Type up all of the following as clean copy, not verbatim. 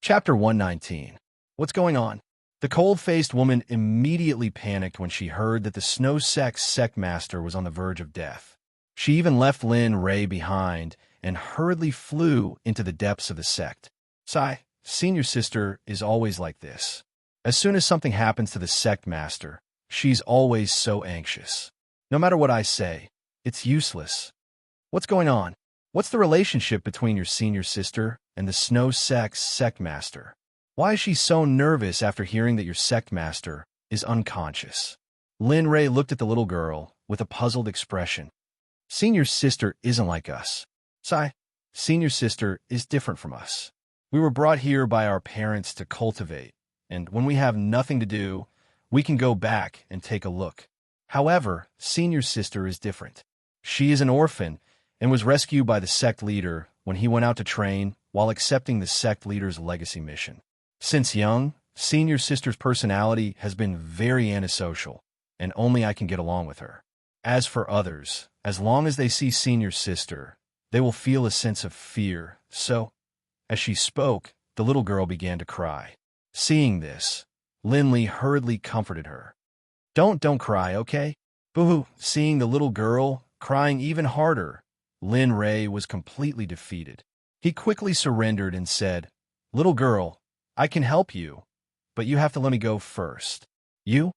Chapter 119. What's going on? The cold-faced woman immediately panicked when she heard that the Snow Sect's Sect Master was on the verge of death. She even left Lin Ray behind and hurriedly flew into the depths of the sect. Sigh, senior sister is always like this. As soon as something happens to the Sect Master, she's always so anxious. No matter what I say, it's useless. What's going on? What's the relationship between your senior sister and the Snow Sect's Sect Master? Why is she so nervous after hearing that your Sect Master is unconscious? Lin Ray looked at the little girl with a puzzled expression. Senior sister isn't like us. Sigh, senior sister is different from us. We were brought here by our parents to cultivate, and when we have nothing to do, we can go back and take a look. However, senior sister is different. She is an orphan and was rescued by the sect leader when he went out to train while accepting the sect leader's legacy mission. Since young, senior sister's personality has been very antisocial, and only I can get along with her. As for others, as long as they see senior sister, they will feel a sense of fear. So, as she spoke, the little girl began to cry. Seeing this, Lin Li hurriedly comforted her. Don't cry, okay? Boo-hoo. Seeing the little girl crying even harder, Lin Ray was completely defeated. He quickly surrendered and said, Little girl, I can help you, but you have to let me go first. You?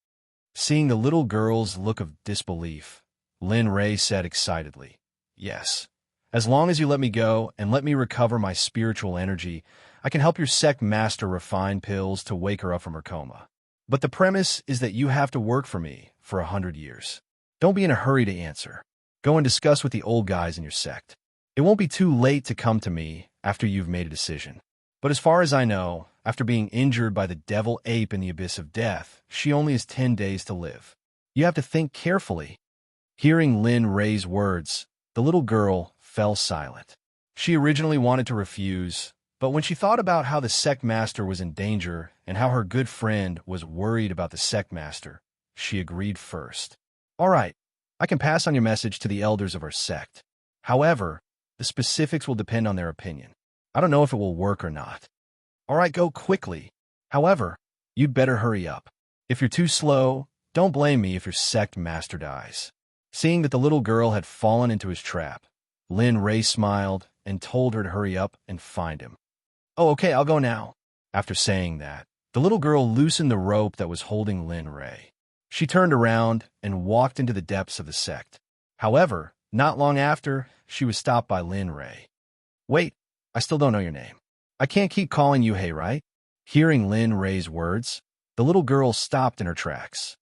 Seeing the little girl's look of disbelief, Lin Ray said excitedly, Yes. As long as you let me go and let me recover my spiritual energy, I can help your sect master refine pills to wake her up from her coma. But the premise is that you have to work for me for 100 years. Don't be in a hurry to answer. Go and discuss with the old guys in your sect. It won't be too late to come to me after you've made a decision. But as far as I know, after being injured by the devil ape in the abyss of death, she only has 10 days to live. You have to think carefully. Hearing Lin Ray's words, the little girl fell silent. She originally wanted to refuse, but when she thought about how the sect master was in danger and how her good friend was worried about the sect master, she agreed first. All right, I can pass on your message to the elders of our sect. However, the specifics will depend on their opinion. I don't know if it will work or not. All right, go quickly. However, you'd better hurry up. If you're too slow, don't blame me if your sect master dies. Seeing that the little girl had fallen into his trap, Lin Ray smiled and told her to hurry up and find him. Oh, okay, I'll go now. After saying that, the little girl loosened the rope that was holding Lin Ray. She turned around and walked into the depths of the sect. However, not long after, she was stopped by Lin Ray. Wait, I still don't know your name. I can't keep calling you Hey, right? Hearing Lin Ray's words, the little girl stopped in her tracks.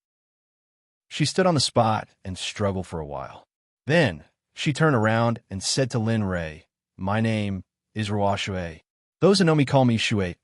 She stood on the spot and struggled for a while. Then, she turned around and said to Lin Ray, My name is Shui. Those who know me call me Shui.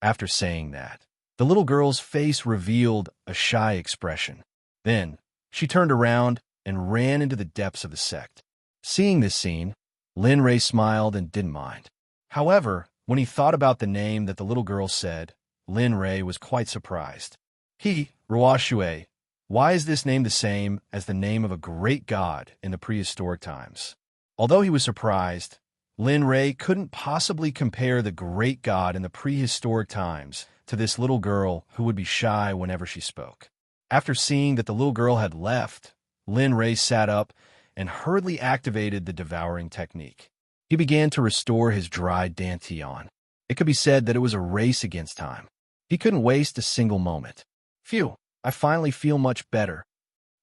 After saying that, the little girl's face revealed a shy expression. Then, she turned around and ran into the depths of the sect. Seeing this scene, Lin Ray smiled and didn't mind. However, when he thought about the name that the little girl said, Lin Ray was quite surprised. Shui. Why is this name the same as the name of a great god in the prehistoric times? Although he was surprised, Lin Ray couldn't possibly compare the great god in the prehistoric times to this little girl who would be shy whenever she spoke. After seeing that the little girl had left, Lin Ray sat up and hurriedly activated the devouring technique. He began to restore his dried dantian. It could be said that it was a race against time. He couldn't waste a single moment. Phew, I finally feel much better.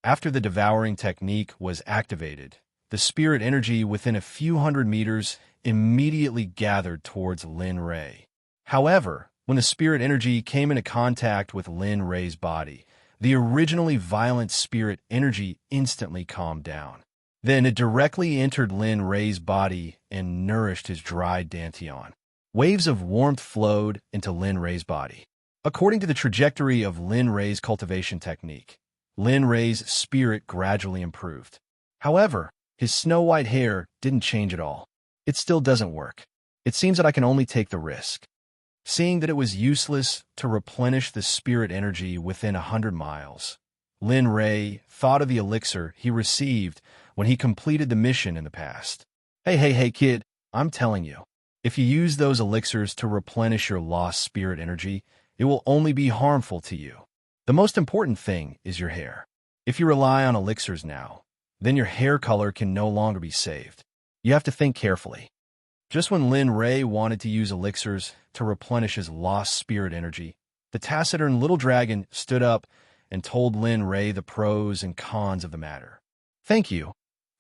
After the devouring technique was activated, the spirit energy within a few hundred meters immediately gathered towards Lin Ray. However, when the spirit energy came into contact with Lin Ray's body, the originally violent spirit energy instantly calmed down. Then it directly entered Lin Ray's body and nourished his dried dantian. Waves of warmth flowed into Lin Ray's body. According to the trajectory of Lin Ray's cultivation technique, Lin Ray's spirit gradually improved. However, his snow-white hair didn't change at all. It still doesn't work. It seems that I can only take the risk. Seeing that it was useless to replenish the spirit energy within 100 miles, Lin Ray thought of the elixir he received when he completed the mission in the past. Hey, kid, I'm telling you, If you use those elixirs to replenish your lost spirit energy, it will only be harmful to you. The most important thing is your hair. If you rely on elixirs now, then your hair color can no longer be saved. You have to think carefully. Just when Lin Ray wanted to use elixirs to replenish his lost spirit energy, the taciturn little dragon stood up and told Lin Ray the pros and cons of the matter. Thank you.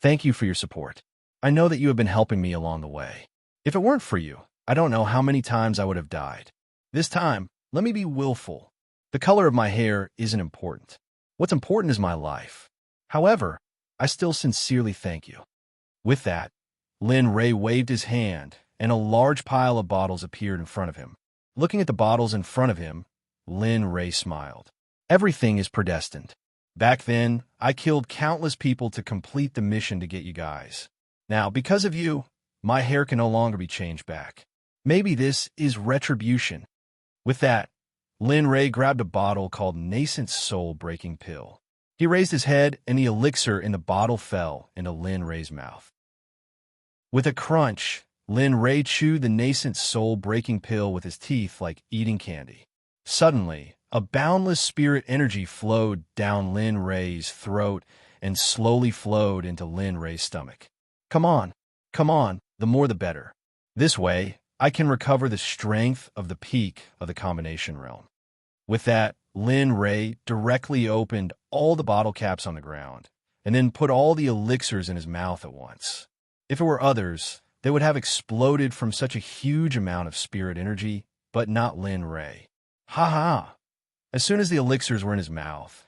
Thank you for your support. I know that you have been helping me along the way. If it weren't for you, I don't know how many times I would have died. This time, let me be willful. The color of my hair isn't important. What's important is my life. However, I still sincerely thank you. With that, Lin Ray waved his hand, and a large pile of bottles appeared in front of him. Looking at the bottles in front of him, Lin Ray smiled. Everything is predestined. Back then, I killed countless people to complete the mission to get you guys. Now, because of you, my hair can no longer be changed back. Maybe this is retribution. With that, Lin Ray grabbed a bottle called Nascent Soul Breaking Pill. He raised his head, and the elixir in the bottle fell into Lin Ray's mouth. With a crunch, Lin Ray chewed the Nascent Soul Breaking Pill with his teeth like eating candy. Suddenly, a boundless spirit energy flowed down Lin Ray's throat and slowly flowed into Lin Ray's stomach. Come on, the more the better. This way, I can recover the strength of the peak of the combination realm. With that, Lin Ray directly opened all the bottle caps on the ground, and then put all the elixirs in his mouth at once. If it were others, they would have exploded from such a huge amount of spirit energy, but not Lin Ray. Ha ha! As soon as the elixirs were in his mouth,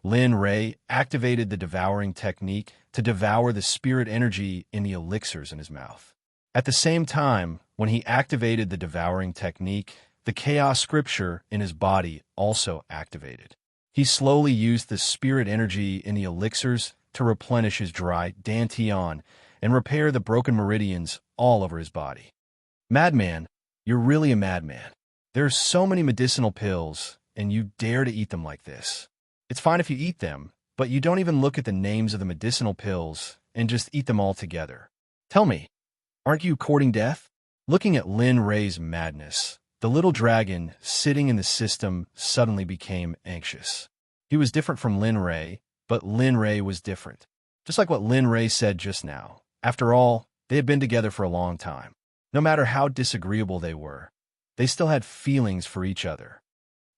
Lin Ray activated the devouring technique to devour the spirit energy in the elixirs in his mouth. At the same time, when he activated the devouring technique, the chaos scripture in his body also activated. He slowly used the spirit energy in the elixirs to replenish his dry dantian and repair the broken meridians all over his body. Madman, you're really a madman. There are so many medicinal pills, and you dare to eat them like this. It's fine if you eat them, but you don't even look at the names of the medicinal pills and just eat them all together. Tell me, aren't you courting death? Looking at Lin Ray's madness, the little dragon sitting in the system suddenly became anxious. He was different from Lin Ray, but Lin Ray was different. Just like what Lin Ray said just now. After all, they had been together for a long time. No matter how disagreeable they were, they still had feelings for each other.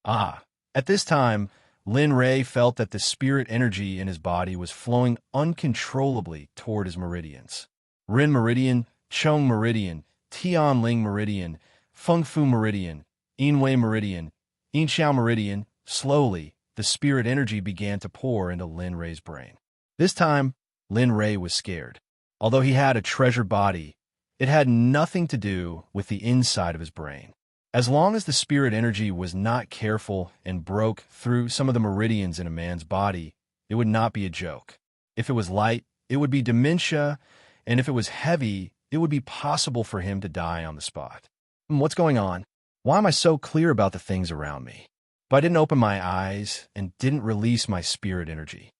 At this time, Lin Ray felt that the spirit energy in his body was flowing uncontrollably toward his meridians. Rin Meridian, Chong Meridian, Tianling Meridian, Feng Fu Meridian, Yinwei Meridian, Yinxiao Meridian. Slowly, the spirit energy began to pour into Lin Ray's brain. This time, Lin Ray was scared. Although he had a treasure body, it had nothing to do with the inside of his brain. As long as the spirit energy was not careful and broke through some of the meridians in a man's body, it would not be a joke. If it was light, it would be dementia, and if it was heavy, it would be possible for him to die on the spot. What's going on? Why am I so clear about the things around me? But I didn't open my eyes and didn't release my spirit energy.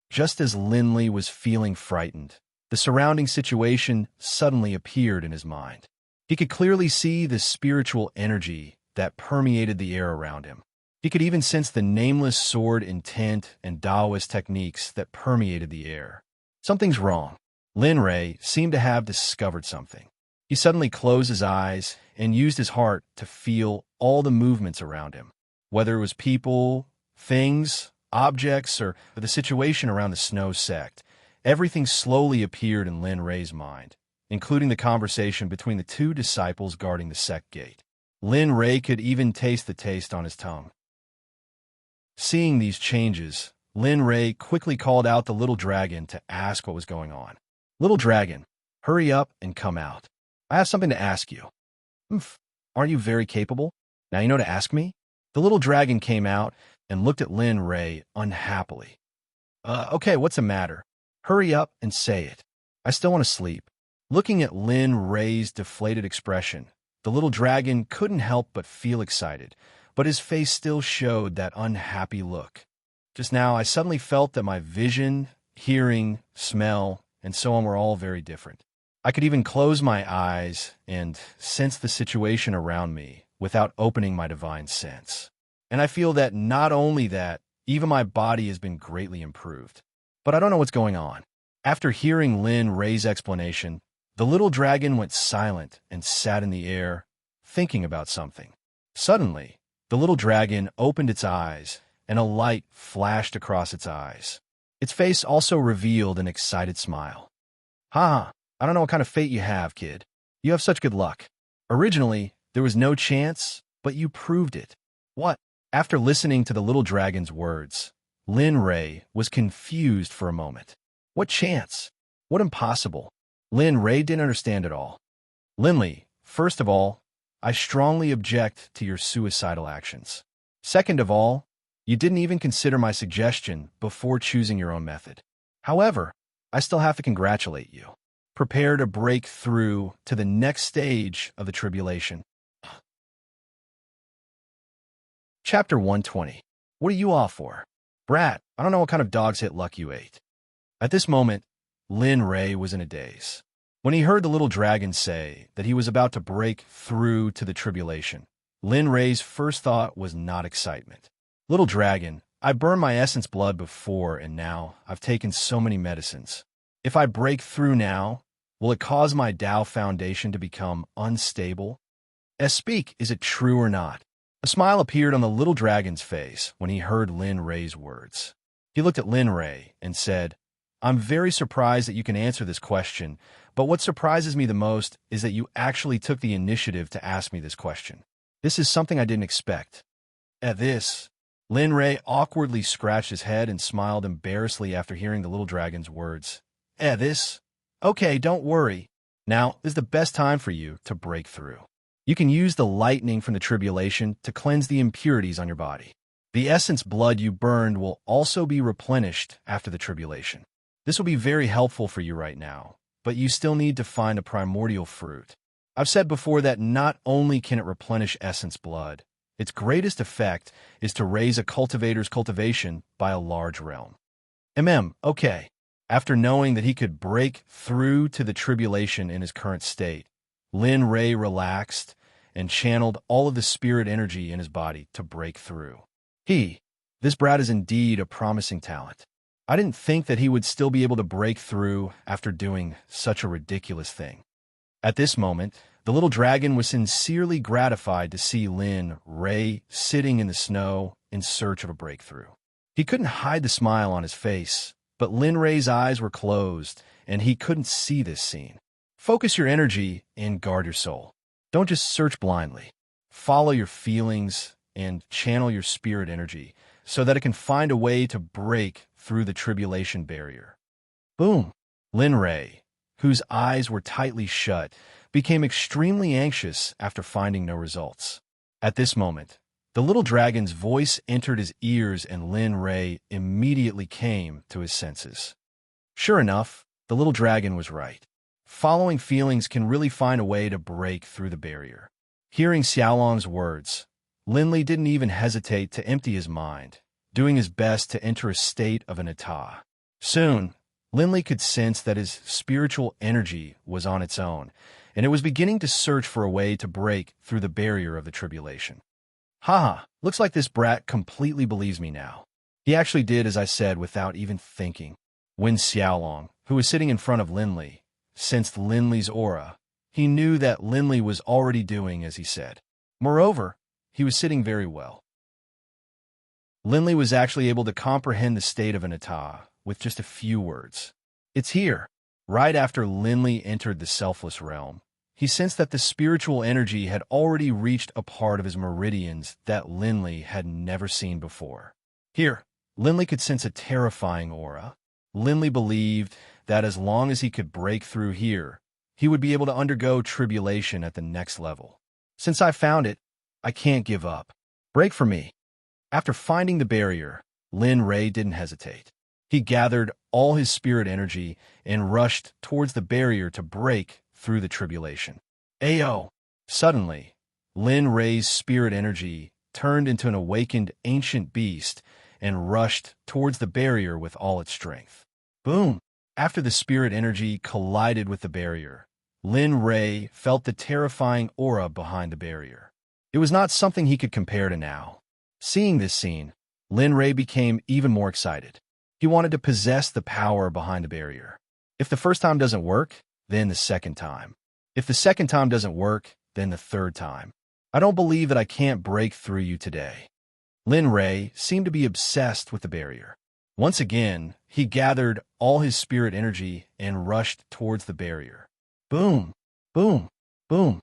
Just as Linley was feeling frightened, the surrounding situation suddenly appeared in his mind. He could clearly see the spiritual energy that permeated the air around him. He could even sense the nameless sword intent and Taoist techniques that permeated the air. Something's wrong. Lin Ray seemed to have discovered something. He suddenly closed his eyes and used his heart to feel all the movements around him. Whether it was people, things, objects, or the situation around the Snow Sect, everything slowly appeared in Lin Ray's mind, including the conversation between the two disciples guarding the Sect gate. Lin Ray could even taste the taste on his tongue. Seeing these changes, Lin Ray quickly called out the little dragon to ask what was going on. Little dragon, hurry up and come out. I have something to ask you. Aren't you very capable? Now you know to ask me? The little dragon came out and looked at Lin Ray unhappily. Okay, what's the matter? Hurry up and say it. I still want to sleep. Looking at Lin Ray's deflated expression, the little dragon couldn't help but feel excited, but his face still showed that unhappy look. Just now, I suddenly felt that my vision, hearing, smell, and so on were all very different. I could even close my eyes and sense the situation around me without opening my divine sense. And I feel that not only that, even my body has been greatly improved. But I don't know what's going on. After hearing Lin Ray's explanation, the little dragon went silent and sat in the air, thinking about something. Suddenly, the little dragon opened its eyes, and a light flashed across its eyes. Its face also revealed an excited smile. "Ha! I don't know what kind of fate you have, kid. You have such good luck. Originally, there was no chance, but you proved it." What? After listening to the little dragon's words, Lin Ray was confused for a moment. What chance? What impossible? Lin Ray didn't understand at all. "Linley, first of all, I strongly object to your suicidal actions. Second of all, you didn't even consider my suggestion before choosing your own method. However, I still have to congratulate you. Prepare to break through to the next stage of the tribulation." Chapter 120. What are you all for? Brat, I don't know what kind of dog's hit luck you ate. At this moment, Lin Ray was in a daze. When he heard the little dragon say that he was about to break through to the tribulation, Lin Ray's first thought was not excitement. "Little dragon, I burned my essence blood before, and now I've taken so many medicines. If I break through now, will it cause my Tao foundation to become unstable? Speak, is it true or not?" A smile appeared on the little dragon's face when he heard Lin Ray's words. He looked at Lin Ray and said, "I'm very surprised that you can answer this question, but what surprises me the most is that you actually took the initiative to ask me this question. This is something I didn't expect." At this, Lin Ray awkwardly scratched his head and smiled embarrassedly after hearing the little dragon's words. This? Okay, don't worry. Now is the best time for you to break through. You can use the lightning from the tribulation to cleanse the impurities on your body. The essence blood you burned will also be replenished after the tribulation. This will be very helpful for you right now, but you still need to find a primordial fruit. I've said before that not only can it replenish essence blood, its greatest effect is to raise a cultivator's cultivation by a large realm. Okay. After knowing that he could break through to the tribulation in his current state, Lin Ray relaxed and channeled all of the spirit energy in his body to break through. This brat is indeed a promising talent. I didn't think that he would still be able to break through after doing such a ridiculous thing. At this moment, the little dragon was sincerely gratified to see Lin Ray sitting in the snow in search of a breakthrough. He couldn't hide the smile on his face, but Lin Ray's eyes were closed, and he couldn't see this scene. Focus your energy and guard your soul. Don't just search blindly. Follow your feelings and channel your spirit energy so that it can find a way to break through the tribulation barrier. Boom! Lin Ray, whose eyes were tightly shut, became extremely anxious after finding no results. At this moment, the little dragon's voice entered his ears and Lin Ray immediately came to his senses. Sure enough, the little dragon was right. Following feelings can really find a way to break through the barrier. Hearing Xiaolong's words, Linley didn't even hesitate to empty his mind, doing his best to enter a state of an état. Soon, Linley could sense that his spiritual energy was on its own, and it was beginning to search for a way to break through the barrier of the tribulation. Looks like this brat completely believes me now. He actually did as I said without even thinking. When Xiaolong, who was sitting in front of Linley, sensed Linley's aura, he knew that Linley was already doing as he said. Moreover, he was sitting very well. Linley was actually able to comprehend the state of an état with just a few words. It's here. Right after Linley entered the selfless realm, he sensed that the spiritual energy had already reached a part of his meridians that Linley had never seen before. Here, Linley could sense a terrifying aura. Linley believed that as long as he could break through here, he would be able to undergo tribulation at the next level. Since I found it, I can't give up. Break for me. After finding the barrier, Lin Ray didn't hesitate. He gathered all his spirit energy and rushed towards the barrier to break through the tribulation. Ayo! Suddenly, Lin Ray's spirit energy turned into an awakened ancient beast and rushed towards the barrier with all its strength. Boom! After the spirit energy collided with the barrier, Lin Ray felt the terrifying aura behind the barrier. It was not something he could compare to now. Seeing this scene, Lin Ray became even more excited. He wanted to possess the power behind the barrier. If the first time doesn't work, then the second time. If the second time doesn't work, then the third time. I don't believe that I can't break through you today. Lin Ray seemed to be obsessed with the barrier. Once again, he gathered all his spirit energy and rushed towards the barrier. Boom, boom, boom.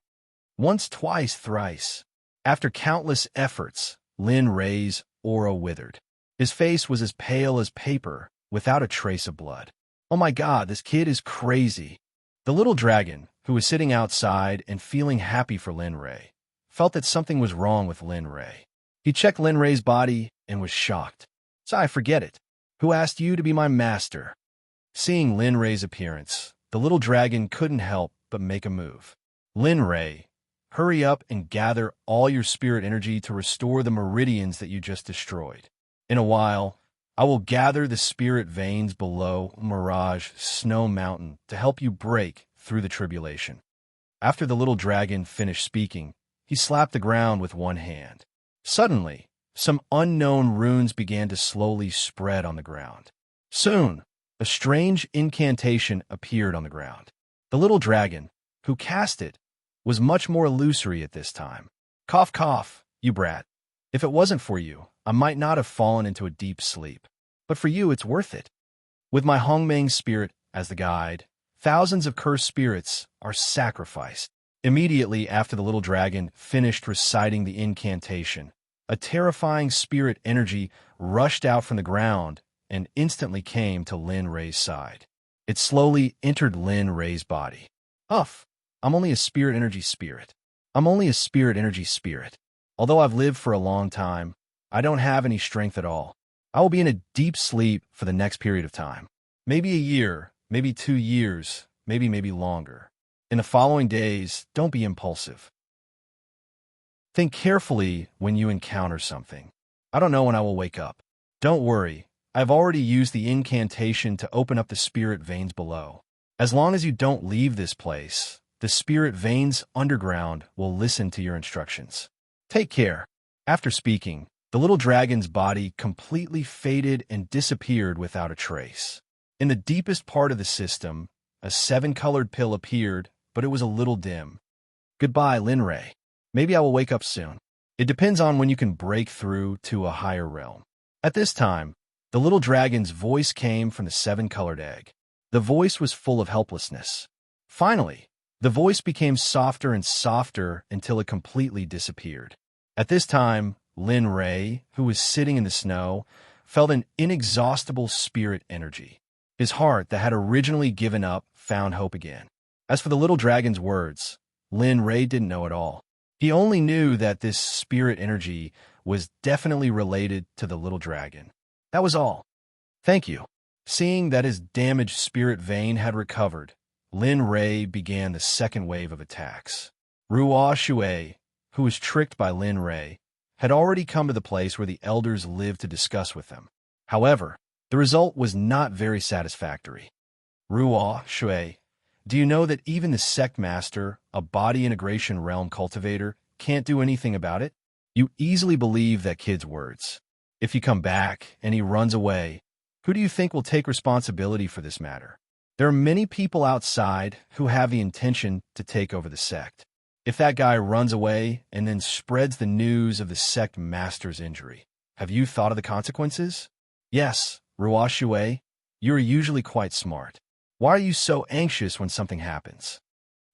Once, twice, thrice. After countless efforts, Lin Ray's aura withered. His face was as pale as paper, without a trace of blood. Oh my God, this kid is crazy. The little dragon, who was sitting outside and feeling happy for Lin Ray, felt that something was wrong with Lin Ray. He checked Lin Ray's body and was shocked. "I forget it. Who asked you to be my master?" Seeing Lin Ray's appearance, the little dragon couldn't help but make a move. "Lin Ray, hurry up and gather all your spirit energy to restore the meridians that you just destroyed. In a while, I will gather the spirit veins below Mirage Snow Mountain to help you break through the tribulation." After the little dragon finished speaking, he slapped the ground with one hand. Suddenly, some unknown runes began to slowly spread on the ground. Soon, a strange incantation appeared on the ground. The little dragon, who cast it, was much more illusory at this time. "Cough, cough, you brat. If it wasn't for you, I might not have fallen into a deep sleep. But for you, it's worth it. With my Hongmeng spirit as the guide, thousands of cursed spirits are sacrificed." Immediately after the little dragon finished reciting the incantation, a terrifying spirit energy rushed out from the ground and instantly came to Lin Ray's side. It slowly entered Lin Ray's body. "Huff, I'm only a spirit energy spirit. I'm only a spirit energy spirit. Although I've lived for a long time, I don't have any strength at all. I will be in a deep sleep for the next period of time. Maybe a year, maybe 2 years, maybe longer. In the following days, don't be impulsive. Think carefully when you encounter something. I don't know when I will wake up. Don't worry, I've already used the incantation to open up the spirit veins below. As long as you don't leave this place, the spirit veins underground will listen to your instructions. Take care." After speaking, the little dragon's body completely faded and disappeared without a trace. In the deepest part of the system, a 7-colored pill appeared, but it was a little dim. "Goodbye, Lin Ray. Maybe I will wake up soon. It depends on when you can break through to a higher realm." At this time, the little dragon's voice came from the 7-colored egg. The voice was full of helplessness. Finally, the voice became softer and softer until it completely disappeared. At this time, Lin Ray, who was sitting in the snow, felt an inexhaustible spirit energy. His heart that had originally given up found hope again. As for the little dragon's words, Lin Ray didn't know at all. He only knew that this spirit energy was definitely related to the little dragon. That was all. "Thank you." Seeing that his damaged spirit vein had recovered, Lin Ray began the second wave of attacks. Ruo Shui, who was tricked by Lin Ray, had already come to the place where the elders lived to discuss with them. However, the result was not very satisfactory. "Ruo Shui, do you know that even the Sect Master, a body integration realm cultivator, can't do anything about it? You easily believe that kid's words. If you come back and he runs away, who do you think will take responsibility for this matter? There are many people outside who have the intention to take over the sect. If that guy runs away and then spreads the news of the Sect Master's injury, have you thought of the consequences? Yes, Ruo Shui, you're usually quite smart. Why are you so anxious when something happens?"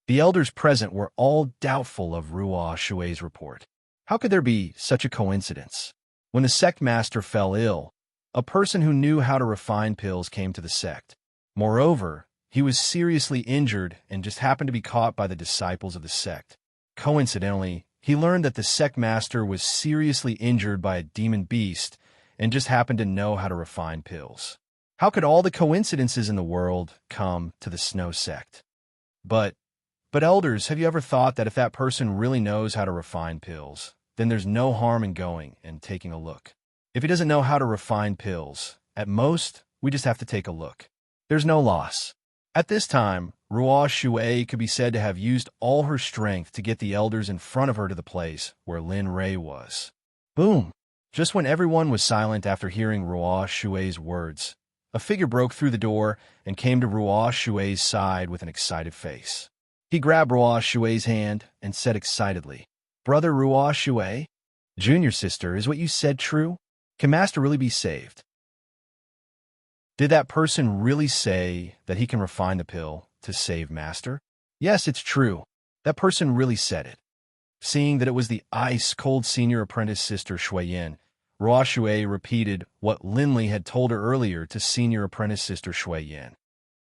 The elders present were all doubtful of Ruo Shui's report. How could there be such a coincidence? When the Sect Master fell ill, a person who knew how to refine pills came to the sect. Moreover, he was seriously injured and just happened to be caught by the disciples of the sect. Coincidentally, he learned that the Sect Master was seriously injured by a demon beast and just happened to know how to refine pills. How could all the coincidences in the world come to the Snow Sect? But elders, have you ever thought that if that person really knows how to refine pills, then there's no harm in going and taking a look? If he doesn't know how to refine pills, at most, we just have to take a look. There's no loss. At this time, Ruo Shui could be said to have used all her strength to get the elders in front of her to the place where Lin Rei was. Boom! Just when everyone was silent after hearing Ruo Shui's words, a figure broke through the door and came to Ruo Shui's side with an excited face. He grabbed Ruo Shui's hand and said excitedly, "Brother Ruo Shui, junior sister, is what you said true? Can Master really be saved?" Did that person really say that he can refine the pill to save Master? Yes, it's true. That person really said it. Seeing that it was the ice-cold senior apprentice sister Shuiyin, Ruo Shui repeated what Linli had told her earlier to senior apprentice sister Shuiyin.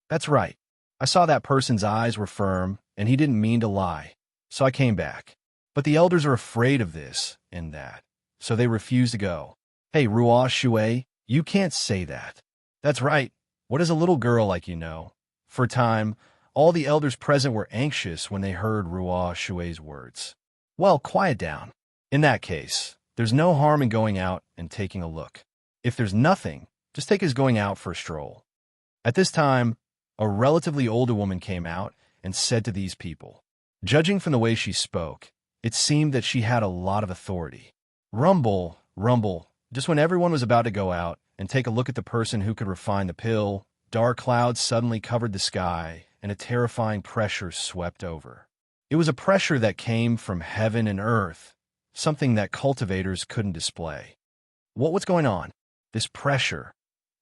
That's right. I saw that person's eyes were firm, and he didn't mean to lie, so I came back. But the elders are afraid of this and that, so they refuse to go. Hey, Ruo Shui, you can't say that. That's right. What does a little girl like you know? For a time, all the elders present were anxious when they heard Ruo Shui's words. Well, quiet down. In that case, there's no harm in going out and taking a look. If there's nothing, just take us going out for a stroll. At this time, a relatively older woman came out and said to these people. Judging from the way she spoke, it seemed that she had a lot of authority. Rumble, rumble. Just when everyone was about to go out and take a look at the person who could refine the pill, dark clouds suddenly covered the sky and a terrifying pressure swept over. It was a pressure that came from heaven and earth, something that cultivators couldn't display. What's going on? This pressure.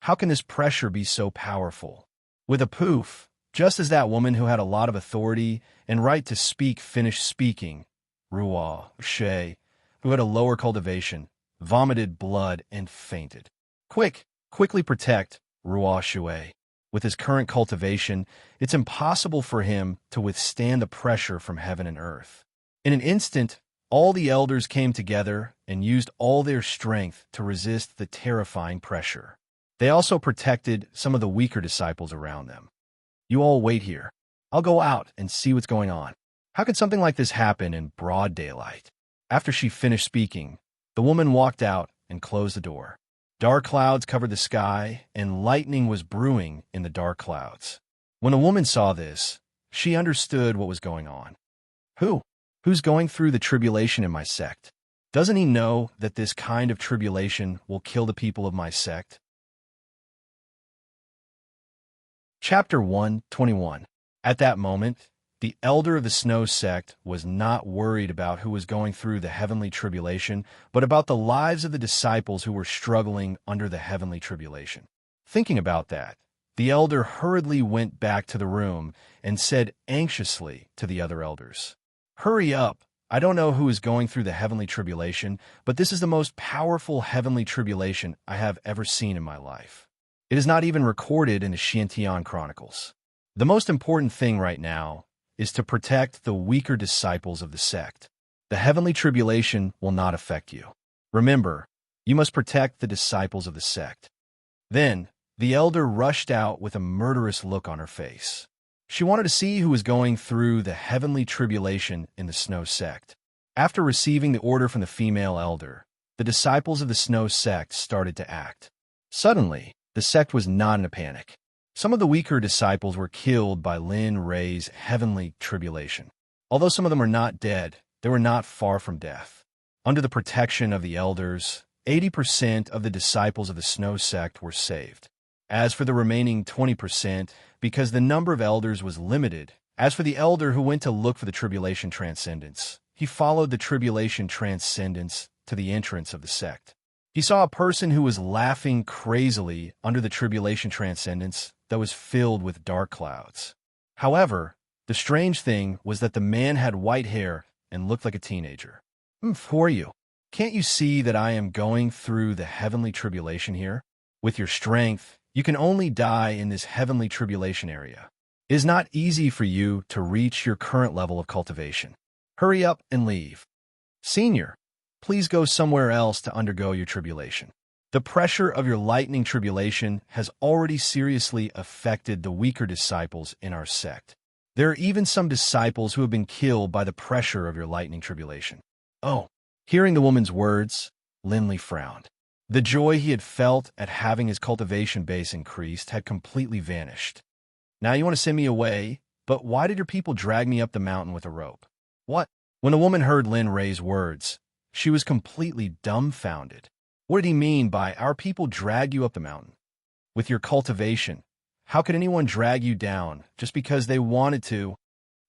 How can this pressure be so powerful? With a poof, just as that woman who had a lot of authority and right to speak finished speaking, Ruo Shui, who had a lower cultivation, vomited blood and fainted. Quickly protect Ruo Shui. With his current cultivation, it's impossible for him to withstand the pressure from heaven and earth. In an instant, all the elders came together and used all their strength to resist the terrifying pressure. They also protected some of the weaker disciples around them. You all wait here. I'll go out and see what's going on. How could something like this happen in broad daylight? After she finished speaking, the woman walked out and closed the door. Dark clouds covered the sky, and lightning was brewing in the dark clouds. When the woman saw this, she understood what was going on. Who's going through the tribulation in my sect? Doesn't he know that this kind of tribulation will kill the people of my sect? Chapter 121. At that moment, the elder of the Snow Sect was not worried about who was going through the heavenly tribulation, but about the lives of the disciples who were struggling under the heavenly tribulation. Thinking about that, the elder hurriedly went back to the room and said anxiously to the other elders, "Hurry up! I don't know who is going through the heavenly tribulation, but this is the most powerful heavenly tribulation I have ever seen in my life. It is not even recorded in the Xiantian Chronicles. The most important thing right now is to protect the weaker disciples of the sect. The heavenly tribulation will not affect you. Remember, you must protect the disciples of the sect." Then, the elder rushed out with a murderous look on her face. She wanted to see who was going through the heavenly tribulation in the Snow Sect. After receiving the order from the female elder, the disciples of the Snow Sect started to act. Suddenly, the sect was not in a panic. Some of the weaker disciples were killed by Lin Rei's heavenly tribulation. Although some of them were not dead, they were not far from death. Under the protection of the elders, 80% of the disciples of the Snow Sect were saved. As for the remaining 20%, because the number of elders was limited, as for the elder who went to look for the tribulation transcendence, he followed the tribulation transcendence to the entrance of the sect. He saw a person who was laughing crazily under the tribulation transcendence that was filled with dark clouds. However, the strange thing was that the man had white hair and looked like a teenager. Who are you? Can't you see that I am going through the heavenly tribulation here? With your strength, you can only die in this heavenly tribulation area. It is not easy for you to reach your current level of cultivation. Hurry up and leave. Senior, please go somewhere else to undergo your tribulation. The pressure of your lightning tribulation has already seriously affected the weaker disciples in our sect. There are even some disciples who have been killed by the pressure of your lightning tribulation. Oh, hearing the woman's words, Linley frowned. The joy he had felt at having his cultivation base increased had completely vanished. Now you want to send me away? But why did your people drag me up the mountain with a rope? What? When the woman heard Lin Ray's words, she was completely dumbfounded. What did he mean by, our people drag you up the mountain? With your cultivation, how could anyone drag you down just because they wanted to?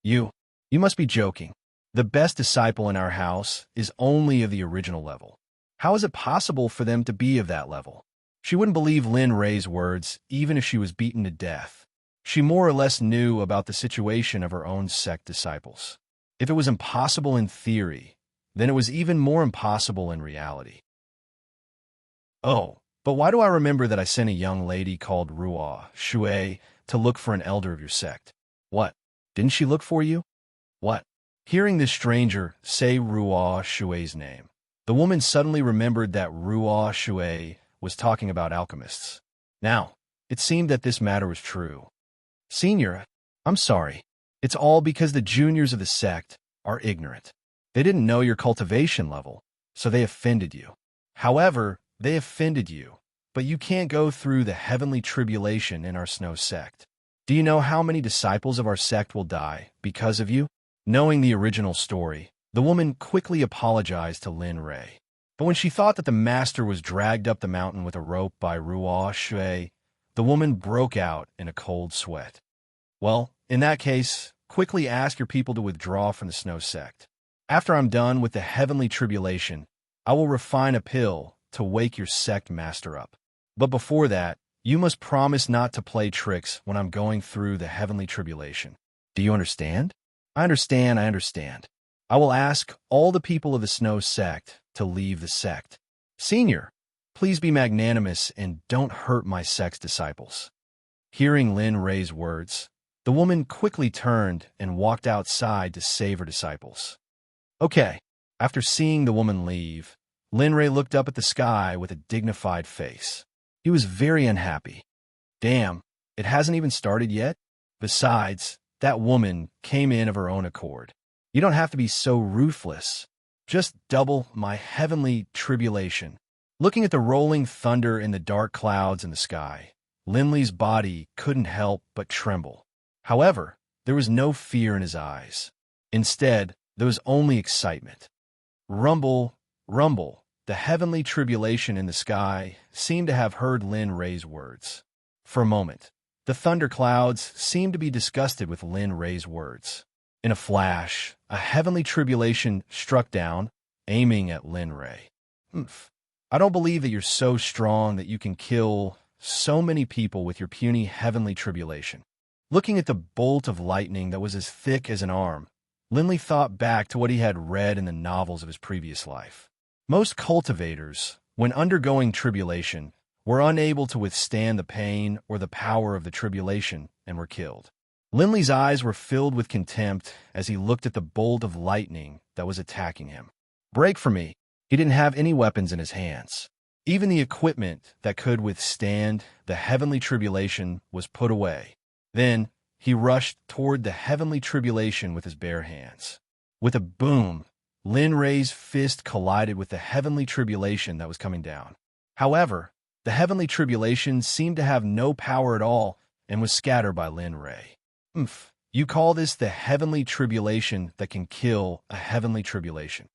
You must be joking. The best disciple in our house is only of the original level. How is it possible for them to be of that level? She wouldn't believe Lin Ray's words, even if she was beaten to death. She more or less knew about the situation of her own sect disciples. If it was impossible in theory, then it was even more impossible in reality. Oh, but why do I remember that I sent a young lady called Ruo Shui to look for an elder of your sect? What? Didn't she look for you? What? Hearing this stranger say Ruo Shui's name, the woman suddenly remembered that Ruo Shui was talking about alchemists. Now, it seemed that this matter was true. Senior, I'm sorry. It's all because the juniors of the sect are ignorant. They didn't know your cultivation level, so they offended you. However, they offended you, but you can't go through the heavenly tribulation in our snow sect. Do you know how many disciples of our sect will die because of you? Knowing the original story, the woman quickly apologized to Lin Ray. But when she thought that the master was dragged up the mountain with a rope by Ruo Shui, the woman broke out in a cold sweat. Well, in that case, quickly ask your people to withdraw from the snow sect. After I'm done with the heavenly tribulation, I will refine a pill to wake your sect master up. But before that, you must promise not to play tricks when I'm going through the heavenly tribulation. Do you understand? I understand. I will ask all the people of the snow sect to leave the sect. Senior, please be magnanimous and don't hurt my sect's disciples. Hearing Lin Ray's words, the woman quickly turned and walked outside to save her disciples. Okay, after seeing the woman leave, Lin Ray looked up at the sky with a dignified face. He was very unhappy. Damn, it hasn't even started yet? Besides, that woman came in of her own accord. You don't have to be so ruthless. Just double my heavenly tribulation. Looking at the rolling thunder in the dark clouds in the sky, Linley's body couldn't help but tremble. However, there was no fear in his eyes. Instead, there was only excitement. Rumble, rumble, the heavenly tribulation in the sky seemed to have heard Lin Ray's words. For a moment, the thunderclouds seemed to be disgusted with Lin Ray's words. In a flash, a heavenly tribulation struck down, aiming at Lin Ray. I don't believe that you're so strong that you can kill so many people with your puny heavenly tribulation. Looking at the bolt of lightning that was as thick as an arm, Linley thought back to what he had read in the novels of his previous life. Most cultivators, when undergoing tribulation, were unable to withstand the pain or the power of the tribulation and were killed. Linley's eyes were filled with contempt as he looked at the bolt of lightning that was attacking him. Break from me. He didn't have any weapons in his hands. Even the equipment that could withstand the heavenly tribulation was put away. Then he rushed toward the heavenly tribulation with his bare hands. With a boom, Lin Ray's fist collided with the heavenly tribulation that was coming down. However, the heavenly tribulation seemed to have no power at all and was scattered by Lin Ray. You call this the heavenly tribulation that can kill a heavenly tribulation?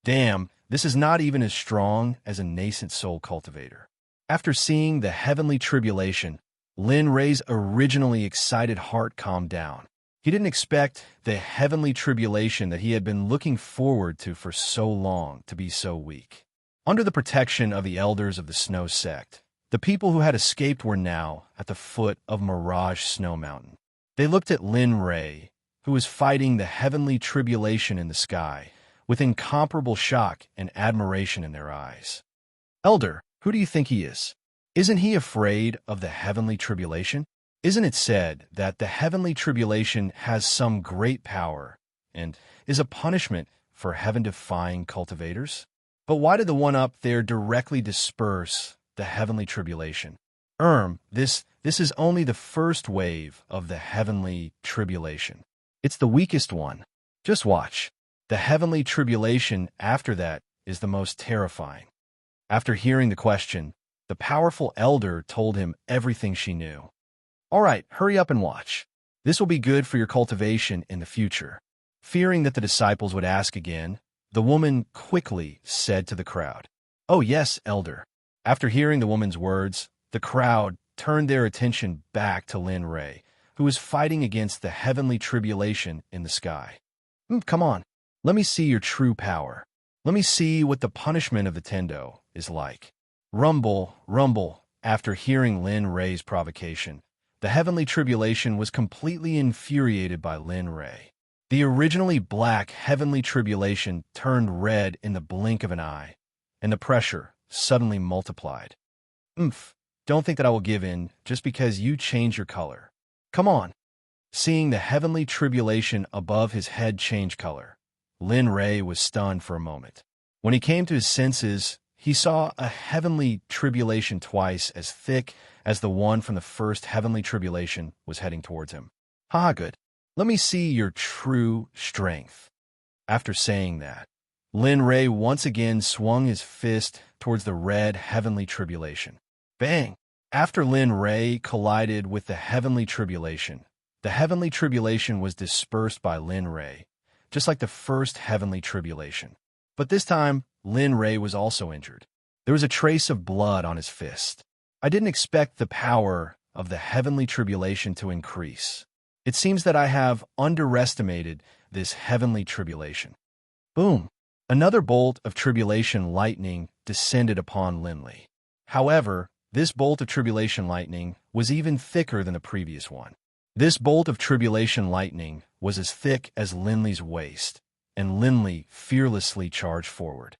Damn, this is not even as strong as a nascent soul cultivator. After seeing the heavenly tribulation, Lin Ray's originally excited heart calmed down. He didn't expect the heavenly tribulation that he had been looking forward to for so long to be so weak. Under the protection of the elders of the Snow Sect, the people who had escaped were now at the foot of Mirage Snow Mountain. They looked at Lin Ray, who was fighting the heavenly tribulation in the sky, with incomparable shock and admiration in their eyes. Elder, who do you think he is? Isn't he afraid of the heavenly tribulation? Isn't it said that the heavenly tribulation has some great power and is a punishment for heaven-defying cultivators? But why did the one up there directly disperse the heavenly tribulation? This is only the first wave of the heavenly tribulation. It's the weakest one. Just watch. The heavenly tribulation after that is the most terrifying. After hearing the question, the powerful elder told him everything she knew. All right, hurry up and watch. This will be good for your cultivation in the future. Fearing that the disciples would ask again, the woman quickly said to the crowd, "Oh yes, elder." After hearing the woman's words, the crowd turned their attention back to Lin Ray, who was fighting against the heavenly tribulation in the sky. Come on, let me see your true power. Let me see what the punishment of the Tendo is like. Rumble, rumble. After hearing Lin Ray's provocation, the heavenly tribulation was completely infuriated by Lin Ray. The originally black heavenly tribulation turned red in the blink of an eye, and the pressure suddenly multiplied. Don't think that I will give in just because you change your color. Come on. Seeing the heavenly tribulation above his head change color, Lin Ray was stunned for a moment. When he came to his senses, he saw a heavenly tribulation twice as thick as the one from the first heavenly tribulation was heading towards him. Good. Let me see your true strength. After saying that, Lin Ray once again swung his fist towards the red heavenly tribulation. Bang! After Lin Ray collided with the heavenly tribulation was dispersed by Lin Ray, just like the first heavenly tribulation. But this time, Lin Ray was also injured. There was a trace of blood on his fist. I didn't expect the power of the heavenly tribulation to increase. It seems that I have underestimated this heavenly tribulation. Boom! Another bolt of tribulation lightning descended upon Linley. However, this bolt of tribulation lightning was even thicker than the previous one. This bolt of tribulation lightning was as thick as Linley's waist, and Linley fearlessly charged forward.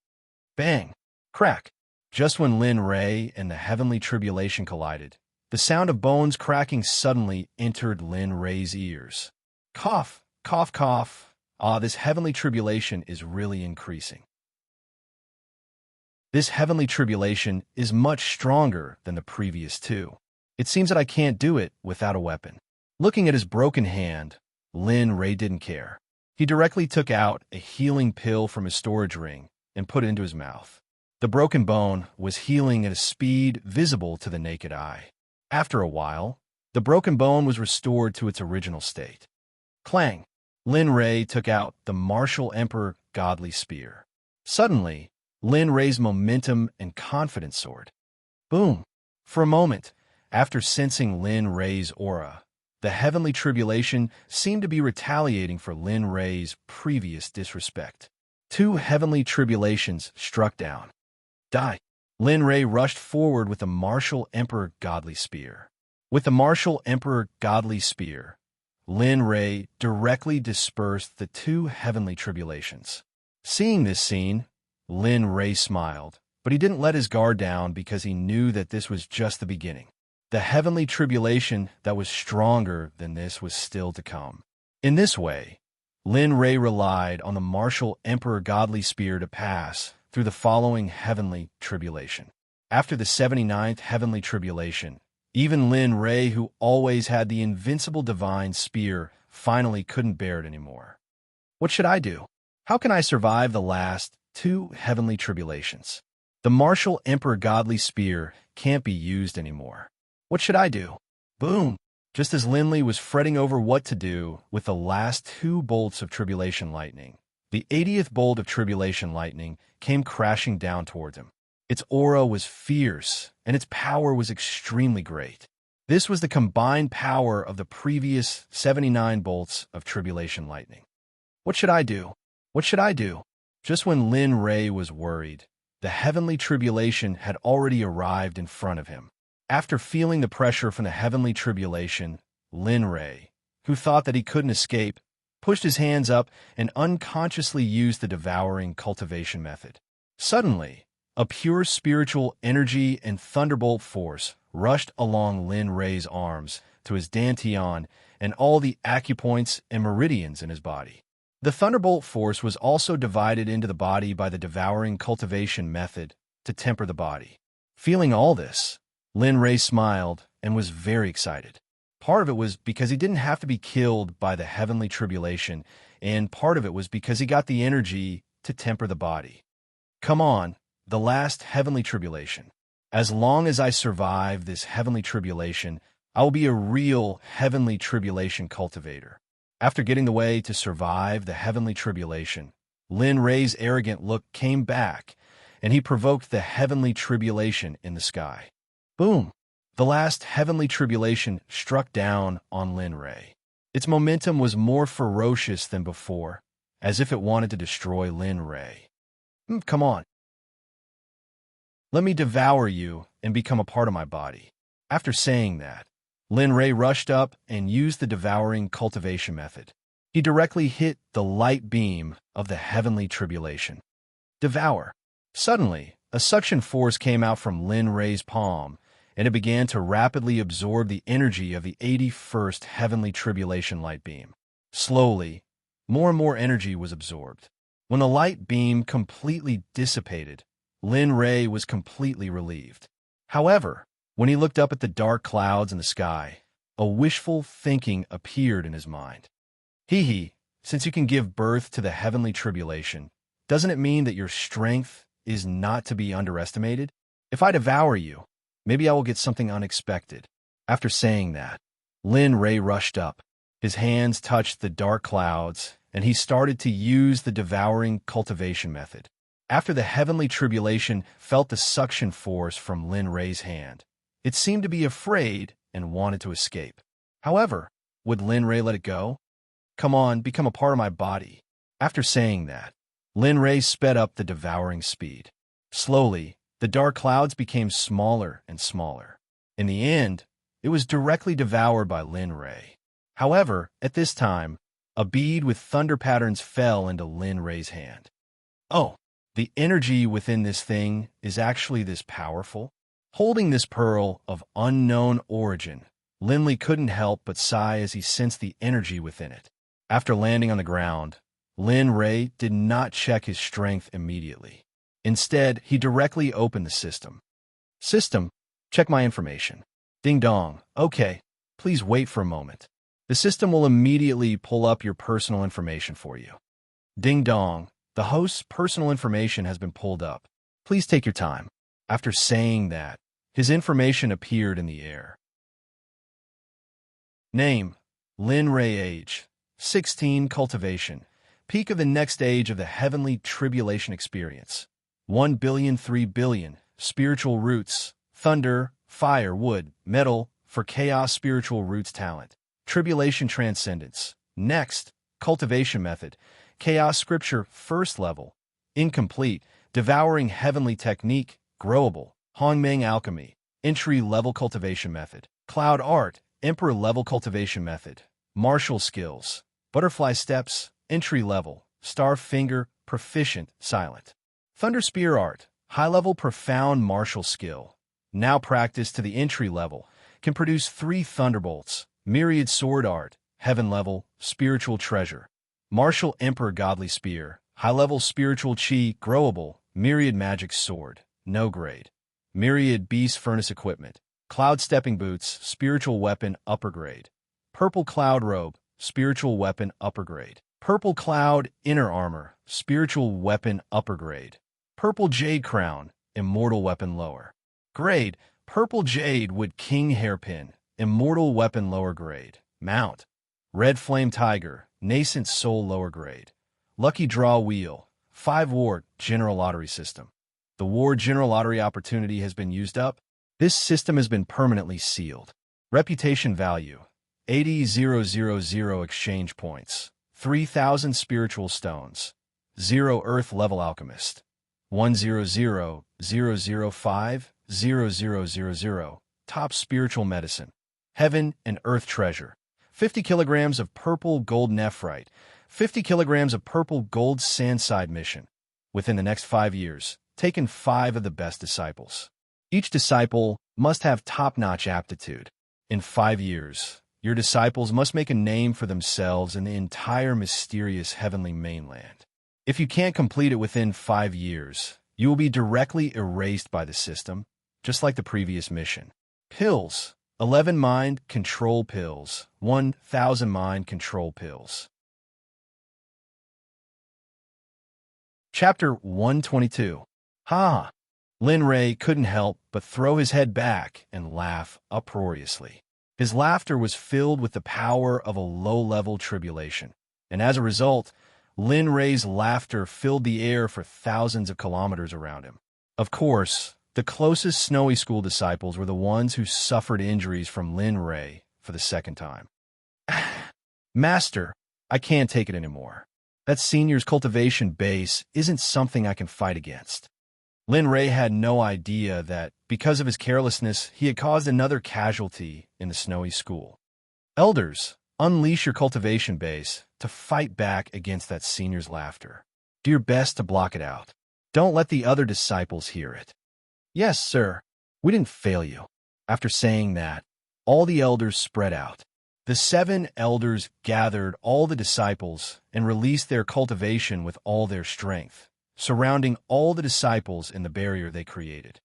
Bang! Crack! Just when Lin Ray and the heavenly tribulation collided, the sound of bones cracking suddenly entered Lin Ray's ears. Cough! Cough! Cough! This heavenly tribulation is really increasing. This heavenly tribulation is much stronger than the previous two. It seems that I can't do it without a weapon. Looking at his broken hand, Lin Ray didn't care. He directly took out a healing pill from his storage ring and put it into his mouth. The broken bone was healing at a speed visible to the naked eye. After a while, the broken bone was restored to its original state. Clang! Lin Ray took out the Martial Emperor Godly Spear. Suddenly, Lin Ray's momentum and confidence soared. Boom! For a moment, after sensing Lin Ray's aura, the heavenly tribulation seemed to be retaliating for Lin Ray's previous disrespect. Two heavenly tribulations struck down. Die! Lin Ray rushed forward with the Martial Emperor Godly Spear. With the Martial Emperor Godly Spear, Lin Ray directly dispersed the two heavenly tribulations. Seeing this scene, Lin Ray smiled, but he didn't let his guard down because he knew that this was just the beginning. The heavenly tribulation that was stronger than this was still to come. In this way, Lin Ray relied on the Martial Emperor Godly Spear to pass through the following heavenly tribulation. After the 79th heavenly tribulation, even Lin Ray, who always had the invincible divine spear, finally couldn't bear it anymore. What should I do? How can I survive the last two heavenly tribulations? The Martial Emperor Godly Spear can't be used anymore. What should I do? Boom! Just as Linley was fretting over what to do with the last two bolts of tribulation lightning, the 80th bolt of tribulation lightning came crashing down towards him. Its aura was fierce, and its power was extremely great. This was the combined power of the previous 79 bolts of tribulation lightning. What should I do? What should I do? Just when Lin Ray was worried, the heavenly tribulation had already arrived in front of him. After feeling the pressure from the heavenly tribulation, Lin Ray, who thought that he couldn't escape, pushed his hands up and unconsciously used the devouring cultivation method. Suddenly, a pure spiritual energy and thunderbolt force rushed along Lin Ray's arms to his dantian and all the acupoints and meridians in his body. The thunderbolt force was also divided into the body by the devouring cultivation method to temper the body. Feeling all this, Lin Ray smiled and was very excited. Part of it was because he didn't have to be killed by the heavenly tribulation, and part of it was because he got the energy to temper the body. Come on, the last heavenly tribulation. As long as I survive this heavenly tribulation, I will be a real heavenly tribulation cultivator. After getting the way to survive the heavenly tribulation, Lin Ray's arrogant look came back, and he provoked the heavenly tribulation in the sky. Boom! The last heavenly tribulation struck down on Lin Ray. Its momentum was more ferocious than before, as if it wanted to destroy Lin Ray. Come on. Let me devour you and become a part of my body. After saying that, Lin Ray rushed up and used the devouring cultivation method. He directly hit the light beam of the heavenly tribulation. Devour. Suddenly, a suction force came out from Lin Ray's palm, and it began to rapidly absorb the energy of the 81st heavenly tribulation light beam. Slowly, more and more energy was absorbed. When the light beam completely dissipated, Lin Ray was completely relieved. However, when he looked up at the dark clouds in the sky, a wishful thinking appeared in his mind. Hee, since you can give birth to the heavenly tribulation, doesn't it mean that your strength is not to be underestimated? If I devour you, maybe I will get something unexpected. After saying that, Lin Ray rushed up. His hands touched the dark clouds, and he started to use the devouring cultivation method. After the heavenly tribulation felt the suction force from Lin Ray's hand, it seemed to be afraid and wanted to escape. However, would Lin Ray let it go? Come on, become a part of my body. After saying that, Lin Ray sped up the devouring speed. Slowly, the dark clouds became smaller and smaller. In the end, it was directly devoured by Lin Ray. However, at this time, a bead with thunder patterns fell into Lin Ray's hand. Oh, the energy within this thing is actually this powerful? Holding this pearl of unknown origin, Lin Ray couldn't help but sigh as he sensed the energy within it. After landing on the ground, Lin Ray did not check his strength immediately. Instead, he directly opened the system. System, check my information. Ding dong. Okay, please wait for a moment. The system will immediately pull up your personal information for you. Ding dong. The host's personal information has been pulled up. Please take your time. After saying that, his information appeared in the air. Name, Lin Ray. Age, 16. Cultivation, peak of the next stage of the heavenly tribulation experience. 1 billion, 3 billion, spiritual roots, thunder, fire, wood, metal, for chaos spiritual roots talent. Tribulation transcendence. Next, cultivation method, chaos scripture, first level. Incomplete, devouring heavenly technique, growable, Hongmeng alchemy, entry-level cultivation method. Cloud art, emperor-level cultivation method. Martial skills, butterfly steps, entry-level. Star finger, proficient, silent. Thunder spear art, high-level profound martial skill. Now practice to the entry level, can produce 3 thunderbolts. Myriad sword art, heaven level, spiritual treasure. Martial emperor godly spear, high-level spiritual chi, growable. Myriad magic sword, no grade. Myriad beast furnace equipment. Cloud stepping boots, spiritual weapon, upper grade. Purple cloud robe, spiritual weapon, upper grade. Purple cloud inner armor, spiritual weapon, upper grade. Purple jade crown, immortal weapon, lower grade. Purple jade wood king hairpin, immortal weapon, lower grade. Mount. Red flame tiger, nascent soul, lower grade. Lucky draw wheel, 5 ward, general lottery system. The ward general lottery opportunity has been used up. This system has been permanently sealed. Reputation value, 80,000 exchange points. 3,000 spiritual stones. 0 earth level alchemist. 100,005,0000. Top spiritual medicine. Heaven and earth treasure. 50 kilograms of purple gold nephrite. 50 kilograms of purple gold sandside mission. Within the next 5 years, taken 5 of the best disciples. Each disciple must have top-notch aptitude. In 5 years, your disciples must make a name for themselves in the entire mysterious heavenly mainland. If you can't complete it within 5 years, you will be directly erased by the system, just like the previous mission. Pills. 11 mind control pills. 1,000 mind control pills. Chapter 122. Ha! Lin Ray couldn't help but throw his head back and laugh uproariously. His laughter was filled with the power of a low-level tribulation, and as a result, Lin Rei's laughter filled the air for thousands of kilometers around him. Of course, the closest Snowy School disciples were the ones who suffered injuries from Lin Rei for the second time. Master, I can't take it anymore. That senior's cultivation base isn't something I can fight against. Lin Rei had no idea that, because of his carelessness, he had caused another casualty in the Snowy School. Elders, unleash your cultivation base to fight back against that senior's laughter. Do your best to block it out. Don't let the other disciples hear it. Yes, sir. We didn't fail you. After saying that, all the elders spread out. The 7 elders gathered all the disciples and released their cultivation with all their strength, surrounding all the disciples in the barrier they created.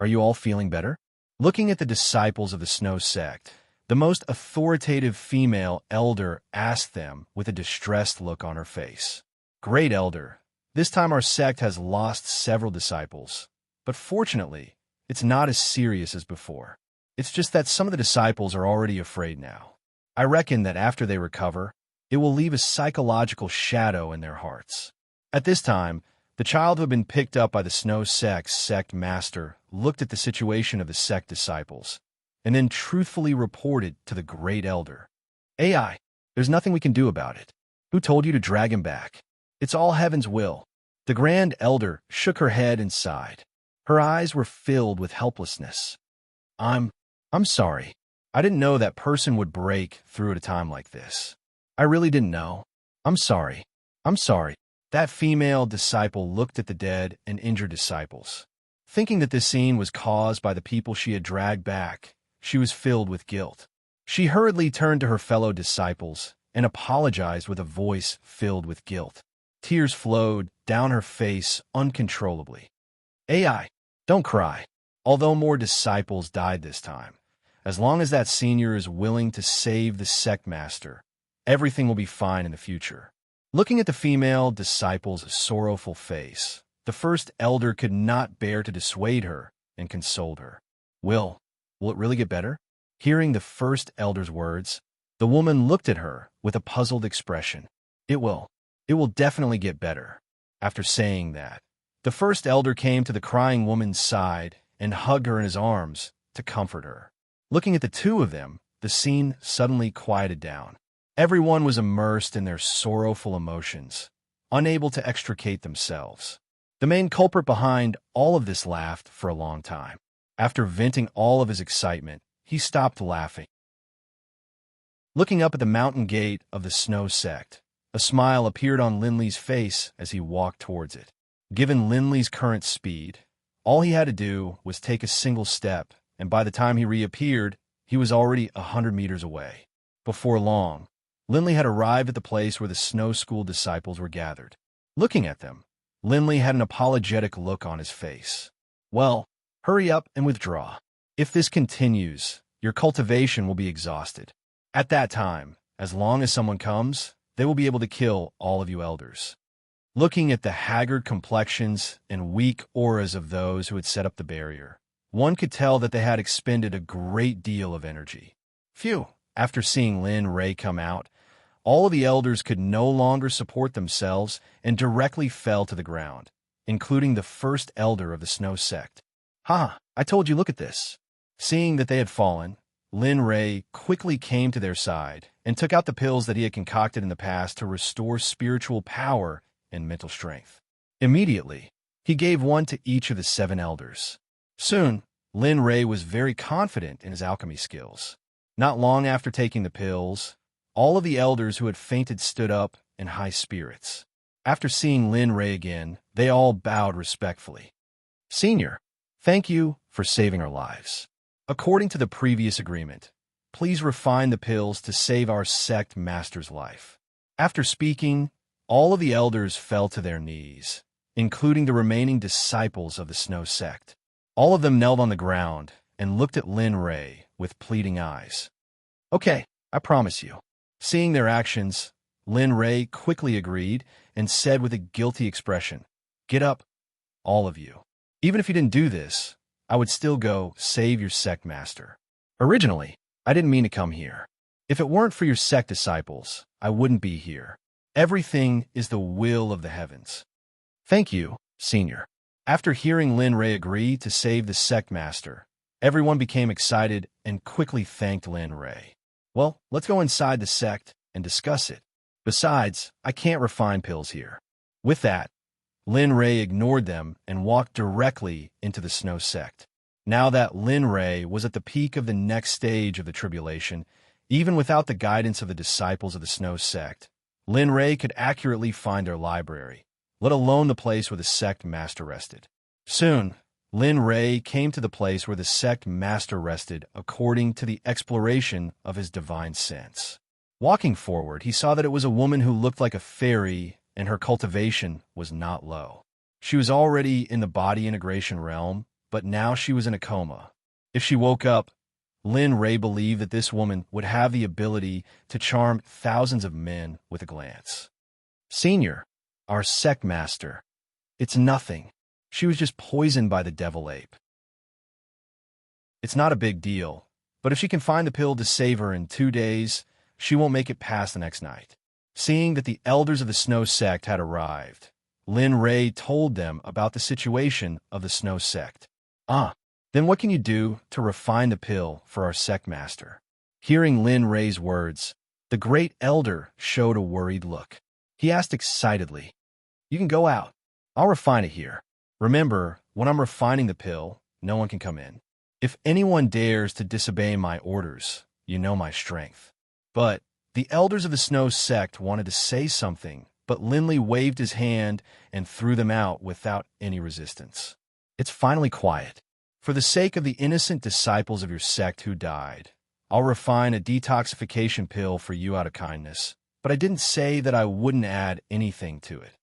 Are you all feeling better? Looking at the disciples of the Snow Sect, the most authoritative female elder asked them with a distressed look on her face. Great elder, this time our sect has lost several disciples, but fortunately, it's not as serious as before. It's just that some of the disciples are already afraid now. I reckon that after they recover, it will leave a psychological shadow in their hearts. At this time, the child who had been picked up by the Snow Sect's sect master looked at the situation of the sect disciples, and then truthfully reported to the great elder. AI, there's nothing we can do about it. Who told you to drag him back? It's all heaven's will. The grand elder shook her head and sighed. Her eyes were filled with helplessness. I'm sorry. I didn't know that person would break through at a time like this. I really didn't know. I'm sorry. I'm sorry. That female disciple looked at the dead and injured disciples. Thinking that this scene was caused by the people she had dragged back, she was filled with guilt. She hurriedly turned to her fellow disciples and apologized with a voice filled with guilt. Tears flowed down her face uncontrollably. AI, don't cry. Although more disciples died this time, as long as that senior is willing to save the sect master, everything will be fine in the future. Looking at the female disciple's sorrowful face, the first elder could not bear to dissuade her and console her. Will it really get better? Hearing the first elder's words, the woman looked at her with a puzzled expression. It will definitely get better. After saying that, the first elder came to the crying woman's side and hugged her in his arms to comfort her. Looking at the two of them, the scene suddenly quieted down. Everyone was immersed in their sorrowful emotions, unable to extricate themselves. The main culprit behind all of this laughed for a long time. After venting all of his excitement, he stopped laughing. Looking up at the mountain gate of the Snow Sect, a smile appeared on Linley's face as he walked towards it. Given Linley's current speed, all he had to do was take a single step, and by the time he reappeared, he was already 100 meters away. Before long, Linley had arrived at the place where the Snow School disciples were gathered. Looking at them, Linley had an apologetic look on his face. Well, hurry up and withdraw. If this continues, your cultivation will be exhausted. At that time, as long as someone comes, they will be able to kill all of you elders. Looking at the haggard complexions and weak auras of those who had set up the barrier, one could tell that they had expended a great deal of energy. Phew! After seeing Lin Rei come out, all of the elders could no longer support themselves and directly fell to the ground, including the first elder of the Snow Sect. Ha! I told you, look at this. Seeing that they had fallen, Lin Rei quickly came to their side and took out the pills that he had concocted in the past to restore spiritual power and mental strength. Immediately, he gave one to each of the 7 elders. Soon, Lin Rei was very confident in his alchemy skills. Not long after taking the pills, all of the elders who had fainted stood up in high spirits. After seeing Lin Rei again, they all bowed respectfully. Senior, thank you for saving our lives. According to the previous agreement, please refine the pills to save our sect master's life. After speaking, all of the elders fell to their knees, including the remaining disciples of the Snow Sect. All of them knelt on the ground and looked at Lin Rei with pleading eyes. Okay, I promise you. Seeing their actions, Lin Rei quickly agreed and said with a guilty expression, Get up, all of you. Even if you didn't do this, I would still go save your sect master. Originally, I didn't mean to come here. If it weren't for your sect disciples, I wouldn't be here. Everything is the will of the heavens. Thank you, Senior. After hearing Lin Rei agree to save the sect master, everyone became excited and quickly thanked Lin Rei. Well, let's go inside the sect and discuss it. Besides, I can't refine pills here. With that, Lin Rei ignored them and walked directly into the Snow Sect. Now that Lin Rei was at the peak of the next stage of the tribulation, even without the guidance of the disciples of the Snow Sect, Lin Rei could accurately find their library, let alone the place where the sect master rested. Soon, Lin Rei came to the place where the sect master rested according to the exploration of his divine sense. Walking forward, he saw that it was a woman who looked like a fairy, and her cultivation was not low. She was already in the body integration realm, but now she was in a coma. If she woke up, Lin Rei believed that this woman would have the ability to charm thousands of men with a glance. Senior, our sect master. It's nothing. She was just poisoned by the devil ape. It's not a big deal, but if she can find the pill to save her in 2 days, she won't make it past the next night. Seeing that the elders of the Snow Sect had arrived, Lin Rei told them about the situation of the Snow Sect. Then what can you do to refine the pill for our sect master? Hearing Lin Rei's words, the great elder showed a worried look. He asked excitedly, "You can go out. I'll refine it here. Remember, when I'm refining the pill, no one can come in. If anyone dares to disobey my orders, you know my strength." But the elders of the Snow Sect wanted to say something, but Linley waved his hand and threw them out without any resistance. It's finally quiet. For the sake of the innocent disciples of your sect who died, I'll refine a detoxification pill for you out of kindness, but I didn't say that I wouldn't add anything to it.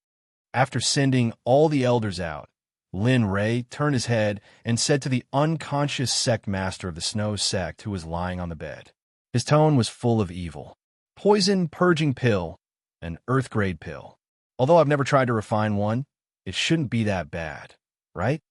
After sending all the elders out, Lin Rei turned his head and said to the unconscious sect master of the Snow Sect who was lying on the bed. His tone was full of evil. Poison purging pill, an earth-grade pill. Although I've never tried to refine one, it shouldn't be that bad, right?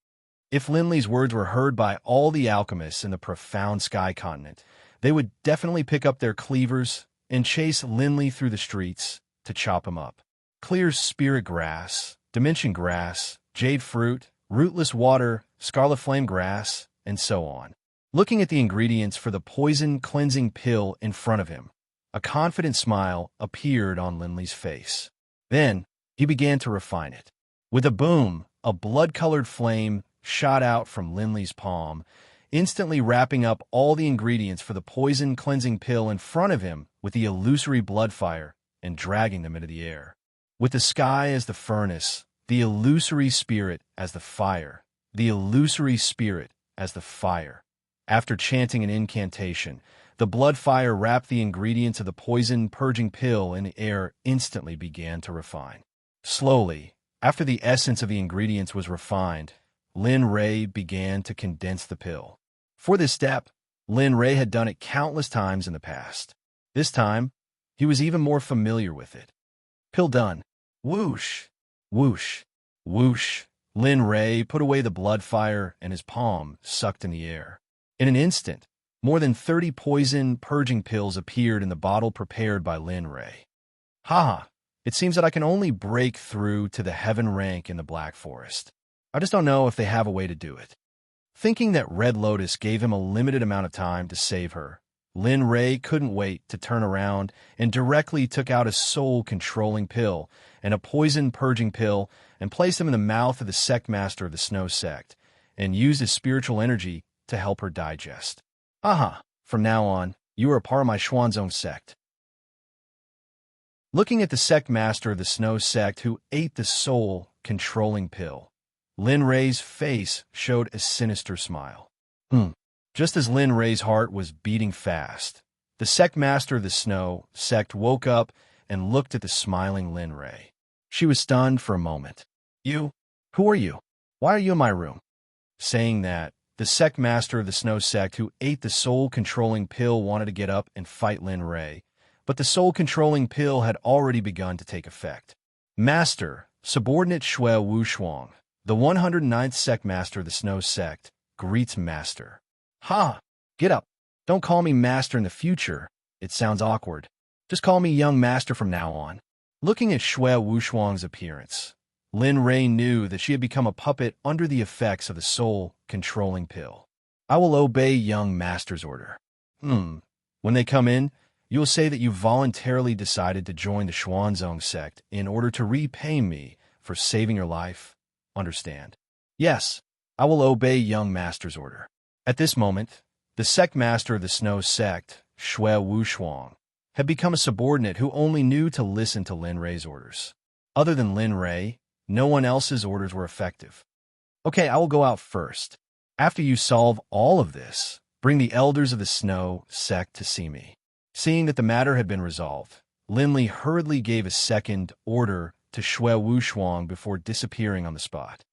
If Linley's words were heard by all the alchemists in the profound sky continent, they would definitely pick up their cleavers and chase Linley through the streets to chop him up. Clear spirit grass, dimension grass, jade fruit, rootless water, scarlet flame grass, and so on. Looking at the ingredients for the poison cleansing pill in front of him, a confident smile appeared on Linley's face. Then he began to refine it. With a boom, a blood-colored flame shot out from Linley's palm, instantly wrapping up all the ingredients for the poison cleansing pill in front of him with the illusory blood fire and dragging them into the air. With the sky as the furnace, the illusory spirit as the fire, the illusory spirit as the fire. After chanting an incantation, the blood fire wrapped the ingredients of the poison purging pill in the air instantly began to refine. Slowly, after the essence of the ingredients was refined, Lin Rei began to condense the pill. For this step, Lin Rei had done it countless times in the past. This time, he was even more familiar with it. Pill done. Whoosh, whoosh, whoosh. Lin Rei put away the blood fire and his palm sucked in the air. In an instant, more than 30 poison purging pills appeared in the bottle prepared by Lin Rei. It seems that I can only break through to the heaven rank in the Black Forest. I just don't know if they have a way to do it. Thinking that Red Lotus gave him a limited amount of time to save her, Lin Rei couldn't wait to turn around and directly took out a soul-controlling pill and a poison-purging pill and placed them in the mouth of the sect master of the Snow Sect and used his spiritual energy to help her digest. From now on, you are a part of my Xuanzong sect. Looking at the sect master of the Snow Sect who ate the soul-controlling pill, Lin Rei's face showed a sinister smile. Just as Lin Rei's heart was beating fast, the sect master of the Snow Sect woke up and looked at the smiling Lin Rei. She was stunned for a moment. "You? Who are you? Why are you in my room?" Saying that, the sect master of the Snow Sect who ate the soul-controlling pill wanted to get up and fight Lin Rei, but the soul-controlling pill had already begun to take effect. Master, subordinate Shui Wushuang, the 109th sect master of the Snow Sect, greets Master. Get up. Don't call me master in the future. It sounds awkward. Just call me young master from now on. Looking at Shui Wushuang's appearance, Lin Rei knew that she had become a puppet under the effects of the soul-controlling pill. I will obey young master's order. When they come in, you will say that you voluntarily decided to join the Xuanzong sect in order to repay me for saving your life. Understand? Yes, I will obey young master's order. At this moment, the sect master of the Snow Sect, Shui Wushuang, had become a subordinate who only knew to listen to Lin Rei's orders. Other than Lin Rei, no one else's orders were effective. Okay, I will go out first. After you solve all of this, bring the elders of the Snow Sect to see me. Seeing that the matter had been resolved, Lin Li hurriedly gave a second order to Shui Wushuang before disappearing on the spot.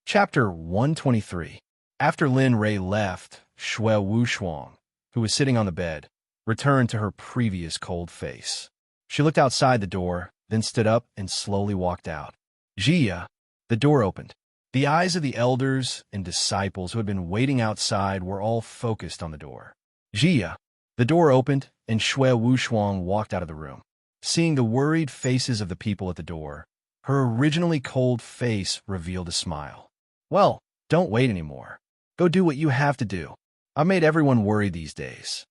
Chapter 123. After Lin Rei left, Shui Wushuang, who was sitting on the bed, returned to her previous cold face. She looked outside the door, then stood up and slowly walked out. Jia, the door opened. The eyes of the elders and disciples who had been waiting outside were all focused on the door. Jia, the door opened and Shui Wushuang walked out of the room. Seeing the worried faces of the people at the door, her originally cold face revealed a smile. Well, don't wait anymore. Go do what you have to do. I've made everyone worry these days.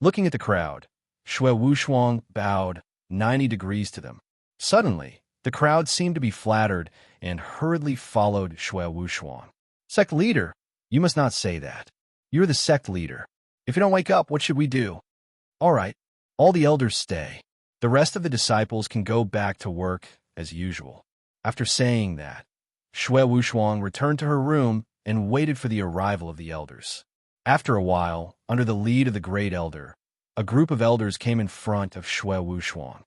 Looking at the crowd, Shui Wushuang bowed 90 degrees to them. Suddenly, the crowd seemed to be flattered and hurriedly followed Shui Wushuang. Sect leader, you must not say that. You're the sect leader. If you don't wake up, what should we do? All right, all the elders stay. The rest of the disciples can go back to work as usual. After saying that, Shui Wushuang returned to her room and waited for the arrival of the elders. After a while, under the lead of the great elder, a group of elders came in front of Shui Wushuang.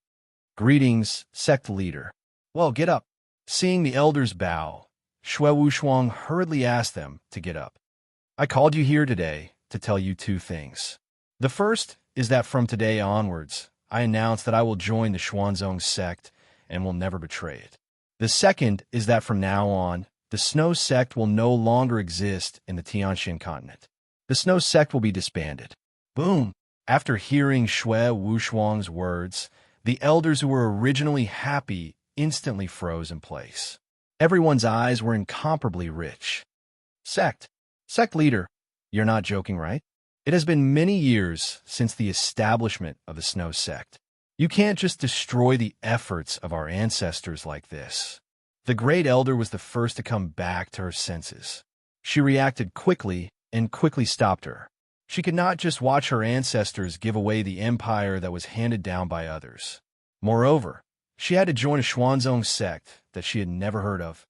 Greetings, sect leader. Well, get up. Seeing the elders bow, Shui Wushuang hurriedly asked them to get up. I called you here today to tell you two things. The first is that from today onwards, I announce that I will join the Xuanzong sect and will never betray it. The second is that from now on, the Snow Sect will no longer exist in the Tianxin continent. The Snow Sect will be disbanded. Boom! After hearing Shui Wushuang's words, the elders who were originally happy instantly froze in place. Everyone's eyes were incomparably rich. Sect leader, you're not joking, right? It has been many years since the establishment of the Snow Sect. You can't just destroy the efforts of our ancestors like this. The great elder was the first to come back to her senses. She reacted quickly and quickly stopped her. She could not just watch her ancestors give away the empire that was handed down by others. Moreover, she had to join a Xuanzong sect that she had never heard of.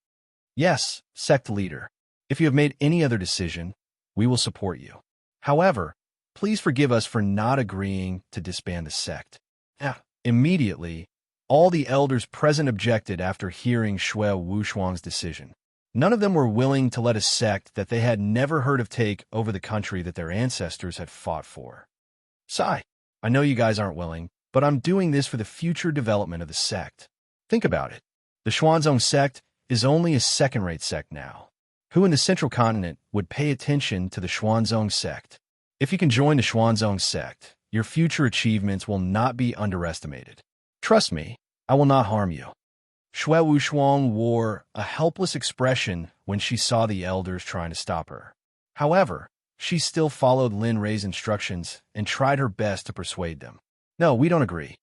Yes, sect leader, if you have made any other decision, we will support you. However, please forgive us for not agreeing to disband the sect. Immediately, all the elders present objected after hearing Shui Wushuang's decision. None of them were willing to let a sect that they had never heard of take over the country that their ancestors had fought for. Sigh, I know you guys aren't willing, but I'm doing this for the future development of the sect. Think about it. The Xuanzong sect is only a second-rate sect now. Who in the central continent would pay attention to the Xuanzong sect? If you can join the Xuanzong sect, your future achievements will not be underestimated. Trust me, I will not harm you. Shui Wushuang wore a helpless expression when she saw the elders trying to stop her. However, she still followed Lin Rei's instructions and tried her best to persuade them. No, we don't agree.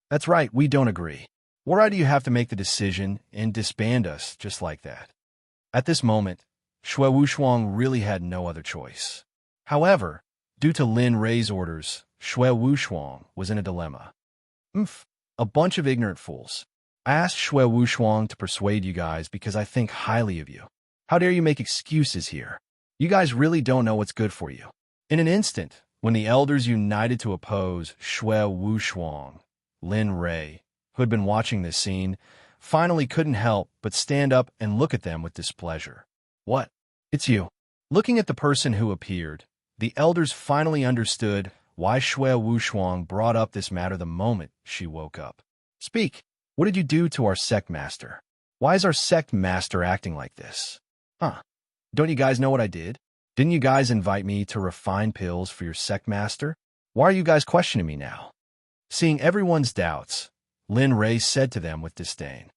That's right, we don't agree. Why do you have to make the decision and disband us just like that? At this moment, Shui Wushuang really had no other choice. However, due to Lin Rei's orders, Shui Wushuang was in a dilemma. A bunch of ignorant fools. I asked Shui Wushuang to persuade you guys because I think highly of you. How dare you make excuses here? You guys really don't know what's good for you. In an instant, when the elders united to oppose Shui Wushuang, Lin Rei, who had been watching this scene, finally couldn't help but stand up and look at them with displeasure. What? It's you. Looking at the person who appeared, the elders finally understood why Shui Wushuang brought up this matter the moment she woke up. Speak. What did you do to our sect master? Why is our sect master acting like this? Don't you guys know what I did? Didn't you guys invite me to refine pills for your sect master? Why are you guys questioning me now? Seeing everyone's doubts, Lin Ray said to them with disdain.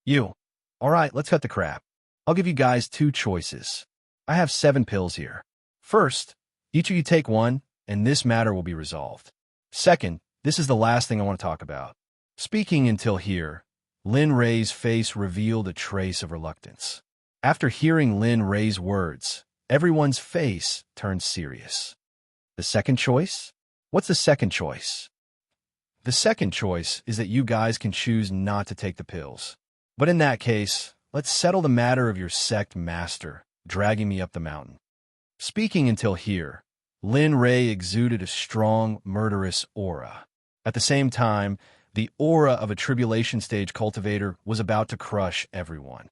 You. All right, let's cut the crap. I'll give you guys two choices. I have 7 pills here. First, each of you take one, and this matter will be resolved. Second, this is the last thing I want to talk about. Speaking until here, Lin Ray's face revealed a trace of reluctance. After hearing Lin Ray's words, everyone's face turned serious. The second choice? What's the second choice? The second choice is that you guys can choose not to take the pills. But in that case, let's settle the matter of your sect master dragging me up the mountain. Speaking until here, Lin Ray exuded a strong, murderous aura. At the same time, the aura of a tribulation stage cultivator was about to crush everyone.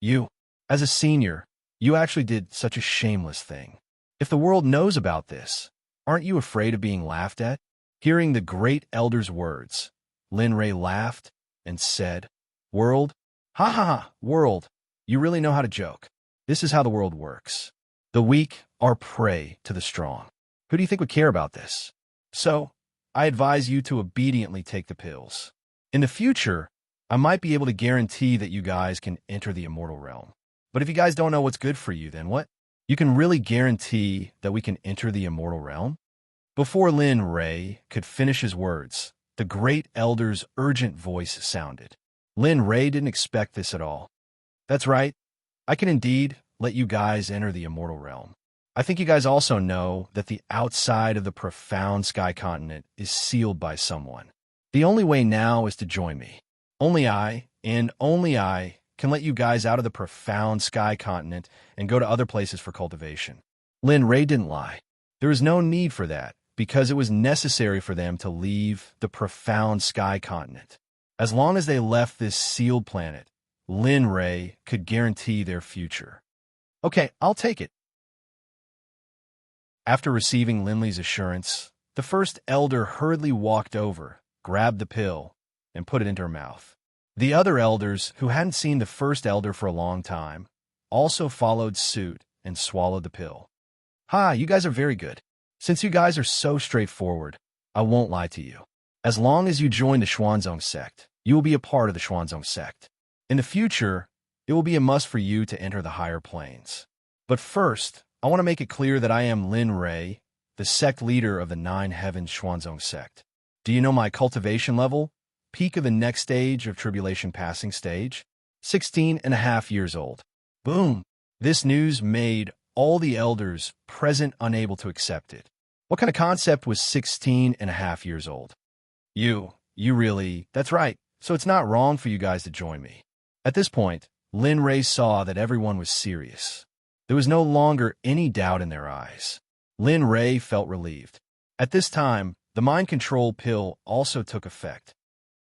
You, as a senior, you actually did such a shameless thing. If the world knows about this, aren't you afraid of being laughed at? Hearing the great elder's words, Lin Ray laughed and said, World? Ha ha ha, world, you really know how to joke. This is how the world works. The weak are prey to the strong. Who do you think would care about this? So, I advise you to obediently take the pills. In the future, I might be able to guarantee that you guys can enter the immortal realm. But if you guys don't know what's good for you, then what? You can really guarantee that we can enter the immortal realm? Before Lin Ray could finish his words, the great elder's urgent voice sounded. Lin Ray didn't expect this at all. That's right. I can indeed let you guys enter the immortal realm. I think you guys also know that the outside of the profound sky continent is sealed by someone. The only way now is to join me. Only I, and only I, can let you guys out of the profound sky continent and go to other places for cultivation. Lin Ray didn't lie. There was no need for that, because it was necessary for them to leave the profound sky continent. As long as they left this sealed planet, Lin Ray could guarantee their future. Okay, I'll take it. After receiving Linley's assurance, the first elder hurriedly walked over, grabbed the pill, and put it into her mouth. The other elders, who hadn't seen the first elder for a long time, also followed suit and swallowed the pill. Ha, you guys are very good. Since you guys are so straightforward, I won't lie to you. As long as you join the Xuanzong Sect, you will be a part of the Xuanzong Sect. In the future, it will be a must for you to enter the higher planes. But first, I want to make it clear that I am Lin Ray, the sect leader of the 9 Heavens Xuanzong Sect. Do you know my cultivation level? Peak of the next stage of tribulation passing stage? 16.5 years old. Boom! This news made all the elders present unable to accept it. What kind of concept was 16.5 years old? You really, that's right. So it's not wrong for you guys to join me. At this point, Lin Ray saw that everyone was serious. There was no longer any doubt in their eyes. Lin Ray felt relieved. At this time, the mind control pill also took effect.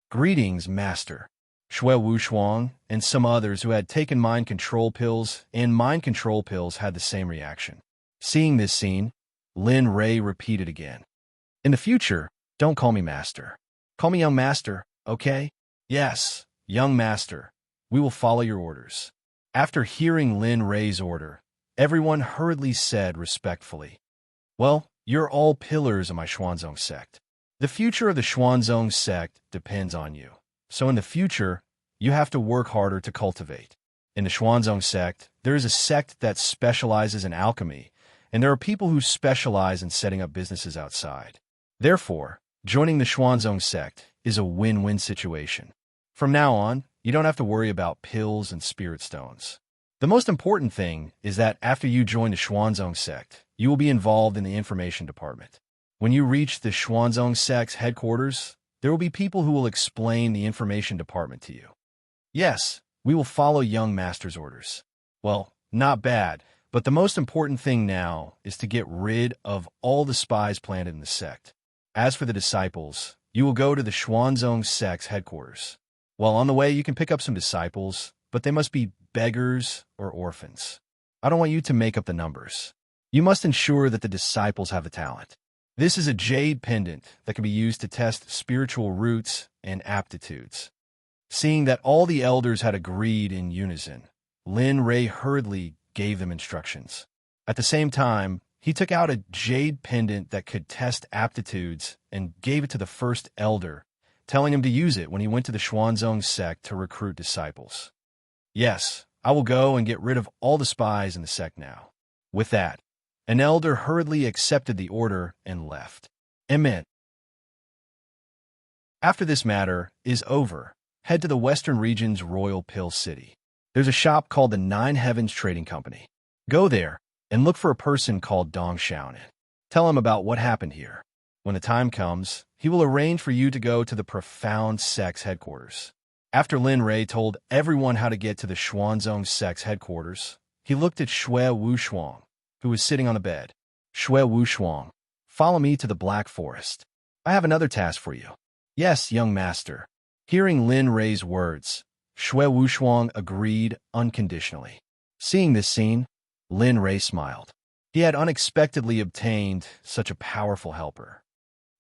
Greetings, Master. Shui Wushuang and some others who had taken mind control pills had the same reaction. Seeing this scene, Lin Ray repeated again. In the future, don't call me Master. Call me Young Master, okay? Yes, Young Master. We will follow your orders. After hearing Lin Ray's order, everyone hurriedly said respectfully, Well, you're all pillars of my Xuanzong Sect. The future of the Xuanzong Sect depends on you. So in the future, you have to work harder to cultivate. In the Xuanzong Sect, there is a sect that specializes in alchemy, and there are people who specialize in setting up businesses outside. Therefore, joining the Xuanzong Sect is a win-win situation. From now on, you don't have to worry about pills and spirit stones. The most important thing is that after you join the Xuanzong Sect, you will be involved in the information department. When you reach the Xuanzong Sect's headquarters, there will be people who will explain the information department to you. Yes, we will follow Young Master's orders. Well, not bad, but the most important thing now is to get rid of all the spies planted in the sect. As for the disciples, you will go to the Xuanzong Sect's headquarters. While on the way, you can pick up some disciples, but they must be beggars or orphans. I don't want you to make up the numbers. You must ensure that the disciples have the talent. This is a jade pendant that can be used to test spiritual roots and aptitudes. Seeing that all the elders had agreed in unison, Lin Ray hurriedly gave them instructions. At the same time, he took out a jade pendant that could test aptitudes and gave it to the first elder, telling him to use it when he went to the Xuanzong sect to recruit disciples. Yes, I will go and get rid of all the spies in the sect now. With that, an elder hurriedly accepted the order and left. Amen. After this matter is over, head to the Western region's Royal Pill City. There's a shop called the Nine Heavens Trading Company. Go there and look for a person called Dong Xiaonan. Tell him about what happened here. When the time comes, he will arrange for you to go to the Profound Sect's headquarters. After Lin Rei told everyone how to get to the Xuanzong Sect's headquarters, he looked at Shui Wushuang, who was sitting on the bed. Shui Wushuang, follow me to the Black Forest. I have another task for you. Yes, young master. Hearing Lin Rei's words, Shui Wushuang agreed unconditionally. Seeing this scene, Lin Rei smiled. He had unexpectedly obtained such a powerful helper.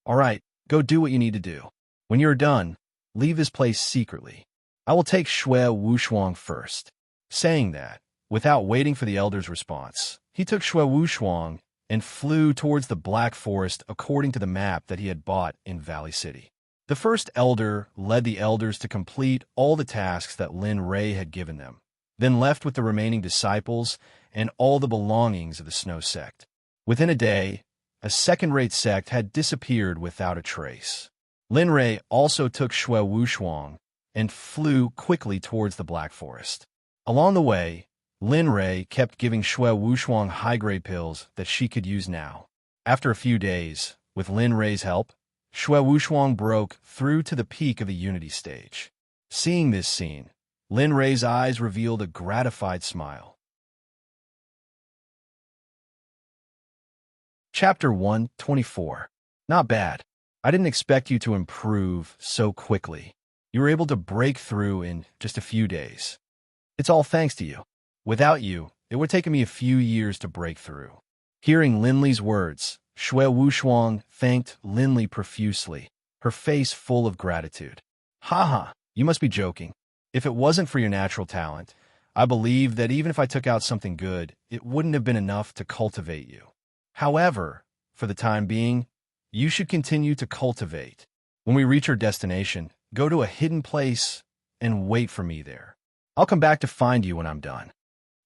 All right, go do what you need to do. When you're done, leave this place secretly. I will take Shui Wushuang first. Saying that, without waiting for the elder's response, he took Shui Wushuang and flew towards the Black Forest according to the map that he had bought in Valley City. The first elder led the elders to complete all the tasks that Lin Rei had given them, then left with the remaining disciples and all the belongings of the Snow Sect. Within a day, a second-rate sect had disappeared without a trace. Lin Rei also took Shui Wushuang and flew quickly towards the Black Forest. Along the way, Lin Rei kept giving Shui Wushuang high-grade pills that she could use now. After a few days, with Lin Rei's help, Shui Wushuang broke through to the peak of the Unity stage. Seeing this scene, Lin Rei's eyes revealed a gratified smile. Chapter 124. Not bad. I didn't expect you to improve so quickly. You were able to break through in just a few days. It's all thanks to you. Without you, it would have taken me a few years to break through. Hearing Lin Li's words, Shui Wushuang thanked Lin Li profusely, her face full of gratitude. Haha, you must be joking. If it wasn't for your natural talent, I believe that even if I took out something good, it wouldn't have been enough to cultivate you. However, for the time being, you should continue to cultivate. When we reach our destination, go to a hidden place and wait for me there. I'll come back to find you when I'm done.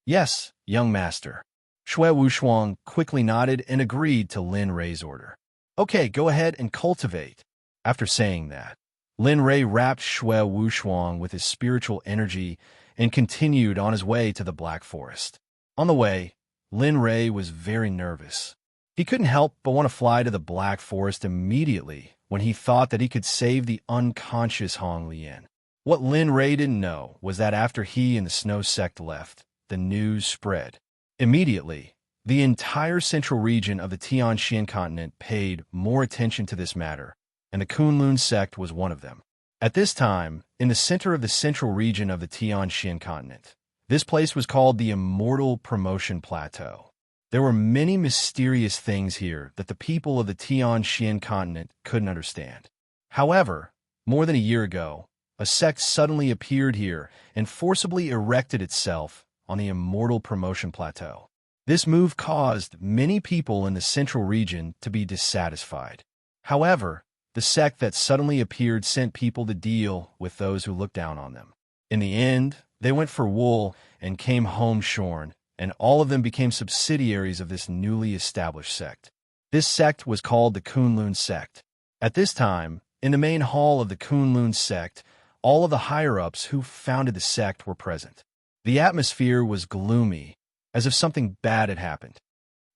Yes, young master. Shui Wushuang quickly nodded and agreed to Lin Rei's order. Okay, go ahead and cultivate. After saying that, Lin Rei wrapped Shui Wushuang with his spiritual energy and continued on his way to the Black Forest. On the way, Lin Rei was very nervous. He couldn't help but want to fly to the Black Forest immediately when he thought that he could save the unconscious Hong Lian. What Lin Rei didn't know was that after he and the Snow Sect left, the news spread. Immediately, the entire central region of the Tianxian continent paid more attention to this matter, and the Kunlun sect was one of them. At this time, in the center of the central region of the Tianxian continent, this place was called the Immortal Promotion Plateau. There were many mysterious things here that the people of the Tianxian continent couldn't understand. However, more than a year ago, a sect suddenly appeared here and forcibly erected itself on the Immortal Promotion Plateau. This move caused many people in the central region to be dissatisfied. However, the sect that suddenly appeared sent people to deal with those who looked down on them. In the end, they went for wool and came home shorn, and all of them became subsidiaries of this newly established sect. This sect was called the Kunlun sect. At this time, in the main hall of the Kunlun sect, all of the higher-ups who founded the sect were present. The atmosphere was gloomy, as if something bad had happened.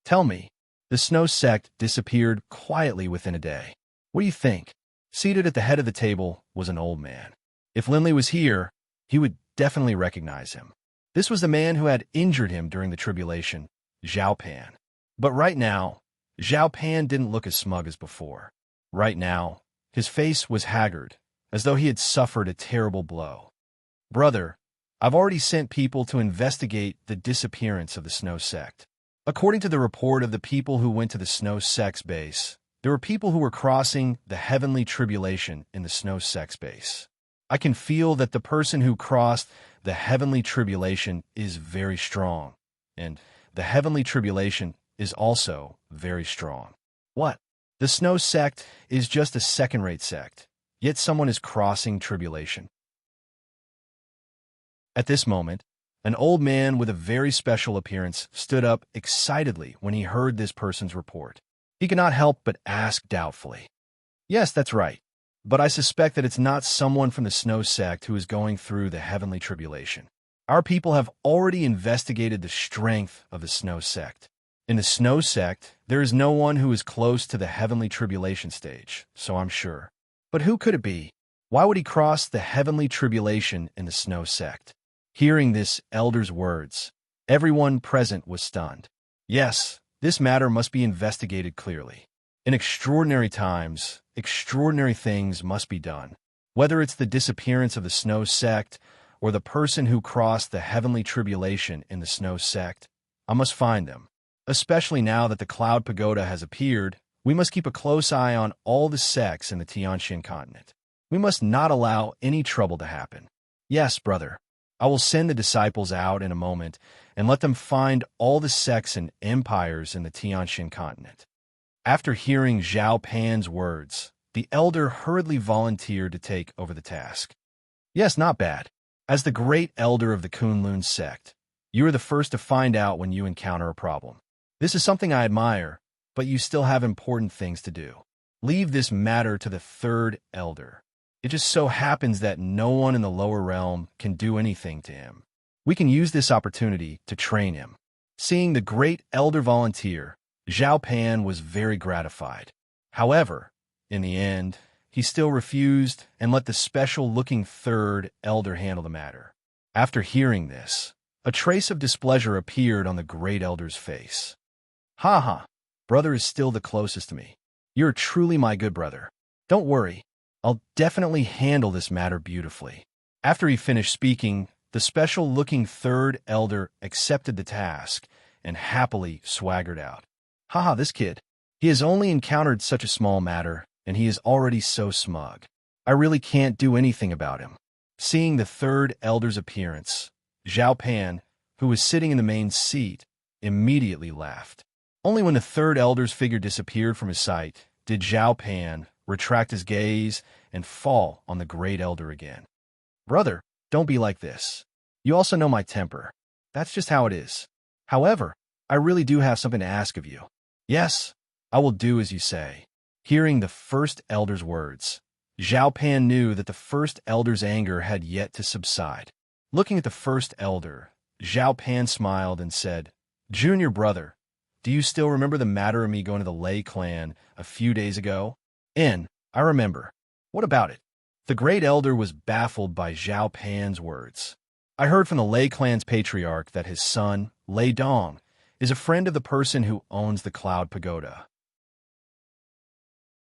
Tell me, the Snow Sect disappeared quietly within a day. What do you think? Seated at the head of the table was an old man. If Lin Li was here, he would definitely recognize him. This was the man who had injured him during the tribulation, Zhao Pan. But right now, Zhao Pan didn't look as smug as before. Right now, his face was haggard, as though he had suffered a terrible blow. Brother, I've already sent people to investigate the disappearance of the Snow Sect. According to the report of the people who went to the Snow Sect's base, there were people who were crossing the heavenly tribulation in the Snow Sect's base. I can feel that the person who crossed the heavenly tribulation is very strong, and the heavenly tribulation is also very strong. What? The Snow Sect is just a second-rate sect, yet someone is crossing tribulation. At this moment, an old man with a very special appearance stood up excitedly when he heard this person's report. He could not help but ask doubtfully, "Yes, that's right, but I suspect that it's not someone from the Snow Sect who is going through the heavenly tribulation. Our people have already investigated the strength of the Snow Sect. In the Snow Sect, there is no one who is close to the heavenly tribulation stage, so I'm sure. But who could it be? Why would he cross the heavenly tribulation in the Snow Sect?" Hearing this elder's words, everyone present was stunned. Yes, this matter must be investigated clearly. In extraordinary times, extraordinary things must be done. Whether it's the disappearance of the Snow Sect or the person who crossed the heavenly tribulation in the Snow Sect, I must find them. Especially now that the Cloud Pagoda has appeared, we must keep a close eye on all the sects in the Tianxian continent. We must not allow any trouble to happen. Yes, brother. I will send the disciples out in a moment and let them find all the sects and empires in the Tianxian continent. After hearing Zhao Pan's words, the elder hurriedly volunteered to take over the task. Yes, not bad. As the great elder of the Kunlun sect, you are the first to find out when you encounter a problem. This is something I admire, but you still have important things to do. Leave this matter to the third elder. It just so happens that no one in the lower realm can do anything to him. We can use this opportunity to train him. Seeing the great elder volunteer, Zhao Pan was very gratified. However, in the end, he still refused and let the special-looking third elder handle the matter. After hearing this, a trace of displeasure appeared on the great elder's face. "Ha ha, brother is still the closest to me. You're truly my good brother. Don't worry. I'll definitely handle this matter beautifully." After he finished speaking, the special-looking third elder accepted the task and happily swaggered out. Haha, this kid. He has only encountered such a small matter, and he is already so smug. I really can't do anything about him. Seeing the third elder's appearance, Zhao Pan, who was sitting in the main seat, immediately laughed. Only when the third elder's figure disappeared from his sight did Zhao Pan retract his gaze and fall on the great elder again. "Brother, don't be like this. You also know my temper. That's just how it is. However, I really do have something to ask of you." "Yes, I will do as you say." Hearing the first elder's words, Zhao Pan knew that the first elder's anger had yet to subside. Looking at the first elder, Zhao Pan smiled and said, "Junior brother, do you still remember the matter of me going to the Lei clan a few days ago?" I remember. What about it?" The great elder was baffled by Zhao Pan's words. "I heard from the Lei clan's patriarch that his son, Lei Dong, is a friend of the person who owns the Cloud Pagoda.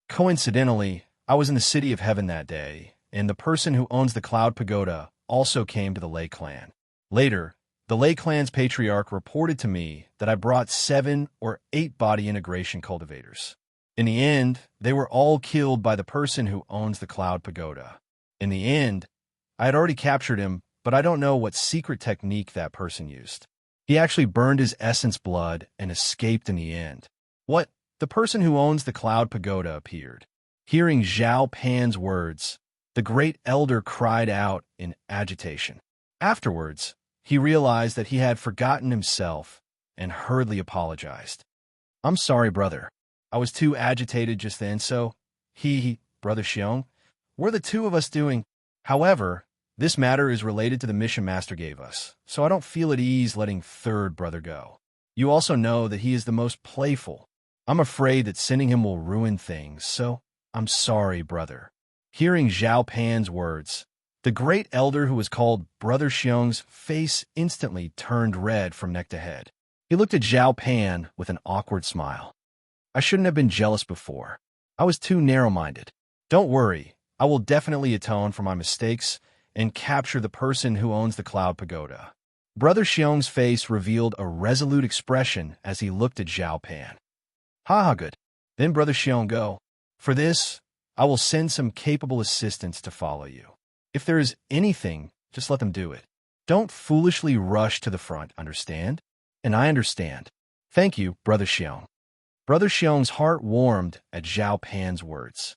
Coincidentally, I was in the City of Heaven that day, and the person who owns the Cloud Pagoda also came to the Lei clan. Later, the Lei clan's patriarch reported to me that I brought 7 or 8 body integration cultivators. In the end, they were all killed by the person who owns the Cloud Pagoda. In the end, I had already captured him, but I don't know what secret technique that person used. He actually burned his essence blood and escaped in the end." "What?" The person who owns the Cloud Pagoda appeared. Hearing Zhao Pan's words, the great elder cried out in agitation. Afterwards, he realized that he had forgotten himself and hurriedly apologized. "I'm sorry, brother. I was too agitated just then, so Brother Xiong, we're the two of us doing. However, this matter is related to the mission Master gave us, so I don't feel at ease letting third brother go. You also know that he is the most playful. I'm afraid that sending him will ruin things, so I'm sorry, brother." Hearing Zhao Pan's words, the great elder who was called Brother Xiong's face instantly turned red from neck to head. He looked at Zhao Pan with an awkward smile. "I shouldn't have been jealous before. I was too narrow-minded. Don't worry, I will definitely atone for my mistakes and capture the person who owns the Cloud Pagoda." Brother Xiong's face revealed a resolute expression as he looked at Zhao Pan. "Ha, good. Then Brother Xiong, go. For this, I will send some capable assistants to follow you. If there is anything, just let them do it. Don't foolishly rush to the front, understand? And I understand. Thank you, Brother Xiong. Brother Xiong's heart warmed at Zhao Pan's words.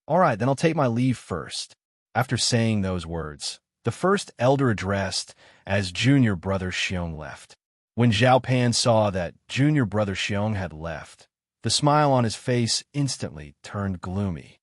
All right, then I'll take my leave first. After saying those words, the first elder addressed as Junior Brother Xiong left. When Zhao Pan saw that Junior Brother Xiong had left, the smile on his face instantly turned gloomy.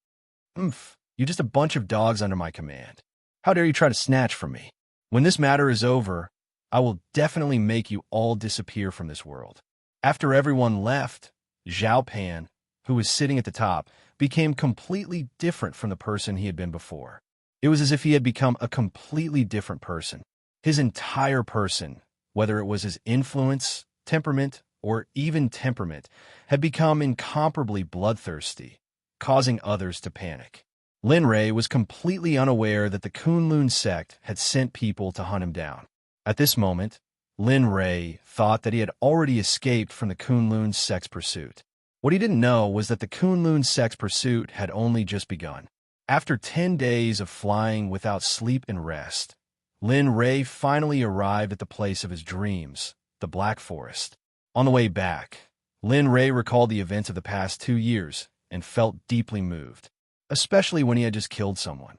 Oomph, you just a bunch of dogs under my command. How dare you try to snatch from me? When this matter is over, I will definitely make you all disappear from this world. After everyone left, Zhao Pan, who was sitting at the top, became completely different from the person he had been before. It was as if he had become a completely different person. His entire person, whether it was his influence, temperament, or even temperament, had become incomparably bloodthirsty, causing others to panic. Lin Rei was completely unaware that the Kunlun sect had sent people to hunt him down. At this moment, Lin Rei thought that he had already escaped from the Kunlun sect's pursuit. What he didn't know was that the Kunlun sect's pursuit had only just begun. After 10 days of flying without sleep and rest, Lin Rei finally arrived at the place of his dreams, the Black Forest. On the way back, Lin Rei recalled the events of the past 2 years and felt deeply moved, especially when he had just killed someone.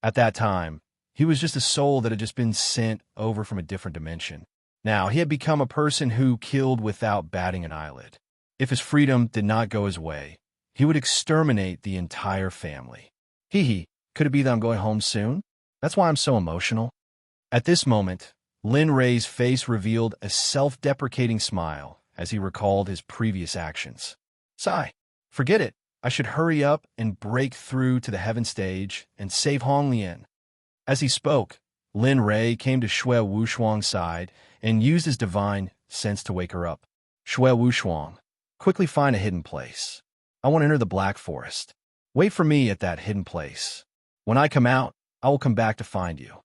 At that time, he was just a soul that had just been sent over from a different dimension. Now, he had become a person who killed without batting an eyelid. If his freedom did not go his way, he would exterminate the entire family. Could it be that I'm going home soon? That's why I'm so emotional. At this moment, Lin Rei's face revealed a self-deprecating smile as he recalled his previous actions. Sigh, forget it. I should hurry up and break through to the heaven stage and save Hong Lian. As he spoke, Lin Rei came to Xue Wushuang's side and used his divine sense to wake her up. Xue Wushuang, quickly find a hidden place. I want to enter the Black Forest. Wait for me at that hidden place. When I come out, I will come back to find you.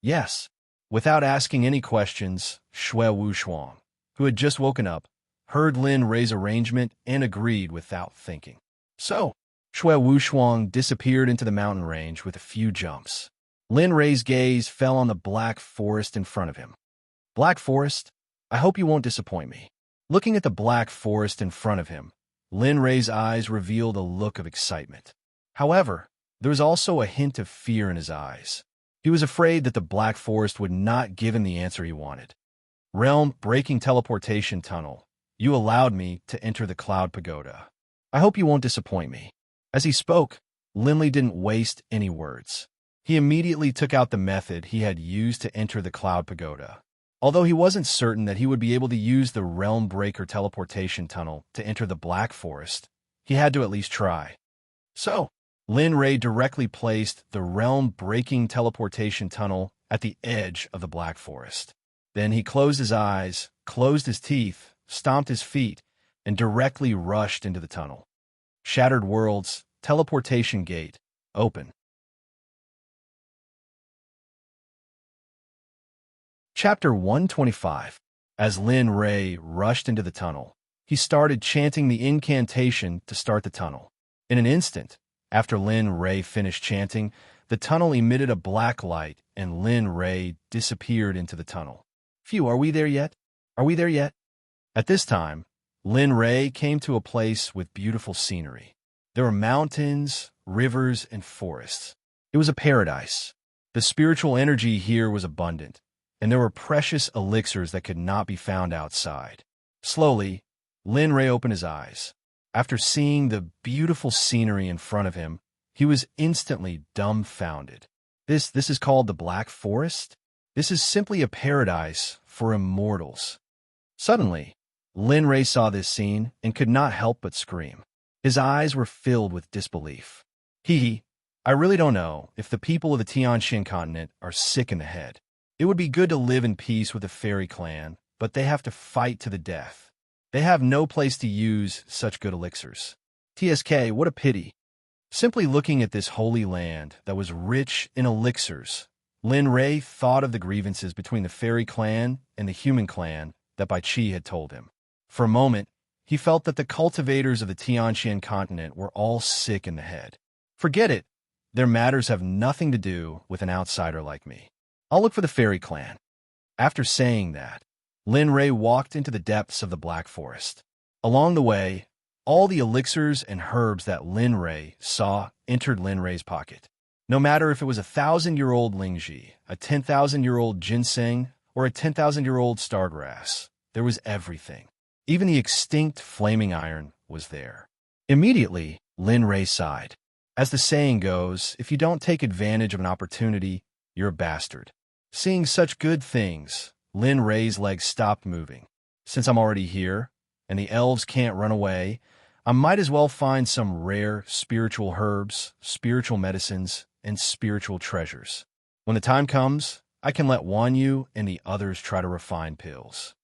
Yes. Without asking any questions, Xue Wushuang, who had just woken up, heard Lin Rei's arrangement and agreed without thinking. So, Xue Wushuang disappeared into the mountain range with a few jumps. Lin Rei's gaze fell on the Black Forest in front of him. Black Forest, I hope you won't disappoint me. Looking at the Black Forest in front of him, Lin Rei's eyes revealed a look of excitement. However, there was also a hint of fear in his eyes. He was afraid that the Black Forest would not give him the answer he wanted. Realm-breaking teleportation tunnel, you allowed me to enter the Cloud Pagoda. I hope you won't disappoint me. As he spoke, Linley didn't waste any words. He immediately took out the method he had used to enter the Cloud Pagoda. Although he wasn't certain that he would be able to use the Realm Breaker teleportation tunnel to enter the Black Forest, he had to at least try. So, Lin Rei directly placed the Realm Breaking teleportation tunnel at the edge of the Black Forest. Then he closed his eyes, closed his teeth, stomped his feet, and directly rushed into the tunnel. Shattered Worlds, teleportation gate, open. Chapter 125. As Lin Rei rushed into the tunnel, he started chanting the incantation to start the tunnel. In an instant, after Lin Rei finished chanting, the tunnel emitted a black light and Lin Rei disappeared into the tunnel. Phew, are we there yet? Are we there yet? At this time, Lin Rei came to a place with beautiful scenery. There were mountains, rivers, and forests. It was a paradise. The spiritual energy here was abundant, and there were precious elixirs that could not be found outside. Slowly, Lin Rei opened his eyes. After seeing the beautiful scenery in front of him, he was instantly dumbfounded. This is called the Black Forest? This is simply a paradise for immortals. Suddenly, Lin Rei saw this scene and could not help but scream. His eyes were filled with disbelief. I really don't know if the people of the Tianxin continent are sick in the head. It would be good to live in peace with the fairy clan, but they have to fight to the death. They have no place to use such good elixirs. TSK, what a pity. Simply looking at this holy land that was rich in elixirs, Lin Rei thought of the grievances between the fairy clan and the human clan that Bai Qi had told him. For a moment, he felt that the cultivators of the Tianxian continent were all sick in the head. Forget it. Their matters have nothing to do with an outsider like me. I'll look for the fairy clan. After saying that, Lin Rei walked into the depths of the Black Forest. Along the way, all the elixirs and herbs that Lin Rei saw entered Lin Rei's pocket. No matter if it was a 1,000-year-old Lingji, a 10,000-year-old ginseng, or a 10,000-year-old stargrass, there was everything. Even the extinct flaming iron was there. Immediately, Lin Rei sighed. As the saying goes, if you don't take advantage of an opportunity, you're a bastard. Seeing such good things, Lin Rei's legs stopped moving. Since I'm already here, and the elves can't run away, I might as well find some rare spiritual herbs, spiritual medicines, and spiritual treasures. When the time comes, I can let Wan Yu and the others try to refine pills.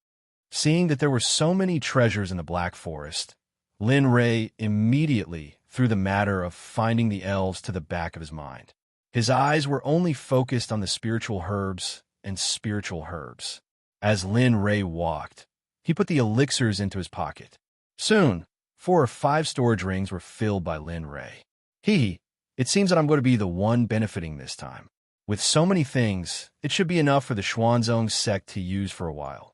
Seeing that there were so many treasures in the Black Forest, Lin Rei immediately threw the matter of finding the elves to the back of his mind. His eyes were only focused on the spiritual herbs and spiritual herbs. As Lin Rei walked, he put the elixirs into his pocket. Soon, 4 or 5 storage rings were filled by Lin Rei. It seems that I'm going to be the one benefiting this time. With so many things, it should be enough for the Xuanzong Sect to use for a while.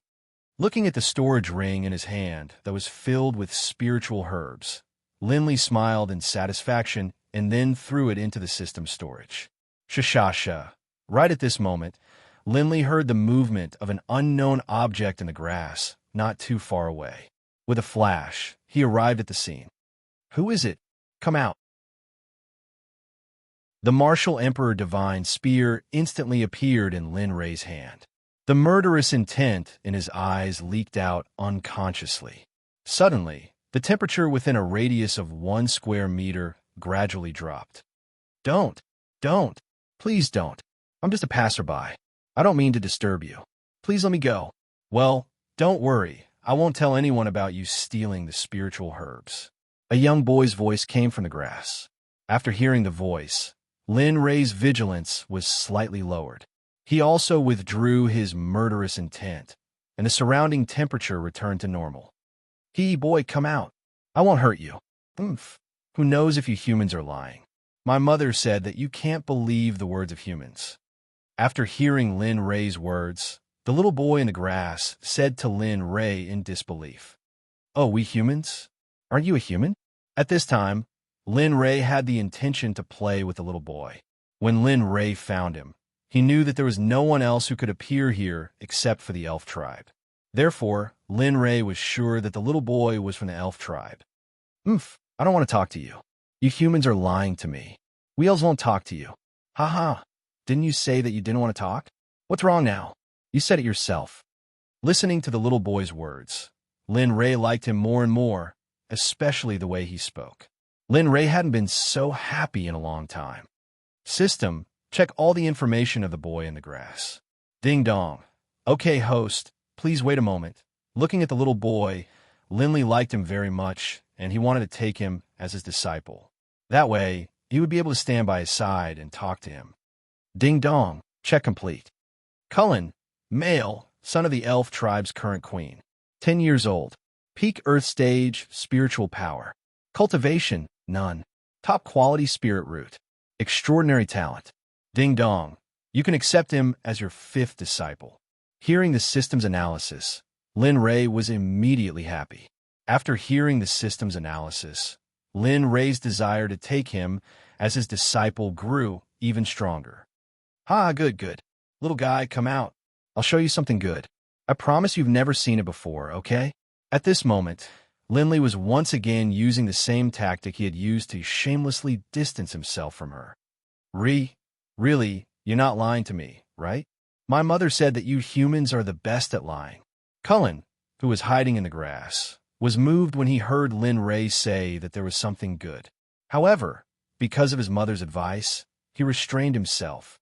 Looking at the storage ring in his hand that was filled with spiritual herbs, Lin Li smiled in satisfaction and then threw it into the system storage. Shashasha. Right at this moment, Lin Li heard the movement of an unknown object in the grass, not too far away. With a flash, he arrived at the scene. Who is it? Come out. The martial Emperor Divine spear instantly appeared in Lin Rei's hand. The murderous intent in his eyes leaked out unconsciously. Suddenly, the temperature within a radius of 1 square meter gradually dropped. Don't. Please don't. I'm just a passerby. I don't mean to disturb you. Please let me go. Well, don't worry. I won't tell anyone about you stealing the spiritual herbs. A young boy's voice came from the grass. After hearing the voice, Lin Rei's vigilance was slightly lowered. He also withdrew his murderous intent, and the surrounding temperature returned to normal. Boy, come out. I won't hurt you. Who knows if you humans are lying? My mother said that you can't believe the words of humans. After hearing Lin Rei's words, the little boy in the grass said to Lin Rei in disbelief, "Oh, we humans? Aren't you a human?" At this time, Lin Rei had the intention to play with the little boy. When Lin Rei found him, he knew that there was no one else who could appear here except for the elf tribe. Therefore, Lin Rei was sure that the little boy was from the elf tribe. I don't want to talk to you. You humans are lying to me. We elves won't talk to you. Ha. Didn't you say that you didn't want to talk? What's wrong now? You said it yourself. Listening to the little boy's words, Lin Rei liked him more and more, especially the way he spoke. Lin Rei hadn't been so happy in a long time. System, check all the information of the boy in the grass. Ding dong. Okay, host, please wait a moment. Looking at the little boy, Lin Li liked him very much, and he wanted to take him as his disciple. That way, he would be able to stand by his side and talk to him. Ding dong, check complete. Cullen, male, son of the elf tribe's current queen. 10 years old. Peak earth stage, spiritual power. Cultivation, none. Top quality spirit root. Extraordinary talent. Ding dong, you can accept him as your 5th disciple. Hearing the system's analysis, Lin Rei was immediately happy. After hearing the system's analysis, Lin Rei's desire to take him as his disciple grew even stronger. Good. Little guy, come out. I'll show you something good. I promise you've never seen it before, okay? At this moment, Lin Li was once again using the same tactic he had used to shamelessly distance himself from her. Really, you're not lying to me, right? My mother said that you humans are the best at lying. Cullen, who was hiding in the grass, was moved when he heard Lin Rei say that there was something good. However, because of his mother's advice, he restrained himself.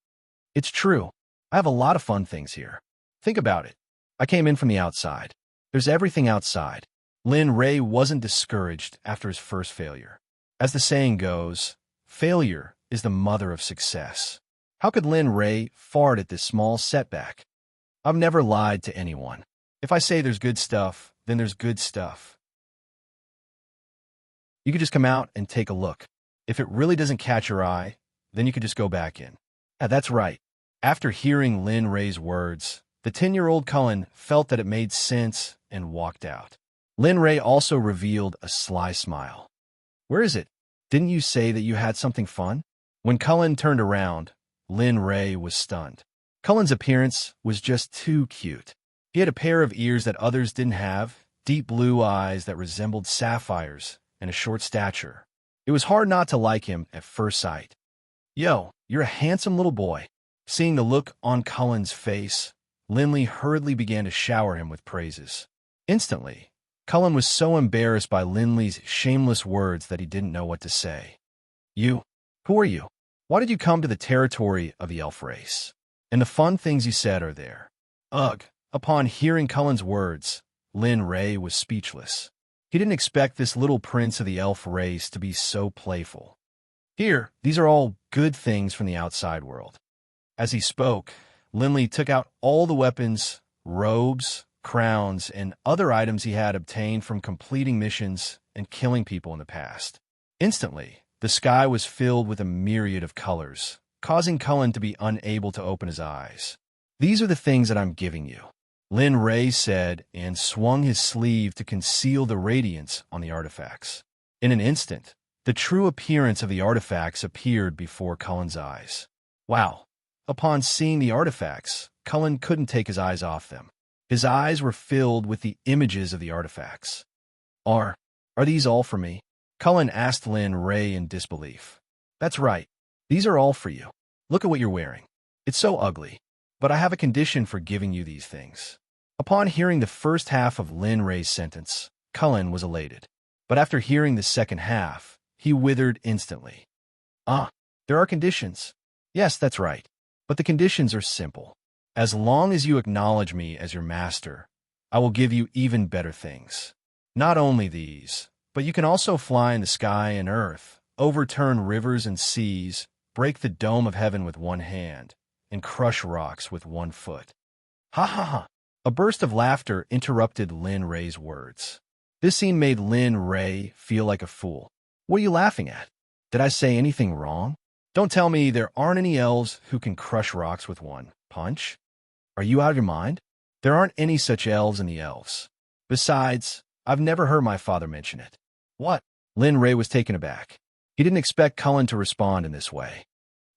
It's true. I have a lot of fun things here. Think about it. I came in from the outside. There's everything outside. Lin Rei wasn't discouraged after his first failure. As the saying goes, failure is the mother of success. How could Lin Rei fart at this small setback? I've never lied to anyone. If I say there's good stuff, then there's good stuff. You could just come out and take a look. If it really doesn't catch your eye, then you could just go back in. That's right. After hearing Lin Rei's words, The 10-year-old Cullen felt that it made sense and walked out. Lin Ray also revealed a sly smile. Where is it? Didn't you say that you had something fun? When Cullen turned around, Lin Ray was stunned. Cullen's appearance was just too cute. He had a pair of ears that others didn't have, deep blue eyes that resembled sapphires, and a short stature. It was hard not to like him at first sight. Yo, you're a handsome little boy. Seeing the look on Cullen's face, Linley hurriedly began to shower him with praises. Instantly, Cullen was so embarrassed by Linley's shameless words that he didn't know what to say. You? Who are you? Why did you come to the territory of the elf race? And the fun things you said are there. Ugh. Upon hearing Cullen's words, Lin Ray was speechless. He didn't expect this little prince of the elf race to be so playful. Here, these are all good things from the outside world. As he spoke, Linley took out all the weapons, robes, crowns, and other items he had obtained from completing missions and killing people in the past. Instantly, the sky was filled with a myriad of colors, causing Cullen to be unable to open his eyes. These are the things that I'm giving you, Lin Ray said, and swung his sleeve to conceal the radiance on the artifacts. In an instant, the true appearance of the artifacts appeared before Cullen's eyes. Wow! Upon seeing the artifacts, Cullen couldn't take his eyes off them. His eyes were filled with the images of the artifacts. Are these all for me? Cullen asked Lin Ray in disbelief. That's right. These are all for you. Look at what you're wearing. It's so ugly. But I have a condition for giving you these things. Upon hearing the first half of Lin Ray's sentence, Cullen was elated. But after hearing the second half, he withered instantly. There are conditions. Yes, that's right. But the conditions are simple. As long as you acknowledge me as your master, I will give you even better things. Not only these, but you can also fly in the sky and earth, overturn rivers and seas, break the dome of heaven with one hand, and crush rocks with one foot. Ha ha ha! A burst of laughter interrupted Lin Ray's words. This scene made Lin Ray feel like a fool. What are you laughing at? Did I say anything wrong? Don't tell me there aren't any elves who can crush rocks with one punch. Are you out of your mind? There aren't any such elves in the elves. Besides, I've never heard my father mention it. What? Lin Ray was taken aback. He didn't expect Cullen to respond in this way.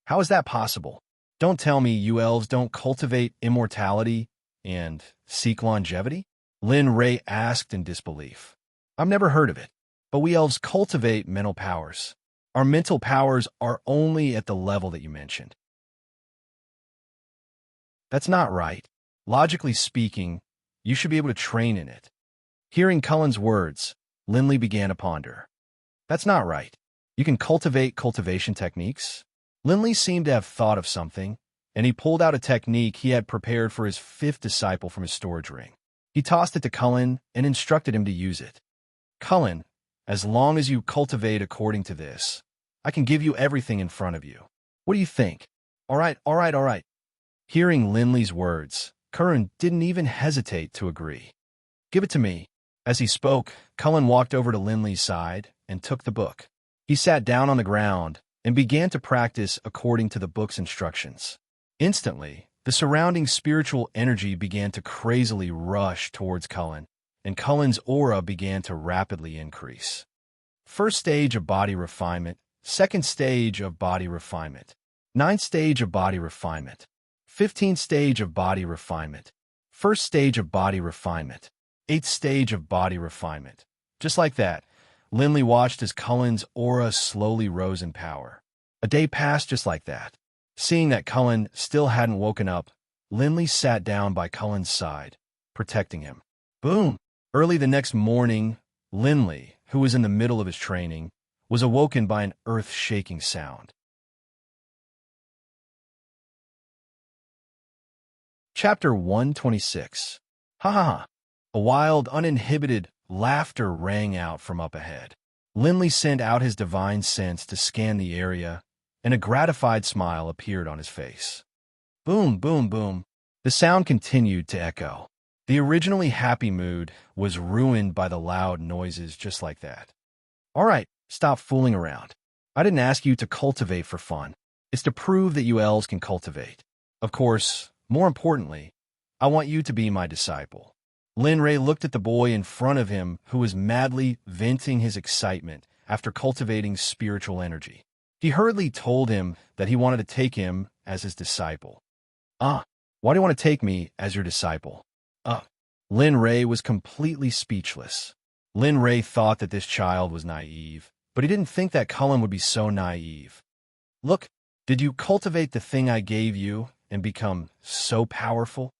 How is that possible? Don't tell me you elves don't cultivate immortality and seek longevity? Lin Ray asked in disbelief. I've never heard of it, but we elves cultivate mental powers. Our mental powers are only at the level that you mentioned. That's not right. Logically speaking, you should be able to train in it. Hearing Cullen's words, Linley began to ponder. That's not right. You can cultivate cultivation techniques? Linley seemed to have thought of something, and he pulled out a technique he had prepared for his fifth disciple from his storage ring. He tossed it to Cullen and instructed him to use it. Cullen, as long as you cultivate according to this, I can give you everything in front of you. What do you think? All right. Hearing Linley's words, Curran didn't even hesitate to agree. Give it to me. As he spoke, Cullen walked over to Linley's side and took the book. He sat down on the ground and began to practice according to the book's instructions. Instantly, the surrounding spiritual energy began to crazily rush towards Cullen, and Cullen's aura began to rapidly increase. First stage of body refinement, second stage of body refinement, ninth stage of body refinement, 15th stage of body refinement, first stage of body refinement, eighth stage of body refinement. Just like that, Linley watched as Cullen's aura slowly rose in power. A day passed just like that. Seeing that Cullen still hadn't woken up, Linley sat down by Cullen's side, protecting him. Boom! Early the next morning, Linley, who was in the middle of his training, was awoken by an earth-shaking sound. Chapter 126. Ha ha ha! A wild, uninhibited laughter rang out from up ahead. Linley sent out his divine sense to scan the area, and a gratified smile appeared on his face. Boom, boom, boom. The sound continued to echo. The originally happy mood was ruined by the loud noises just like that. All right, stop fooling around. I didn't ask you to cultivate for fun. It's to prove that you elves can cultivate. Of course, more importantly, I want you to be my disciple. Lin Rei looked at the boy in front of him who was madly venting his excitement after cultivating spiritual energy. He hurriedly told him that he wanted to take him as his disciple. Why do you want to take me as your disciple? Lin Rei was completely speechless. Lin Rei thought that this child was naive, but he didn't think that Cullen would be so naive. Look, did you cultivate the thing I gave you and become so powerful?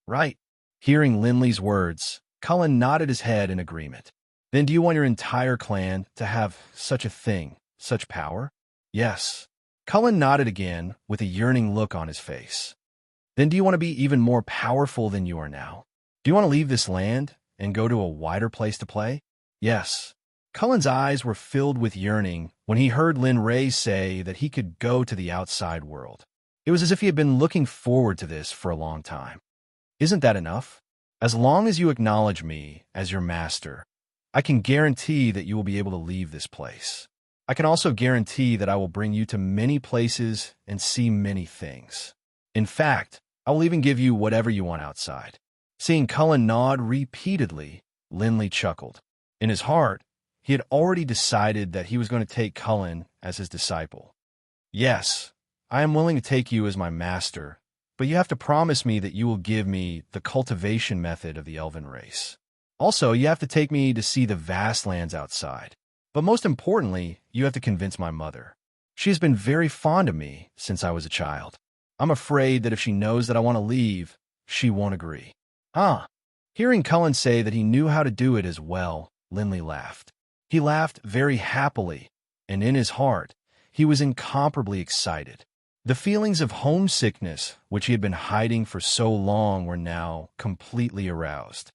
Right. Hearing Linley's words, Cullen nodded his head in agreement. Then do you want your entire clan to have such a thing, such power? Yes. Cullen nodded again with a yearning look on his face. Then do you want to be even more powerful than you are now? Do you want to leave this land and go to a wider place to play? Yes. Cullen's eyes were filled with yearning when he heard Lin Rei say that he could go to the outside world. It was as if he had been looking forward to this for a long time. Isn't that enough? As long as you acknowledge me as your master, I can guarantee that you will be able to leave this place. I can also guarantee that I will bring you to many places and see many things. In fact, I will even give you whatever you want outside. Seeing Cullen nod repeatedly, Linley chuckled. In his heart, he had already decided that he was going to take Cullen as his disciple. Yes, I am willing to take you as my master, but you have to promise me that you will give me the cultivation method of the elven race. Also, you have to take me to see the vast lands outside. But most importantly, you have to convince my mother. She has been very fond of me since I was a child. I'm afraid that if she knows that I want to leave, she won't agree. Hearing Cullen say that he knew how to do it as well, Linley laughed. He laughed very happily, and in his heart, he was incomparably excited. The feelings of homesickness, which he had been hiding for so long, were now completely aroused.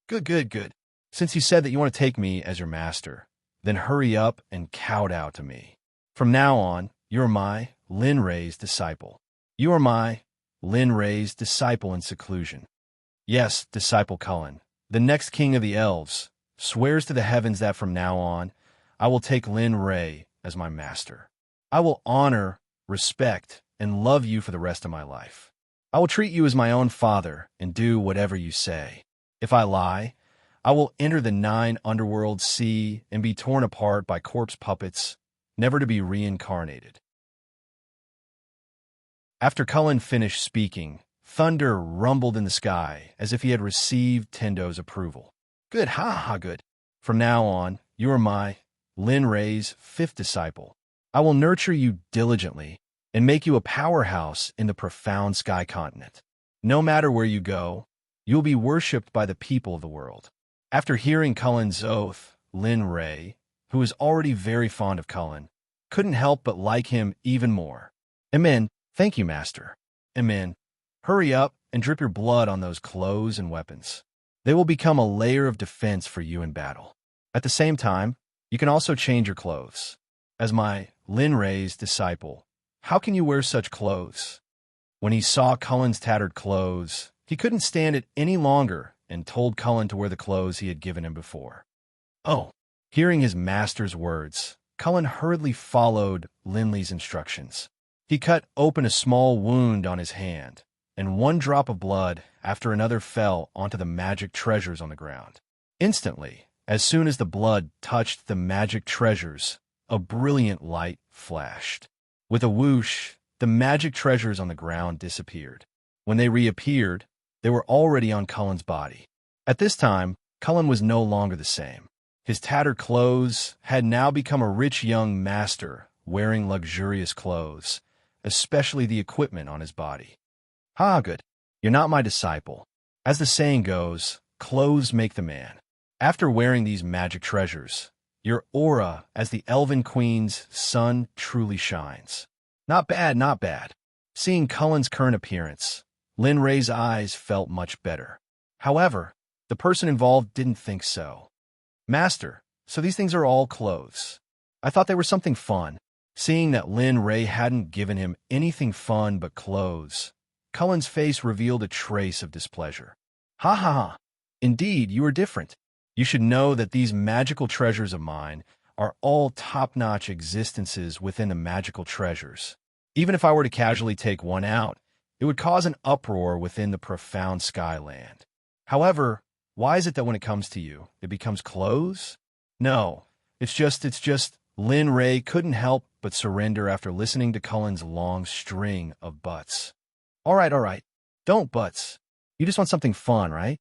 Good. Since you said that you want to take me as your master, then hurry up and kowtow to me. From now on, you're my Lin Rei's disciple. You are my Lin Rei's disciple in seclusion. Yes, disciple Cullen, the next king of the elves, swears to the heavens that from now on, I will take Lin Rei as my master. I will honor, respect, and love you for the rest of my life. I will treat you as my own father and do whatever you say. If I lie, I will enter the 9 underworld sea and be torn apart by corpse puppets, never to be reincarnated. After Cullen finished speaking, thunder rumbled in the sky as if he had received Tendo's approval. Good, good. From now on, you are my Lin Rei's 5th disciple. I will nurture you diligently and make you a powerhouse in the profound sky continent. No matter where you go, you will be worshipped by the people of the world. After hearing Cullen's oath, Lin Rei, who was already very fond of Cullen, couldn't help but like him even more. Amen. Thank you, master. Amen. Hurry up and drip your blood on those clothes and weapons. They will become a layer of defense for you in battle. At the same time, you can also change your clothes. As my Lin Rei's disciple, how can you wear such clothes? When he saw Cullen's tattered clothes, he couldn't stand it any longer and told Cullen to wear the clothes he had given him before. Hearing his master's words, Cullen hurriedly followed Linley's instructions. He cut open a small wound on his hand, and one drop of blood after another fell onto the magic treasures on the ground. Instantly, as soon as the blood touched the magic treasures, a brilliant light flashed. With a whoosh, the magic treasures on the ground disappeared. When they reappeared, they were already on Cullen's body. At this time, Cullen was no longer the same. His tattered clothes had now become a rich young master wearing luxurious clothes, especially the equipment on his body. Good. You're not my disciple. As the saying goes, clothes make the man. After wearing these magic treasures, your aura as the Elven Queen's sun truly shines. Not bad. Seeing Cullen's current appearance, Lin Rei's eyes felt much better. However, the person involved didn't think so. Master, so these things are all clothes. I thought they were something fun. Seeing that Lin Rei hadn't given him anything fun but clothes, Cullen's face revealed a trace of displeasure. Indeed, you are different. You should know that these magical treasures of mine are all top-notch existences within the magical treasures. Even if I were to casually take one out, it It would cause an uproar within the profound skyland. However, why is it that when it comes to you, it becomes clothes? No, it's just Lin Ray couldn't help but surrender after listening to Cullen's long string of buts. All right, don't buts. You just want something fun, right?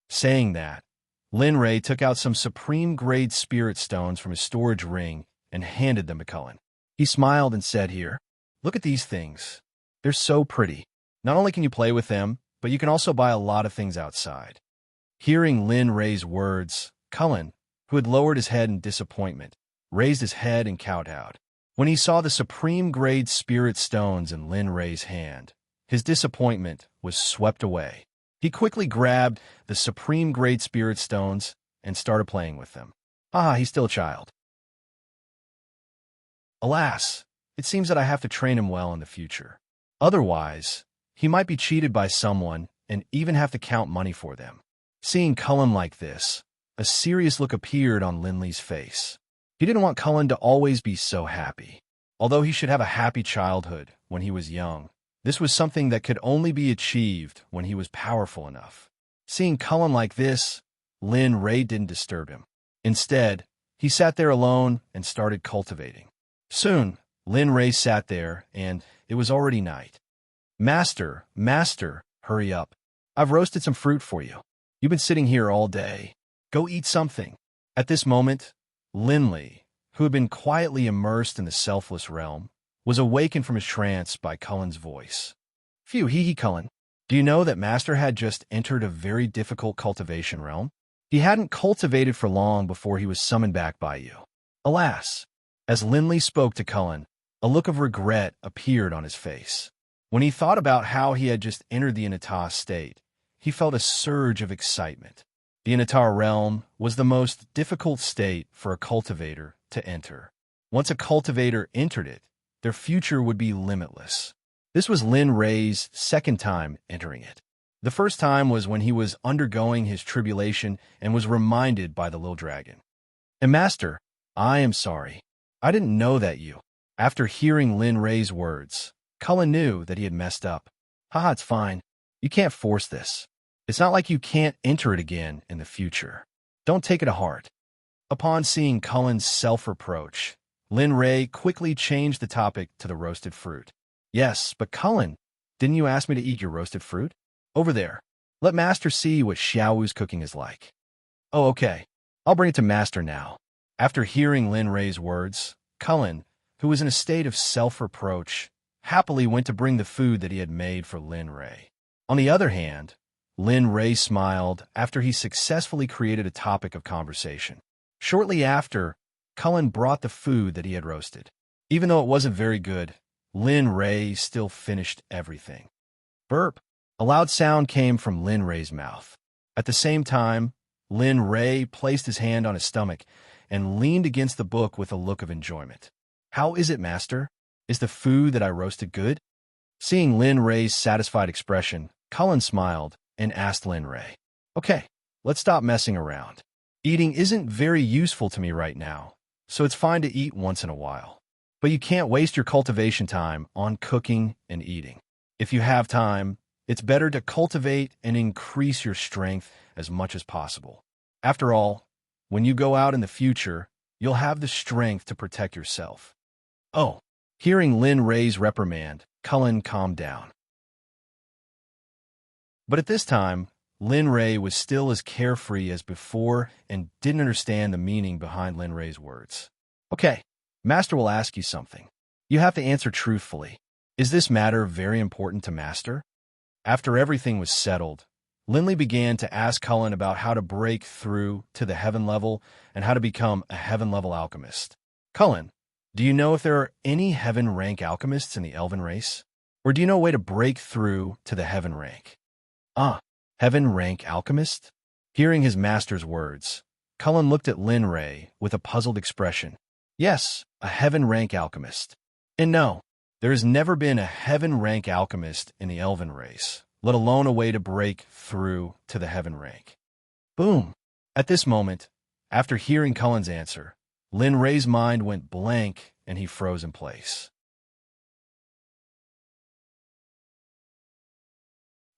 Saying that, Lin Ray took out some supreme-grade spirit stones from his storage ring and handed them to Cullen. He smiled and said, "Here, look at these things. They're so pretty. Not only can you play with them, but you can also buy a lot of things outside." Hearing Lin Ray's words, Cullen, who had lowered his head in disappointment, raised his head and kowtowed. When he saw the supreme-grade spirit stones in Lin Ray's hand, his disappointment was swept away. He quickly grabbed the supreme-grade spirit stones and started playing with them. He's still a child. Alas, it seems that I have to train him well in the future. Otherwise, he might be cheated by someone and even have to count money for them. Seeing Cullen like this, a serious look appeared on Linley's face. He didn't want Cullen to always be so happy. Although he should have a happy childhood when he was young, this was something that could only be achieved when he was powerful enough. Seeing Cullen like this, Lin Ray didn't disturb him. Instead, he sat there alone and started cultivating. Soon, Lin Ray sat there, and it was already night. Master, hurry up. I've roasted some fruit for you. You've been sitting here all day. Go eat something." At this moment, Linley, who had been quietly immersed in the selfless realm, was awakened from his trance by Cullen's voice. "Phew, hee Cullen. Do you know that Master had just entered a very difficult cultivation realm? He hadn't cultivated for long before he was summoned back by you." Alas, as Linley spoke to Cullen, a look of regret appeared on his face. When he thought about how he had just entered the Inata state, he felt a surge of excitement. The Inata realm was the most difficult state for a cultivator to enter. Once a cultivator entered it, their future would be limitless. This was Lin Ray's second time entering it. The first time was when he was undergoing his tribulation and was reminded by the little dragon. "And Master, I am sorry. I didn't know that you." After hearing Lin Ray's words, Cullen knew that he had messed up. It's fine. You can't force this. It's not like you can't enter it again in the future. Don't take it to heart. Upon seeing Cullen's self-reproach, Lin Ray quickly changed the topic to the roasted fruit. "Yes, but Cullen, didn't you ask me to eat your roasted fruit? Over there. Let Master see what Xiaowu's cooking is like." "Oh, okay. I'll bring it to Master now." After hearing Lin Ray's words, Cullen, who was in a state of self-reproach, happily went to bring the food that he had made for Lin Ray. On the other hand, Lin Ray smiled after he successfully created a topic of conversation. Shortly after, Cullen brought the food that he had roasted. Even though it wasn't very good, Lin Ray still finished everything. Burp! A loud sound came from Lin Ray's mouth. At the same time, Lin Ray placed his hand on his stomach and leaned against the book with a look of enjoyment. "How is it, Master? Is the food that I roasted good?" Seeing Lin Ray's satisfied expression, Cullen smiled and asked Lin Ray, "Okay, let's stop messing around. Eating isn't very useful to me right now, so it's fine to eat once in a while. But you can't waste your cultivation time on cooking and eating. If you have time, it's better to cultivate and increase your strength as much as possible. After all, when you go out in the future, you'll have the strength to protect yourself." Oh, hearing Lin Ray's reprimand, Cullen calmed down. But at this time, Lin Ray was still as carefree as before and didn't understand the meaning behind Lin Ray's words. "Okay, Master will ask you something. You have to answer truthfully. Is this matter very important to Master?" After everything was settled, Linley began to ask Cullen about how to break through to the heaven level and how to become a heaven-level alchemist. "Cullen, do you know if there are any heaven-rank alchemists in the elven race? Or do you know a way to break through to the heaven rank?" Heaven-rank alchemist? Hearing his master's words, Cullen looked at Lin Ray with a puzzled expression. "Yes, a heaven-rank alchemist. And no, there has never been a heaven-rank alchemist in the elven race, let alone a way to break through to the heaven rank." Boom! At this moment, after hearing Cullen's answer, Lin Ray's mind went blank and he froze in place.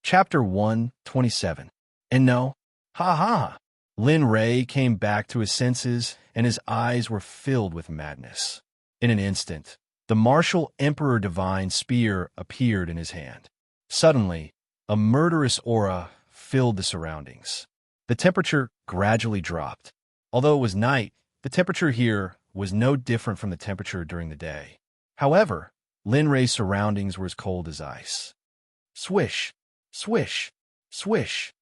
Chapter 127. And no, ha ha. Lin Ray came back to his senses, and his eyes were filled with madness. In an instant, the martial Emperor Divine Spear appeared in his hand. Suddenly, a murderous aura filled the surroundings. The temperature gradually dropped. Although it was night, the temperature here was no different from the temperature during the day. However, Lin Ray's surroundings were as cold as ice. Swish, swish, swish.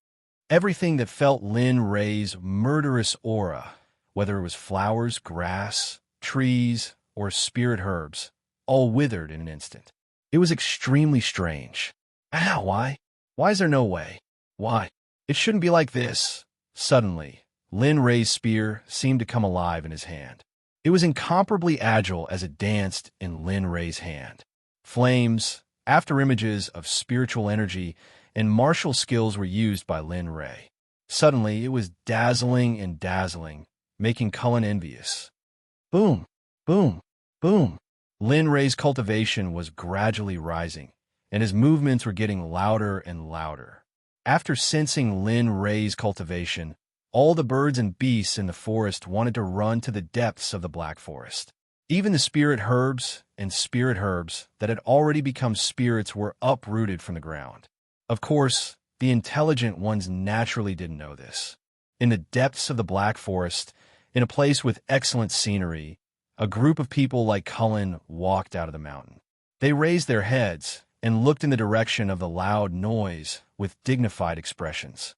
Everything that felt Lin Ray's murderous aura, whether it was flowers, grass, trees, or spirit herbs, all withered in an instant. It was extremely strange. Ow, why? Why is there no way? Why? It shouldn't be like this. Suddenly, Lin Ray's spear seemed to come alive in his hand. It was incomparably agile as it danced in Lin Ray's hand. Flames, afterimages of spiritual energy, and martial skills were used by Lin Ray. Suddenly, it was dazzling and dazzling, making Cullen envious. Boom, boom, boom. Lin Ray's cultivation was gradually rising, and his movements were getting louder and louder. After sensing Lin Ray's cultivation, all the birds and beasts in the forest wanted to run to the depths of the Black Forest. Even the spirit herbs that had already become spirits were uprooted from the ground. Of course, the intelligent ones naturally didn't know this. In the depths of the Black Forest, in a place with excellent scenery, a group of people like Cullen walked out of the mountain. They raised their heads and looked in the direction of the loud noise with dignified expressions.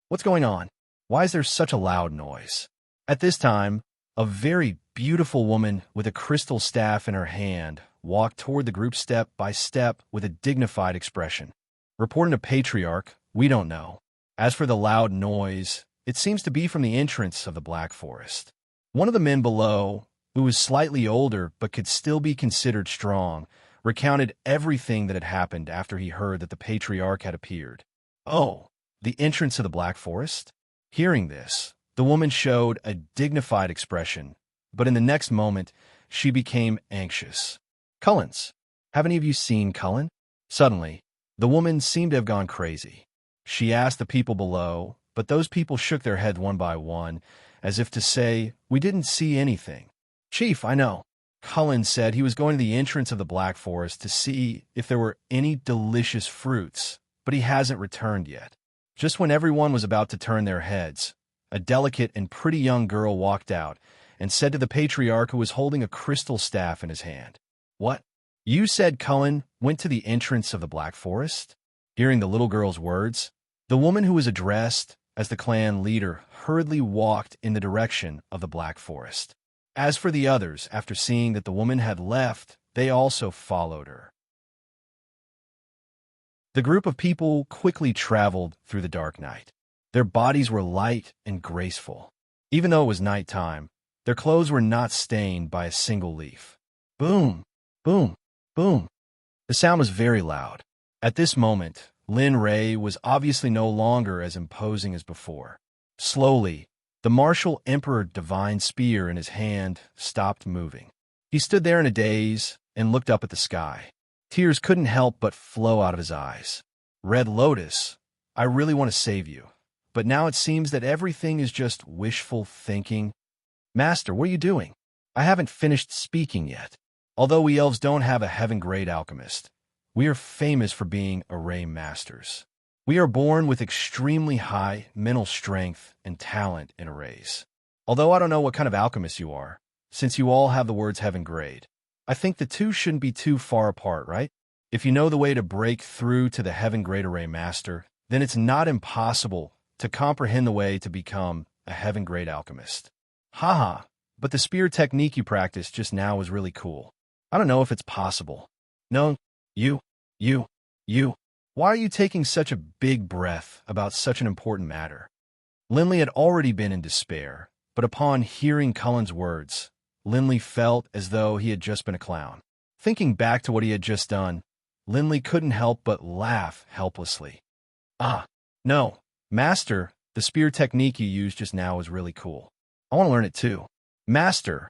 What's going on? Why is there such a loud noise? At this time, a very beautiful woman with a crystal staff in her hand walked toward the group step by step with a dignified expression. Reporting to Patriarch, we don't know. As for the loud noise, it seems to be from the entrance of the Black Forest. One of the men below, who was slightly older but could still be considered strong, recounted everything that had happened after he heard that the Patriarch had appeared. Oh, the entrance of the Black Forest? Hearing this, the woman showed a dignified expression, but in the next moment, she became anxious. Cullens, have any of you seen Cullen? Suddenly, the woman seemed to have gone crazy. She asked the people below, but those people shook their head one by one, as if to say, we didn't see anything. Chief, I know. Cullen said he was going to the entrance of the Black Forest to see if there were any delicious fruits, but he hasn't returned yet. Just when everyone was about to turn their heads, a delicate and pretty young girl walked out and said to the Patriarch, who was holding a crystal staff in his hand, What? You said Cullen went to the entrance of the Black Forest? Hearing the little girl's words, the woman who was addressed as the clan leader hurriedly walked in the direction of the Black Forest. As for the others, after seeing that the woman had left, they also followed her. The group of people quickly traveled through the dark night. Their bodies were light and graceful. Even though it was nighttime, their clothes were not stained by a single leaf. Boom, boom, boom. The sound was very loud. At this moment, Lin Ray was obviously no longer as imposing as before. Slowly, the martial Emperor Divine Spear in his hand stopped moving. He stood there in a daze and looked up at the sky. Tears couldn't help but flow out of his eyes. Red Lotus, I really want to save you, but now it seems that everything is just wishful thinking. Master, what are you doing? I haven't finished speaking yet. Although we elves don't have a heaven-grade alchemist, we are famous for being array masters. We are born with extremely high mental strength and talent in arrays. Although I don't know what kind of alchemist you are, since you all have the words heaven grade, I think the two shouldn't be too far apart, right? If you know the way to break through to the heaven grade array master, then it's not impossible to comprehend the way to become a heaven grade alchemist. Haha, but the spear technique you practiced just now was really cool. I don't know if it's possible. No, you. Why are you taking such a big breath about such an important matter? Linley had already been in despair, but upon hearing Cullen's words, Linley felt as though he had just been a clown. Thinking back to what he had just done, Linley couldn't help but laugh helplessly. No, Master, the spear technique you used just now was really cool. I want to learn it too. Master,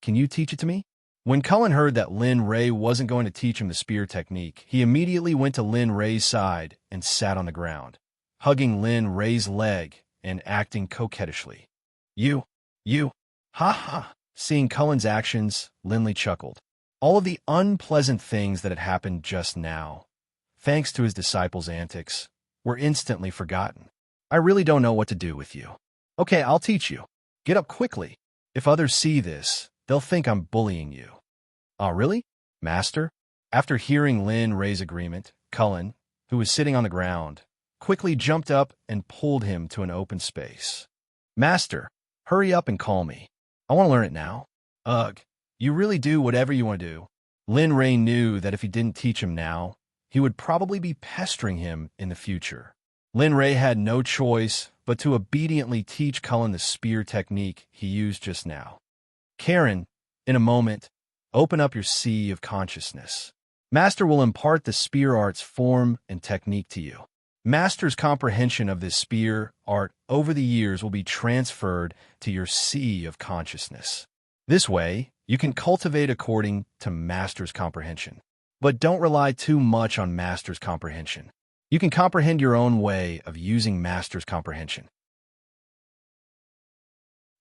can you teach it to me? When Cullen heard that Lin Ray wasn't going to teach him the spear technique, he immediately went to Lin Ray's side and sat on the ground, hugging Lin Ray's leg and acting coquettishly. You, ha ha. Seeing Cullen's actions, Linley chuckled. All of the unpleasant things that had happened just now, thanks to his disciples' antics, were instantly forgotten. I really don't know what to do with you. Okay, I'll teach you. Get up quickly. If others see this, they'll think I'm bullying you. Oh, really? Master? After hearing Lin Ray's agreement, Cullen, who was sitting on the ground, quickly jumped up and pulled him to an open space. Master, hurry up and call me. I want to learn it now. Ugh, you really do whatever you want to do. Lin Ray knew that if he didn't teach him now, he would probably be pestering him in the future. Lin Ray had no choice but to obediently teach Cullen the spear technique he used just now. Karen, in a moment, open up your sea of consciousness. Master will impart the spear art's form and technique to you. Master's comprehension of this spear art over the years will be transferred to your sea of consciousness. This way, you can cultivate according to Master's comprehension. But don't rely too much on Master's comprehension. You can comprehend your own way of using Master's comprehension.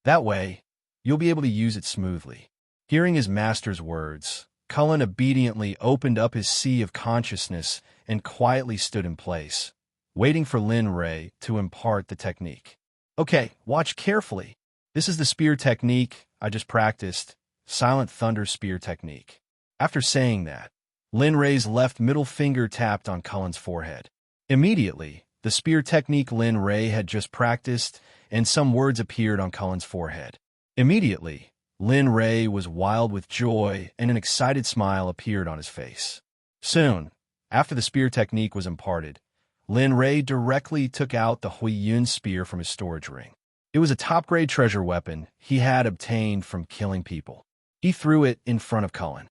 That way, you'll be able to use it smoothly. Hearing his Master's words, Cullen obediently opened up his sea of consciousness and quietly stood in place, waiting for Lin Ray to impart the technique. Okay, watch carefully. This is the spear technique I just practiced, Silent Thunder Spear Technique. After saying that, Lin Ray's left middle finger tapped on Cullen's forehead. Immediately, the spear technique Lin Ray had just practiced, and some words appeared on Cullen's forehead. Immediately, Lin Ray was wild with joy, and an excited smile appeared on his face. Soon, after the spear technique was imparted, Lin Ray directly took out the Hui Yun spear from his storage ring. It was a top-grade treasure weapon he had obtained from killing people. He threw it in front of Cullen.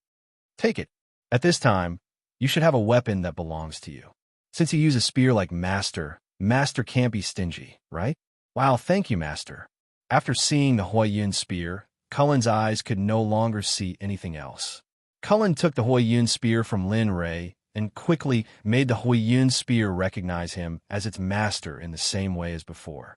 Take it. At this time, you should have a weapon that belongs to you. Since you use a spear like Master, Master can't be stingy, right? Wow, thank you, Master. After seeing the Hui Yun spear, Cullen's eyes could no longer see anything else. Cullen took the Hui Yun spear from Lin Ray and quickly made the Hui Yun spear recognize him as its master in the same way as before.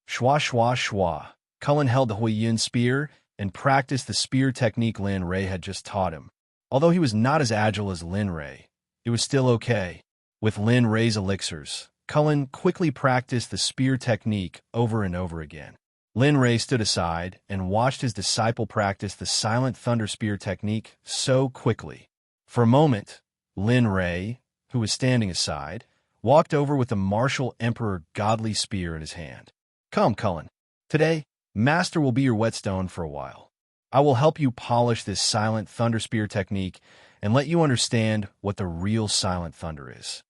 Shwa shwa shwa. Cullen held the Hui Yun spear and practiced the spear technique Lin Ray had just taught him. Although he was not as agile as Lin Ray, it was still okay. With Lin Ray's elixirs, Cullen quickly practiced the spear technique over and over again. Lin Ray stood aside and watched his disciple practice the Silent Thunder Spear technique so quickly. For a moment, Lin Ray, who was standing aside, walked over with the martial emperor godly spear in his hand. Come, Cullen. Today, Master will be your whetstone for a while. I will help you polish this Silent Thunder Spear technique and let you understand what the real Silent Thunder is.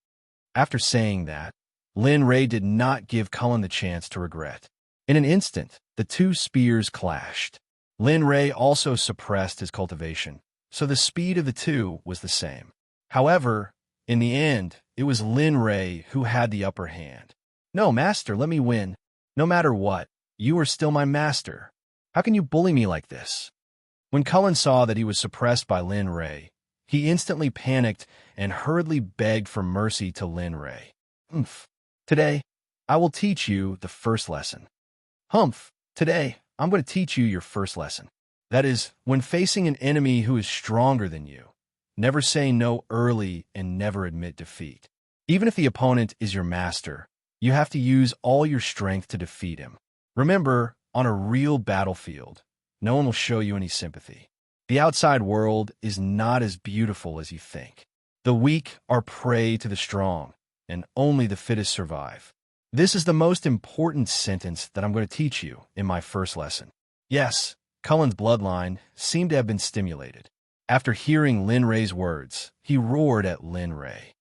After saying that, Lin Ray did not give Cullen the chance to regret. In an instant, the two spears clashed. Lin Ray also suppressed his cultivation, so the speed of the two was the same. However, in the end, it was Lin Ray who had the upper hand. No, Master, let me win. No matter what, you are still my master. How can you bully me like this? When Cullen saw that he was suppressed by Lin Ray, he instantly panicked and hurriedly begged for mercy to Lin Ray. Humph. Today, I will teach you the first lesson. Humph. Today, I'm going to teach you your first lesson. That is, when facing an enemy who is stronger than you, never say no early and never admit defeat. Even if the opponent is your master, you have to use all your strength to defeat him. Remember, on a real battlefield, no one will show you any sympathy. The outside world is not as beautiful as you think. The weak are prey to the strong, and only the fittest survive. This is the most important sentence that I'm going to teach you in my first lesson. Yes, Cullen's bloodline seemed to have been stimulated. After hearing Lin Ray's words, he roared at Lin Ray.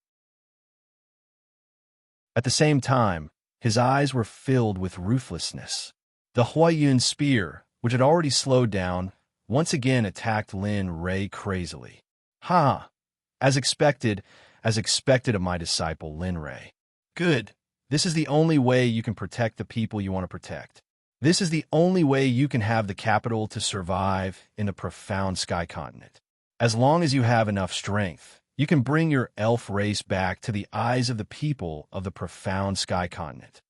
At the same time, his eyes were filled with ruthlessness. The Hui Yun spear, which had already slowed down, once again attacked Lin Ray crazily. Ha! As expected of my disciple Lin Ray. Good. This is the only way you can protect the people you want to protect. This is the only way you can have the capital to survive in the profound sky continent. As long as you have enough strength, you can bring your elf race back to the eyes of the people of the profound sky continent.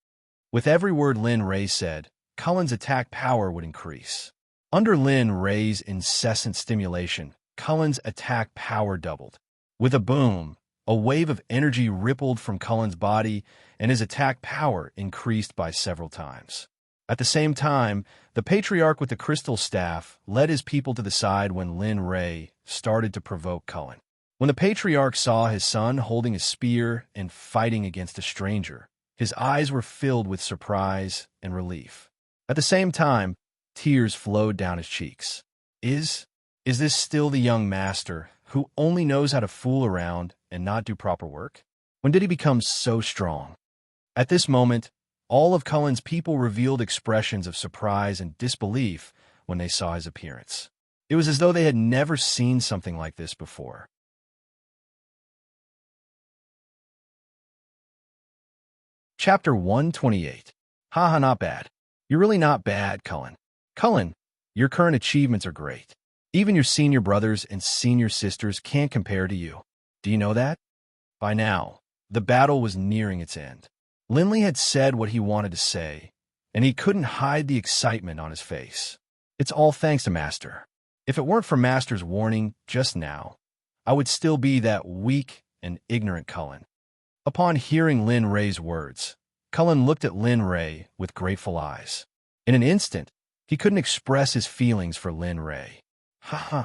With every word Lin Ray said, Cullen's attack power would increase. Under Lin Ray's incessant stimulation, Cullen's attack power doubled. With a boom, a wave of energy rippled from Cullen's body, and his attack power increased by several times. At the same time, the patriarch with the crystal staff led his people to the side when Lin Ray started to provoke Cullen. When the patriarch saw his son holding a spear and fighting against a stranger, his eyes were filled with surprise and relief. At the same time, tears flowed down his cheeks. Is this still the young master who only knows how to fool around and not do proper work? When did he become so strong? At this moment, all of Cullen's people revealed expressions of surprise and disbelief when they saw his appearance. It was as though they had never seen something like this before. Chapter 128. Haha, not bad. You're really not bad, Cullen. Cullen, your current achievements are great. Even your senior brothers and senior sisters can't compare to you. Do you know that? By now, the battle was nearing its end. Linley had said what he wanted to say, and he couldn't hide the excitement on his face. It's all thanks to Master. If it weren't for Master's warning just now, I would still be that weak and ignorant Cullen. Upon hearing Lin Ray's words, Cullen looked at Lin Ray with grateful eyes. In an instant, he couldn't express his feelings for Lin Ray. Haha.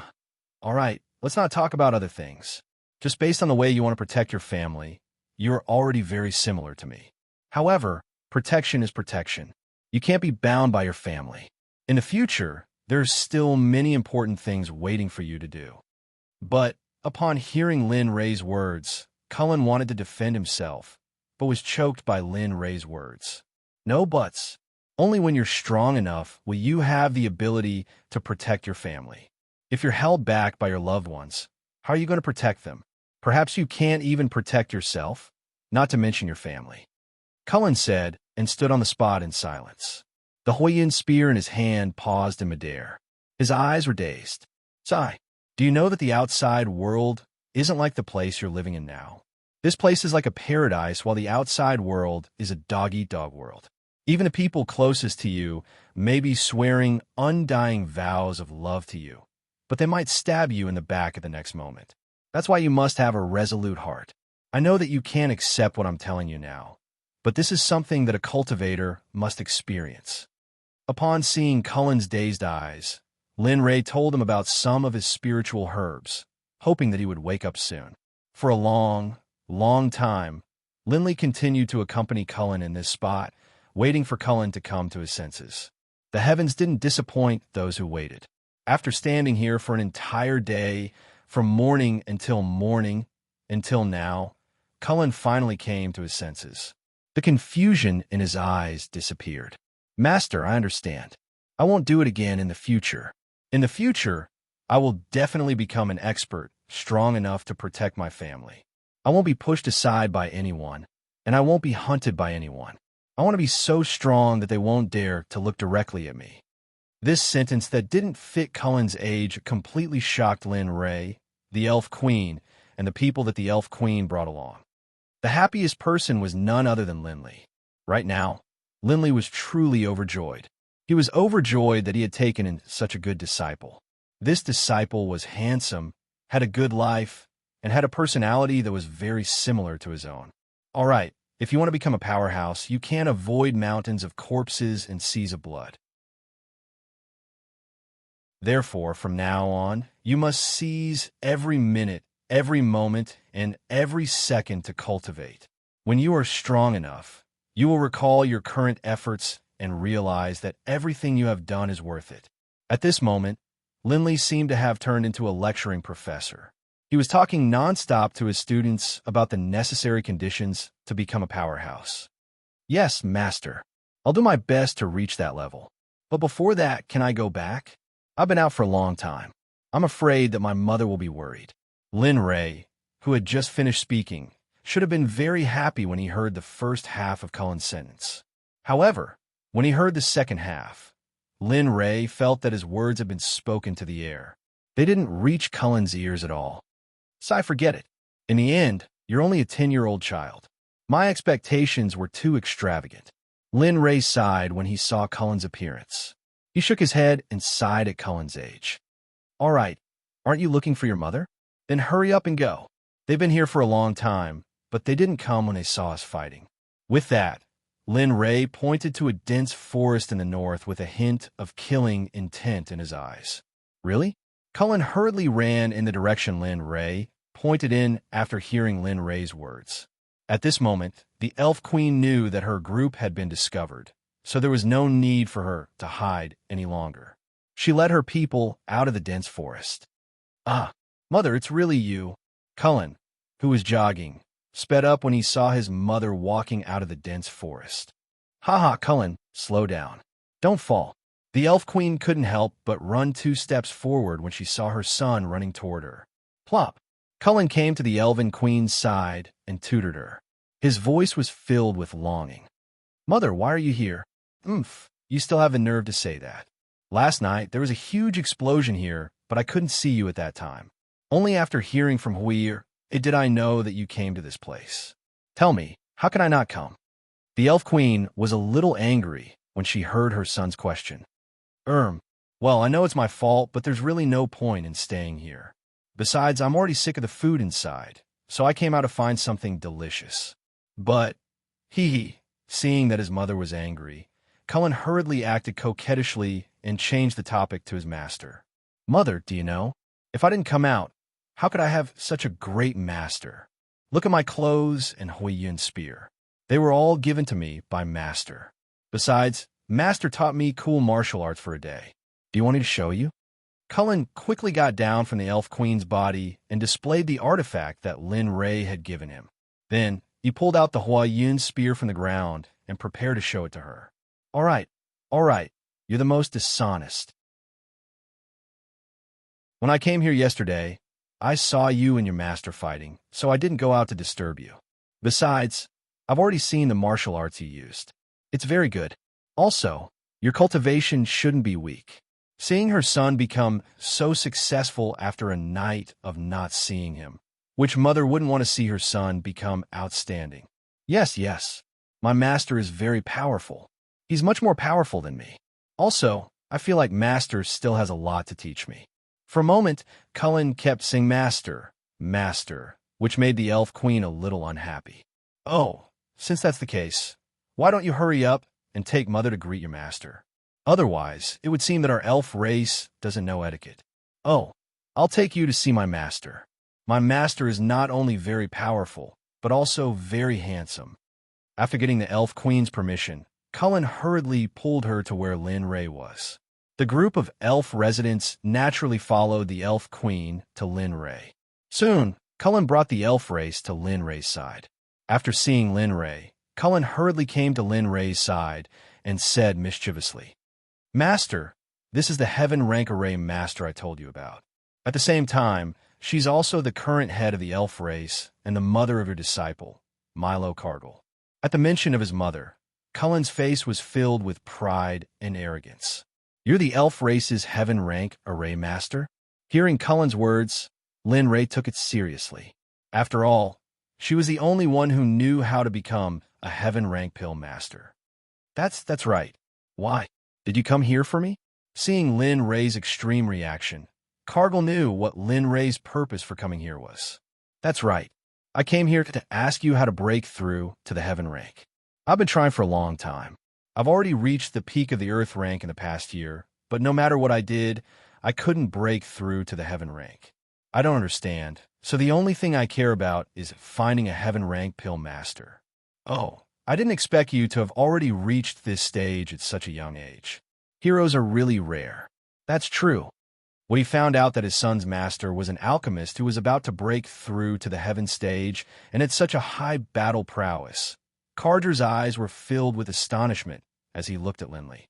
All right, let's not talk about other things. Just based on the way you want to protect your family, you're already very similar to me. However, protection is protection. You can't be bound by your family. In the future, there's still many important things waiting for you to do. But upon hearing Lin Ray's words, Cullen wanted to defend himself, but was choked by Lin Ray's words. No buts. Only when you're strong enough will you have the ability to protect your family. If you're held back by your loved ones, how are you going to protect them? Perhaps you can't even protect yourself, not to mention your family. Cullen said, and stood on the spot in silence. The Hoyin spear in his hand paused in midair. His eyes were dazed. Sigh, do you know that the outside world isn't like the place you're living in now? This place is like a paradise, while the outside world is a dog-eat-dog world. Even the people closest to you may be swearing undying vows of love to you, but they might stab you in the back at the next moment. That's why you must have a resolute heart. I know that you can't accept what I'm telling you now, but this is something that a cultivator must experience. Upon seeing Cullen's dazed eyes, Lin Ray told him about some of his spiritual herbs, hoping that he would wake up soon. For a long time, Linley continued to accompany Cullen in this spot, waiting for Cullen to come to his senses. The heavens didn't disappoint those who waited. After standing here for an entire day, from morning until now, Cullen finally came to his senses. The confusion in his eyes disappeared. Master, I understand. I won't do it again in the future. In the future, I will definitely become an expert, strong enough to protect my family. I won't be pushed aside by anyone, and I won't be hunted by anyone. I want to be so strong that they won't dare to look directly at me. This sentence that didn't fit Cullen's age completely shocked Lin Ray, the Elf Queen, and the people that the Elf Queen brought along. The happiest person was none other than Linley. Right now, Linley was truly overjoyed. He was overjoyed that he had taken in such a good disciple. This disciple was handsome, had a good life, and had a personality that was very similar to his own. All right, if you want to become a powerhouse, you can't avoid mountains of corpses and seas of blood. Therefore, from now on, you must seize every minute, every moment, and every second to cultivate. When you are strong enough, you will recall your current efforts and realize that everything you have done is worth it. At this moment, Linley seemed to have turned into a lecturing professor. He was talking nonstop to his students about the necessary conditions to become a powerhouse. Yes, Master. I'll do my best to reach that level. But before that, can I go back? I've been out for a long time. I'm afraid that my mother will be worried. Lin Ray, who had just finished speaking, should have been very happy when he heard the first half of Cullen's sentence. However, when he heard the second half, Lin Ray felt that his words had been spoken to the air. They didn't reach Cullen's ears at all. So forget it. In the end, you're only a 10-year-old child. My expectations were too extravagant. Lin Ray sighed when he saw Cullen's appearance. He shook his head and sighed at Cullen's age. All right, aren't you looking for your mother? Then hurry up and go. They've been here for a long time, but they didn't come when they saw us fighting. With that, Lin Ray pointed to a dense forest in the north with a hint of killing intent in his eyes. Really? Cullen hurriedly ran in the direction Lin Ray pointed in after hearing Lin Ray's words. At this moment, the Elf Queen knew that her group had been discovered, so there was no need for her to hide any longer. She led her people out of the dense forest. Ah, Mother, it's really you. Cullen, who was jogging, sped up when he saw his mother walking out of the dense forest. Ha, Cullen, slow down. Don't fall. The Elf Queen couldn't help but run 2 steps forward when she saw her son running toward her. Plop! Cullen came to the Elven Queen's side and tutored her. His voice was filled with longing. Mother, why are you here? You still have the nerve to say that. Last night, there was a huge explosion here, but I couldn't see you at that time. Only after hearing from Huir did I know that you came to this place. Tell me, how can I not come? The Elf Queen was a little angry when she heard her son's question. Well, I know it's my fault, but there's really no point in staying here. Besides, I'm already sick of the food inside, so I came out to find something delicious. But, seeing that his mother was angry, Cullen hurriedly acted coquettishly and changed the topic to his master. Mother, do you know? If I didn't come out, how could I have such a great master? Look at my clothes and Huiyun's spear. They were all given to me by Master. Besides, Master taught me cool martial arts for a day. Do you want me to show you? Cullen quickly got down from the Elf Queen's body and displayed the artifact that Lin Ray had given him. Then, he pulled out the Huiyun's spear from the ground and prepared to show it to her. All right, you're the most dishonest. When I came here yesterday, I saw you and your master fighting, so I didn't go out to disturb you. Besides, I've already seen the martial arts you used. It's very good. Also, your cultivation shouldn't be weak. Seeing her son become so successful after a night of not seeing him, which mother wouldn't want to see her son become outstanding? Yes, my master is very powerful. He's much more powerful than me. Also, I feel like Master still has a lot to teach me. For a moment, Cullen kept saying Master, which made the Elf Queen a little unhappy. Oh, since that's the case, why don't you hurry up and take Mother to greet your master? Otherwise, it would seem that our elf race doesn't know etiquette. Oh, I'll take you to see my master. My master is not only very powerful, but also very handsome. After getting the Elf Queen's permission, Cullen hurriedly pulled her to where Lin Ray was. The group of elf residents naturally followed the Elf Queen to Lin Ray. Soon, Cullen brought the elf race to Lin Ray's side. After seeing Lin Ray, Cullen hurriedly came to Lin Ray's side and said mischievously, Master, this is the Heaven Rank Array Master I told you about. At the same time, she's also the current head of the elf race and the mother of your disciple, Milo Cargill. At the mention of his mother, Cullen's face was filled with pride and arrogance. You're the elf race's Heaven Rank Array Master? Hearing Cullen's words, Lin Ray took it seriously. After all, she was the only one who knew how to become a Heaven Rank Pill Master. That's right. Why? Did you come here for me? Seeing Lin Ray's extreme reaction, Cargill knew what Lin Ray's purpose for coming here was. That's right. I came here to ask you how to break through to the Heaven Rank. I've been trying for a long time. I've already reached the peak of the Earth rank in the past year, but no matter what I did, I couldn't break through to the Heaven rank. I don't understand, so the only thing I care about is finding a Heaven rank Pill Master. Oh, I didn't expect you to have already reached this stage at such a young age. Heroes are really rare. That's true. When he found out that his son's master was an alchemist who was about to break through to the Heaven stage and had such a high battle prowess, Carger's eyes were filled with astonishment as he looked at Lindley.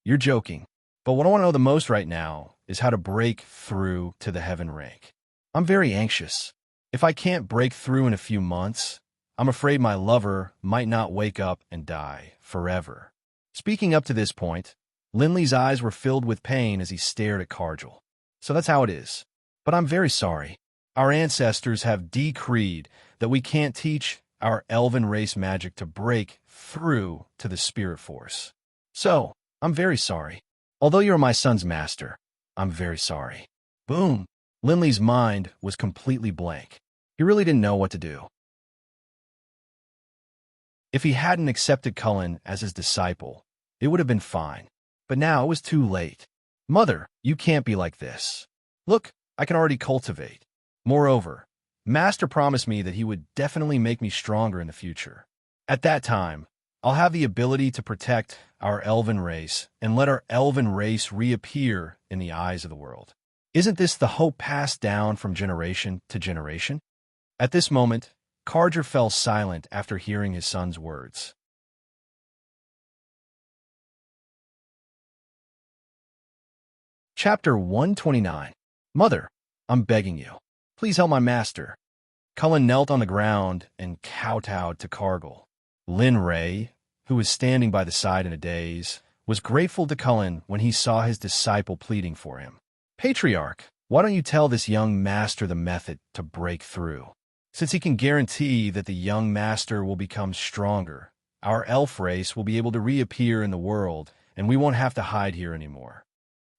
You're joking. But what I want to know the most right now is how to break through to the Heaven rank. I'm very anxious. If I can't break through in a few months, I'm afraid my lover might not wake up and die forever. Speaking up to this point, Lindley's eyes were filled with pain as he stared at Cargill. So that's how it is. But I'm very sorry. Our ancestors have decreed that we can't teach our elven race magic to break through to the spirit force. So, I'm very sorry. Although you're my son's master, I'm very sorry. Boom. Linley's mind was completely blank. He really didn't know what to do. If he hadn't accepted Cullen as his disciple, it would have been fine. But now it was too late. Mother, you can't be like this. Look, I can already cultivate. Moreover, Master promised me that he would definitely make me stronger in the future. At that time, I'll have the ability to protect our elven race and let our elven race reappear in the eyes of the world. Isn't this the hope passed down from generation to generation? At this moment, Carger fell silent after hearing his son's words. Chapter 129. Mother, I'm begging you. Please help my master. Cullen knelt on the ground and kowtowed to Cargill. Lynn Ray, who was standing by the side in a daze, was grateful to Cullen when he saw his disciple pleading for him. Patriarch, why don't you tell this young master the method to break through? Since he can guarantee that the young master will become stronger, our elf race will be able to reappear in the world, and we won't have to hide here anymore.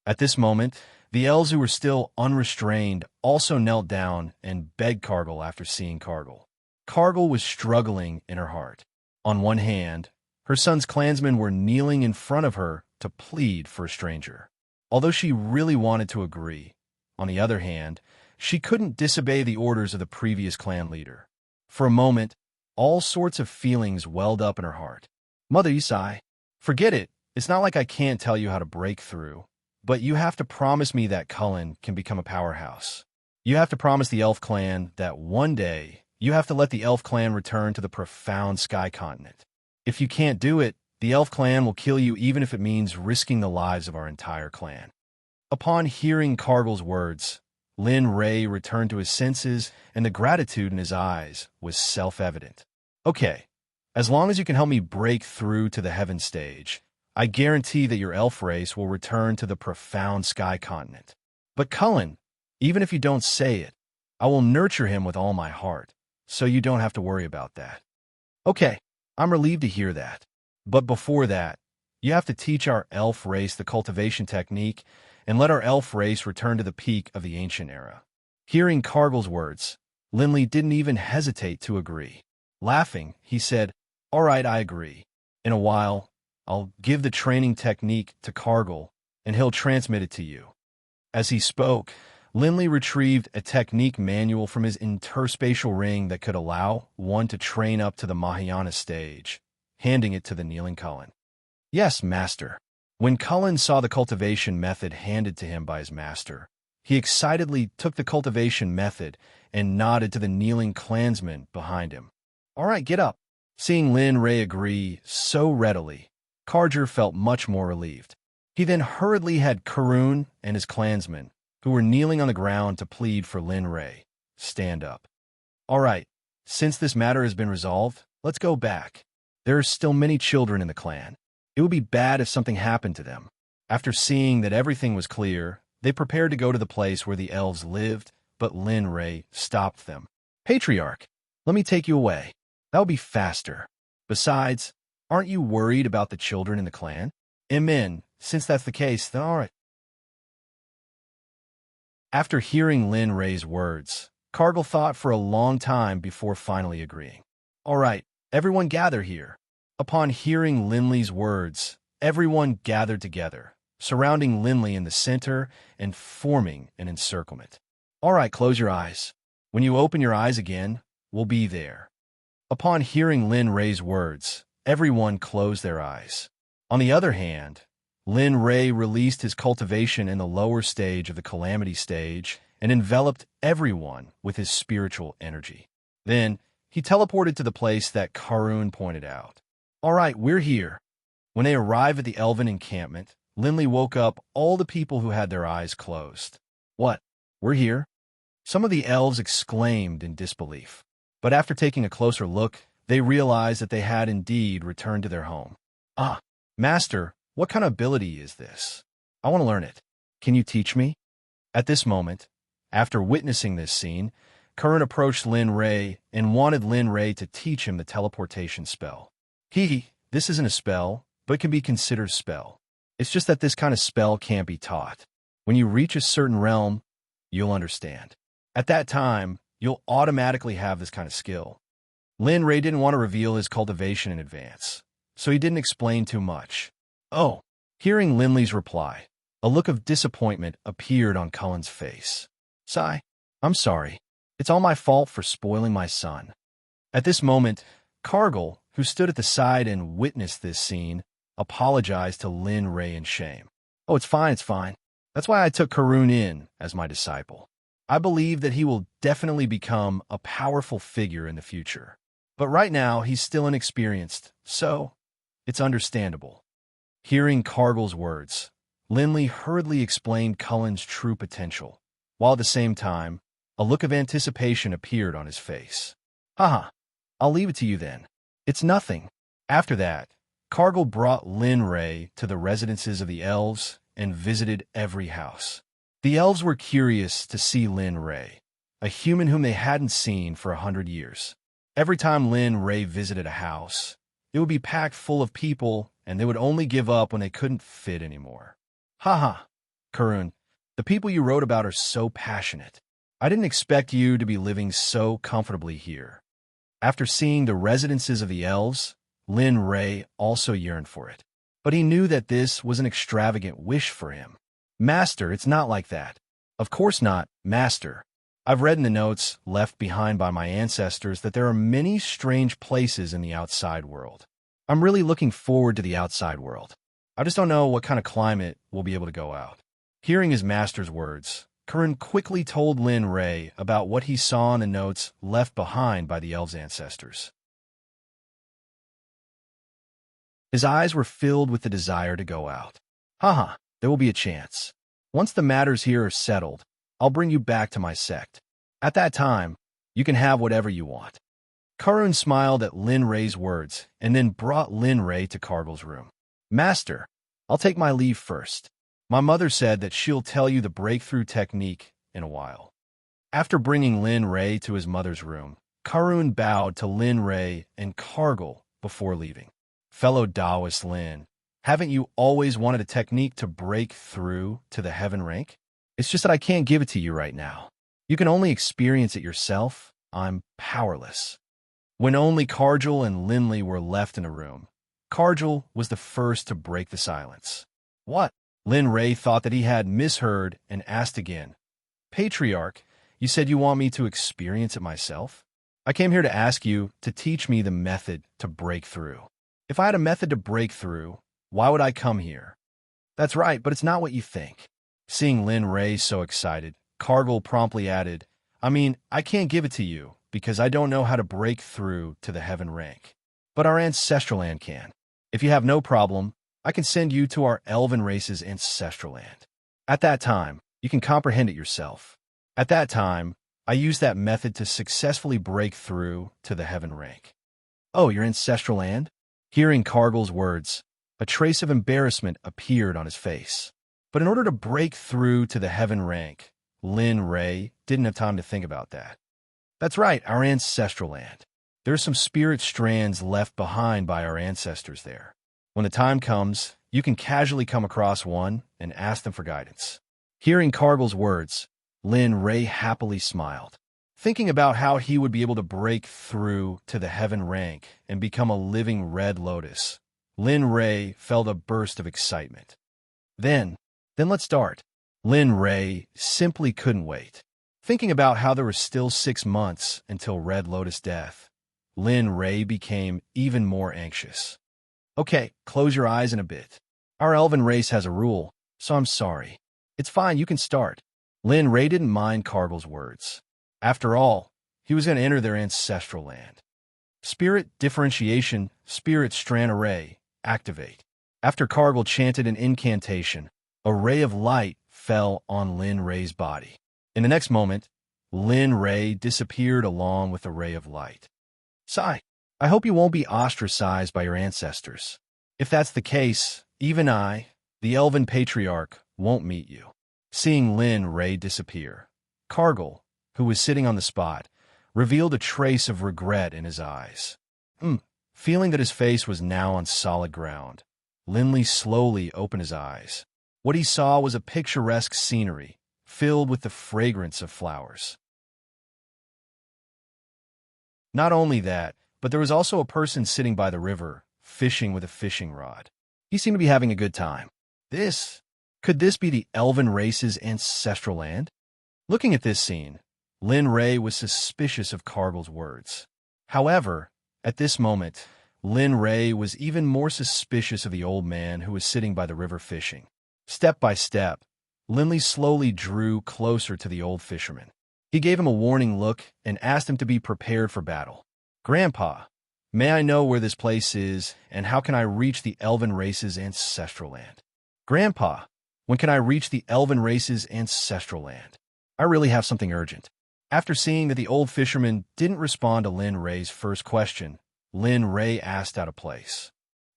At this moment, the elves who were still unrestrained also knelt down and begged Cargill after seeing Cargill. Cargill was struggling in her heart. On one hand, her son's clansmen were kneeling in front of her to plead for a stranger. Although she really wanted to agree, on the other hand, she couldn't disobey the orders of the previous clan leader. For a moment, all sorts of feelings welled up in her heart. Mother, you sigh. Forget it. It's not like I can't tell you how to break through. But you have to promise me that Cullen can become a powerhouse. You have to promise the elf clan that one day you have to let the elf clan return to the profound sky continent. If you can't do it, the elf clan will kill you even if it means risking the lives of our entire clan. Upon hearing Cargill's words, Lynn Ray returned to his senses, and the gratitude in his eyes was self-evident. Okay, as long as you can help me break through to the heaven stage, I guarantee that your elf race will return to the profound sky continent. But Cullen, even if you don't say it, I will nurture him with all my heart, so you don't have to worry about that. Okay, I'm relieved to hear that. But before that, you have to teach our elf race the cultivation technique and let our elf race return to the peak of the ancient era. Hearing Cargill's words, Linley didn't even hesitate to agree. Laughing, he said, "All right, I agree. In a while, I'll give the training technique to Cargill, and he'll transmit it to you." As he spoke, Linley retrieved a technique manual from his interspatial ring that could allow one to train up to the Mahayana stage, handing it to the kneeling Cullen. "Yes, master." When Cullen saw the cultivation method handed to him by his master, he excitedly took the cultivation method and nodded to the kneeling clansmen behind him. "All right, get up." Seeing Lynn Ray agree so readily, Carger felt much more relieved. He then hurriedly had Karun and his clansmen, who were kneeling on the ground to plead for Lynn Ray, stand up. "All right, since this matter has been resolved, let's go back. There are still many children in the clan. It would be bad if something happened to them." After seeing that everything was clear, they prepared to go to the place where the elves lived, but Lynn Ray stopped them. "Patriarch, let me take you away. That would be faster. Besides, aren't you worried about the children in the clan?" "Amen. Since that's the case, then all right." After hearing Lynn Ray's words, Cargill thought for a long time before finally agreeing. "All right, everyone gather here." Upon hearing Linley's words, everyone gathered together, surrounding Linley in the center and forming an encirclement. "All right, close your eyes. When you open your eyes again, we'll be there." Upon hearing Lynn Ray's words, everyone closed their eyes. On the other hand, Lynn Ray released his cultivation in the lower stage of the Calamity stage and enveloped everyone with his spiritual energy. Then, he teleported to the place that Karun pointed out. "All right, we're here." When they arrived at the elven encampment, Linley woke up all the people who had their eyes closed. "What? We're here?" Some of the elves exclaimed in disbelief. But after taking a closer look, they realized that they had indeed returned to their home. "Ah, Master, what kind of ability is this? I want to learn it. Can you teach me?" At this moment, after witnessing this scene, Curran approached Lin Ray and wanted Lin Ray to teach him the teleportation spell. This isn't a spell, but can be considered a spell. It's just that this kind of spell can't be taught. When you reach a certain realm, you'll understand. At that time, you'll automatically have this kind of skill. Lin Ray didn't want to reveal his cultivation in advance, so he didn't explain too much. Oh, hearing Linley's reply, a look of disappointment appeared on Cullen's face. Sigh, I'm sorry. It's all my fault for spoiling my son. At this moment, Cargill, who stood at the side and witnessed this scene, apologized to Lin Ray in shame. Oh, it's fine, it's fine. That's why I took Karun in as my disciple. I believe that he will definitely become a powerful figure in the future. But right now, he's still inexperienced, so it's understandable. Hearing Cargill's words, Linley hurriedly explained Cullen's true potential, while at the same time, a look of anticipation appeared on his face. Haha, I'll leave it to you then. It's nothing. After that, Cargill brought Lin Ray to the residences of the elves and visited every house. The elves were curious to see Lin Ray, a human whom they hadn't seen for 100 years. Every time Lin Ray visited a house, it would be packed full of people, and they would only give up when they couldn't fit anymore. Haha, Karun, the people you wrote about are so passionate. I didn't expect you to be living so comfortably here. After seeing the residences of the elves, Lin Ray also yearned for it. But he knew that this was an extravagant wish for him. Master, it's not like that. Of course not, Master. I've read in the notes left behind by my ancestors that there are many strange places in the outside world. I'm really looking forward to the outside world. I just don't know what kind of climate we'll be able to go out. Hearing his master's words, Karun quickly told Lin Ray about what he saw in the notes left behind by the elves' ancestors. His eyes were filled with the desire to go out. Haha, there will be a chance. Once the matters here are settled, I'll bring you back to my sect. At that time, you can have whatever you want. Karun smiled at Lin Ray's words and then brought Lin Ray to Cargill's room. Master, I'll take my leave first. My mother said that she'll tell you the breakthrough technique in a while. After bringing Lin Ray to his mother's room, Karun bowed to Lin Ray and Cargill before leaving. Fellow Taoist Lin, haven't you always wanted a technique to break through to the heaven rank? It's just that I can't give it to you right now. You can only experience it yourself. I'm powerless. When only Cargill and Linley were left in a room, Cargill was the first to break the silence. What? Lin Ray thought that he had misheard and asked again. Patriarch, you said you want me to experience it myself? I came here to ask you to teach me the method to break through. If I had a method to break through, why would I come here? That's right, but it's not what you think. Seeing Lin Ray so excited, Cargill promptly added, I can't give it to you because I don't know how to break through to the heaven rank. But our ancestral land can. If you have no problem, I can send you to our elven race's ancestral land. At that time, you can comprehend it yourself. At that time, I used that method to successfully break through to the heaven rank. Oh, your ancestral land? Hearing Cargill's words, a trace of embarrassment appeared on his face. But in order to break through to the heaven rank, Lin Ray didn't have time to think about that. That's right, our ancestral land. There are some spirit strands left behind by our ancestors there. When the time comes, you can casually come across one and ask them for guidance. Hearing Cargill's words, Lin Ray happily smiled, thinking about how he would be able to break through to the heaven rank and become a living red lotus. Lin Ray felt a burst of excitement. Then let's start. Lin Ray simply couldn't wait. Thinking about how there were still 6 months until Red Lotus death, Lin Ray became even more anxious. Okay, close your eyes in a bit. Our elven race has a rule, so I'm sorry. It's fine, you can start. Lin Ray didn't mind Cargill's words. After all, he was going to enter their ancestral land. Spirit differentiation, spirit strand array, activate. After Cargill chanted an incantation, a ray of light fell on Lin Ray's body. In the next moment, Lin Ray disappeared along with the ray of light. Sigh, I hope you won't be ostracized by your ancestors. If that's the case, even I, the Elven Patriarch, won't meet you. Seeing Lin Ray disappear, Cargill, who was sitting on the spot, revealed a trace of regret in his eyes. Feeling that his face was now on solid ground, Linley slowly opened his eyes. What he saw was a picturesque scenery, filled with the fragrance of flowers. Not only that, but there was also a person sitting by the river, fishing with a fishing rod. He seemed to be having a good time. Could this be the elven race's ancestral land? Looking at this scene, Lin Ray was suspicious of Cargill's words. However, at this moment, Lin Ray was even more suspicious of the old man who was sitting by the river fishing. Step by step, Linley slowly drew closer to the old fisherman. He gave him a warning look and asked him to be prepared for battle. "Grandpa, may I know where this place is, and how can I reach the elven race's ancestral land?" "Grandpa, when can I reach the elven race's ancestral land? I really have something urgent." After seeing that the old fisherman didn't respond to Lin Ray's first question, Lin Ray asked out of place.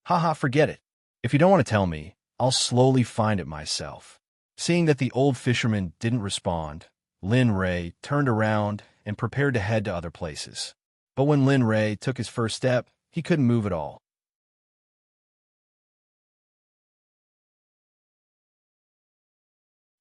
"Haha, forget it. If you don't want to tell me, I'll slowly find it myself." Seeing that the old fisherman didn't respond, Lin Ray turned around and prepared to head to other places. But when Lin Ray took his first step, he couldn't move at all.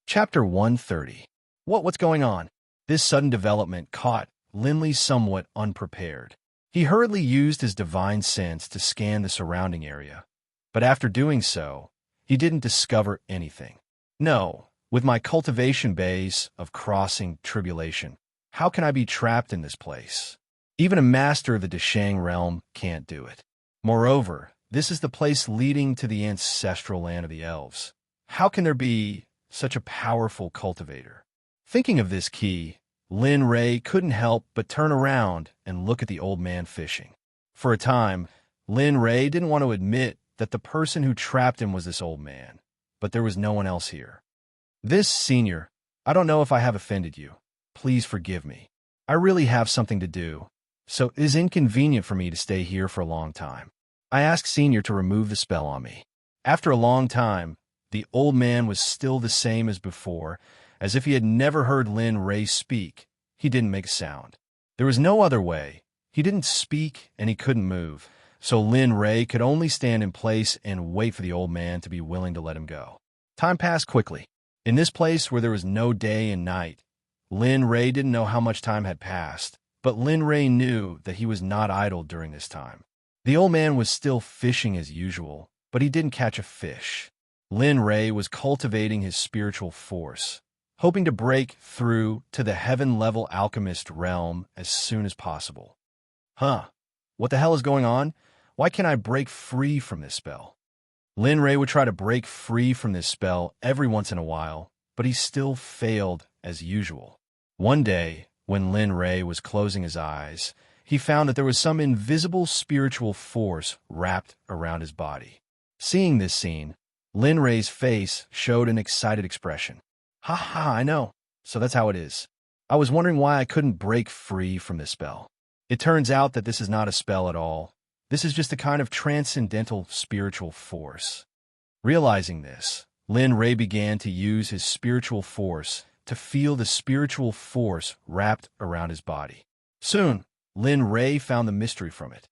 Chapter 130. What's going on? This sudden development caught Linley somewhat unprepared. He hurriedly used his divine sense to scan the surrounding area, but after doing so, he didn't discover anything. No, with my cultivation base of crossing tribulation, how can I be trapped in this place? Even a master of the Deshang realm can't do it. Moreover, this is the place leading to the ancestral land of the elves. How can there be such a powerful cultivator? Thinking of this key, Lin Ray couldn't help but turn around and look at the old man fishing. For a time, Lin Ray didn't want to admit that the person who trapped him was this old man, but there was no one else here. "Senior, I don't know if I have offended you. Please forgive me. I really have something to do, so it is inconvenient for me to stay here for a long time. I asked Senior to remove the spell on me." After a long time, the old man was still the same as before, as if he had never heard Lin Ray speak. He didn't make a sound. There was no other way. He didn't speak and he couldn't move, so Lin Ray could only stand in place and wait for the old man to be willing to let him go. Time passed quickly. In this place where there was no day and night, Lin Ray didn't know how much time had passed, but Lin Ray knew that he was not idle during this time. The old man was still fishing as usual, but he didn't catch a fish. Lin Ray was cultivating his spiritual force, hoping to break through to the heaven-level alchemist realm as soon as possible. What the hell is going on? Why can't I break free from this spell? Lin Ray would try to break free from this spell every once in a while, but he still failed as usual. One day, when Lin Ray was closing his eyes, he found that there was some invisible spiritual force wrapped around his body. Seeing this scene, Lin Ray's face showed an excited expression. I know. So that's how it is. I was wondering why I couldn't break free from this spell. It turns out that this is not a spell at all. This is just a kind of transcendental spiritual force. Realizing this, Lin Ray began to use his spiritual force to feel the spiritual force wrapped around his body. Soon, Lin Ray found the mystery from it.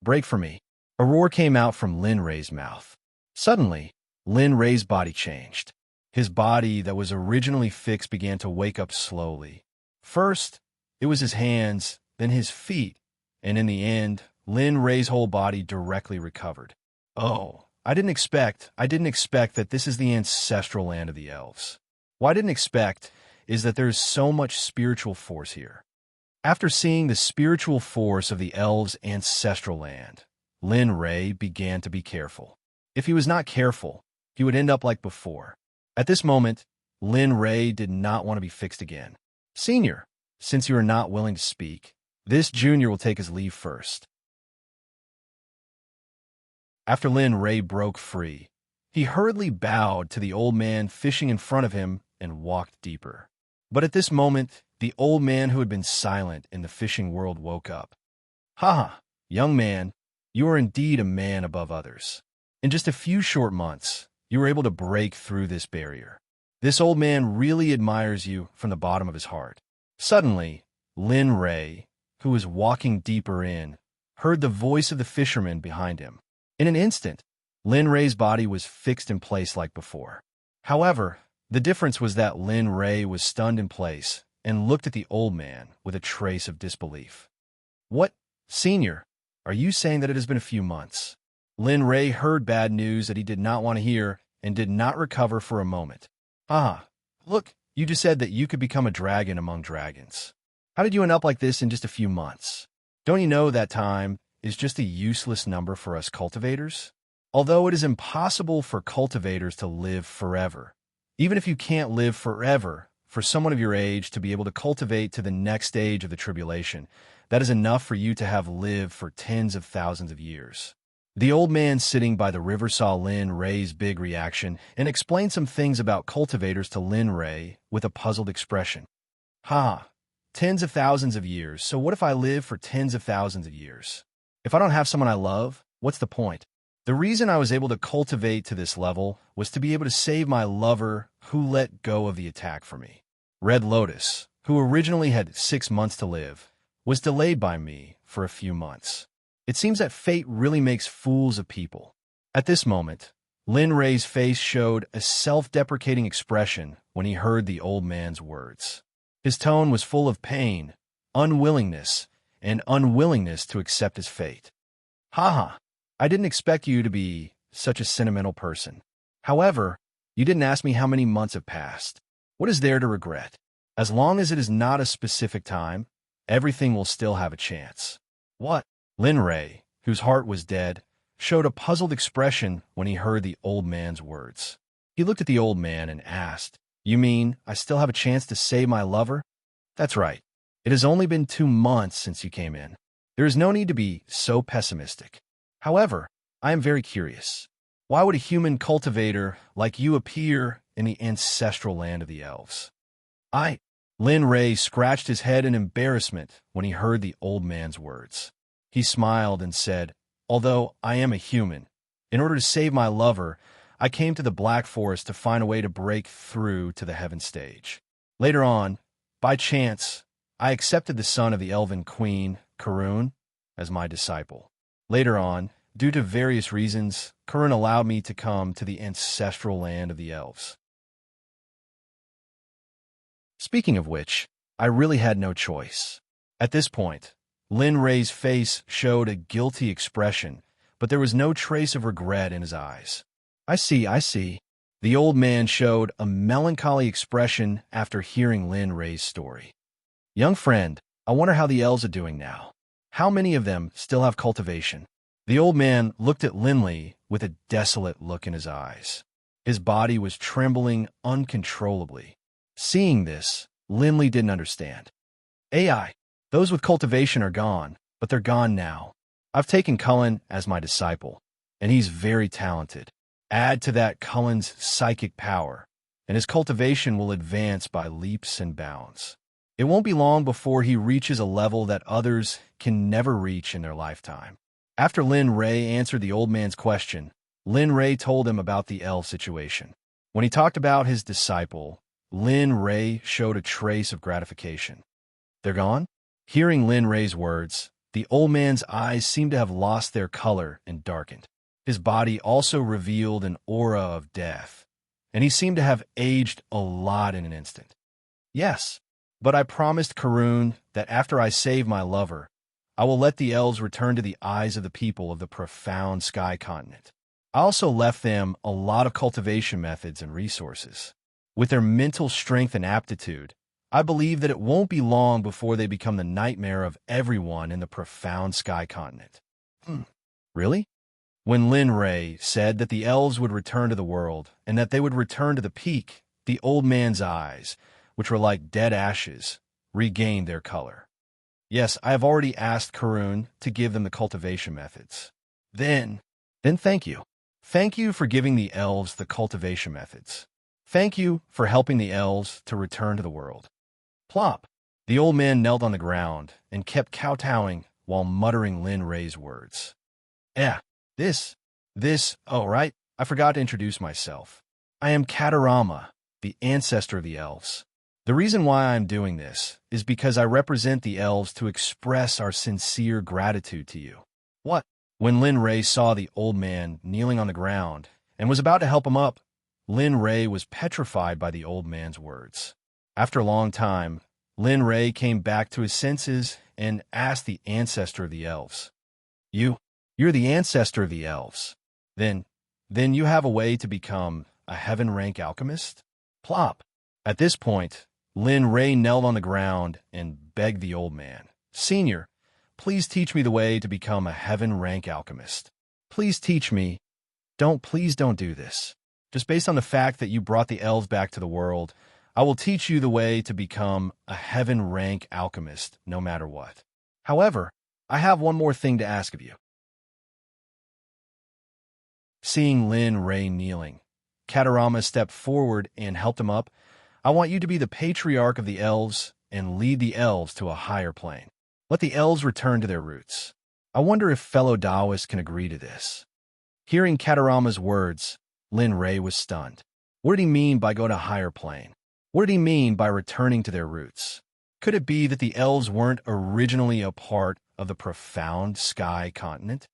Break for me. A roar came out from Lin Ray's mouth. Suddenly, Lin Ray's body changed. His body that was originally fixed began to wake up slowly. First, it was his hands, then his feet, and in the end, Lin Ray's whole body directly recovered. I didn't expect that this is the ancestral land of the elves. What I didn't expect is that there's so much spiritual force here. After seeing the spiritual force of the elves' ancestral land, Lin Ray began to be careful. If he was not careful, he would end up like before. At this moment, Lin Ray did not want to be fixed again. "Senior, since you are not willing to speak, this junior will take his leave first." After Lin Ray broke free, he hurriedly bowed to the old man fishing in front of him and walked deeper. But at this moment, the old man who had been silent in the fishing world woke up. Young man, you are indeed a man above others. In just a few short months, you were able to break through this barrier. This old man really admires you from the bottom of his heart. Suddenly, Lin Ray, who was walking deeper in, heard the voice of the fisherman behind him. In an instant, Lin Ray's body was fixed in place like before. However, the difference was that Lin Ray was stunned in place and looked at the old man with a trace of disbelief. What, Senior? Are you saying that it has been a few months? Lin Ray heard bad news that he did not want to hear and did not recover for a moment. Ah, look, you just said that you could become a dragon among dragons. How did you end up like this in just a few months? Don't you know that time is just a useless number for us cultivators? Although it is impossible for cultivators to live forever, even if you can't live forever, for someone of your age to be able to cultivate to the next stage of the tribulation, that is enough for you to have lived for tens of thousands of years. The old man sitting by the river saw Lin Ray's big reaction and explained some things about cultivators to Lin Ray with a puzzled expression. Ha! Tens of thousands of years, so what if I live for tens of thousands of years? If I don't have someone I love, what's the point? The reason I was able to cultivate to this level was to be able to save my lover who let go of the attack for me. Red Lotus, who originally had 6 months to live, was delayed by me for a few months. It seems that fate really makes fools of people. At this moment, Lin Ray's face showed a self-deprecating expression when he heard the old man's words. His tone was full of pain, unwillingness, and unwillingness to accept his fate. Haha, I didn't expect you to be such a sentimental person. However, you didn't ask me how many months have passed. What is there to regret? As long as it is not a specific time, everything will still have a chance. What? Lin Ray, whose heart was dead, showed a puzzled expression when he heard the old man's words. He looked at the old man and asked, "You mean I still have a chance to save my lover?" "That's right. It has only been 2 months since you came in. There is no need to be so pessimistic. However, I am very curious. Why would a human cultivator like you appear in the ancestral land of the elves?" Lin Ray scratched his head in embarrassment when he heard the old man's words. He smiled and said, "Although I am a human, in order to save my lover, I came to the Black Forest to find a way to break through to the heaven stage. Later on, by chance, I accepted the son of the elven queen, Karun, as my disciple. Later on, due to various reasons, Karun allowed me to come to the ancestral land of the elves. Speaking of which, I really had no choice." At this point, Lin Ray's face showed a guilty expression, but there was no trace of regret in his eyes. I see. The old man showed a melancholy expression after hearing Lin Ray's story. "Young friend, I wonder how the elves are doing now. How many of them still have cultivation?" The old man looked at Linley with a desolate look in his eyes. His body was trembling uncontrollably. Seeing this, Linley didn't understand. "AI, those with cultivation are gone, but they're gone now. I've taken Cullen as my disciple, and he's very talented. Add to that Cullen's psychic power, and his cultivation will advance by leaps and bounds. It won't be long before he reaches a level that others can never reach in their lifetime." After Lin Ray answered the old man's question, Lin Ray told him about the elf situation. When he talked about his disciple, Lin Ray showed a trace of gratification. "They're gone?" Hearing Lin Ray's words, the old man's eyes seemed to have lost their color and darkened. His body also revealed an aura of death, and he seemed to have aged a lot in an instant. "Yes, but I promised Karun that after I save my lover, I will let the elves return to the eyes of the people of the profound sky continent. I also left them a lot of cultivation methods and resources. With their mental strength and aptitude, I believe that it won't be long before they become the nightmare of everyone in the profound sky continent." Really? When Lin Ray said that the elves would return to the world and that they would return to the peak, the old man's eyes, which were like dead ashes, regained their color. "Yes, I have already asked Karun to give them the cultivation methods." Then thank you. Thank you for giving the elves the cultivation methods. Thank you for helping the elves to return to the world." Plop! The old man knelt on the ground and kept kowtowing while muttering Lin Ray's words. Oh right, I forgot to introduce myself. I am Katarama, the ancestor of the elves. The reason why I'm doing this is because I represent the elves to express our sincere gratitude to you. What? When Lin Ray saw the old man kneeling on the ground and was about to help him up, Lin Ray was petrified by the old man's words. After a long time, Lin Ray came back to his senses and asked the ancestor of the elves, You're the ancestor of the elves. Then you have a way to become a heaven-rank alchemist? Plop. At this point, Lin Ray knelt on the ground and begged the old man, Senior, please teach me the way to become a heaven-rank alchemist. Please teach me. Please don't do this. Just based on the fact that you brought the elves back to the world, I will teach you the way to become a heaven-rank alchemist, no matter what. However, I have one more thing to ask of you. Seeing Lin Ray kneeling, Katarama stepped forward and helped him up. I want you to be the patriarch of the elves and lead the elves to a higher plane. Let the elves return to their roots. I wonder if fellow Taoists can agree to this. Hearing Katarama's words, Lin Ray was stunned. What did he mean by go to a higher plane? What did he mean by returning to their roots? Could it be that the elves weren't originally a part of the profound sky continent?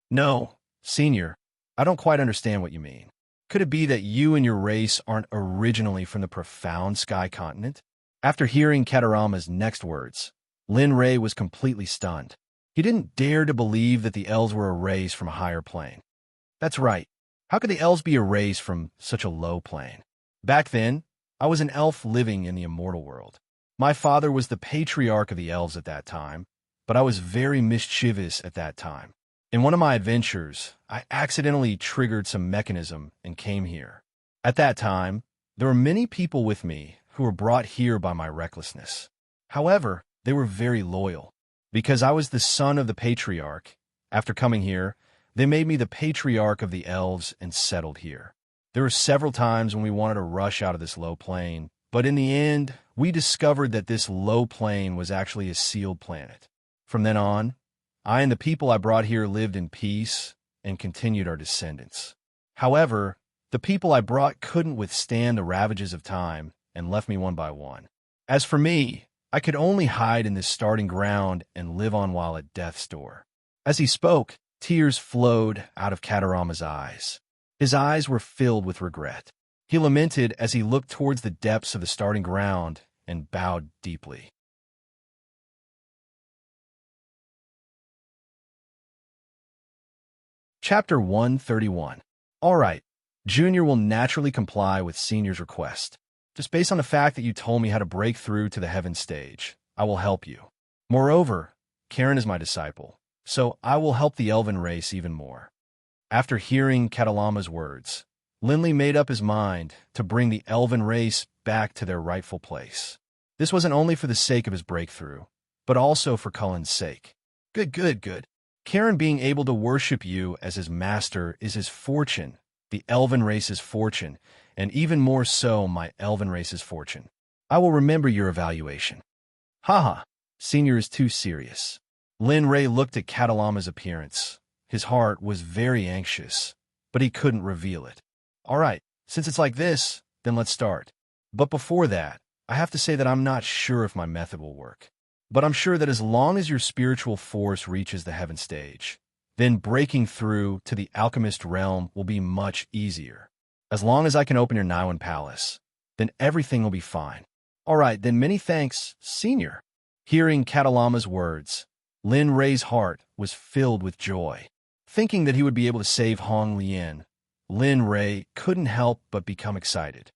No, Senior, I don't quite understand what you mean. Could it be that you and your race aren't originally from the profound sky continent? After hearing Katarama's next words, Lin Ray was completely stunned. He didn't dare to believe that the elves were a race from a higher plane. That's right. How could the elves be a race from such a low plane? Back then, I was an elf living in the immortal world. My father was the patriarch of the elves at that time, but I was very mischievous at that time. In one of my adventures, I accidentally triggered some mechanism and came here. At that time, there were many people with me who were brought here by my recklessness. However, they were very loyal. Because I was the son of the patriarch, after coming here, they made me the patriarch of the elves and settled here. There were several times when we wanted to rush out of this low plane, but in the end, we discovered that this low plane was actually a sealed planet. From then on, I and the people I brought here lived in peace and continued our descendants. However, the people I brought couldn't withstand the ravages of time and left me one by one. As for me, I could only hide in this starting ground and live on while at death's door. As he spoke, tears flowed out of Katarama's eyes. His eyes were filled with regret. He lamented as he looked towards the depths of the starting ground and bowed deeply. Chapter 131. All right, Junior will naturally comply with Senior's request. Just based on the fact that you told me how to break through to the heaven stage, I will help you. Moreover, Karen is my disciple, so I will help the elven race even more. After hearing Katalama's words, Linley made up his mind to bring the elven race back to their rightful place. This wasn't only for the sake of his breakthrough, but also for Cullen's sake. Good. Karen being able to worship you as his master is his fortune, the elven race's fortune, and even more so my elven race's fortune. I will remember your evaluation. Haha, Senior is too serious. Lin Ray looked at Katalama's appearance. His heart was very anxious, but he couldn't reveal it. All right, since it's like this, then let's start. But before that, I have to say that I'm not sure if my method will work. But I'm sure that as long as your spiritual force reaches the heaven stage, then breaking through to the alchemist realm will be much easier. As long as I can open your Naiwan Palace, then everything will be fine. All right, then many thanks, Senior. Hearing Katalama's words, Lin Ray's heart was filled with joy. Thinking that he would be able to save Hong Lian, Lin Ray couldn't help but become excited.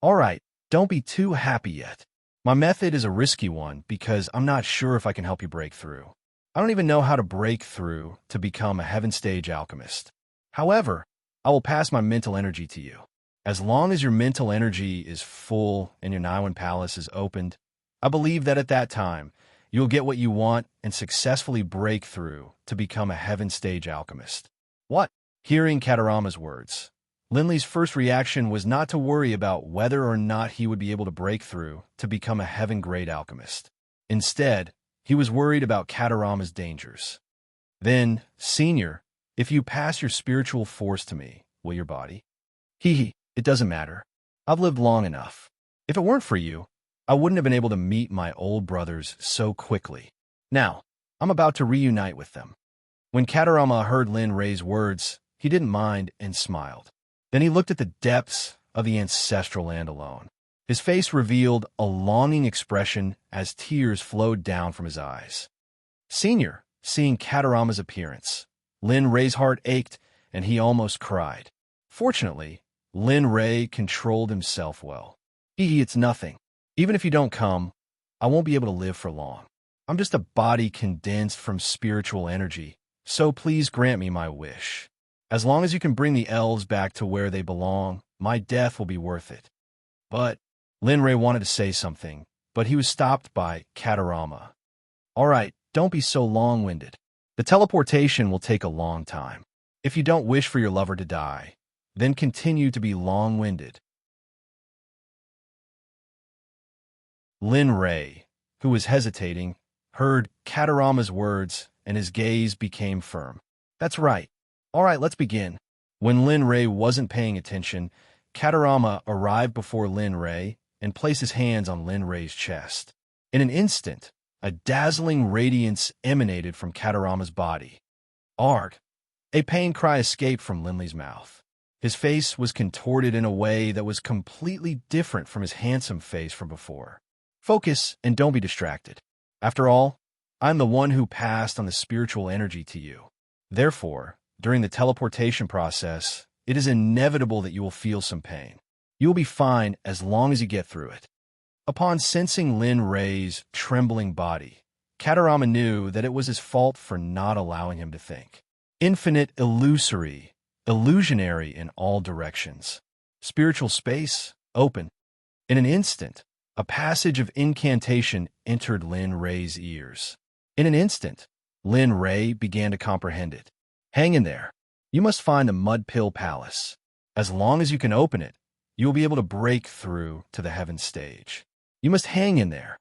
All right, don't be too happy yet. My method is a risky one because I'm not sure if I can help you break through. I don't even know how to break through to become a heaven stage alchemist. However, I will pass my mental energy to you. As long as your mental energy is full and your Naiwan Palace is opened, I believe that at that time, you'll get what you want and successfully break through to become a heaven stage alchemist. What? Hearing Katarama's words, Linley's first reaction was not to worry about whether or not he would be able to break through to become a heaven-grade alchemist. Instead, he was worried about Katarama's dangers. Then, Senior, if you pass your spiritual force to me, will your body? It doesn't matter. I've lived long enough. If it weren't for you, I wouldn't have been able to meet my old brothers so quickly. Now, I'm about to reunite with them." When Katarama heard Lin Rei's words, he didn't mind and smiled. Then he looked at the depths of the ancestral land alone. His face revealed a longing expression as tears flowed down from his eyes. Senior, seeing Katarama's appearance, Lin Rei's heart ached and he almost cried. Fortunately, Lin Rei controlled himself well. It's nothing. Even if you don't come, I won't be able to live for long. I'm just a body condensed from spiritual energy, so please grant me my wish. As long as you can bring the elves back to where they belong, my death will be worth it." But Lin Rei wanted to say something, but he was stopped by Katarama. "All right, don't be so long-winded. The teleportation will take a long time. If you don't wish for your lover to die, then continue to be long-winded." Lin Rei, who was hesitating, heard Katarama's words and his gaze became firm. "That's right. All right, let's begin." When Lin Rei wasn't paying attention, Katarama arrived before Lin Rei and placed his hands on Lin Rei's chest. In an instant, a dazzling radiance emanated from Katarama's body. "Arg!" A pain cry escaped from Linley's mouth. His face was contorted in a way that was completely different from his handsome face from before. "Focus and don't be distracted. After all, I'm the one who passed on the spiritual energy to you. Therefore, during the teleportation process, it is inevitable that you will feel some pain. You will be fine as long as you get through it." Upon sensing Lin Rei's trembling body, Katarama knew that it was his fault for not allowing him to think. Infinite illusory, illusionary in all directions. Spiritual space, open. In an instant, a passage of incantation entered Lin Rei's ears. In an instant, Lin Rei began to comprehend it. "Hang in there. You must find the Mud Pill Palace. As long as you can open it, you will be able to break through to the heaven stage. You must hang in there."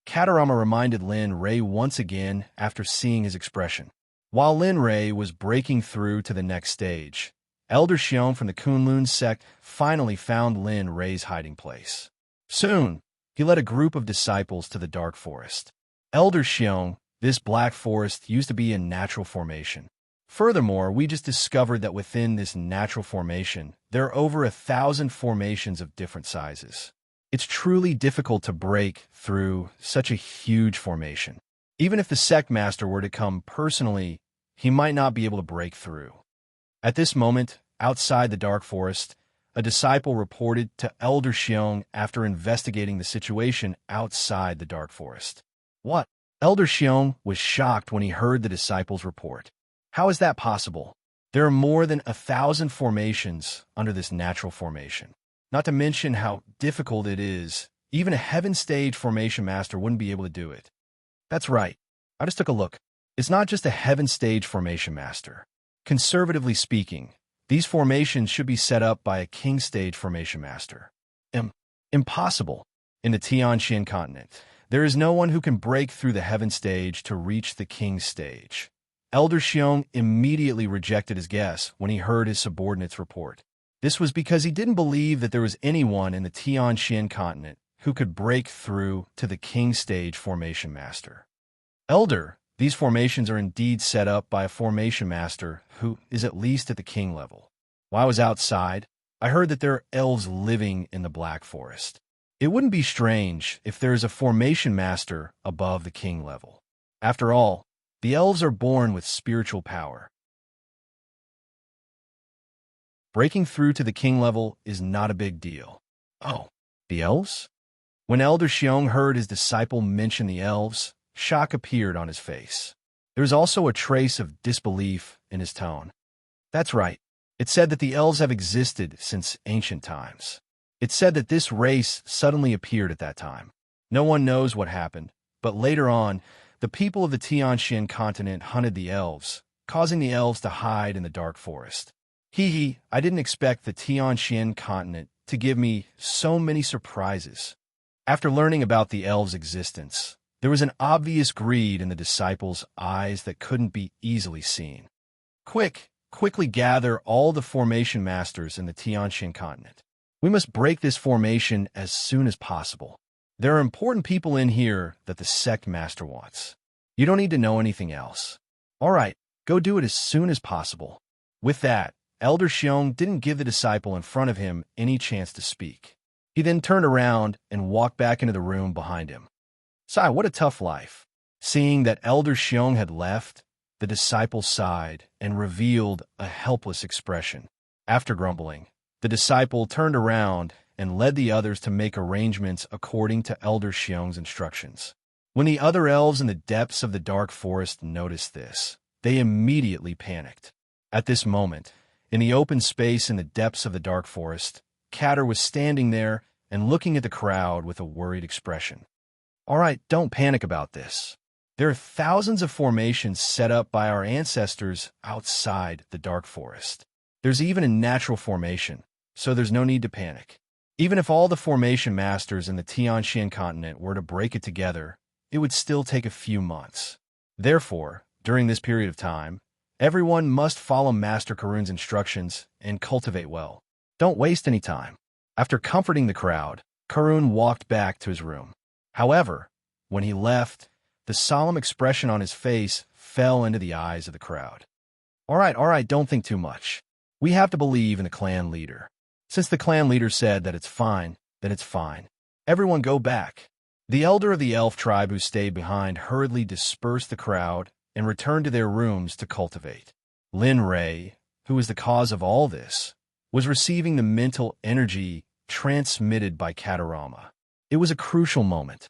Katarama reminded Lin Rei once again after seeing his expression. While Lin Rei was breaking through to the next stage, Elder Xiong from the Kunlun Sect finally found Lin Rei's hiding place. Soon, he led a group of disciples to the dark forest. Elder Xiong, this black forest used to be a natural formation. Furthermore, we just discovered that within this natural formation, there are over 1,000 formations of different sizes. It's truly difficult to break through such a huge formation. Even if the sect master were to come personally, he might not be able to break through. At this moment, outside the dark forest, a disciple reported to Elder Xiong after investigating the situation outside the dark forest. "What?" Elder Xiong was shocked when he heard the disciple's report. "How is that possible? There are more than 1,000 formations under this natural formation. Not to mention how difficult it is. Even a heaven stage formation master wouldn't be able to do it." "That's right. I just took a look. It's not just a heaven stage formation master. Conservatively speaking, these formations should be set up by a king stage formation master." Impossible. In the Tianxian continent, there is no one who can break through the heaven stage to reach the king stage. Elder Xiong immediately rejected his guess when he heard his subordinate's report. This was because he didn't believe that there was anyone in the Tianxian continent who could break through to the king stage formation master. "Elder, these formations are indeed set up by a formation master who is at least at the king level. While I was outside, I heard that there are elves living in the Black Forest. It wouldn't be strange if there is a formation master above the king level. After all, the elves are born with spiritual power. Breaking through to the king level is not a big deal." "Oh, the elves?" When Elder Xiong heard his disciple mention the elves, shock appeared on his face. There was also a trace of disbelief in his tone. "That's right. It said that the elves have existed since ancient times. It said that this race suddenly appeared at that time. No one knows what happened, but later on, the people of the Tianxian continent hunted the elves, causing the elves to hide in the dark forest. I didn't expect the Tianxian continent to give me so many surprises." After learning about the elves' existence, there was an obvious greed in the disciples' eyes that couldn't be easily seen. Quickly gather all the formation masters in the Tianxian continent. We must break this formation as soon as possible. There are important people in here that the Sect Master wants. You don't need to know anything else. All right, go do it as soon as possible." With that, Elder Xiong didn't give the disciple in front of him any chance to speak. He then turned around and walked back into the room behind him. "Sai, what a tough life." Seeing that Elder Xiong had left, the disciple sighed and revealed a helpless expression. After grumbling, the disciple turned around and led the others to make arrangements according to Elder Xiong's instructions. When the other elves in the depths of the dark forest noticed this, they immediately panicked. At this moment, in the open space in the depths of the dark forest, Catter was standing there and looking at the crowd with a worried expression. "All right, don't panic about this. There are thousands of formations set up by our ancestors outside the dark forest. There's even a natural formation, so there's no need to panic. Even if all the formation masters in the Tianxian continent were to break it together, it would still take a few months. Therefore, during this period of time, everyone must follow Master Karun's instructions and cultivate well. Don't waste any time." After comforting the crowd, Karun walked back to his room. However, when he left, the solemn expression on his face fell into the eyes of the crowd. All right, don't think too much. We have to believe in the clan leader. Since the clan leader said that it's fine, then it's fine. Everyone go back." The elder of the elf tribe who stayed behind hurriedly dispersed the crowd and returned to their rooms to cultivate. Lin Rei, who was the cause of all this, was receiving the mental energy transmitted by Katarama. It was a crucial moment.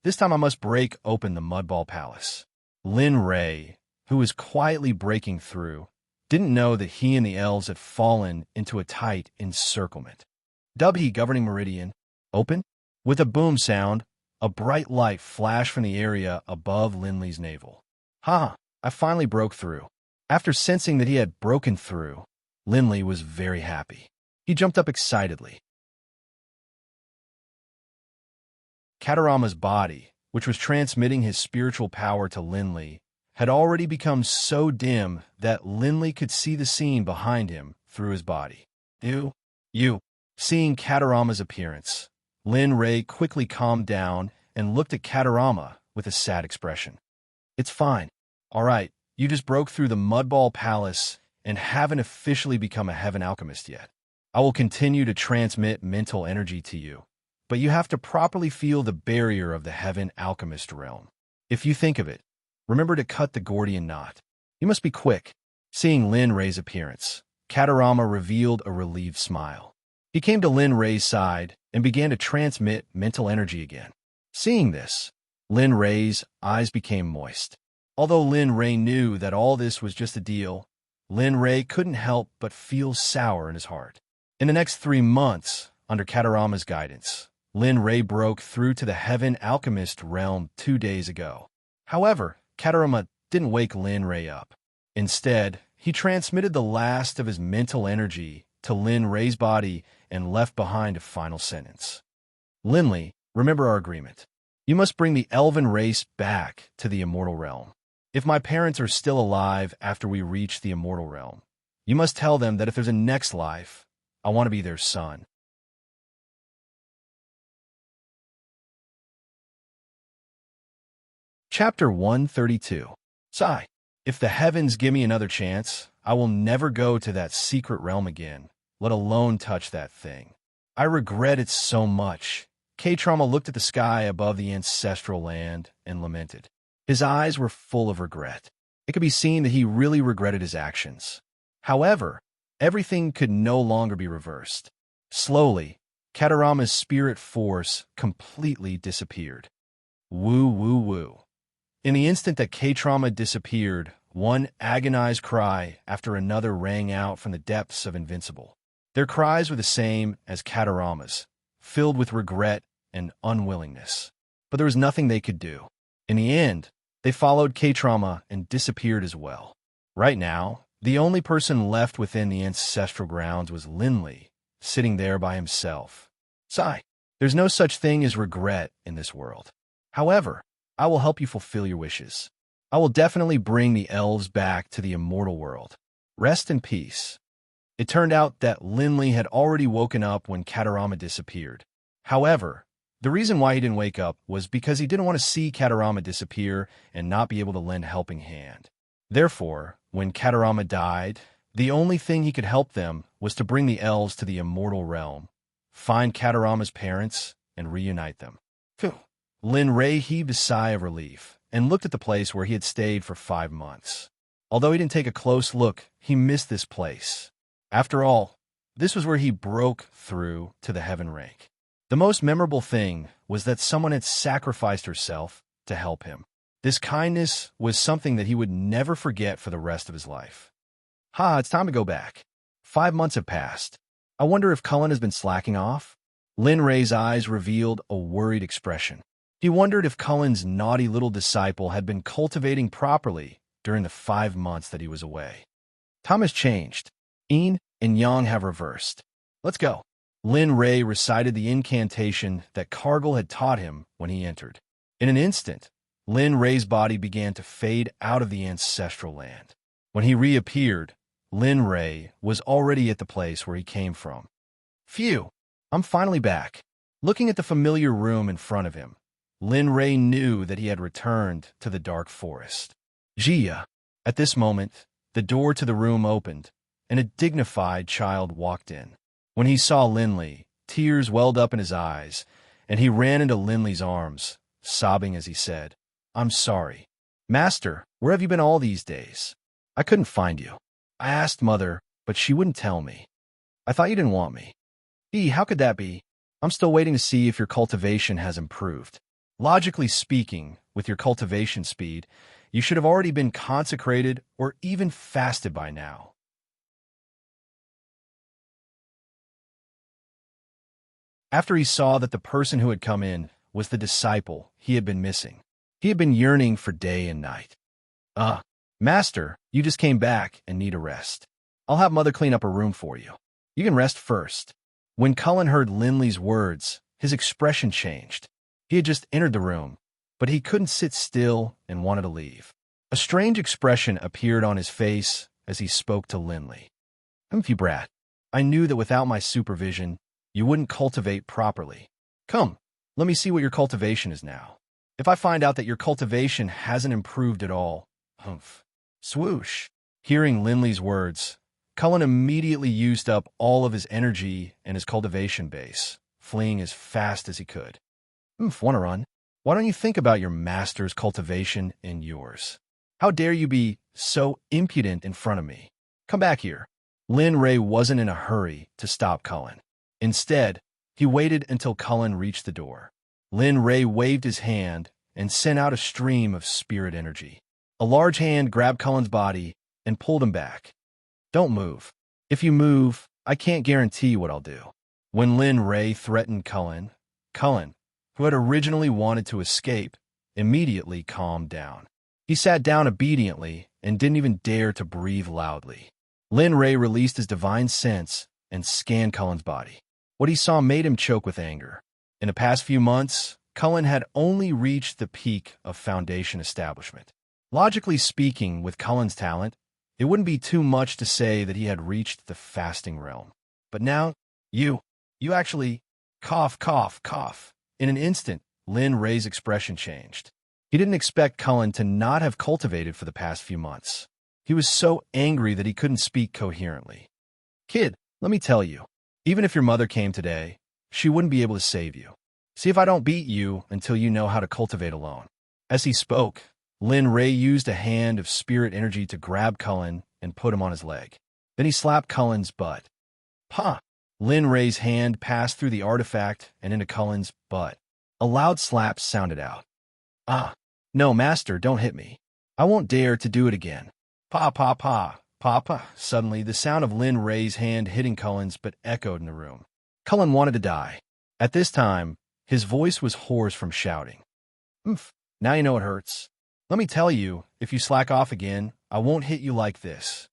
This time I must break open the Mudball Palace. Lin Rei, who was quietly breaking through, didn't know that he and the elves had fallen into a tight encirclement. "Dubhe Governing Meridian, open?" With a boom sound, a bright light flashed from the area above Linley's navel. "Ha! I finally broke through." After sensing that he had broken through, Linley was very happy. He jumped up excitedly. Katarama's body, which was transmitting his spiritual power to Linley, had already become so dim that Linley could see the scene behind him through his body. You. Seeing Katarama's appearance, Lin Rei quickly calmed down and looked at Katarama with a sad expression. "It's fine. All right, you just broke through the Mudball Palace and haven't officially become a Heaven Alchemist yet. I will continue to transmit mental energy to you, but you have to properly feel the barrier of the Heaven Alchemist realm. If you think of it, remember to cut the Gordian knot. You must be quick." Seeing Lin Rei's appearance, Katarama revealed a relieved smile. He came to Lin Rei's side and began to transmit mental energy again. Seeing this, Lin Rei's eyes became moist. Although Lin Rei knew that all this was just a deal, Lin Rei couldn't help but feel sour in his heart. In the next 3 months, under Katarama's guidance, Lin Rei broke through to the Heaven Alchemist realm 2 days ago. However, Katarama didn't wake Lin Rei up. Instead, he transmitted the last of his mental energy to Lin Rei's body and left behind a final sentence. "Linley, remember our agreement. You must bring the elven race back to the immortal realm. If my parents are still alive after we reach the immortal realm, you must tell them that if there's a next life, I want to be their son." Chapter 132. Sai, if the heavens give me another chance, I will never go to that secret realm again, let alone touch that thing. I regret it so much. K-Trauma looked at the sky above the ancestral land and lamented. His eyes were full of regret. It could be seen that he really regretted his actions. However, everything could no longer be reversed. Slowly, Katarama's spirit force completely disappeared. Woo. In the instant that K-Trauma disappeared, one agonized cry after another rang out from the depths of Invincible. Their cries were the same as Katarama's, filled with regret and unwillingness. But there was nothing they could do. In the end, they followed K-Trauma and disappeared as well. Right now, the only person left within the ancestral grounds was Linley, sitting there by himself. Sigh, there's no such thing as regret in this world. However, I will help you fulfill your wishes. I will definitely bring the elves back to the immortal world. Rest in peace. It turned out that Linley had already woken up when Katarama disappeared. However, the reason why he didn't wake up was because he didn't want to see Katarama disappear and not be able to lend a helping hand. Therefore, when Katarama died, the only thing he could help them was to bring the elves to the immortal realm, find Katarama's parents, and reunite them. Phew. Lin Ray heaved a sigh of relief and looked at the place where he had stayed for 5 months. Although he didn't take a close look, he missed this place. After all, this was where he broke through to the heaven rank. The most memorable thing was that someone had sacrificed herself to help him. This kindness was something that he would never forget for the rest of his life. It's time to go back. 5 months have passed. I wonder if Cullen has been slacking off? Lin Ray's eyes revealed a worried expression. He wondered if Cullen's naughty little disciple had been cultivating properly during the 5 months that he was away. Time has changed. Yin and Yang have reversed. Let's go. Lin Ray recited the incantation that Cargill had taught him when he entered. In an instant, Lin Ray's body began to fade out of the ancestral land. When he reappeared, Lin Ray was already at the place where he came from. Phew, I'm finally back. Looking at the familiar room in front of him, Lin Ray knew that he had returned to the dark forest. Jia. At this moment, the door to the room opened, and a dignified child walked in. When he saw Linley, tears welled up in his eyes, and he ran into Linley's arms, sobbing as he said, "I'm sorry. Master, where have you been all these days? I couldn't find you. I asked Mother, but she wouldn't tell me. I thought you didn't want me." How could that be? I'm still waiting to see if your cultivation has improved. Logically speaking, with your cultivation speed, you should have already been consecrated or even fasted by now. After he saw that the person who had come in was the disciple he had been missing, he had been yearning for day and night. Master, you just came back and need a rest. I'll have Mother clean up a room for you. You can rest first." When Cullen heard Linley's words, his expression changed. He had just entered the room, but he couldn't sit still and wanted to leave. A strange expression appeared on his face as he spoke to Linley. "You brat, I knew that without my supervision, you wouldn't cultivate properly. Come, let me see what your cultivation is now. If I find out that your cultivation hasn't improved at all, swoosh." Hearing Linley's words, Cullen immediately used up all of his energy and his cultivation base, fleeing as fast as he could. "Wanna run? Why don't you think about your master's cultivation and yours? How dare you be so impudent in front of me? Come back here." Lin Ray wasn't in a hurry to stop Cullen. Instead, he waited until Cullen reached the door. Lin Ray waved his hand and sent out a stream of spirit energy. A large hand grabbed Cullen's body and pulled him back. "Don't move. If you move, I can't guarantee what I'll do." When Lin Ray threatened Cullen, who had originally wanted to escape, immediately calmed down. He sat down obediently and didn't even dare to breathe loudly. Lin Ray released his divine sense and scanned Cullen's body. What he saw made him choke with anger. In the past few months, Cullen had only reached the peak of foundation establishment. Logically speaking, with Cullen's talent, it wouldn't be too much to say that he had reached the fasting realm. But now, you actually cough. In an instant, Lin Ray's expression changed. He didn't expect Cullen to not have cultivated for the past few months. He was so angry that he couldn't speak coherently. "Kid, let me tell you, even if your mother came today, she wouldn't be able to save you. See if I don't beat you until you know how to cultivate alone." As he spoke, Lin Ray used a hand of spirit energy to grab Cullen and put him on his leg. Then he slapped Cullen's butt. Lin Ray's hand passed through the artifact and into Cullen's butt. A loud slap sounded out. "No, master, don't hit me. I won't dare to do it again." Pa. Suddenly, the sound of Lin Ray's hand hitting Cullen's butt echoed in the room. Cullen wanted to die. At this time, his voice was hoarse from shouting. Now you know it hurts. Let me tell you, if you slack off again, I won't hit you like this."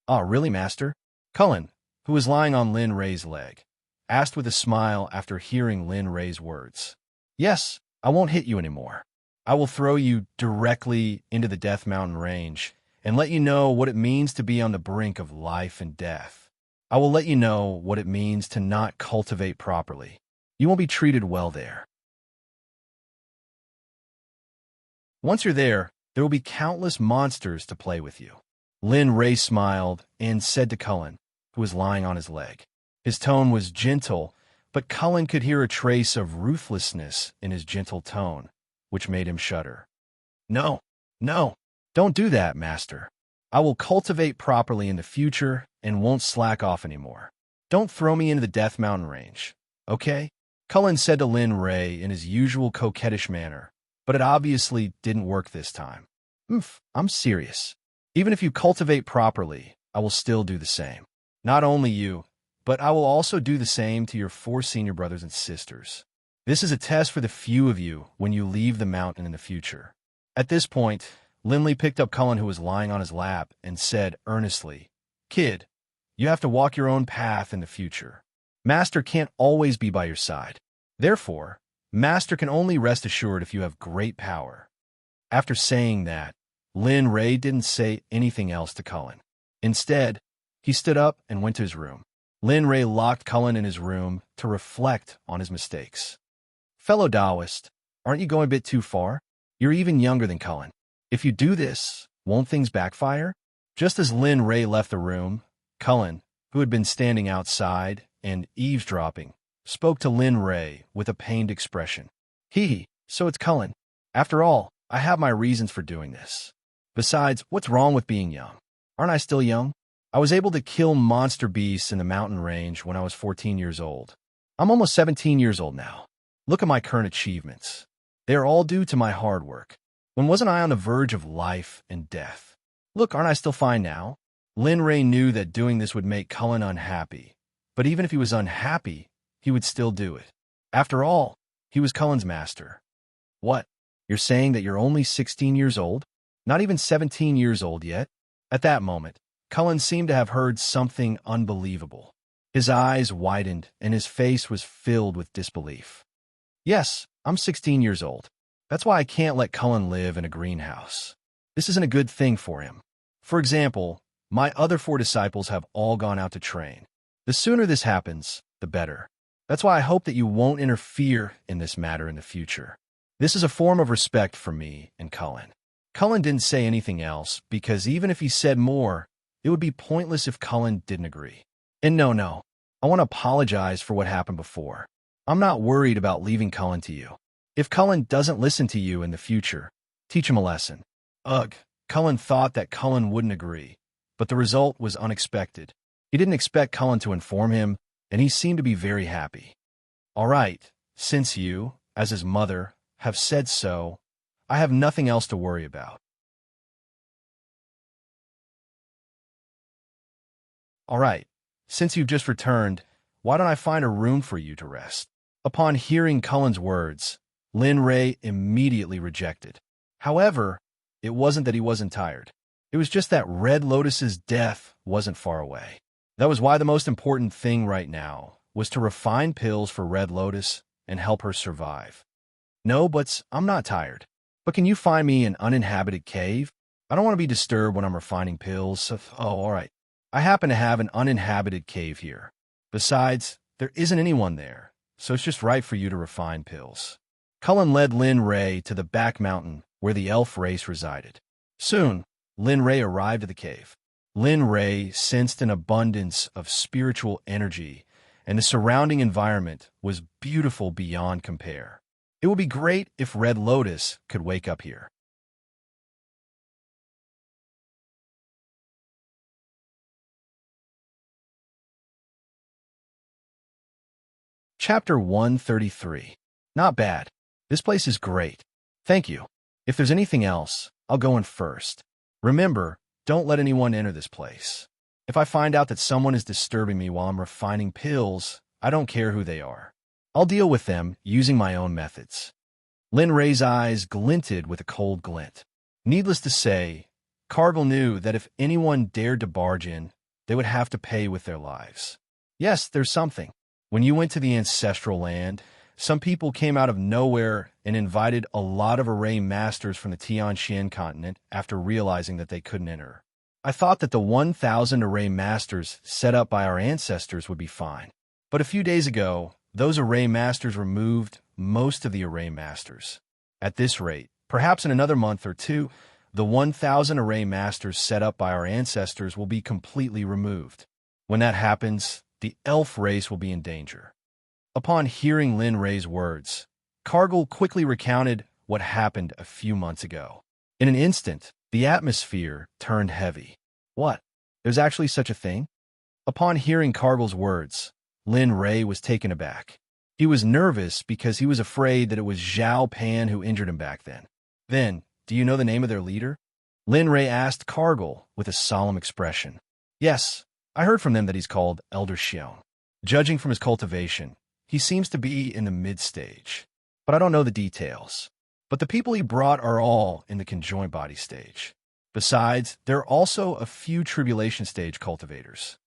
Really, master?" Cullen, who was lying on Lin Ray's leg, asked with a smile after hearing Lin Ray's words. "Yes, I won't hit you anymore. I will throw you directly into the Death Mountain range and let you know what it means to be on the brink of life and death. I will let you know what it means to not cultivate properly. You won't be treated well there. Once you're there will be countless monsters to play with you. Lin Ray smiled and said to Cullen, who was lying on his leg. His tone was gentle, but Cullen could hear a trace of ruthlessness in his gentle tone, which made him shudder. No, no, don't do that, Master. I will cultivate properly in the future and won't slack off anymore. Don't throw me into the Death Mountain Range, okay? Cullen said to Lin Ray in his usual coquettish manner, but it obviously didn't work this time. I'm serious. Even if you cultivate properly, I will still do the same. Not only you, but I will also do the same to your 4 senior brothers and sisters. This is a test for the few of you when you leave the mountain in the future. At this point, Lindley picked up Cullen, who was lying on his lap, and said earnestly, Kid, you have to walk your own path in the future. Master can't always be by your side. Therefore, Master can only rest assured if you have great power. After saying that, Lin Ray didn't say anything else to Cullen. Instead, he stood up and went to his room. Lin Ray locked Cullen in his room to reflect on his mistakes. Fellow Taoist, aren't you going a bit too far? You're even younger than Cullen. If you do this, won't things backfire? Just as Lin Ray left the room, Cullen, who had been standing outside and eavesdropping, spoke to Lin Ray with a pained expression. So it's Cullen. After all, I have my reasons for doing this. Besides, what's wrong with being young? Aren't I still young? I was able to kill monster beasts in the mountain range when I was 14 years old. I'm almost 17 years old now. Look at my current achievements. They are all due to my hard work. When wasn't I on the verge of life and death? Look, aren't I still fine now? Lin Ray knew that doing this would make Cullen unhappy, but even if he was unhappy, he would still do it. After all, he was Cullen's master. What? You're saying that you're only 16 years old? Not even 17 years old yet? At that moment, Cullen seemed to have heard something unbelievable. His eyes widened and his face was filled with disbelief. Yes, I'm 16 years old. That's why I can't let Cullen live in a greenhouse. This isn't a good thing for him. For example, my other 4 disciples have all gone out to train. The sooner this happens, the better. That's why I hope that you won't interfere in this matter in the future. This is a form of respect for me and Cullen. Cullen didn't say anything else because even if he said more, it would be pointless if Cullen didn't agree. And no, I want to apologize for what happened before. I'm not worried about leaving Cullen to you. If Cullen doesn't listen to you in the future, teach him a lesson. Ugh, Cullen thought that Cullen wouldn't agree, but the result was unexpected. He didn't expect Cullen to inform him, and he seemed to be very happy. All right, since you, as his mother, have said so, I have nothing else to worry about. All right, since you've just returned, why don't I find a room for you to rest? Upon hearing Cullen's words, Lin Ray immediately rejected. However, it wasn't that he wasn't tired. It was just that Red Lotus's death wasn't far away. That was why the most important thing right now was to refine pills for Red Lotus and help her survive. No, but I'm not tired. But can you find me an uninhabited cave? I don't want to be disturbed when I'm refining pills, so all right. I happen to have an uninhabited cave here. Besides, there isn't anyone there, so it's just right for you to refine pills. Cullen led Lin Ray to the back mountain where the elf race resided. Soon, Lin Ray arrived at the cave. Lin Ray sensed an abundance of spiritual energy, and the surrounding environment was beautiful beyond compare. It would be great if Red Lotus could wake up here. Chapter 133. Not bad. This place is great. Thank you. If there's anything else, I'll go in first. Remember, don't let anyone enter this place. If I find out that someone is disturbing me while I'm refining pills, I don't care who they are. I'll deal with them using my own methods. Lin Ray's eyes glinted with a cold glint. Needless to say, Cargill knew that if anyone dared to barge in, they would have to pay with their lives. Yes, there's something. When you went to the ancestral land, some people came out of nowhere and invited a lot of array masters from the Tianxian continent after realizing that they couldn't enter. I thought that the 1,000 array masters set up by our ancestors would be fine. But a few days ago, those array masters removed most of the array masters. At this rate, perhaps in another month or two, the 1,000 array masters set up by our ancestors will be completely removed. When that happens, the elf race will be in danger. Upon hearing Lin Ray's words, Cargill quickly recounted what happened a few months ago. In an instant, the atmosphere turned heavy. What? There's actually such a thing? Upon hearing Cargill's words, Lin Ray was taken aback. He was nervous because he was afraid that it was Zhao Pan who injured him back then. Then, do you know the name of their leader? Lin Ray asked Cargill with a solemn expression. Yes, I heard from them that he's called Elder Xion. Judging from his cultivation, he seems to be in the mid-stage, but I don't know the details. But the people he brought are all in the conjoined body stage. Besides, there are also a few tribulation stage cultivators.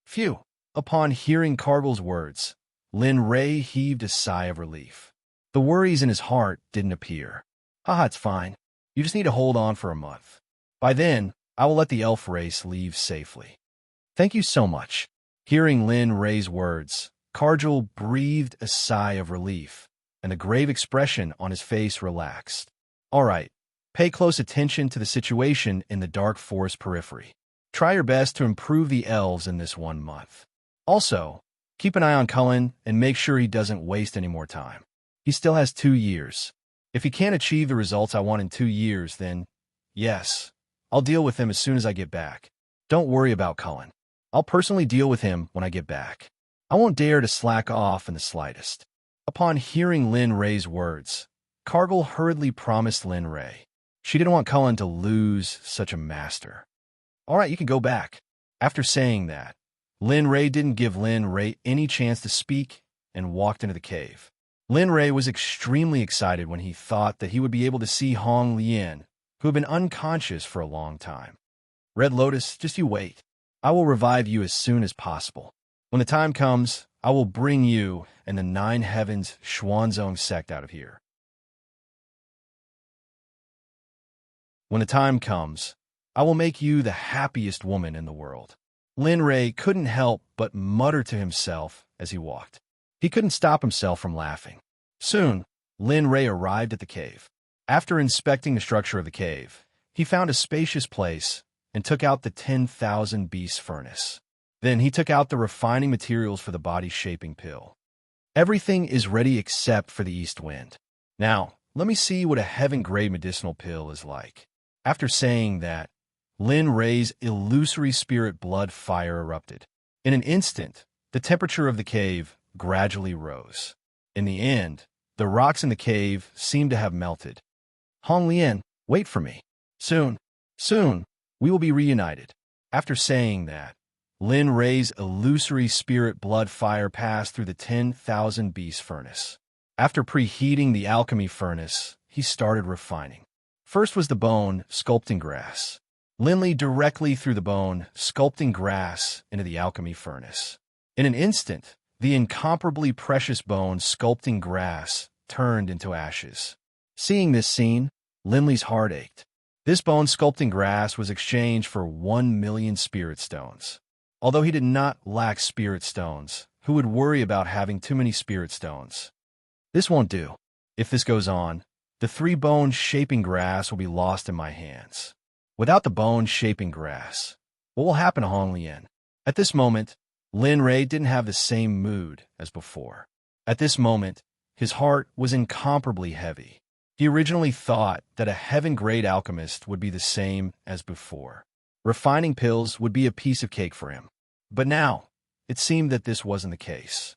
Phew! Upon hearing Cargill's words, Lin Ray heaved a sigh of relief. The worries in his heart didn't appear. Haha, it's fine. You just need to hold on for a month. By then, I will let the elf race leave safely. Thank you so much. Hearing Lin Ray's words, Cargill breathed a sigh of relief, and the grave expression on his face relaxed. All right, pay close attention to the situation in the dark forest periphery. Try your best to improve the elves in this 1 month. Also, keep an eye on Cullen and make sure he doesn't waste any more time. He still has 2 years. If he can't achieve the results I want in 2 years, then, yes, I'll deal with him as soon as I get back. Don't worry about Cullen. I'll personally deal with him when I get back. I won't dare to slack off in the slightest. Upon hearing Lin Ray's words, Cargill hurriedly promised Lin Ray. She didn't want Cullen to lose such a master. All right, you can go back. After saying that, Lin Ray didn't give Lin Ray any chance to speak and walked into the cave. Lin Ray was extremely excited when he thought that he would be able to see Hong Lian, who had been unconscious for a long time. Red Lotus, just you wait. I will revive you as soon as possible. When the time comes, I will bring you and the 9 Heavens Xuanzong sect out of here. When the time comes, I will make you the happiest woman in the world. Lin Ray couldn't help but mutter to himself as he walked. He couldn't stop himself from laughing. Soon, Lin Ray arrived at the cave. After inspecting the structure of the cave, he found a spacious place and took out the 10,000 beast furnace. Then he took out the refining materials for the body-shaping pill. Everything is ready except for the east wind. Now, let me see what a heaven-grade medicinal pill is like. After saying that, Lin Ray's illusory spirit blood fire erupted. In an instant, the temperature of the cave gradually rose. In the end, the rocks in the cave seemed to have melted. Hong Lian, wait for me. Soon, we will be reunited. After saying that, Lin Ray's illusory spirit blood fire passed through the 10,000 beast furnace. After preheating the alchemy furnace, he started refining. First was the bone sculpting grass. Lin directly threw the bone sculpting grass into the alchemy furnace. In an instant, the incomparably precious bone sculpting grass turned into ashes. Seeing this scene, Linley's heart ached. This bone sculpting grass was exchanged for 1 million spirit stones. Although he did not lack spirit stones, who would worry about having too many spirit stones? This won't do. If this goes on, the 3 bones shaping grass will be lost in my hands. Without the bones shaping grass, what will happen to Hong Lian? At this moment, Lin Ray didn't have the same mood as before. At this moment, his heart was incomparably heavy. He originally thought that a heaven-grade alchemist would be the same as before. Refining pills would be a piece of cake for him. But now, it seemed that this wasn't the case.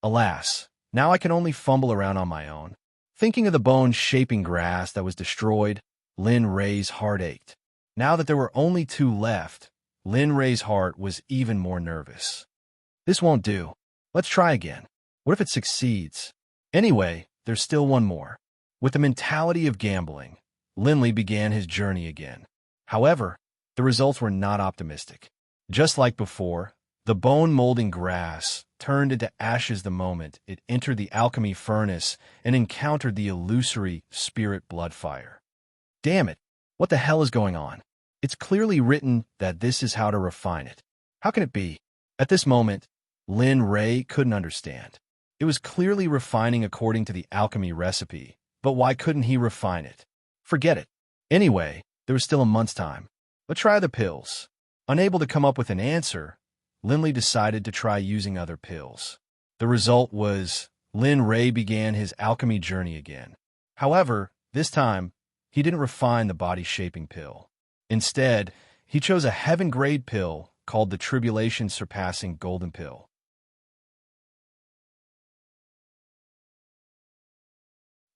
Alas, now I can only fumble around on my own. Thinking of the bone-shaping grass that was destroyed, Lin Ray's heart ached. Now that there were only 2 left, Lin Ray's heart was even more nervous. This won't do. Let's try again. What if it succeeds? Anyway, there's still one more. With the mentality of gambling, Linley began his journey again. However, the results were not optimistic. Just like before, the bone-molding grass turned into ashes the moment it entered the alchemy furnace and encountered the illusory spirit blood fire. Damn it! What the hell is going on? It's clearly written that this is how to refine it. How can it be? At this moment, Lin Ray couldn't understand. It was clearly refining according to the alchemy recipe, but why couldn't he refine it? Forget it. Anyway, there was still a month's time. Let's try the pills. Unable to come up with an answer, Linley decided to try using other pills. The result was Lin Ray began his alchemy journey again. However, this time, he didn't refine the body-shaping pill. Instead, he chose a heaven-grade pill called the tribulation-surpassing golden pill.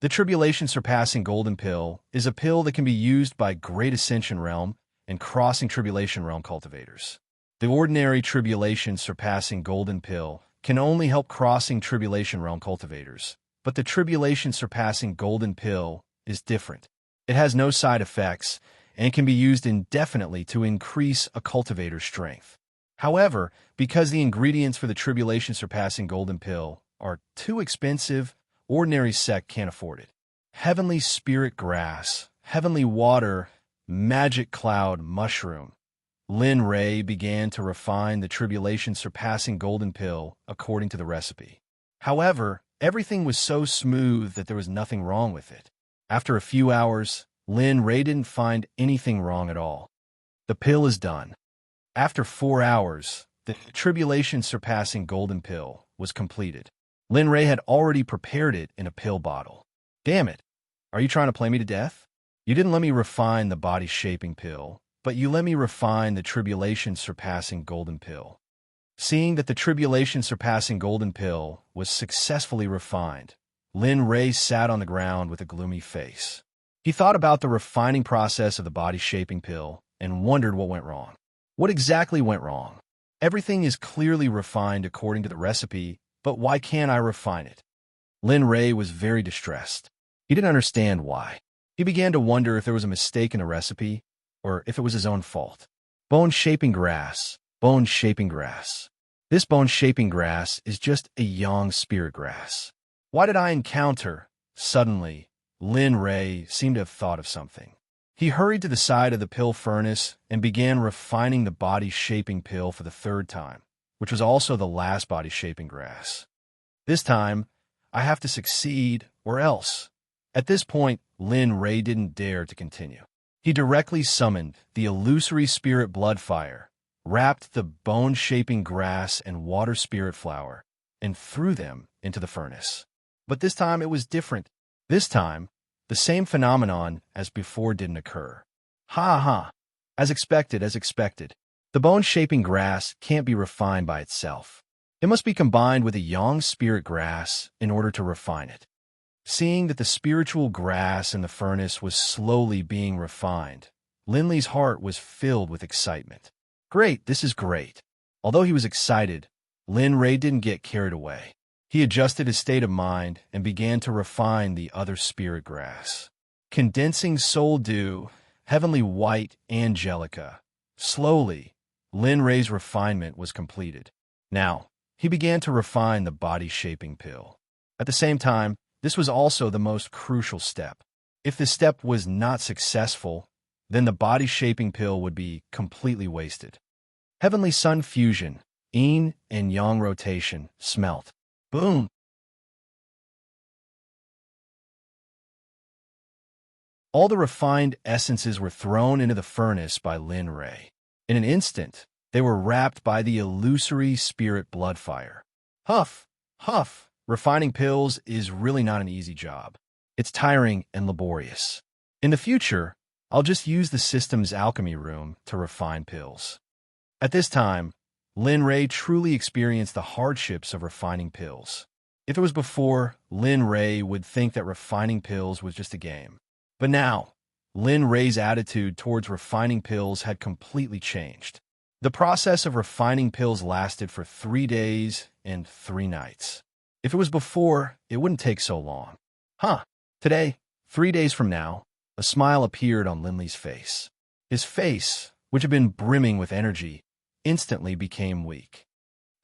The tribulation-surpassing golden pill is a pill that can be used by Great Ascension Realm and Crossing Tribulation Realm cultivators. The ordinary tribulation-surpassing golden pill can only help Crossing Tribulation Realm cultivators, but the tribulation-surpassing golden pill is different. It has no side effects and can be used indefinitely to increase a cultivator's strength. However, because the ingredients for the tribulation-surpassing golden pill are too expensive, ordinary Sect can't afford it. Heavenly Spirit Grass, Heavenly Water, Magic Cloud Mushroom. Lin Ray began to refine the tribulation-surpassing golden pill according to the recipe. However, everything was so smooth that there was nothing wrong with it. After a few hours, Lin Ray didn't find anything wrong at all. The pill is done. After 4 hours, the tribulation-surpassing golden pill was completed. Lin Ray had already prepared it in a pill bottle. Damn it! Are you trying to play me to death? You didn't let me refine the body-shaping pill, but you let me refine the tribulation-surpassing golden pill. Seeing that the tribulation-surpassing golden pill was successfully refined, Lin Ray sat on the ground with a gloomy face. He thought about the refining process of the body-shaping pill and wondered what went wrong. What exactly went wrong? Everything is clearly refined according to the recipe, but why can't I refine it? Lin Ray was very distressed. He didn't understand why. He began to wonder if there was a mistake in the recipe, or if it was his own fault. Bone-shaping grass, bone-shaping grass. This bone-shaping grass is just a young spirit grass. Why did I encounter? Suddenly, Lin Ray seemed to have thought of something. He hurried to the side of the pill furnace and began refining the body-shaping pill for the 3rd time, which was also the last body-shaping grass. This time, I have to succeed, or else. At this point, Lin Ray didn't dare to continue. He directly summoned the illusory spirit blood fire, wrapped the bone-shaping grass and water spirit flower, and threw them into the furnace. But this time it was different. This time, the same phenomenon as before didn't occur. Ha ha! As expected, as expected. The bone-shaping grass can't be refined by itself. It must be combined with a yang spirit grass in order to refine it. Seeing that the spiritual grass in the furnace was slowly being refined, Linley's heart was filled with excitement. Great, this is great. Although he was excited, Lin Ray didn't get carried away. He adjusted his state of mind and began to refine the other spirit grass. Condensing soul dew, heavenly white angelica. Slowly, Lin Ray's refinement was completed. Now, he began to refine the body-shaping pill. At the same time, this was also the most crucial step. If this step was not successful, then the body-shaping pill would be completely wasted. Heavenly Sun fusion, yin and yang rotation, smelt. Boom! All the refined essences were thrown into the furnace by Lin Ray. In an instant, they were wrapped by the illusory spirit blood fire. Huff! Huff! Refining pills is really not an easy job. It's tiring and laborious. In the future, I'll just use the system's alchemy room to refine pills. At this time, Lin Ray truly experienced the hardships of refining pills. If it was before, Lin Ray would think that refining pills was just a game. But now, Lin Ray's attitude towards refining pills had completely changed. The process of refining pills lasted for 3 days and 3 nights. If it was before, it wouldn't take so long. Today, 3 days from now, a smile appeared on Linley's face. His face, which had been brimming with energy, instantly became weak.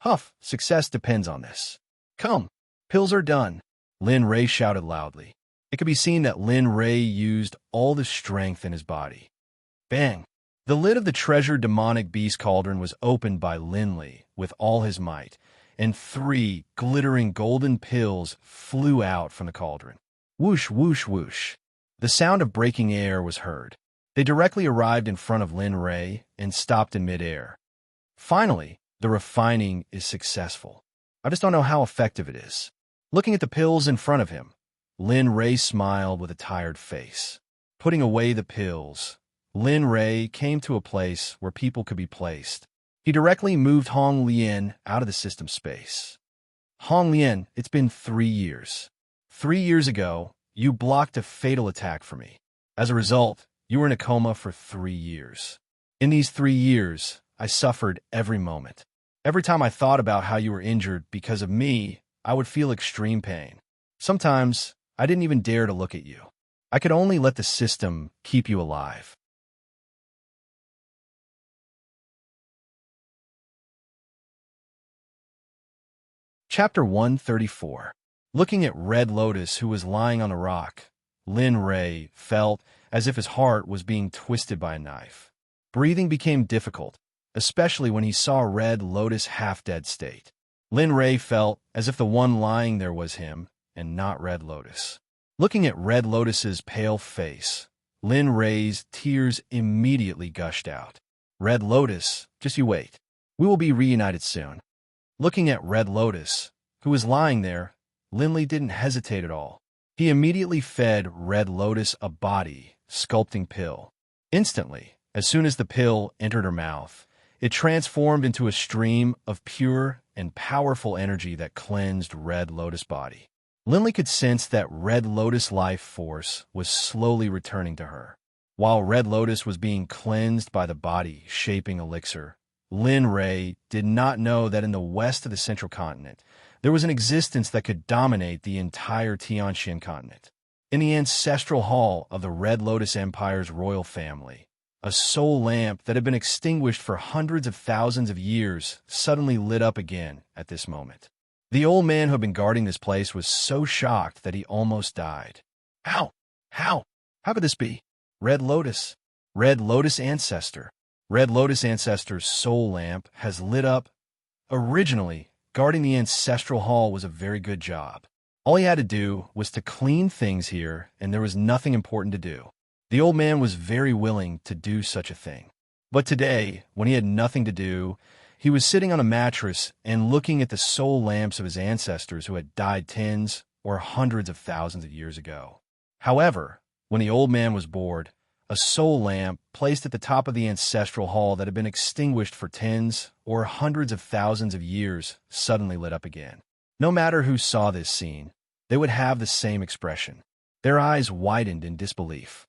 Huff, success depends on this. Come, pills are done, Lin Ray shouted loudly. It could be seen that Lin Ray used all the strength in his body. Bang! The lid of the treasured demonic beast cauldron was opened by Linley with all his might, and 3 glittering golden pills flew out from the cauldron. Whoosh, whoosh, whoosh. The sound of breaking air was heard. They directly arrived in front of Lin Ray and stopped in midair. Finally, the refining is successful. I just don't know how effective it is. Looking at the pills in front of him, Lin Ray smiled with a tired face. Putting away the pills, Lin Ray came to a place where people could be placed. He directly moved Hong Lian out of the system space. Hong Lian, it's been 3 years. 3 years ago, you blocked a fatal attack for me. As a result, you were in a coma for 3 years. In these 3 years, I suffered every moment. Every time I thought about how you were injured because of me, I would feel extreme pain. Sometimes, I didn't even dare to look at you. I could only let the system keep you alive. Chapter 134. Looking at Red Lotus, who was lying on a rock, Lin Ray felt as if his heart was being twisted by a knife. Breathing became difficult, especially when he saw Red Lotus' half-dead state. Lin Ray felt as if the one lying there was him, and not Red Lotus. Looking at Red Lotus's pale face, Lin Ray's tears immediately gushed out. Red Lotus, just you wait. We will be reunited soon. Looking at Red Lotus, who was lying there, Linley didn't hesitate at all. He immediately fed Red Lotus a body sculpting pill. Instantly, as soon as the pill entered her mouth, it transformed into a stream of pure and powerful energy that cleansed Red Lotus' body. Linley could sense that Red Lotus' life force was slowly returning to her. While Red Lotus was being cleansed by the body-shaping elixir, Lin Ray did not know that in the west of the central continent, there was an existence that could dominate the entire Tianxian continent. In the ancestral hall of the Red Lotus Empire's royal family, a soul lamp that had been extinguished for hundreds of thousands of years suddenly lit up again at this moment. The old man who had been guarding this place was so shocked that he almost died. How? How could this be? Red Lotus Ancestor. Red Lotus Ancestor's soul lamp has lit up. Originally, guarding the ancestral hall was a very good job. All he had to do was to clean things here, and there was nothing important to do. The old man was very willing to do such a thing. But today, when he had nothing to do, he was sitting on a mattress and looking at the soul lamps of his ancestors who had died tens or hundreds of thousands of years ago. However, when the old man was bored, a soul lamp placed at the top of the ancestral hall that had been extinguished for tens or hundreds of thousands of years suddenly lit up again. No matter who saw this scene, they would have the same expression. Their eyes widened in disbelief.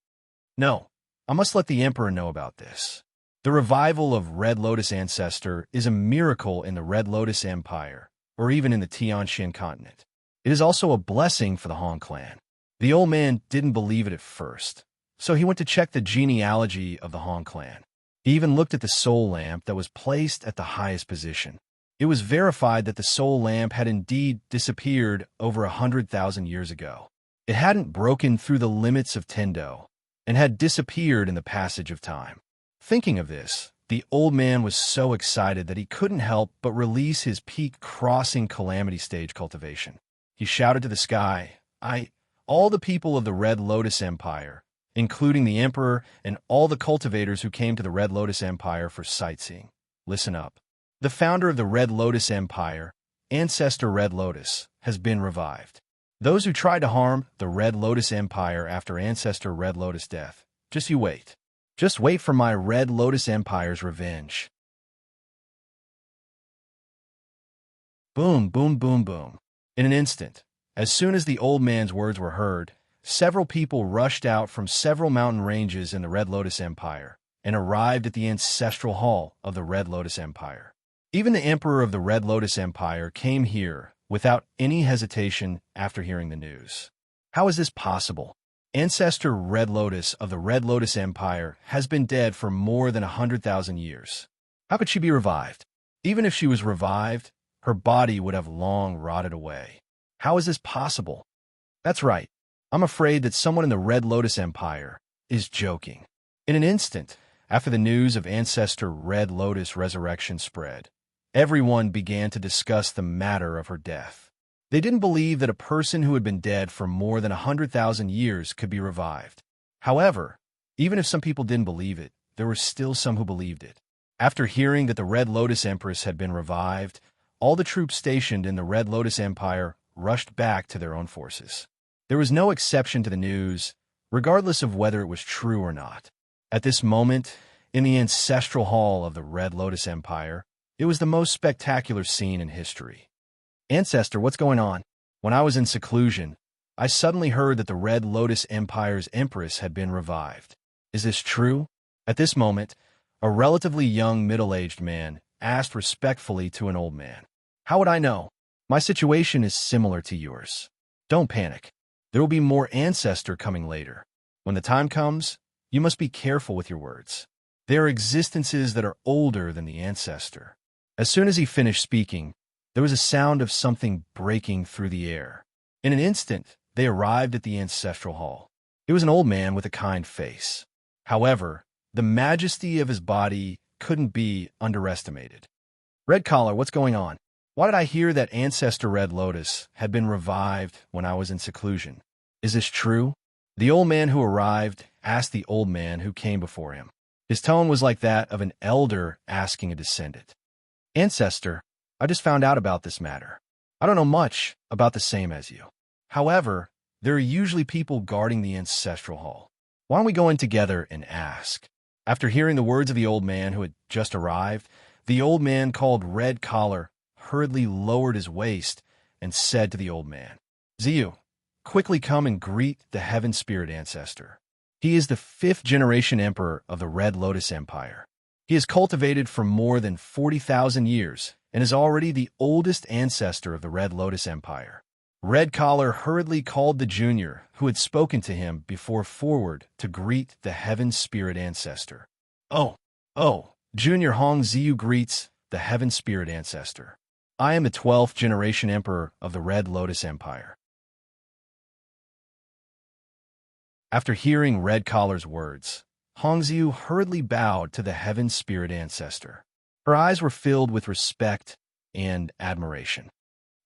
No, I must let the Emperor know about this. The revival of Red Lotus Ancestor is a miracle in the Red Lotus Empire, or even in the Tianxian continent. It is also a blessing for the Han clan. The old man didn't believe it at first, so he went to check the genealogy of the Han clan. He even looked at the soul lamp that was placed at the highest position. It was verified that the soul lamp had indeed disappeared over 100,000 years ago. It hadn't broken through the limits of Tendo, and had disappeared in the passage of time. Thinking of this, the old man was so excited that he couldn't help but release his peak crossing calamity stage cultivation. He shouted to the sky, all the people of the Red Lotus Empire, including the Emperor and all the cultivators who came to the Red Lotus Empire for sightseeing, listen up. The founder of the Red Lotus Empire, Ancestor Red Lotus, has been revived. Those who tried to harm the Red Lotus Empire after Ancestor Red Lotus' death, just you wait. Just wait for my Red Lotus Empire's revenge. Boom, boom, boom, boom. In an instant, as soon as the old man's words were heard, several people rushed out from several mountain ranges in the Red Lotus Empire and arrived at the ancestral hall of the Red Lotus Empire. Even the Emperor of the Red Lotus Empire came here without any hesitation after hearing the news. How is this possible? Ancestor Red Lotus of the Red Lotus Empire has been dead for more than 100,000 years. How could she be revived? Even if she was revived, her body would have long rotted away. How is this possible? That's right. I'm afraid that someone in the Red Lotus Empire is joking. In an instant, After the news of Ancestor Red Lotus' resurrection spread, everyone began to discuss the matter of her death. They didn't believe that a person who had been dead for more than 100,000 years could be revived. However, even if some people didn't believe it, there were still some who believed it. After hearing that the Red Lotus Empress had been revived, all the troops stationed in the Red Lotus Empire rushed back to their own forces. There was no exception to the news, regardless of whether it was true or not. At this moment, in the ancestral hall of the Red Lotus Empire, it was the most spectacular scene in history. Ancestor, what's going on? When I was in seclusion, I suddenly heard that the Red Lotus Empire's Empress had been revived. Is this true? At this moment, a relatively young middle-aged man asked respectfully to an old man. How would I know? My situation is similar to yours. Don't panic. There will be more Ancestor coming later. When the time comes, you must be careful with your words. There are existences that are older than the Ancestor. As soon as he finished speaking, there was a sound of something breaking through the air. In an instant, they arrived at the ancestral hall. It was an old man with a kind face. However, the majesty of his body couldn't be underestimated. Red Collar, what's going on? Why did I hear that Ancestor Red Lotus had been revived when I was in seclusion? Is this true? The old man who arrived asked the old man who came before him. His tone was like that of an elder asking a descendant. Ancestor, I just found out about this matter. I don't know much about the same as you. However, there are usually people guarding the ancestral hall. Why don't we go in together and ask? After hearing the words of the old man who had just arrived, the old man called Red Collar hurriedly lowered his waist and said to the old man, Ziyu, quickly come and greet the Heaven Spirit Ancestor. He is the 5th generation emperor of the Red Lotus Empire. He is cultivated for more than 40,000 years and is already the oldest ancestor of the Red Lotus Empire. Red Collar hurriedly called the junior who had spoken to him before forward to greet the Heaven Spirit Ancestor. Oh, Junior Hong Ziyu greets the Heaven Spirit Ancestor. I am the 12th generation emperor of the Red Lotus Empire. After hearing Red Collar's words, Hongziu hurriedly bowed to the Heaven Spirit Ancestor. Her eyes were filled with respect and admiration.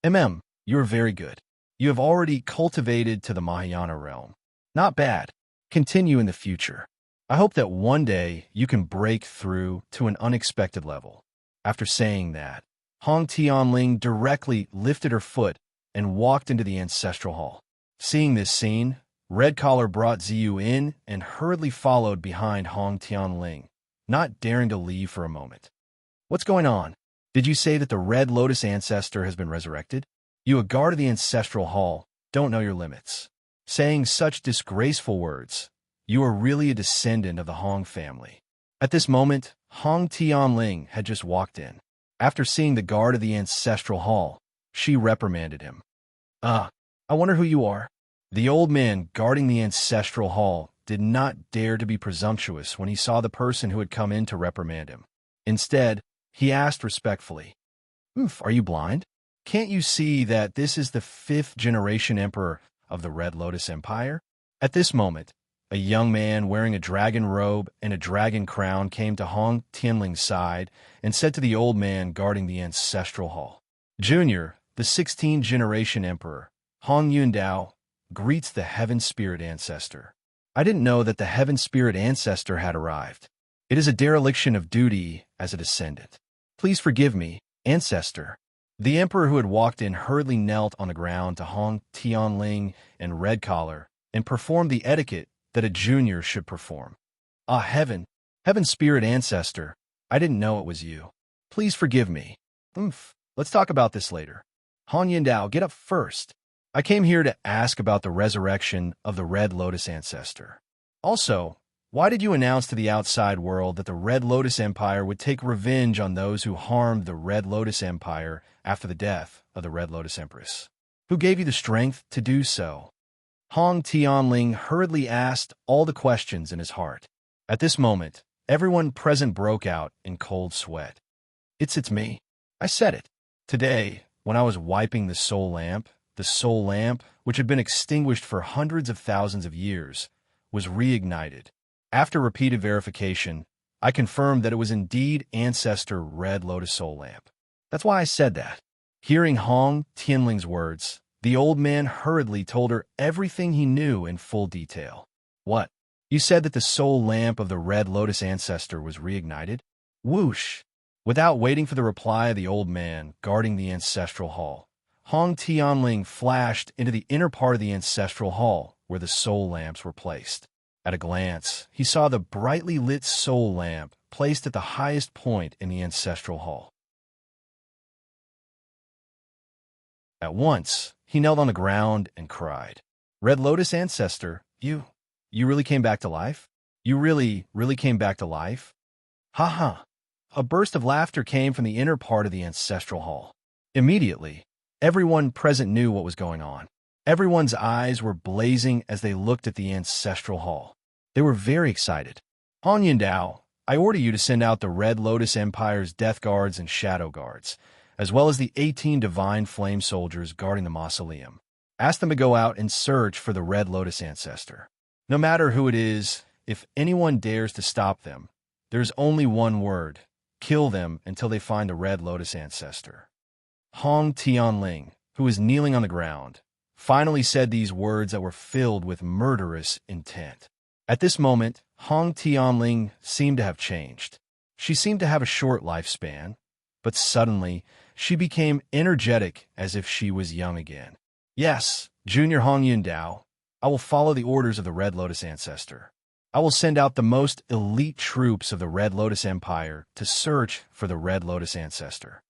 You are very good. You have already cultivated to the Mahayana realm. Not bad. Continue in the future. I hope that one day you can break through to an unexpected level. After saying that, Hong Tianling directly lifted her foot and walked into the ancestral hall. Seeing this scene, Red Collar brought Ziyu in and hurriedly followed behind Hong Tianling, not daring to leave for a moment. What's going on? Did you say that the Red Lotus Ancestor has been resurrected? You, a guard of the ancestral hall, don't know your limits. Saying such disgraceful words, you are really a descendant of the Hong family. At this moment, Hong Tianling had just walked in. After seeing the guard of the ancestral hall, she reprimanded him. I wonder who you are. The old man guarding the ancestral hall did not dare to be presumptuous when he saw the person who had come in to reprimand him. Instead, he asked respectfully, Are you blind? Can't you see that this is the 5th generation emperor of the Red Lotus Empire? At this moment, a young man wearing a dragon robe and a dragon crown came to Hong Tianling's side and said to the old man guarding the ancestral hall, Junior, the 16th generation emperor, Hong Yundao, greets the Heaven Spirit Ancestor. I didn't know that the Heaven Spirit Ancestor had arrived. It is a dereliction of duty as a descendant. Please forgive me, Ancestor. The emperor who had walked in hurriedly knelt on the ground to Hong Tianling and Red Collar and performed the etiquette that a junior should perform. Heaven Spirit Ancestor, I didn't know it was you. Please forgive me. Let's talk about this later. Hong Yindao, get up first. I came here to ask about the resurrection of the Red Lotus Ancestor. Also, why did you announce to the outside world that the Red Lotus Empire would take revenge on those who harmed the Red Lotus Empire after the death of the Red Lotus Empress? Who gave you the strength to do so? Hong Tianling hurriedly asked all the questions in his heart. At this moment, everyone present broke out in cold sweat. It's me. I said it. Today, when I was wiping the soul lamp, which had been extinguished for hundreds of thousands of years, was reignited. After repeated verification, I confirmed that it was indeed Ancestor Red Lotus Soul Lamp. That's why I said that. Hearing Hong Tianling's words, the old man hurriedly told her everything he knew in full detail. What? You said that the soul lamp of the Red Lotus Ancestor was reignited? Whoosh! Without waiting for the reply of the old man guarding the ancestral hall, Hong Tianling flashed into the inner part of the ancestral hall where the soul lamps were placed. At a glance, he saw the brightly lit soul lamp placed at the highest point in the ancestral hall. At once, he knelt on the ground and cried, "Red Lotus Ancestor, you really came back to life? You really came back to life?" Ha ha! A burst of laughter came from the inner part of the ancestral hall. Immediately, everyone present knew what was going on. Everyone's eyes were blazing as they looked at the ancestral hall. They were very excited. "Han Yindao, I order you to send out the Red Lotus Empire's Death Guards and Shadow Guards, as well as the 18 Divine Flame Soldiers guarding the mausoleum. Ask them to go out and search for the Red Lotus Ancestor. No matter who it is, if anyone dares to stop them, there's only one word: kill them until they find the Red Lotus Ancestor." Hong Tianling, who was kneeling on the ground, finally said these words that were filled with murderous intent. At this moment, Hong Tianling seemed to have changed. She seemed to have a short lifespan, but suddenly she became energetic as if she was young again. "Yes, Junior Hong Yundao, I will follow the orders of the Red Lotus Ancestor. I will send out the most elite troops of the Red Lotus Empire to search for the Red Lotus Ancestor."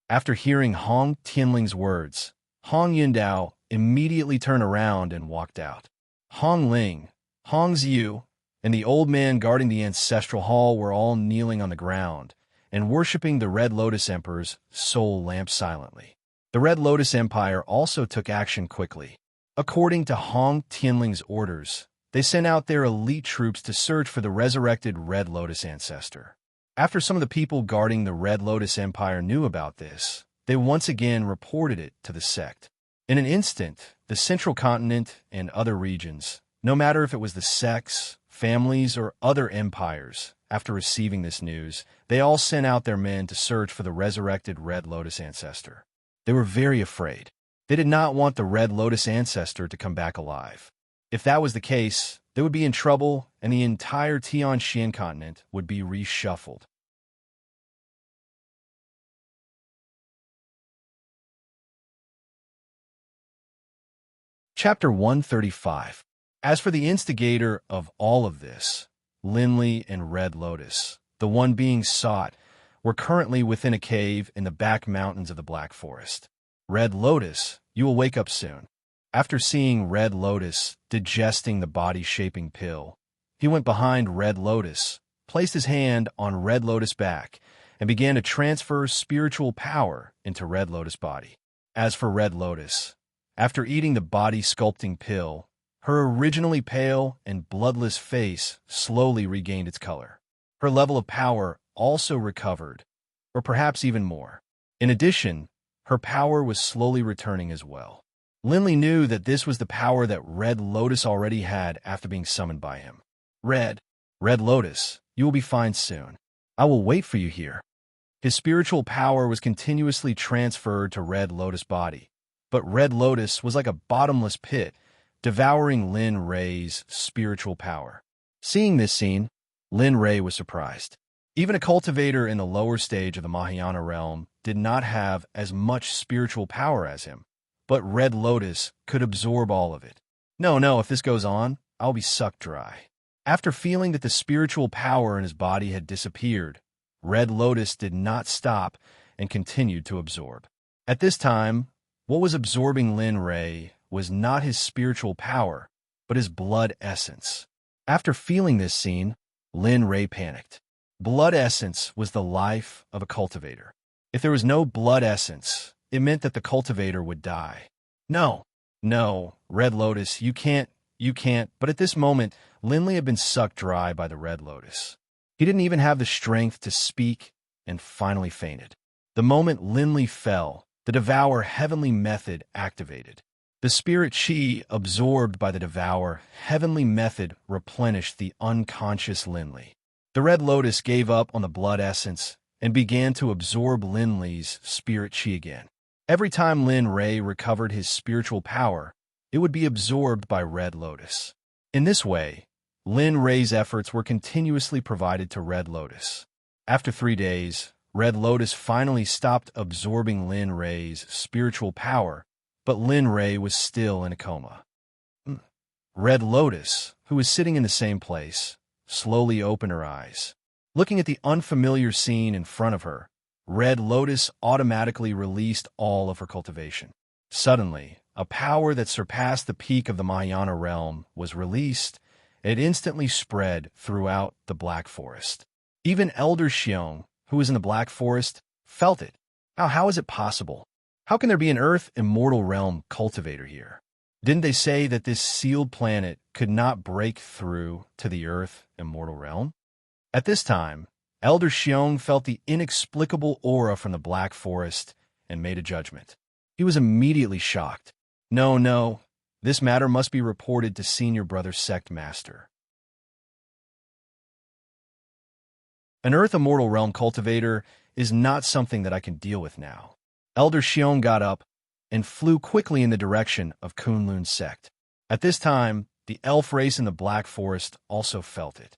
After hearing Hong Tianling's words, Hong Yundao immediately turned around and walked out. Hong Ling, Hong Xiu, and the old man guarding the ancestral hall were all kneeling on the ground and worshipping the Red Lotus Emperor's soul lamp silently. The Red Lotus Empire also took action quickly. According to Hong Tianling's orders, they sent out their elite troops to search for the resurrected Red Lotus Ancestor. After some of the people guarding the Red Lotus Empire knew about this, they once again reported it to the Sect. In an instant, the Central Continent and other regions, no matter if it was the sects, families, or other empires, after receiving this news, they all sent out their men to search for the resurrected Red Lotus Ancestor. They were very afraid. They did not want the Red Lotus Ancestor to come back alive. If that was the case, they would be in trouble and the entire Tianxian continent would be reshuffled. Chapter 135. As for the instigator of all of this, Linley and Red Lotus, the one being sought, were currently within a cave in the back mountains of the Black Forest. "Red Lotus, you will wake up soon." After seeing Red Lotus digesting the body-shaping pill, he went behind Red Lotus, placed his hand on Red Lotus' back, and began to transfer spiritual power into Red Lotus' body. As for Red Lotus, after eating the body-sculpting pill, her originally pale and bloodless face slowly regained its color. Her level of power also recovered, or perhaps even more. In addition, her power was slowly returning as well. Linley knew that this was the power that Red Lotus already had after being summoned by him. Red Lotus, you will be fine soon. I will wait for you here." His spiritual power was continuously transferred to Red Lotus' body, but Red Lotus was like a bottomless pit, devouring Lin Rei's spiritual power. Seeing this scene, Lin Rei was surprised. Even a cultivator in the lower stage of the Mahayana realm did not have as much spiritual power as him, but Red Lotus could absorb all of it. No, if this goes on, I'll be sucked dry." After feeling that the spiritual power in his body had disappeared, Red Lotus did not stop and continued to absorb. At this time, what was absorbing Lin Rei was not his spiritual power, but his blood essence. After feeling this scene, Lin Rei panicked. Blood essence was the life of a cultivator. If there was no blood essence, it meant that the cultivator would die. No, Red Lotus, you can't. But at this moment, Linley had been sucked dry by the Red Lotus. He didn't even have the strength to speak and finally fainted. The moment Linley fell, the Devour Heavenly Method activated. The spirit chi absorbed by the Devour Heavenly Method replenished the unconscious Linley. The Red Lotus gave up on the blood essence and began to absorb Lin Li's spirit chi again. Every time Lin Ray recovered his spiritual power, it would be absorbed by Red Lotus. In this way, Lin Ray's efforts were continuously provided to Red Lotus. After 3 days, Red Lotus finally stopped absorbing Lin Ray's spiritual power, but Lin Ray was still in a coma. Red Lotus, who was sitting in the same place, slowly opened her eyes. Looking at the unfamiliar scene in front of her, Red Lotus automatically released all of her cultivation. Suddenly, a power that surpassed the peak of the Mahayana realm was released. It instantly spread throughout the Black Forest. Even Elder Xiong, who was in the Black Forest, felt it. How is it possible? How can there be an Earth Immortal Realm cultivator here? Didn't they say that this sealed planet could not break through to the Earth Immortal Realm? At this time, Elder Xiong felt the inexplicable aura from the Black Forest and made a judgment. He was immediately shocked. No, this matter must be reported to Senior Brother Sect Master. An Earth Immortal Realm cultivator is not something that I can deal with now. Elder Xiong got up and flew quickly in the direction of Kunlun's sect. At this time, the elf race in the Black Forest also felt it.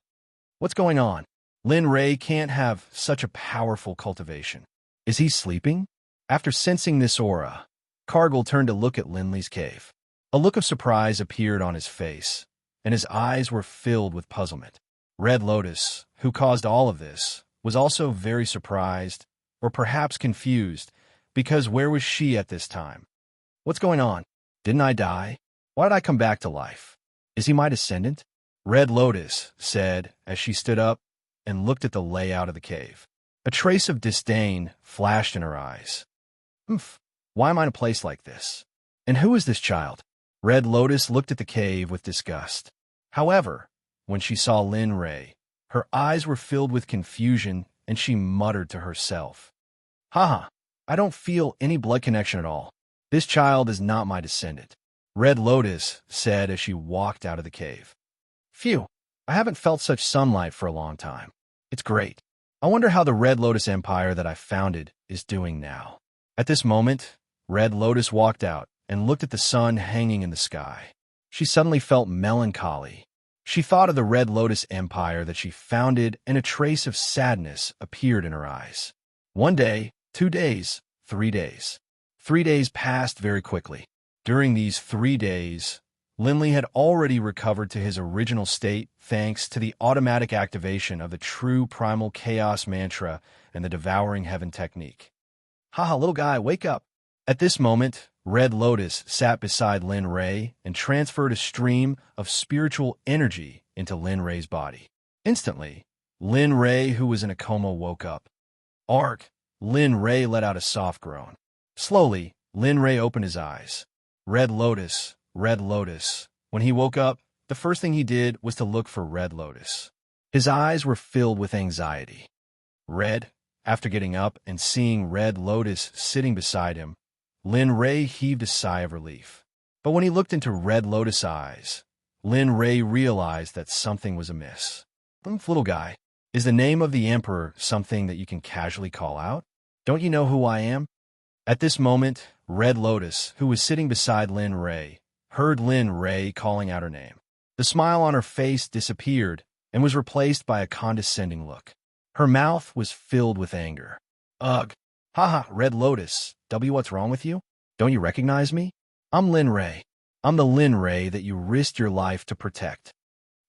What's going on? Lin Ray can't have such a powerful cultivation. Is he sleeping? After sensing this aura, Cargill turned to look at Lin Li's cave. A look of surprise appeared on his face, and his eyes were filled with puzzlement. Red Lotus, who caused all of this, was also very surprised, or perhaps confused, because where was she at this time? What's going on? Didn't I die? Why did I come back to life? Is he my descendant? Red Lotus said as she stood up and looked at the layout of the cave. A trace of disdain flashed in her eyes. Why am I in a place like this? And who is this child? Red Lotus looked at the cave with disgust. However, when she saw Lin Ray, her eyes were filled with confusion and she muttered to herself, Haha, I don't feel any blood connection at all. This child is not my descendant. Red Lotus said as she walked out of the cave. Phew, I haven't felt such sunlight for a long time. It's great. I wonder how the Red Lotus Empire that I founded is doing now. At this moment, Red Lotus walked out and looked at the sun hanging in the sky. She suddenly felt melancholy. She thought of the Red Lotus Empire that she founded, and a trace of sadness appeared in her eyes. 1 day, 2 days, 3 days. 3 days passed very quickly. During these 3 days, Lin Li had already recovered to his original state thanks to the automatic activation of the True Primal Chaos Mantra and the Devouring Heaven technique. Haha, little guy, wake up. At this moment, Red Lotus sat beside Lin Ray and transferred a stream of spiritual energy into Lin Ray's body. Instantly, Lin Ray, who was in a coma, woke up. Arg! Lin Ray let out a soft groan. Slowly, Lin Ray opened his eyes. Red Lotus. When he woke up, the first thing he did was to look for Red Lotus. His eyes were filled with anxiety. After getting up and seeing Red Lotus sitting beside him, Lin Ray heaved a sigh of relief. But when he looked into Red Lotus' eyes, Lin Ray realized that something was amiss. Little guy, is the name of the Emperor something that you can casually call out? Don't you know who I am? At this moment, Red Lotus, who was sitting beside Lin Ray, heard Lin Ray calling out her name. The smile on her face disappeared and was replaced by a condescending look. Her mouth was filled with anger. Ugh! Haha, Red Lotus, what's wrong with you? Don't you recognize me? I'm Lin Ray. I'm the Lin Ray that you risked your life to protect.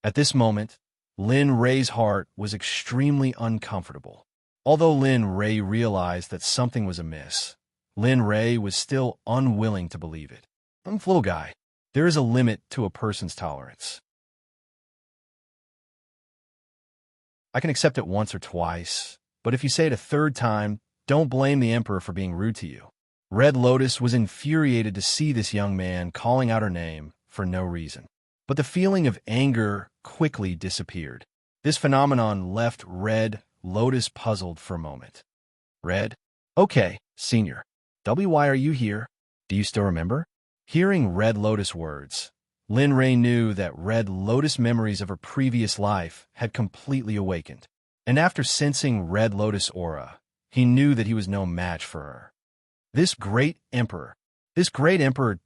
At this moment, Lin Ray's heart was extremely uncomfortable. Although Lin Ray realized that something was amiss, Lin Ray was still unwilling to believe it. Little guy, there is a limit to a person's tolerance. I can accept it once or twice, but if you say it a third time, don't blame the Emperor for being rude to you. Red Lotus was infuriated to see this young man calling out her name for no reason. But the feeling of anger quickly disappeared. This phenomenon left Red Lotus puzzled for a moment. Red? Okay, Senior. Why are you here? Do you still remember? Hearing Red Lotus words, Lin Ray knew that Red Lotus memories of her previous life had completely awakened. and after sensing Red Lotus aura, he knew that he was no match for her. This great emperor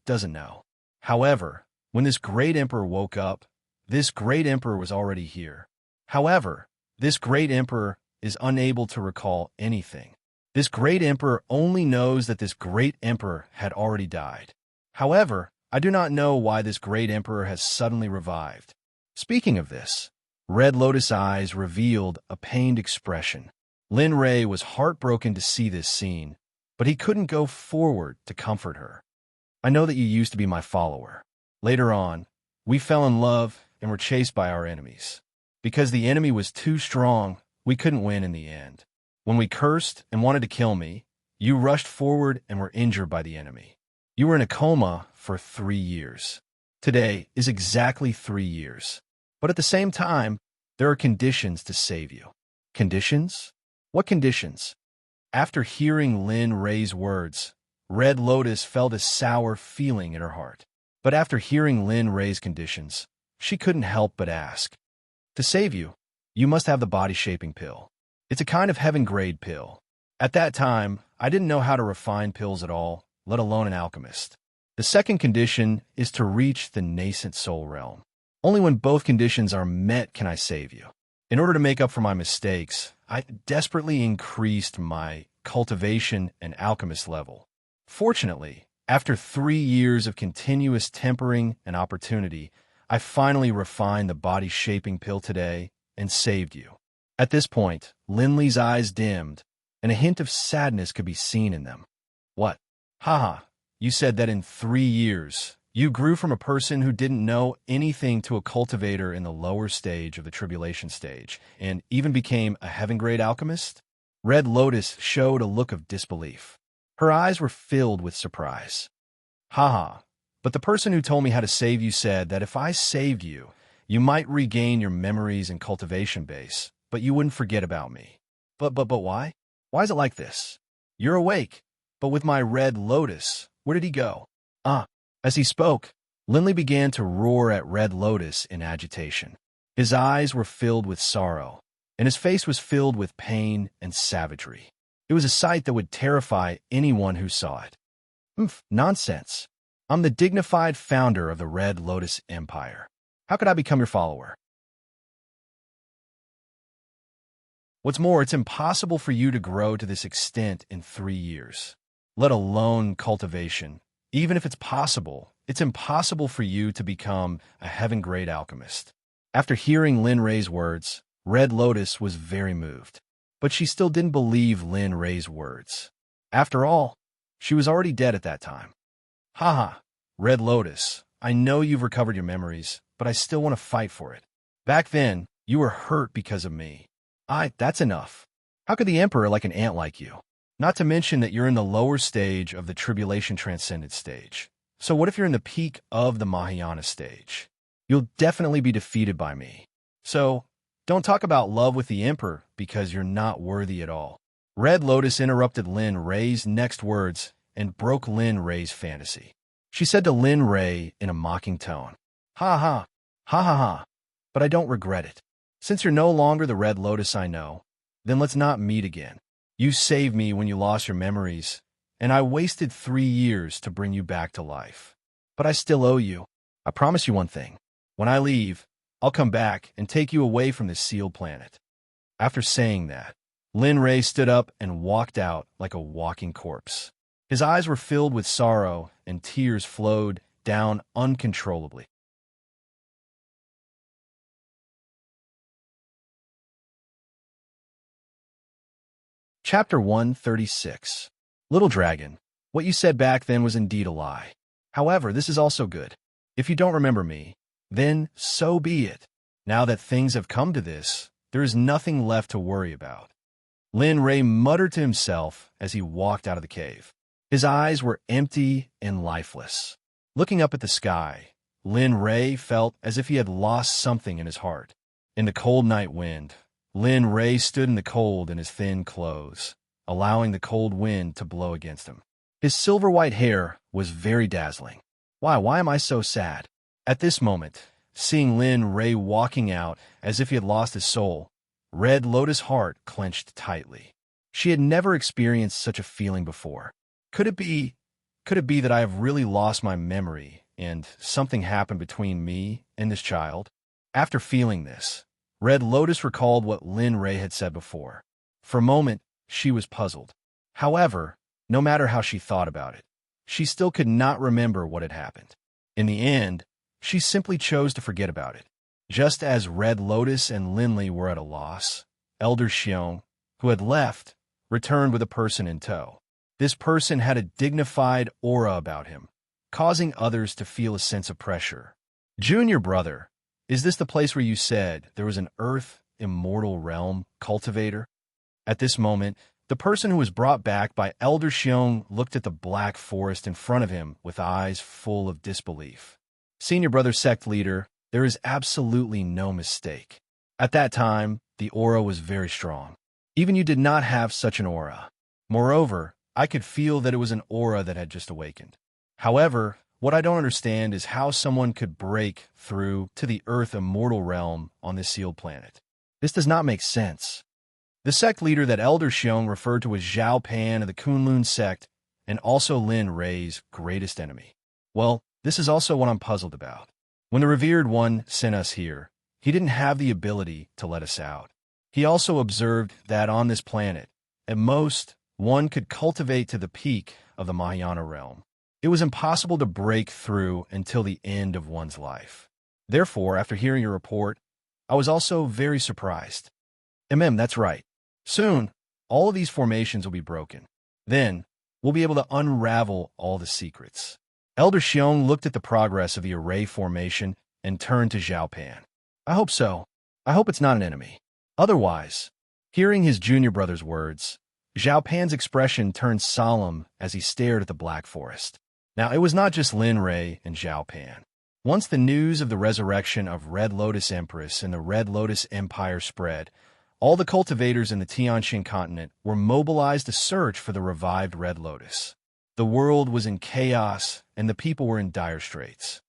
doesn't know. However, when this great emperor woke up, this great emperor was already here. However, this great emperor is unable to recall anything. This great emperor only knows that this great emperor had already died. However, I do not know why this great emperor has suddenly revived. Speaking of this, Red Lotus eyes revealed a pained expression. Lin Rei was heartbroken to see this scene, but he couldn't go forward to comfort her. I know that you used to be my follower. Later on, we fell in love and were chased by our enemies. Because the enemy was too strong, we couldn't win in the end. When we cursed and wanted to kill me, you rushed forward and were injured by the enemy. You were in a coma for 3 years. Today is exactly 3 years. But at the same time, there are conditions to save you. Conditions? What conditions? After hearing Lin Rei's words, Red Lotus felt a sour feeling in her heart. But after hearing Lin Rei's conditions, she couldn't help but ask. To save you, you must have the body-shaping pill. It's a kind of heaven-grade pill. At that time, I didn't know how to refine pills at all, let alone an alchemist. The second condition is to reach the nascent soul realm. Only when both conditions are met can I save you. In order to make up for my mistakes, I desperately increased my cultivation and alchemist level. Fortunately, after 3 years of continuous tempering and opportunity, I finally refined the body-shaping pill today and saved you. At this point, Linley's eyes dimmed, and a hint of sadness could be seen in them. What? Haha, you said that in 3 years, you grew from a person who didn't know anything to a cultivator in the lower stage of the tribulation stage, and even became a heaven-grade alchemist? Red Lotus showed a look of disbelief. Her eyes were filled with surprise. Haha, but the person who told me how to save you said that if I saved you, you might regain your memories and cultivation base, but you wouldn't forget about me. But why? Why is it like this? You're awake, but with my Red Lotus, where did he go? As he spoke, Linley began to roar at Red Lotus in agitation. His eyes were filled with sorrow, and his face was filled with pain and savagery. It was a sight that would terrify anyone who saw it. Nonsense. I'm the dignified founder of the Red Lotus Empire. How could I become your follower? What's more, it's impossible for you to grow to this extent in 3 years, let alone cultivation. Even if it's possible, it's impossible for you to become a heaven-grade alchemist. After hearing Lin Rei's words, Red Lotus was very moved. But she still didn't believe Lin Rei's words. After all, she was already dead at that time. Haha, Red Lotus, I know you've recovered your memories, but I still want to fight for it. Back then, you were hurt because of me. That's enough. How could the Emperor like an ant like you? Not to mention that you're in the lower stage of the Tribulation Transcendent stage. So what if you're in the peak of the Mahayana stage? You'll definitely be defeated by me. So, don't talk about love with the Emperor because you're not worthy at all. Red Lotus interrupted Lin Rei's next words and broke Lin Rei's fantasy. She said to Lin Rei in a mocking tone, Ha ha, ha ha ha, but I don't regret it. Since you're no longer the Red Lotus I know, then let's not meet again. You saved me when you lost your memories, and I wasted 3 years to bring you back to life. But I still owe you. I promise you one thing. When I leave, I'll come back and take you away from this sealed planet. After saying that, Lin Rei stood up and walked out like a walking corpse. His eyes were filled with sorrow, and tears flowed down uncontrollably. Chapter 136. Little Dragon, what you said back then was indeed a lie. However, this is also good. If you don't remember me, then so be it. Now that things have come to this, there is nothing left to worry about. Lin Rei muttered to himself as he walked out of the cave. His eyes were empty and lifeless. Looking up at the sky, Lin Rei felt as if he had lost something in his heart. In the cold night wind, Lin Rei stood in the cold in his thin clothes, allowing the cold wind to blow against him. His silver-white hair was very dazzling. Why am I so sad? At this moment, seeing Lin Rei walking out as if he had lost his soul, Red Lotus' heart clenched tightly. She had never experienced such a feeling before. Could it be that I have really lost my memory and something happened between me and this child? After feeling this, Red Lotus recalled what Lin Ray had said before. For a moment, she was puzzled. However, no matter how she thought about it, she still could not remember what had happened. In the end, she simply chose to forget about it. Just as Red Lotus and Linley were at a loss, Elder Xiong, who had left, returned with a person in tow. This person had a dignified aura about him, causing others to feel a sense of pressure. Junior brother, is this the place where you said there was an earth immortal realm cultivator? At this moment, the person who was brought back by Elder Xiong looked at the black forest in front of him with eyes full of disbelief. Senior brother sect leader, there is absolutely no mistake. At that time, the aura was very strong. Even you did not have such an aura. Moreover, I could feel that it was an aura that had just awakened. However, what I don't understand is how someone could break through to the Earth immortal realm on this sealed planet. This does not make sense. The sect leader that Elder Xiong referred to as Zhao Pan of the Kunlun sect and also Lin Ray's greatest enemy. Well, this is also what I'm puzzled about. When the revered one sent us here, he didn't have the ability to let us out. He also observed that on this planet, at most, one could cultivate to the peak of the Mahayana realm. It was impossible to break through until the end of one's life. Therefore, after hearing your report, I was also very surprised. That's right. Soon, all of these formations will be broken. Then, we'll be able to unravel all the secrets. Elder Xiong looked at the progress of the array formation and turned to Zhao Pan. I hope so. I hope it's not an enemy. Otherwise, hearing his junior brother's words, Zhao Pan's expression turned solemn as he stared at the black forest. Now, it was not just Lin Ray and Zhao Pan. Once the news of the resurrection of Red Lotus Empress and the Red Lotus Empire spread, all the cultivators in the Tianxin continent were mobilized to search for the revived Red Lotus. The world was in chaos, and the people were in dire straits.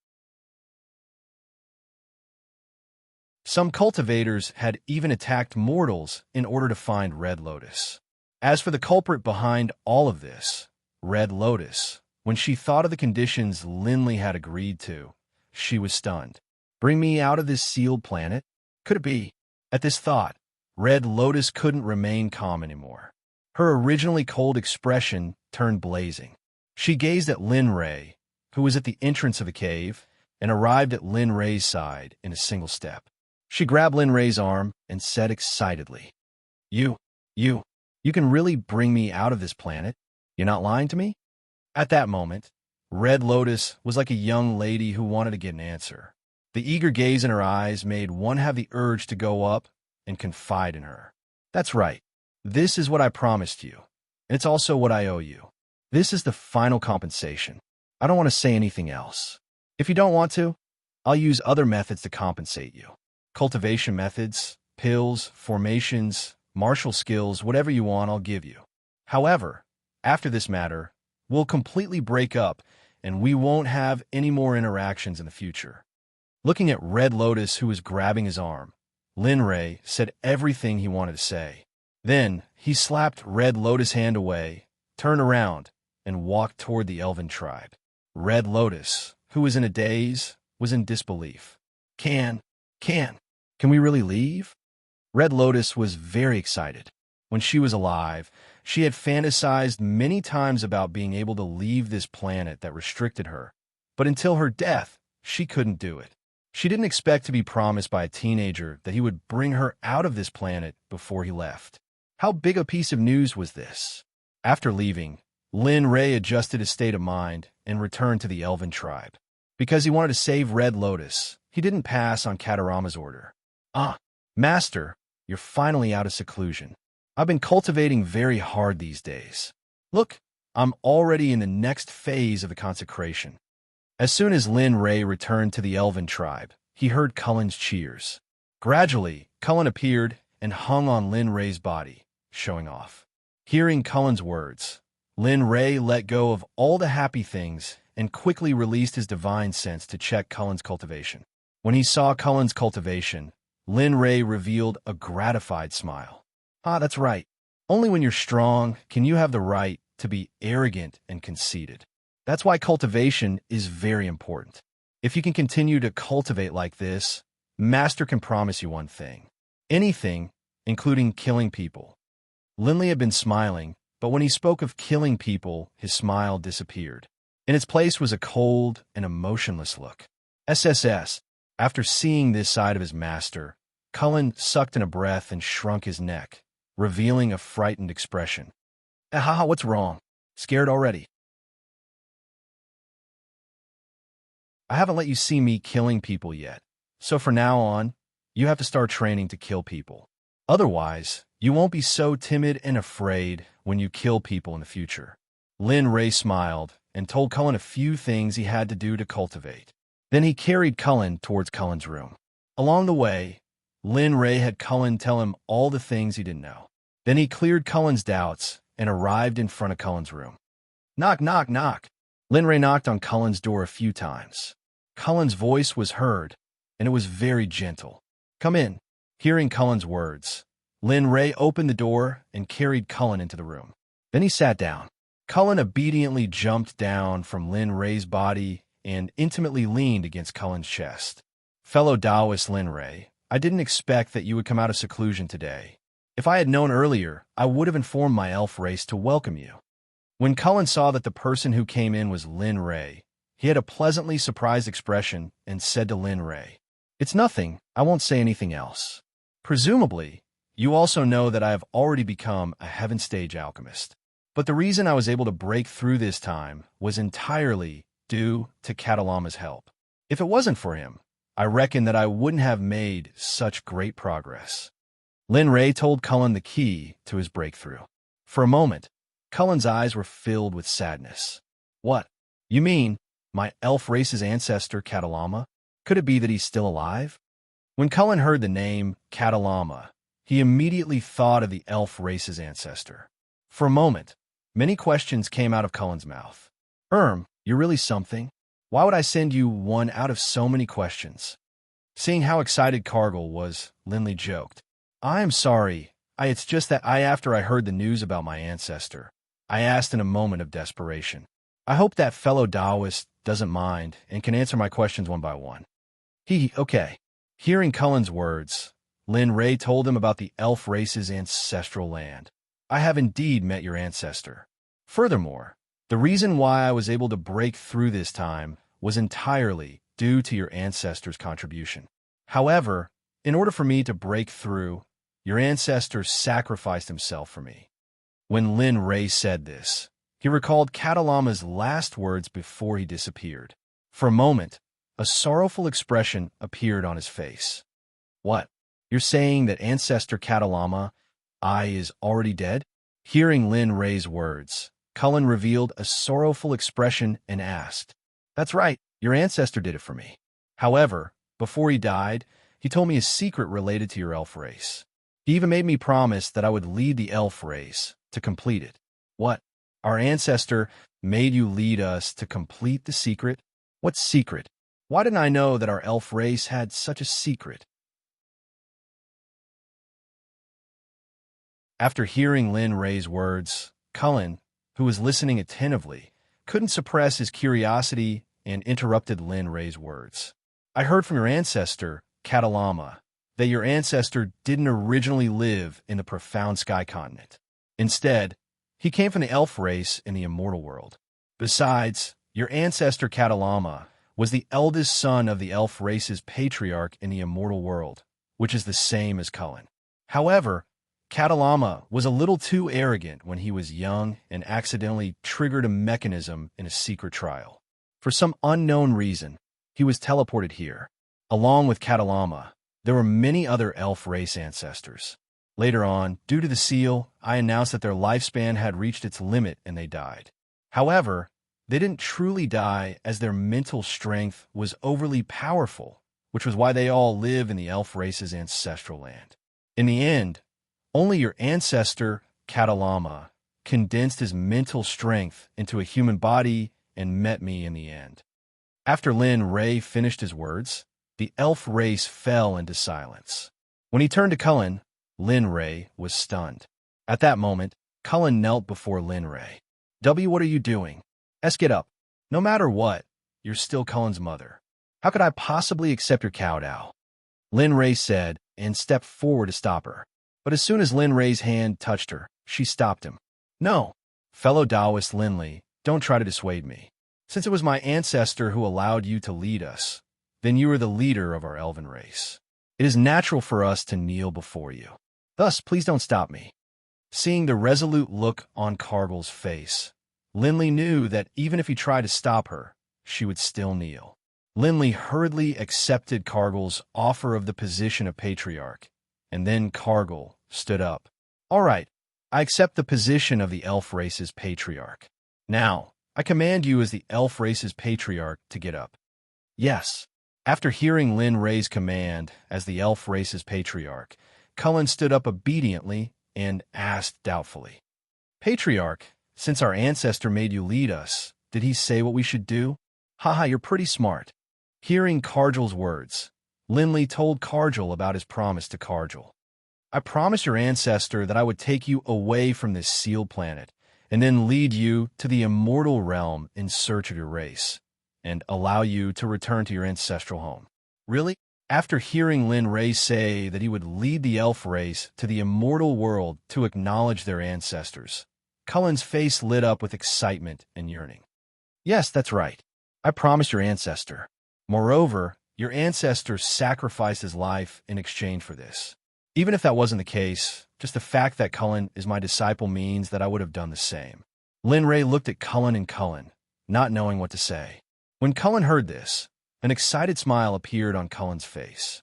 Some cultivators had even attacked mortals in order to find Red Lotus. As for the culprit behind all of this, Red Lotus, when she thought of the conditions Linley had agreed to, she was stunned. Bring me out of this sealed planet? Could it be? At this thought, Red Lotus couldn't remain calm anymore. Her originally cold expression turned blazing. She gazed at Lin Ray, who was at the entrance of the cave, and arrived at Lin Ray's side in a single step. She grabbed Lin Ray's arm and said excitedly, You can really bring me out of this planet? You're not lying to me? At that moment, Red Lotus was like a young lady who wanted to get an answer. The eager gaze in her eyes made one have the urge to go up and confide in her. That's right. This is what I promised you, and it's also what I owe you. This is the final compensation. I don't want to say anything else. If you don't want to, I'll use other methods to compensate you. Cultivation methods, pills, formations, martial skills, whatever you want, I'll give you. However, after this matter, we'll completely break up, and we won't have any more interactions in the future. Looking at Red Lotus, who was grabbing his arm, Lin Ray said everything he wanted to say. Then, he slapped Red Lotus' hand away, turned around, and walked toward the elven tribe. Red Lotus, who was in a daze, was in disbelief. Can we really leave? Red Lotus was very excited. When she was alive, she had fantasized many times about being able to leave this planet that restricted her, but until her death, she couldn't do it. She didn't expect to be promised by a teenager that he would bring her out of this planet before he left. How big a piece of news was this? After leaving, Lin Ray adjusted his state of mind and returned to the elven tribe. Because he wanted to save Red Lotus, he didn't pass on Katarama's order. Master, you're finally out of seclusion. I've been cultivating very hard these days. Look, I'm already in the next phase of the consecration. As soon as Lin Ray returned to the elven tribe, he heard Cullen's cheers. Gradually, Cullen appeared and hung on Lin Ray's body, showing off. Hearing Cullen's words, Lin Ray let go of all the happy things and quickly released his divine sense to check Cullen's cultivation. When he saw Cullen's cultivation, Lin Ray revealed a gratified smile. Ah, that's right. Only when you're strong can you have the right to be arrogant and conceited. That's why cultivation is very important. If you can continue to cultivate like this, Master can promise you one thing. Anything, including killing people. Linley had been smiling, but when he spoke of killing people, his smile disappeared. In its place was a cold and emotionless look. SSS. After seeing this side of his master, Cullen sucked in a breath and shrunk his neck, revealing a frightened expression. Haha, what's wrong? Scared already? I haven't let you see me killing people yet, so from now on, you have to start training to kill people. Otherwise, you won't be so timid and afraid when you kill people in the future. Lin Ray smiled and told Cullen a few things he had to do to cultivate. Then he carried Cullen towards Cullen's room. Along the way, Lin Ray had Cullen tell him all the things he didn't know. Then he cleared Cullen's doubts and arrived in front of Cullen's room. Knock, knock, knock. Lin Ray knocked on Cullen's door a few times. Cullen's voice was heard, and it was very gentle. Come in. Hearing Cullen's words, Lin Ray opened the door and carried Cullen into the room. Then he sat down. Cullen obediently jumped down from Lin Ray's body and intimately leaned against Cullen's chest. Fellow Taoist Lin Ray, I didn't expect that you would come out of seclusion today. If I had known earlier, I would have informed my elf race to welcome you. When Cullen saw that the person who came in was Lin Ray, he had a pleasantly surprised expression and said to Lin Ray, It's nothing, I won't say anything else. Presumably, you also know that I have already become a heaven stage alchemist. But the reason I was able to break through this time was entirely due to Catalama's help. If it wasn't for him, I reckon that I wouldn't have made such great progress. Lin Ray told Cullen the key to his breakthrough. For a moment, Cullen's eyes were filled with sadness. What? You mean, my elf race's ancestor, Catalama? Could it be that he's still alive? When Cullen heard the name Catalama, he immediately thought of the elf race's ancestor. For a moment, many questions came out of Cullen's mouth. You're really something? Why would I send you one out of so many questions? Seeing how excited Cargill was, Linley joked. I am sorry. It's just that after I heard the news about my ancestor, I asked in a moment of desperation. I hope that fellow Taoist doesn't mind and can answer my questions one by one. Okay. Hearing Cullen's words, Lin Ray told him about the elf race's ancestral land. I have indeed met your ancestor. Furthermore, the reason why I was able to break through this time was entirely due to your ancestor's contribution. However, in order for me to break through, your ancestor sacrificed himself for me. When Lin Ray said this, he recalled Catalama's last words before he disappeared. For a moment, a sorrowful expression appeared on his face. What? You're saying that ancestor Catalama, is already dead? Hearing Lin Ray's words, Cullen revealed a sorrowful expression and asked, That's right, your ancestor did it for me. However, before he died, he told me a secret related to your elf race. He even made me promise that I would lead the elf race to complete it. What? Our ancestor made you lead us to complete the secret? What secret? Why didn't I know that our elf race had such a secret? After hearing Lin Ray's words, Cullen, who was listening attentively, couldn't suppress his curiosity and interrupted Lin Ray's words. I heard from your ancestor, Catalama, that your ancestor didn't originally live in the profound sky continent. Instead, he came from the elf race in the immortal world. Besides, your ancestor Catalama was the eldest son of the elf race's patriarch in the immortal world, which is the same as Cullen. However, Catalama was a little too arrogant when he was young and accidentally triggered a mechanism in a secret trial. For some unknown reason, he was teleported here. Along with Catalama, there were many other elf race ancestors. Later on, due to the seal, I announced that their lifespan had reached its limit and they died. However, they didn't truly die as their mental strength was overly powerful, which was why they all live in the elf race's ancestral land. In the end, only your ancestor, Catalama, condensed his mental strength into a human body and met me in the end. After Lin Ray finished his words, The elf race fell into silence. When he turned to Cullen, Lin Ray was stunned. At that moment, Cullen knelt before Lin Ray. What are you doing? Get up. No matter what, you're still Cullen's mother. How could I possibly accept your kowtow? Lin Ray said, and stepped forward to stop her. But as soon as Lin Ray's hand touched her, she stopped him. No, fellow Taoist Linley, don't try to dissuade me. Since it was my ancestor who allowed you to lead us, then you are the leader of our elven race. It is natural for us to kneel before you. Thus, please don't stop me. Seeing the resolute look on Cargill's face, Linley knew that even if he tried to stop her, she would still kneel. Linley hurriedly accepted Cargill's offer of the position of patriarch, and then Cargill stood up. All right, I accept the position of the elf race's patriarch. Now, I command you as the elf race's patriarch to get up. Yes. After hearing Lin Ray's command as the elf race's patriarch, Cullen stood up obediently and asked doubtfully, Patriarch, since our ancestor made you lead us, did he say what we should do? Haha, you're pretty smart. Hearing Cargill's words, Linley told Cargill about his promise to Cargill. I promised your ancestor that I would take you away from this sealed planet and then lead you to the immortal realm in search of your race, and allow you to return to your ancestral home. Really? After hearing Lin Ray say that he would lead the elf race to the immortal world to acknowledge their ancestors, Cullen's face lit up with excitement and yearning. Yes, that's right. I promised your ancestor. Moreover, your ancestor sacrificed his life in exchange for this. Even if that wasn't the case, just the fact that Cullen is my disciple means that I would have done the same. Lin Ray looked at Cullen and Cullen, not knowing what to say. When Cullen heard this, an excited smile appeared on Cullen's face.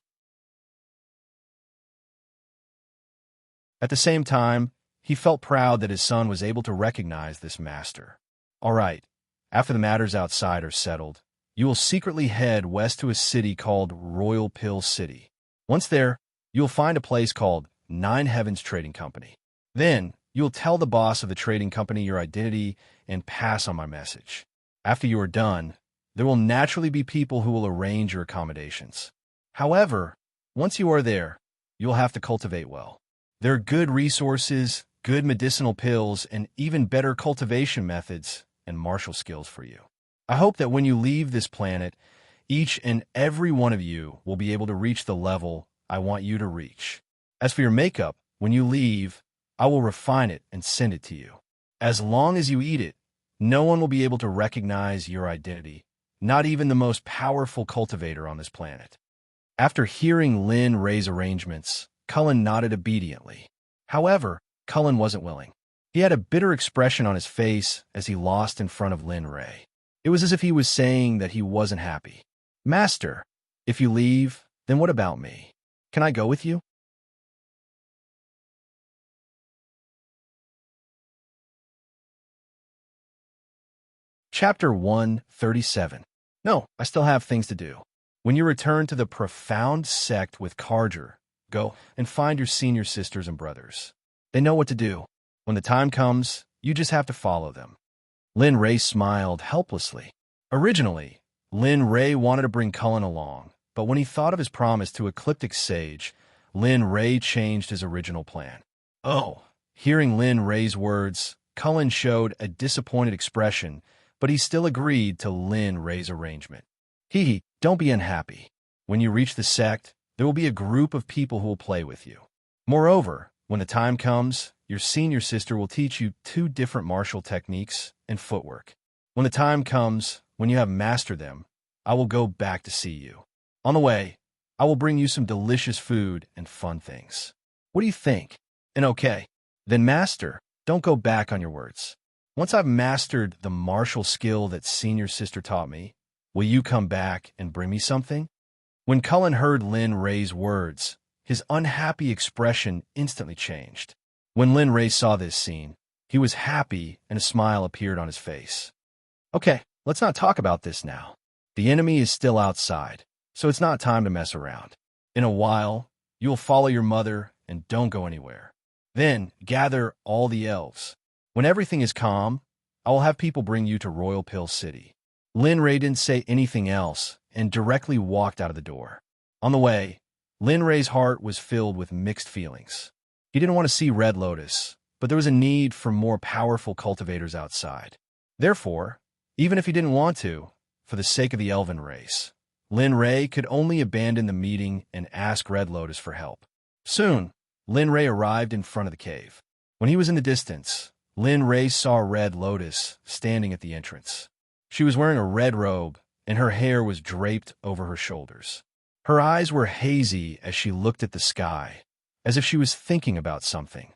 At the same time, he felt proud that his son was able to recognize this master. All right, after the matters outside are settled, you will secretly head west to a city called Royal Pill City. Once there, you will find a place called Nine Heavens Trading Company. Then, you will tell the boss of the trading company your identity and pass on my message. After you are done, there will naturally be people who will arrange your accommodations. However, once you are there, you'll have to cultivate well. There are good resources, good medicinal pills, and even better cultivation methods and martial skills for you. I hope that when you leave this planet, each and every one of you will be able to reach the level I want you to reach. As for your makeup, when you leave, I will refine it and send it to you. As long as you eat it, no one will be able to recognize your identity, not even the most powerful cultivator on this planet. After hearing Lin Ray's arrangements, Cullen nodded obediently. However, Cullen wasn't willing. He had a bitter expression on his face as he lost in front of Lin Ray. It was as if he was saying that he wasn't happy. Master, if you leave, then what about me? Can I go with you? Chapter 137. No, I still have things to do. When you return to the profound sect with Carger, go and find your senior sisters and brothers. They know what to do. When the time comes, you just have to follow them. Lin Ray smiled helplessly. Originally, Lin Ray wanted to bring Cullen along, but when he thought of his promise to Ecliptic Sage, Lin Ray changed his original plan. Oh, hearing Lin Ray's words, Cullen showed a disappointed expression, but he still agreed to Lin Ray's arrangement. Don't be unhappy. When you reach the sect, there will be a group of people who will play with you. Moreover, when the time comes, your senior sister will teach you 2 different martial techniques and footwork. When the time comes, when you have mastered them, I will go back to see you. On the way, I will bring you some delicious food and fun things. What do you think? And okay, then master, don't go back on your words. Once I've mastered the martial skill that senior sister taught me, will you come back and bring me something? When Cullen heard Lin Ray's words, his unhappy expression instantly changed. When Lin Ray saw this scene, he was happy and a smile appeared on his face. Okay, let's not talk about this now. The enemy is still outside, so it's not time to mess around. In a while, you will follow your mother and don't go anywhere. Then gather all the elves. When everything is calm, I will have people bring you to Royal Pill City. Lin Ray didn't say anything else and directly walked out of the door. On the way, Lin Rei's heart was filled with mixed feelings. He didn't want to see Red Lotus, but there was a need for more powerful cultivators outside. Therefore, even if he didn't want to, for the sake of the elven race, Lin Rei could only abandon the meeting and ask Red Lotus for help. Soon, Lin Rei arrived in front of the cave. When he was in the distance, Lin Rei saw Red Lotus standing at the entrance. She was wearing a red robe, and her hair was draped over her shoulders. Her eyes were hazy as she looked at the sky, as if she was thinking about something.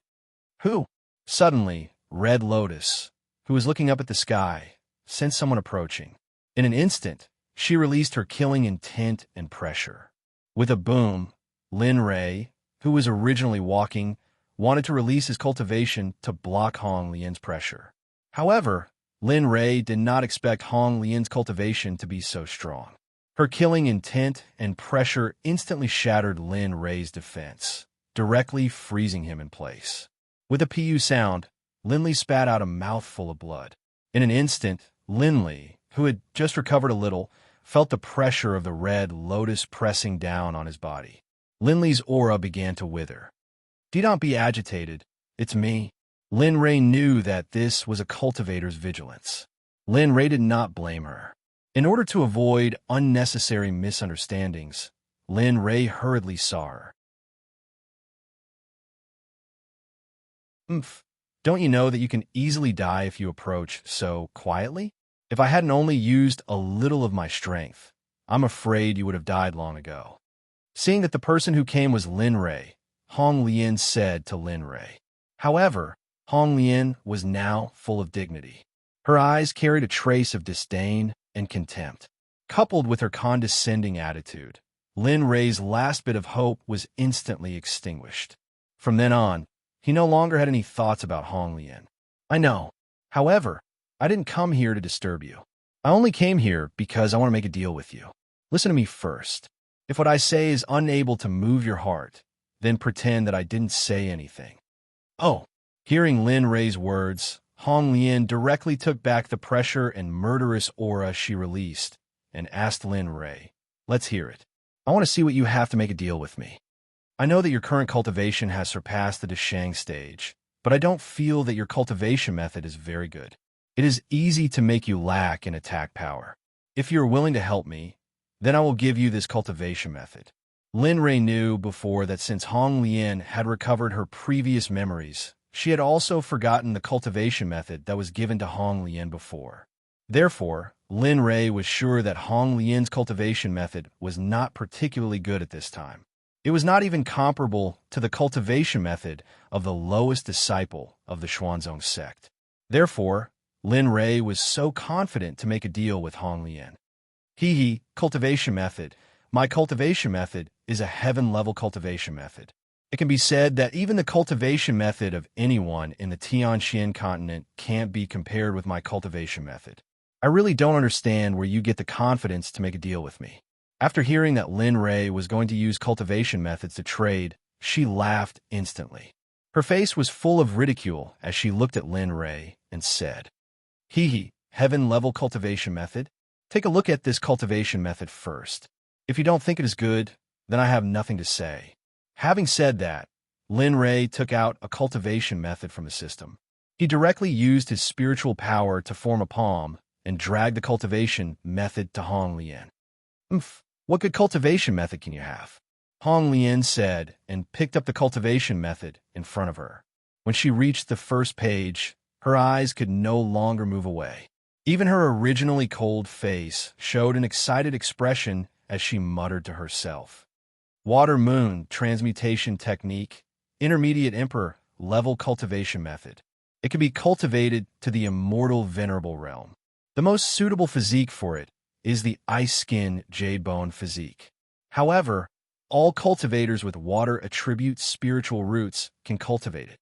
Who? Suddenly, Red Lotus, who was looking up at the sky, sensed someone approaching. In an instant, she released her killing intent and pressure. With a boom, Lin Rei, who was originally walking, wanted to release his cultivation to block Hong Lian's pressure. However, Lin Rei did not expect Hong Lian's cultivation to be so strong. Her killing intent and pressure instantly shattered Lin Rei's defense, directly freezing him in place. With a pu sound, Lin Li spat out a mouthful of blood. In an instant, Lin Li, who had just recovered a little, felt the pressure of the Red Lotus pressing down on his body. Lin Li's aura began to wither. "Do not be agitated. It's me." Lin Rei knew that this was a cultivator's vigilance. Lin Rei did not blame her. In order to avoid unnecessary misunderstandings, Lin Rei hurriedly saw her. Don't you know that you can easily die if you approach so quietly? If I hadn't only used a little of my strength, I'm afraid you would have died long ago." Seeing that the person who came was Lin Rei, Hong Lian said to Lin Rei. However, Hong Lian was now full of dignity. Her eyes carried a trace of disdain and contempt. Coupled with her condescending attitude, Lin Rei's last bit of hope was instantly extinguished. From then on, he no longer had any thoughts about Hong Lian. "I know. However, I didn't come here to disturb you. I only came here because I want to make a deal with you. Listen to me first. If what I say is unable to move your heart, then pretend that I didn't say anything." Oh! Hearing Lin Rei's words, Hong Lian directly took back the pressure and murderous aura she released and asked Lin Rei, "Let's hear it. I want to see what you have to make a deal with me. I know that your current cultivation has surpassed the Deshang stage, but I don't feel that your cultivation method is very good. It is easy to make you lack in attack power. If you are willing to help me, then I will give you this cultivation method." Lin Rei knew before that since Hong Lian had recovered her previous memories, she had also forgotten the cultivation method that was given to Hong Lian before. Therefore, Lin Rei was sure that Hong Lian's cultivation method was not particularly good at this time. It was not even comparable to the cultivation method of the lowest disciple of the Xuanzong sect. Therefore, Lin Rei was so confident to make a deal with Hong Lian. Cultivation method. My cultivation method is a heaven-level cultivation method. It can be said that even the cultivation method of anyone in the Tianxian continent can't be compared with my cultivation method. I really don't understand where you get the confidence to make a deal with me. After hearing that Lin Rei was going to use cultivation methods to trade, she laughed instantly. Her face was full of ridicule as she looked at Lin Rei and said, heaven-level cultivation method? Take a look at this cultivation method first. If you don't think it is good, then I have nothing to say." Having said that, Lin Rei took out a cultivation method from the system. He directly used his spiritual power to form a palm and dragged the cultivation method to Hong Lian. What good cultivation method can you have?" Hong Lian said and picked up the cultivation method in front of her. When she reached the first page, her eyes could no longer move away. Even her originally cold face showed an excited expression as she muttered to herself. Water Moon Transmutation Technique, Intermediate Emperor Level Cultivation Method. It can be cultivated to the immortal venerable realm. The most suitable physique for it is the ice skin jade bone physique. However, all cultivators with water attribute spiritual roots can cultivate it.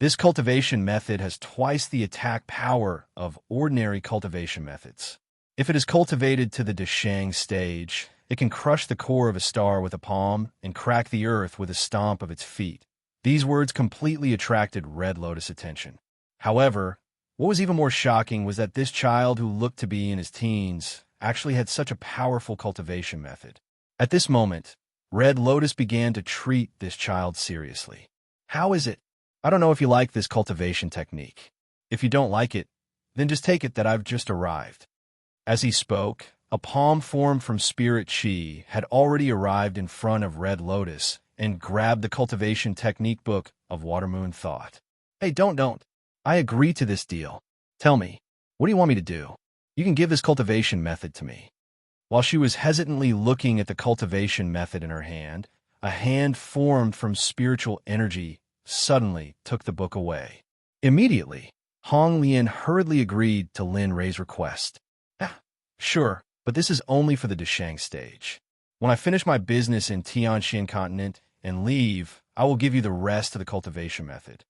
This cultivation method has twice the attack power of ordinary cultivation methods. If it is cultivated to the Deshang stage, it can crush the core of a star with a palm and crack the earth with a stomp of its feet. These words completely attracted Red Lotus' attention. However, what was even more shocking was that this child who looked to be in his teens actually had such a powerful cultivation method. At this moment, Red Lotus began to treat this child seriously. How is it? I don't know if you like this cultivation technique. If you don't like it, then just take it that I've just arrived. As he spoke, a palm formed from spirit chi had already arrived in front of Red Lotus and grabbed the cultivation technique book of Watermoon Thought. Hey, don't. I agree to this deal. Tell me, what do you want me to do? You can give this cultivation method to me. While she was hesitantly looking at the cultivation method in her hand, a hand formed from spiritual energy suddenly took the book away. Immediately, Hong Lian hurriedly agreed to Lin Rei's request. Sure, but this is only for the Deshang stage. When I finish my business in Tianxin continent and leave, I will give you the rest of the cultivation method.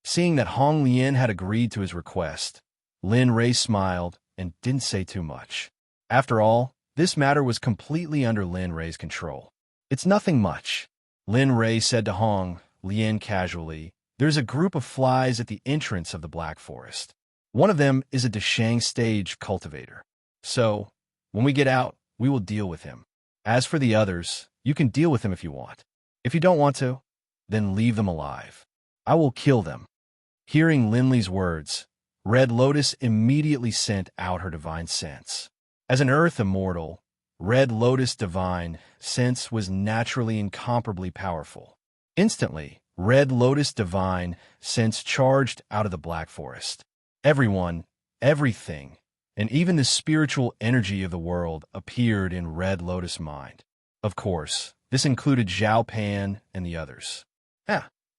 Seeing that Hong Lian had agreed to his request, Lin Rei smiled and didn't say too much. After all, this matter was completely under Lin Rei's control. It's nothing much. Lin Rei said to Hong Lian casually, there's a group of flies at the entrance of the Black Forest. One of them is a Deshang stage cultivator. So, when we get out, we will deal with him. As for the others, you can deal with them if you want. If you don't want to, then leave them alive. I will kill them. Hearing Lin Li's words, Red Lotus immediately sent out her divine sense. As an earth immortal, Red Lotus divine sense was naturally incomparably powerful. Instantly, Red Lotus divine sense charged out of the Black Forest. Everyone, everything, and even the spiritual energy of the world appeared in Red Lotus' mind. Of course, this included Zhao Pan and the others.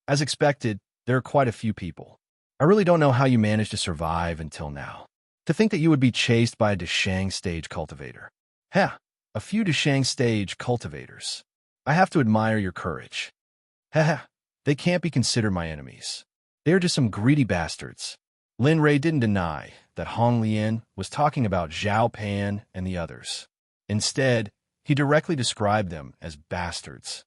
As expected, there are quite a few people. I really don't know how you managed to survive until now. To think that you would be chased by a Deshang stage cultivator. A few Deshang stage cultivators. I have to admire your courage. They can't be considered my enemies. They are just some greedy bastards. Lin Rei didn't deny that Hong Lian was talking about Zhao Pan and the others. Instead, he directly described them as bastards.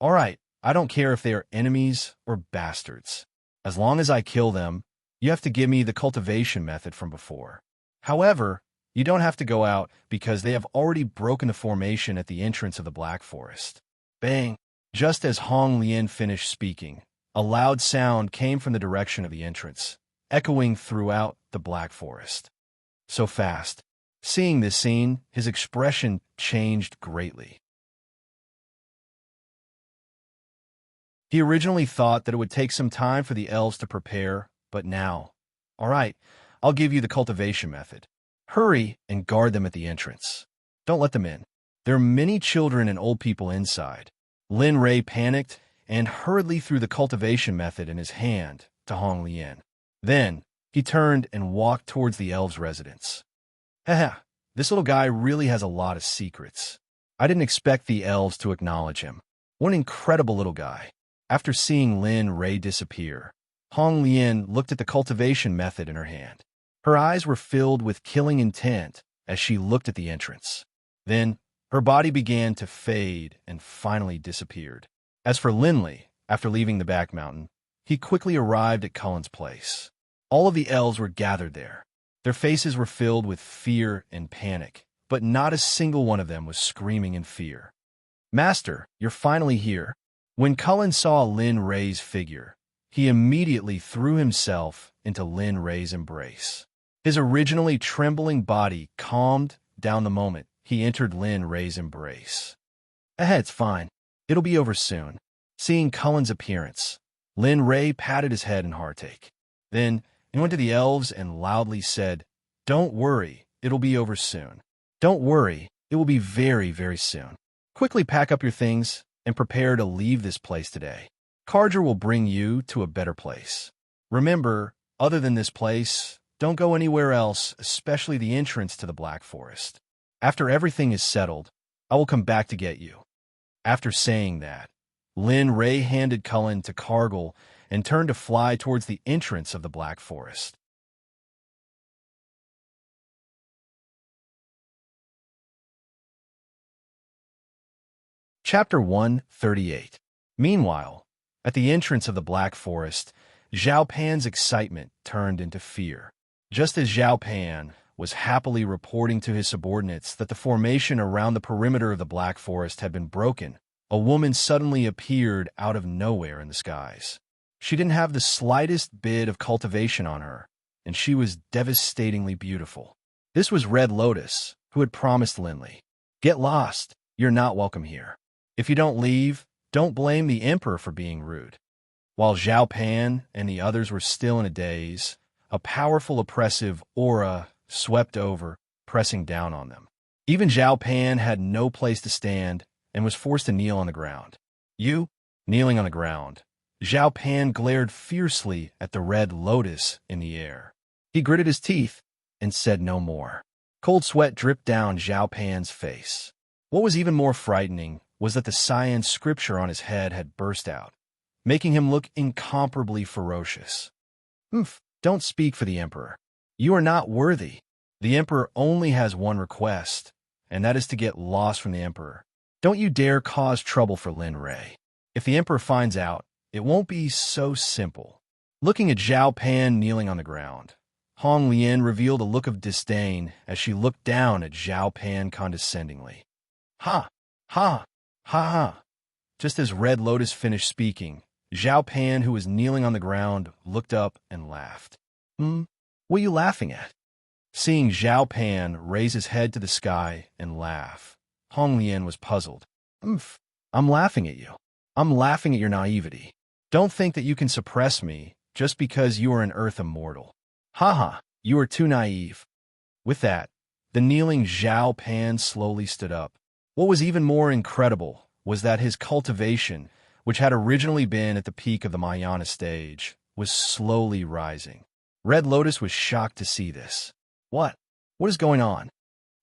All right, I don't care if they are enemies or bastards. As long as I kill them, you have to give me the cultivation method from before. However, you don't have to go out because they have already broken the formation at the entrance of the Black Forest. Bang! Just as Hong Lian finished speaking, a loud sound came from the direction of the entrance, echoing throughout the Black Forest. So fast. Seeing this scene, his expression changed greatly. He originally thought that it would take some time for the elves to prepare, but now, all right, I'll give you the cultivation method. Hurry and guard them at the entrance. Don't let them in. There are many children and old people inside. Lin Rei panicked and hurriedly threw the cultivation method in his hand to Hong Lian. Then, he turned and walked towards the elves' residence. This little guy really has a lot of secrets. I didn't expect the elves to acknowledge him. What an incredible little guy. After seeing Lin Rei disappear, Hong Lian looked at the cultivation method in her hand. Her eyes were filled with killing intent as she looked at the entrance. Then, her body began to fade and finally disappeared. As for Lin Li, after leaving the back mountain, he quickly arrived at Cullen's place. All of the elves were gathered there. Their faces were filled with fear and panic, but not a single one of them was screaming in fear. Master, you're finally here. When Cullen saw Lin Rei's figure, he immediately threw himself into Lin Rei's embrace. His originally trembling body calmed down the moment he entered Lin Rei's embrace. It's fine. It'll be over soon. Seeing Cullen's appearance, Lin Rei patted his head in heartache. Then he went to the elves and loudly said, Don't worry, it'll be over soon. Don't worry, it will be very, very soon. Quickly pack up your things and prepare to leave this place today. Carger will bring you to a better place. Remember, other than this place, don't go anywhere else, especially the entrance to the Black Forest. After everything is settled, I will come back to get you. After saying that, Lin Rei handed Cullen to Cargill and turned to fly towards the entrance of the Black Forest. Chapter 138. Meanwhile, at the entrance of the Black Forest, Zhao Pan's excitement turned into fear. Just as Zhao Pan was happily reporting to his subordinates that the formation around the perimeter of the Black Forest had been broken, a woman suddenly appeared out of nowhere in the skies. She didn't have the slightest bit of cultivation on her, and she was devastatingly beautiful. This was Red Lotus, who had promised Linley, "Get lost. You're not welcome here. If you don't leave, don't blame the Emperor for being rude." While Zhao Pan and the others were still in a daze, a powerful oppressive aura swept over, pressing down on them. Even Zhao Pan had no place to stand and was forced to kneel on the ground. "You?" Kneeling on the ground, Zhao Pan glared fiercely at the Red Lotus in the air. He gritted his teeth and said no more. Cold sweat dripped down Zhao Pan's face. What was even more frightening was that the cyan scripture on his head had burst out, making him look incomparably ferocious. Don't speak for the Emperor. You are not worthy. The Emperor only has one request, and that is to get lost from the Emperor. Don't you dare cause trouble for Lin Rei. If the Emperor finds out, it won't be so simple." Looking at Zhao Pan kneeling on the ground, Hong Lian revealed a look of disdain as she looked down at Zhao Pan condescendingly. Ha! Ha! Ha ha! Just as Red Lotus finished speaking, Zhao Pan, who was kneeling on the ground, looked up and laughed. What are you laughing at?" Seeing Zhao Pan raise his head to the sky and laugh, Hong Lian was puzzled. I'm laughing at you. I'm laughing at your naivety. Don't think that you can suppress me just because you are an Earth immortal. Ha! You are too naive." With that, the kneeling Zhao Pan slowly stood up. What was even more incredible was that his cultivation, which had originally been at the peak of the Mahayana stage, was slowly rising. Red Lotus was shocked to see this. What is going on?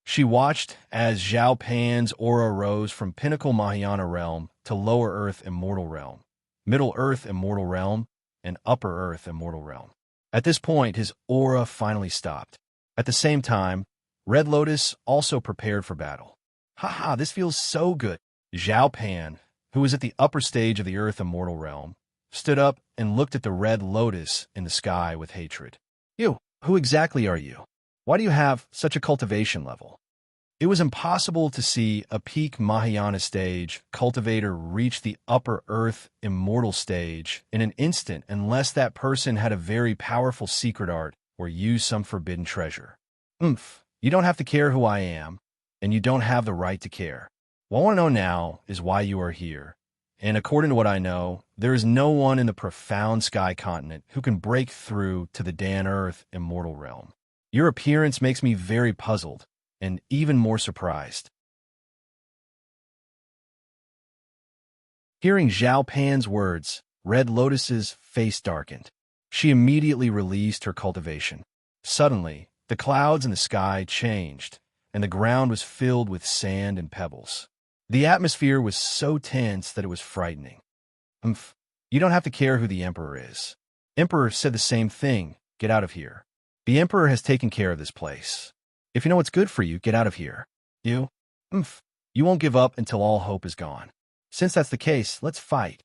She watched as Zhao Pan's aura rose from Pinnacle Mahayana Realm to Lower Earth Immortal Realm, Middle Earth Immortal Realm, and Upper Earth Immortal Realm. At this point, his aura finally stopped. At the same time, Red Lotus also prepared for battle. This feels so good. Zhao Pan, who was at the upper stage of the Earth Immortal Realm, stood up and looked at the Red Lotus in the sky with hatred. "You, who exactly are you? Why do you have such a cultivation level?" It was impossible to see a peak Mahayana stage cultivator reach the upper Earth Immortal stage in an instant unless that person had a very powerful secret art or used some forbidden treasure. You don't have to care who I am, and you don't have the right to care. What I want to know now is why you are here. And according to what I know, there is no one in the profound sky continent who can break through to the Dan Earth Immortal Realm. Your appearance makes me very puzzled, and even more surprised. Hearing Zhao Pan's words, Red Lotus's face darkened. She immediately released her cultivation. Suddenly, the clouds in the sky changed, and the ground was filled with sand and pebbles. The atmosphere was so tense that it was frightening. You don't have to care who the Emperor is. Emperor said the same thing. Get out of here. The Emperor has taken care of this place. If you know what's good for you, get out of here. You won't give up until all hope is gone. Since that's the case, let's fight."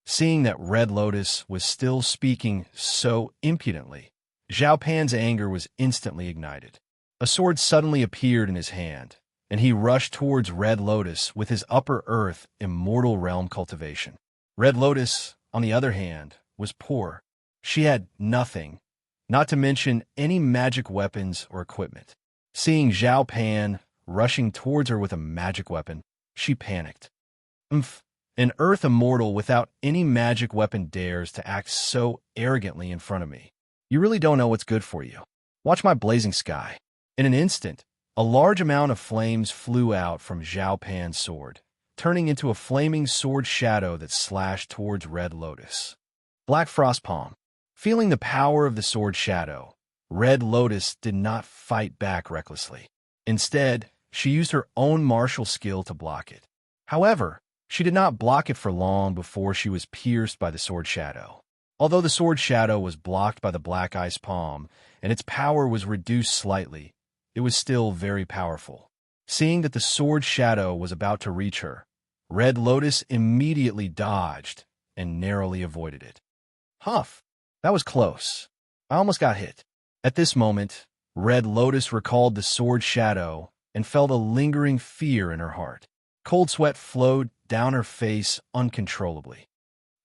Seeing that Red Lotus was still speaking so impudently, Zhao Pan's anger was instantly ignited. A sword suddenly appeared in his hand, and he rushed towards Red Lotus with his Upper Earth Immortal Realm cultivation. Red Lotus, on the other hand, was poor. She had nothing, not to mention any magic weapons or equipment. Seeing Zhao Pan rushing towards her with a magic weapon, she panicked. An Earth Immortal without any magic weapon dares to act so arrogantly in front of me. You really don't know what's good for you. Watch my blazing sky. In an instant, a large amount of flames flew out from Zhao Pan's sword, turning into a flaming sword shadow that slashed towards Red Lotus. Black Frost Palm. Feeling the power of the sword shadow, Red Lotus did not fight back recklessly. Instead, she used her own martial skill to block it. However, she did not block it for long before she was pierced by the sword shadow. Although the sword shadow was blocked by the Black Ice Palm and its power was reduced slightly, it was still very powerful. Seeing that the sword shadow was about to reach her, Red Lotus immediately dodged and narrowly avoided it. That was close. I almost got hit. At this moment, Red Lotus recalled the sword shadow and felt a lingering fear in her heart. Cold sweat flowed down her face uncontrollably.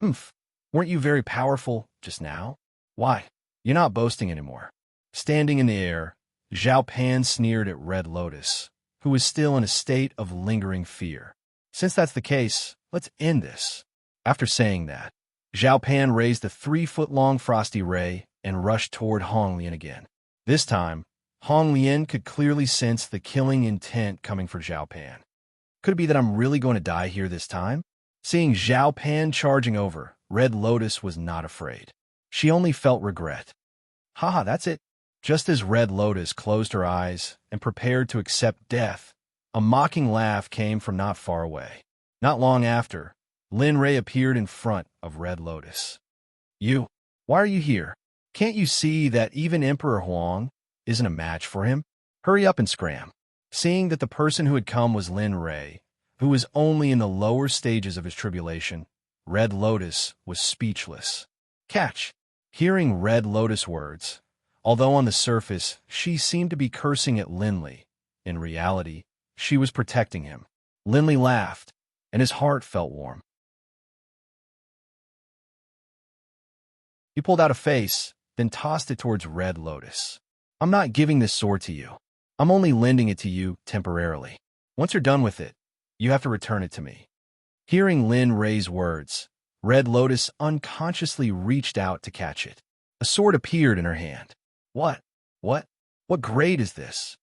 "Humph, weren't you very powerful just now? Why, you're not boasting anymore." Standing in the air, Zhao Pan sneered at Red Lotus, who was still in a state of lingering fear. "Since that's the case, let's end this." After saying that, Zhao Pan raised a 3-foot-long frosty ray and rushed toward Hong Lian again. This time, Hong Lian could clearly sense the killing intent coming for Zhao Pan. Could it be that I'm really going to die here this time? Seeing Zhao Pan charging over, Red Lotus was not afraid. She only felt regret. Haha, that's it. Just as Red Lotus closed her eyes and prepared to accept death, a mocking laugh came from not far away. Not long after, Lin Ray appeared in front of Red Lotus. "You, why are you here? Can't you see that even Emperor Huang isn't a match for him? Hurry up and scram." Seeing that the person who had come was Lin Ray, who was only in the lower stages of his tribulation, Red Lotus was speechless. Catch! Hearing Red Lotus words, although on the surface she seemed to be cursing at Linley, in reality, she was protecting him. Linley laughed, and his heart felt warm. He pulled out a face, then tossed it towards Red Lotus. "I'm not giving this sword to you. I'm only lending it to you temporarily. Once you're done with it, you have to return it to me." Hearing Lin Ray's words, Red Lotus unconsciously reached out to catch it. A sword appeared in her hand. What grade is this?"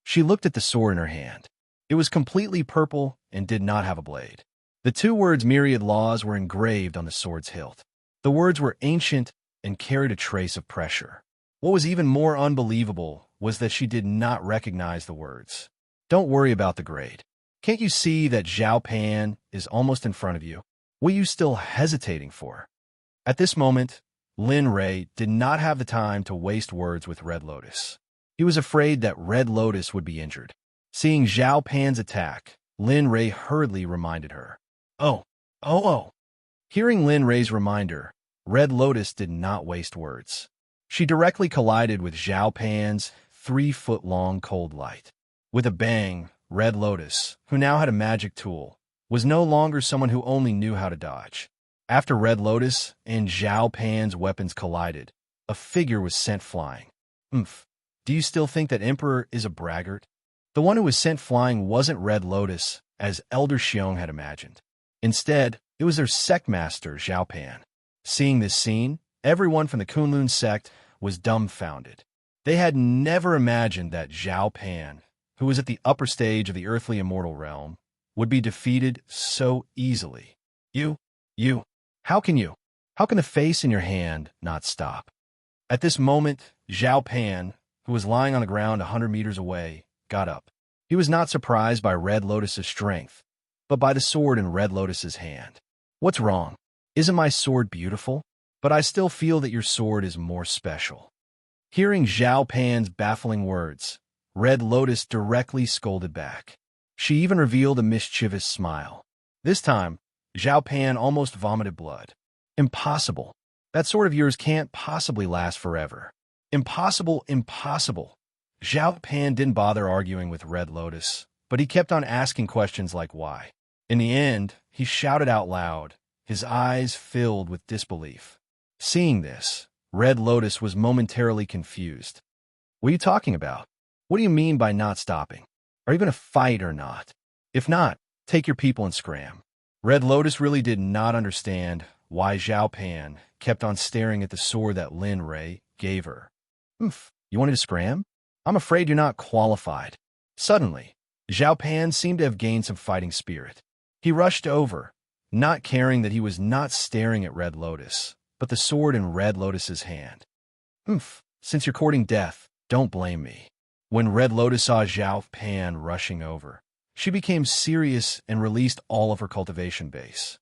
She looked at the sword in her hand. It was completely purple and did not have a blade. The 2 words "myriad laws" were engraved on the sword's hilt. The words were ancient and carried a trace of pressure. What was even more unbelievable was that she did not recognize the words. "Don't worry about the grade. Can't you see that Zhao Pan is almost in front of you? What are you still hesitating for?" At this moment, Lin Ray did not have the time to waste words with Red Lotus. He was afraid that Red Lotus would be injured. Seeing Zhao Pan's attack, Lin Ray hurriedly reminded her. Oh. Hearing Lin Ray's reminder, Red Lotus did not waste words. She directly collided with Zhao Pan's 3-foot-long cold light. With a bang, Red Lotus, who now had a magic tool, was no longer someone who only knew how to dodge. After Red Lotus and Zhao Pan's weapons collided, a figure was sent flying. Do you still think that Emperor is a braggart? The one who was sent flying wasn't Red Lotus, as Elder Xiong had imagined. Instead, it was their sect master, Zhao Pan. Seeing this scene, everyone from the Kunlun sect was dumbfounded. They had never imagined that Zhao Pan, who was at the upper stage of the earthly immortal realm, would be defeated so easily. How can the face in your hand not stop? At this moment, Zhao Pan, who was lying on the ground 100 meters away, got up. He was not surprised by Red Lotus's strength, but by the sword in Red Lotus's hand. What's wrong? Isn't my sword beautiful? But I still feel that your sword is more special. Hearing Zhao Pan's baffling words, Red Lotus directly scolded back. She even revealed a mischievous smile. This time, Zhao Pan almost vomited blood. Impossible. That sword of yours can't possibly last forever. Impossible. Zhao Pan didn't bother arguing with Red Lotus, but he kept on asking questions like why. In the end, he shouted out loud, his eyes filled with disbelief. Seeing this, Red Lotus was momentarily confused. What are you talking about? What do you mean by not stopping? Are you going to fight or not? If not, take your people and scram. Red Lotus really did not understand why Zhao Pan kept on staring at the sword that Lin Ray gave her. You wanted to scram? I'm afraid you're not qualified. Suddenly, Zhao Pan seemed to have gained some fighting spirit. He rushed over, not caring that he was not staring at Red Lotus, but the sword in Red Lotus's hand. Since you're courting death, don't blame me. When Red Lotus saw Zhao Pan rushing over, she became serious and released all of her cultivation base.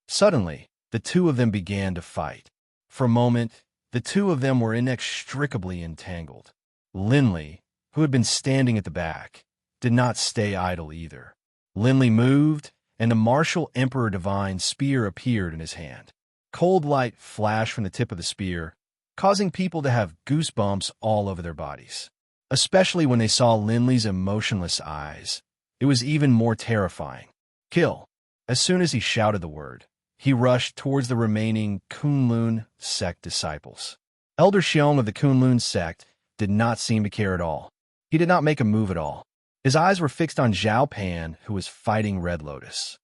Suddenly, the two of them began to fight. For a moment, the two of them were inextricably entangled. Linley, who had been standing at the back, did not stay idle either. Linley moved, and the martial Emperor Divine spear appeared in his hand. Cold light flashed from the tip of the spear, causing people to have goosebumps all over their bodies. Especially when they saw Linley's emotionless eyes. It was even more terrifying. Kill. As soon as he shouted the word, he rushed towards the remaining Kunlun sect disciples. Elder Xiong of the Kunlun sect did not seem to care at all. He did not make a move at all. His eyes were fixed on Zhao Pan, who was fighting Red Lotus.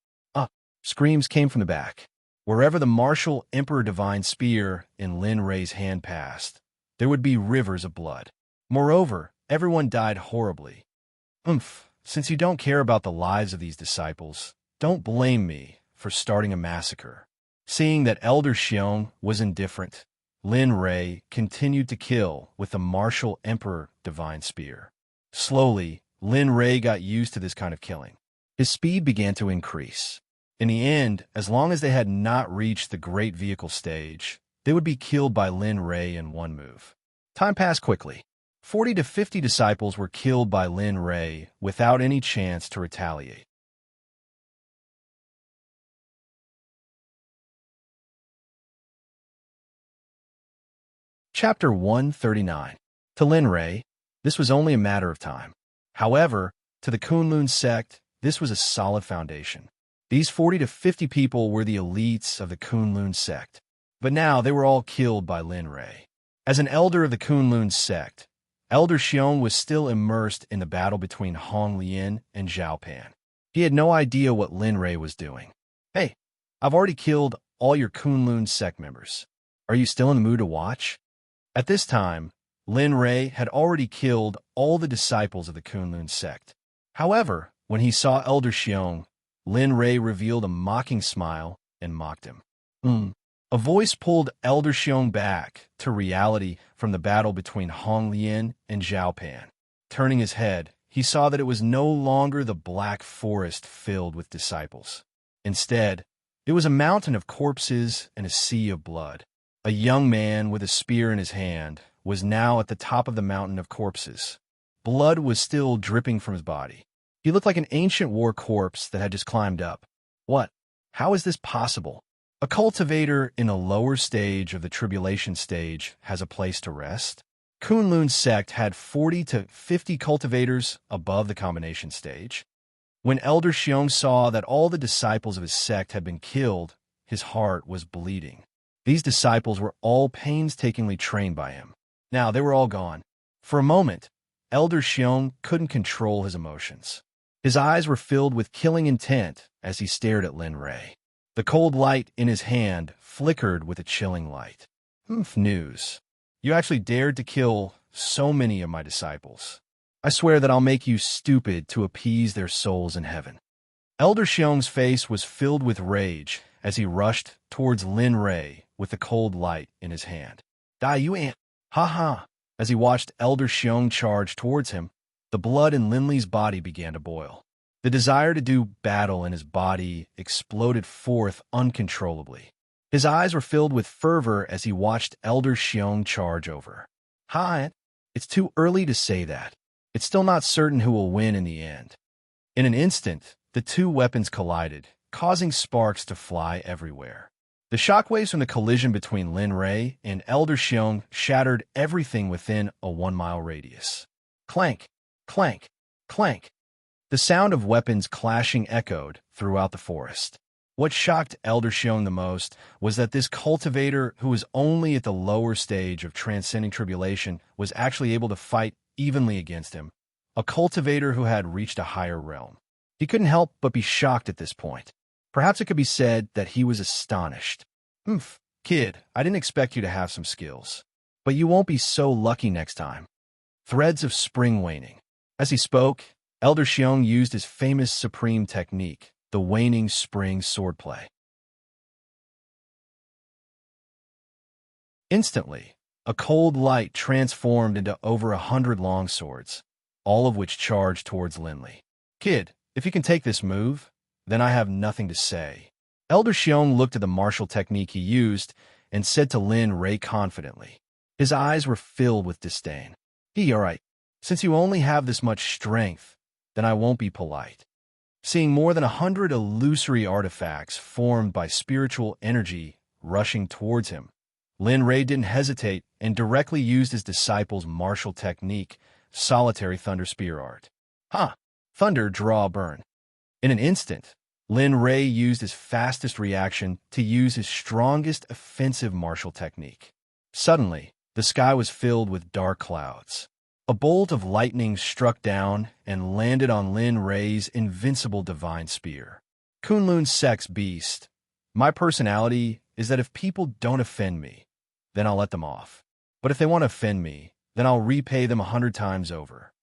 Screams came from the back. Wherever the martial Emperor Divine Spear in Lin Rei's hand passed, there would be rivers of blood. Moreover, everyone died horribly. Since you don't care about the lives of these disciples, don't blame me for starting a massacre. Seeing that Elder Xiong was indifferent, Lin Rei continued to kill with the martial Emperor Divine Spear. Slowly, Lin Rei got used to this kind of killing. His speed began to increase. In the end, as long as they had not reached the Great Vehicle stage, they would be killed by Lin Rei in one move. Time passed quickly. 40 to 50 disciples were killed by Lin Rei without any chance to retaliate. Chapter 139. To Lin Rei, this was only a matter of time. However, to the Kunlun sect, this was a solid foundation. These 40 to 50 people were the elites of the Kunlun sect. But now they were all killed by Lin Rei. As an elder of the Kunlun sect, Elder Xiong was still immersed in the battle between Hong Lian and Zhao Pan. He had no idea what Lin Rei was doing. Hey, I've already killed all your Kunlun sect members. Are you still in the mood to watch? At this time, Lin Rei had already killed all the disciples of the Kunlun sect. However, when he saw Elder Xiong, Lin Rei revealed a mocking smile and mocked him. A voice pulled Elder Xiong back to reality from the battle between Hong Lian and Zhao Pan. Turning his head, he saw that it was no longer the black forest filled with disciples. Instead, it was a mountain of corpses and a sea of blood. A young man with a spear in his hand was now at the top of the mountain of corpses. Blood was still dripping from his body. He looked like an ancient war corpse that had just climbed up. What? How is this possible? A cultivator in a lower stage of the tribulation stage has a place to rest? Kunlun sect had 40 to 50 cultivators above the combination stage. When Elder Xiong saw that all the disciples of his sect had been killed, his heart was bleeding. These disciples were all painstakingly trained by him. Now they were all gone. For a moment, Elder Xiong couldn't control his emotions. His eyes were filled with killing intent as he stared at Lin Rei. The cold light in his hand flickered with a chilling light. News. You actually dared to kill so many of my disciples. I swear that I'll make you stupid to appease their souls in heaven. Elder Xiong's face was filled with rage as he rushed towards Lin Rei with the cold light in his hand. Die, you ant! Ha ha! As he watched Elder Xiong charge towards him, the blood in Linley's body began to boil. The desire to do battle in his body exploded forth uncontrollably. His eyes were filled with fervor as he watched Elder Xiong charge over. Hi, it's too early to say that. It's still not certain who will win in the end. In an instant, the two weapons collided, causing sparks to fly everywhere. The shockwaves from the collision between Lin Rei and Elder Xiong shattered everything within a 1-mile radius. Clank, clank, clank. The sound of weapons clashing echoed throughout the forest. What shocked Elder Xiong the most was that this cultivator, who was only at the lower stage of transcending tribulation, was actually able to fight evenly against him, a cultivator who had reached a higher realm. He couldn't help but be shocked at this point. Perhaps it could be said that he was astonished. Kid, I didn't expect you to have some skills. But you won't be so lucky next time. Threads of spring waning. As he spoke, Elder Xiong used his famous supreme technique, the waning spring swordplay. Instantly, a cold light transformed into over 100 long swords, all of which charged towards Linley. Kid, if you can take this move, then I have nothing to say. Elder Xiong looked at the martial technique he used and said to Lin Rei confidently. His eyes were filled with disdain. All right. Since you only have this much strength, then I won't be polite. Seeing more than 100 illusory artifacts formed by spiritual energy rushing towards him, Lin Rei didn't hesitate and directly used his disciple's martial technique, solitary thunder spear art. Thunder, draw, burn. In an instant, Lin Rei used his fastest reaction to use his strongest offensive martial technique. Suddenly, the sky was filled with dark clouds. A bolt of lightning struck down and landed on Lin Rei's invincible divine spear. Kunlun Sect's beast. My personality is that if people don't offend me, then I'll let them off. But if they want to offend me, then I'll repay them 100 times over.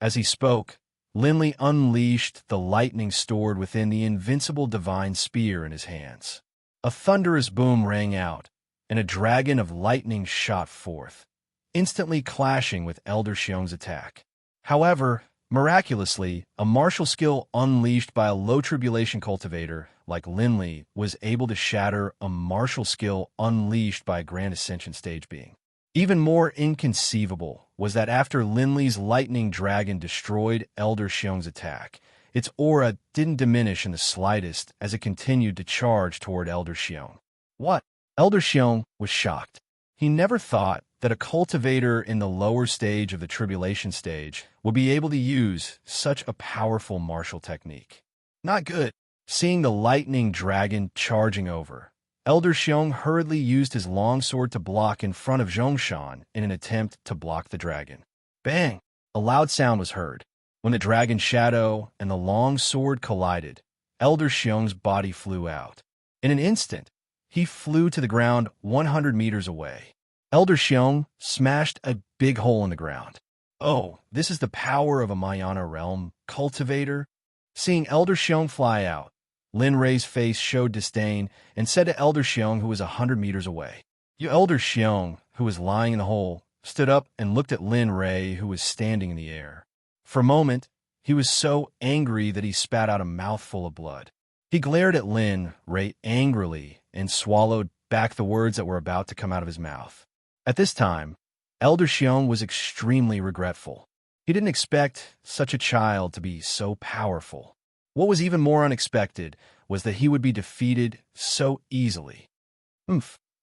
As he spoke, Linley unleashed the lightning stored within the invincible divine spear in his hands. A thunderous boom rang out, and a dragon of lightning shot forth, instantly clashing with Elder Xiong's attack. However, miraculously, a martial skill unleashed by a low-tribulation cultivator like Linley was able to shatter a martial skill unleashed by a Grand Ascension stage being. Even more inconceivable was that after Linley's lightning dragon destroyed Elder Xiong's attack, its aura didn't diminish in the slightest as it continued to charge toward Elder Xiong. What? Elder Xiong was shocked. He never thought that a cultivator in the lower stage of the tribulation stage would be able to use such a powerful martial technique. Not good. Seeing the lightning dragon charging over, Elder Xiong hurriedly used his longsword to block in front of Zhongshan in an attempt to block the dragon. Bang! A loud sound was heard. When the dragon's shadow and the long sword collided, Elder Xiong's body flew out. In an instant, he flew to the ground 100 meters away. Elder Xiong smashed a big hole in the ground. Oh, this is the power of a Mayana realm cultivator. Seeing Elder Xiong fly out, Lin Rei's face showed disdain and said to Elder Xiong, who was 100 meters away. Elder Xiong, who was lying in the hole, stood up and looked at Lin Rei, who was standing in the air. For a moment, he was so angry that he spat out a mouthful of blood. He glared at Lin Rei angrily and swallowed back the words that were about to come out of his mouth. At this time, Elder Xiong was extremely regretful. He didn't expect such a child to be so powerful. What was even more unexpected was that he would be defeated so easily.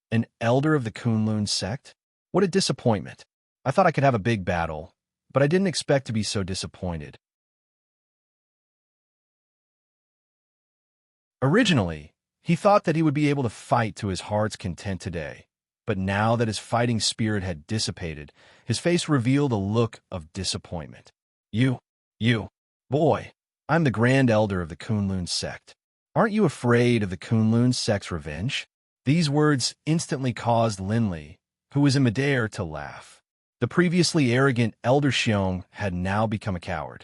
An elder of the Kunlun sect? What a disappointment. I thought I could have a big battle, but I didn't expect to be so disappointed. Originally, he thought that he would be able to fight to his heart's content today, but now that his fighting spirit had dissipated, his face revealed a look of disappointment. Boy, I'm the Grand Elder of the Kunlun sect. Aren't you afraid of the Kunlun sect's revenge? These words instantly caused Linley, who was in midair, to laugh. The previously arrogant Elder Xiong had now become a coward.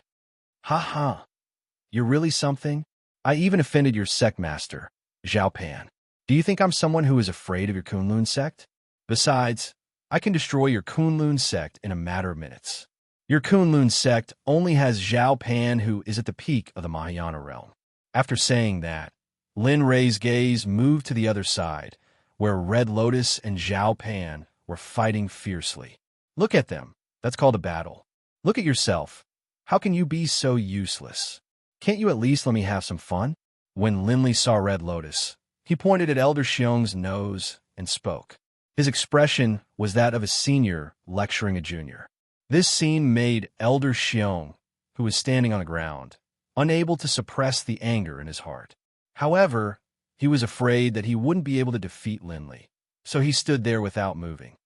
You're really something? I even offended your sect master, Zhao Pan. Do you think I'm someone who is afraid of your Kunlun sect? Besides, I can destroy your Kunlun sect in a matter of minutes. Your Kunlun sect only has Zhao Pan, who is at the peak of the Mahayana realm. After saying that, Lin Rei's gaze moved to the other side, where Red Lotus and Zhao Pan were fighting fiercely. Look at them. That's called a battle. Look at yourself. How can you be so useless? Can't you at least let me have some fun? When Linley saw Red Lotus, he pointed at Elder Xiong's nose and spoke. His expression was that of a senior lecturing a junior. This scene made Elder Xiong, who was standing on the ground, unable to suppress the anger in his heart. However, he was afraid that he wouldn't be able to defeat Linley, so he stood there without moving.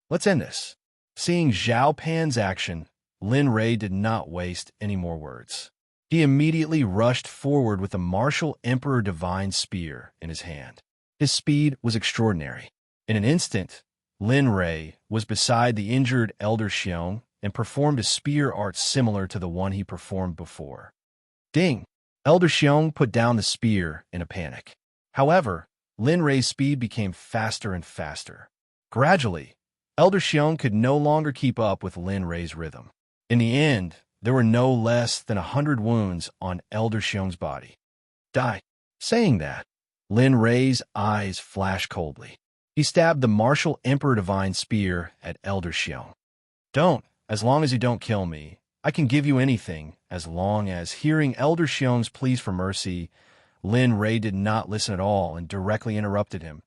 Let's end this. Seeing Zhao Pan's action, Lin Rei did not waste any more words. He immediately rushed forward with the martial Emperor Divine Spear in his hand. His speed was extraordinary. In an instant, Lin Rei was beside the injured Elder Xiong and performed a spear art similar to the one he performed before. Ding! Elder Xiong put down the spear in a panic. However, Lin Rei's speed became faster and faster. Gradually, Elder Xiong could no longer keep up with Lin Rei's rhythm. In the end, there were no less than 100 wounds on Elder Xiong's body. Die. Saying that, Lin Rei's eyes flashed coldly. He stabbed the martial Emperor Divine Spear at Elder Xiong. Don't. As long as you don't kill me, I can give you anything. As long as hearing Elder Xiong's pleas for mercy, Lin Rei did not listen at all and directly interrupted him.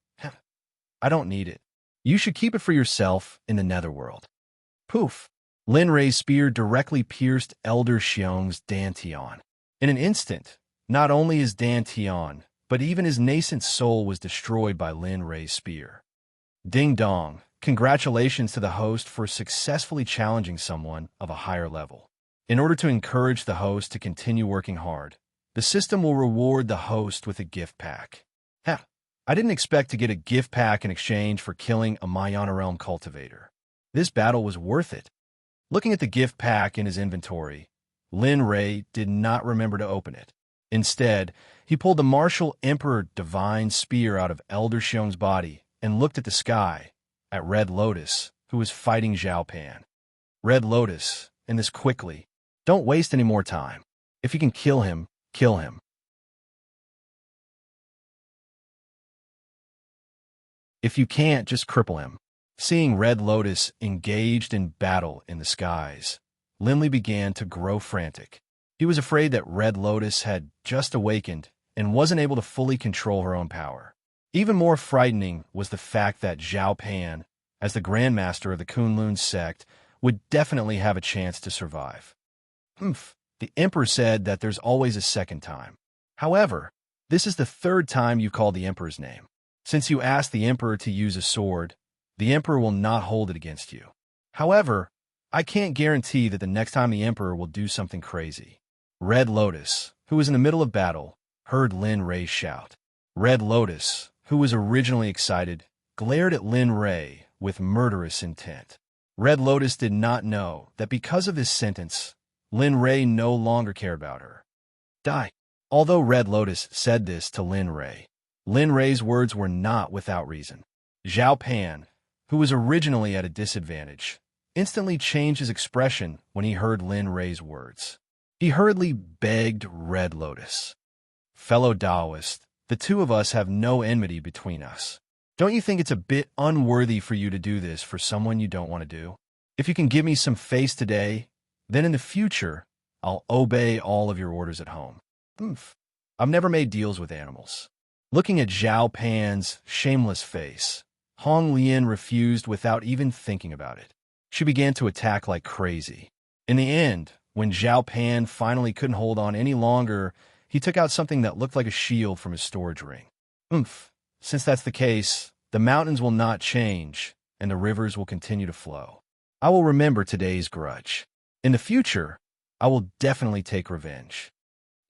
I don't need it. You should keep it for yourself in the netherworld. Poof! Lin Rei's spear directly pierced Elder Xiong's Dantian. In an instant, not only his Dantian, but even his nascent soul was destroyed by Lin Rei's spear. Ding dong! Congratulations to the host for successfully challenging someone of a higher level. In order to encourage the host to continue working hard, the system will reward the host with a gift pack. Ha! I didn't expect to get a gift pack in exchange for killing a Mayana Realm cultivator. This battle was worth it. Looking at the gift pack in his inventory, Lin Rei did not remember to open it. Instead, he pulled the martial Emperor Divine Spear out of Elder Xiong's body and looked at the sky, at Red Lotus, who was fighting Zhao Pan. Red Lotus, and this quickly. Don't waste any more time. If you can kill him, kill him. If you can't, just cripple him. Seeing Red Lotus engaged in battle in the skies, Linley began to grow frantic. He was afraid that Red Lotus had just awakened and wasn't able to fully control her own power. Even more frightening was the fact that Zhao Pan, as the Grandmaster of the Kunlun Sect, would definitely have a chance to survive. The Emperor said that there's always a second time. However, this is the third time you called the Emperor's name. Since you asked the Emperor to use a sword, the Emperor will not hold it against you. However, I can't guarantee that the next time the Emperor will do something crazy. Red Lotus, who was in the middle of battle, heard Lin Rei shout. Red Lotus, who was originally excited, glared at Lin Rei with murderous intent. Red Lotus did not know that because of this sentence, Lin Rei no longer cared about her. Die. Although Red Lotus said this to Lin Rei's words were not without reason. Zhao Pan, who was originally at a disadvantage, instantly changed his expression when he heard Lin Rei's words. He hurriedly begged Red Lotus. Fellow Taoist, the two of us have no enmity between us. Don't you think it's a bit unworthy for you to do this for someone you don't want to do? If you can give me some face today, then in the future, I'll obey all of your orders at home. I've never made deals with animals. Looking at Zhao Pan's shameless face, Hong Lian refused without even thinking about it. She began to attack like crazy. In the end, when Zhao Pan finally couldn't hold on any longer, he took out something that looked like a shield from his storage ring. Since that's the case, the mountains will not change, and the rivers will continue to flow. I will remember today's grudge. In the future, I will definitely take revenge.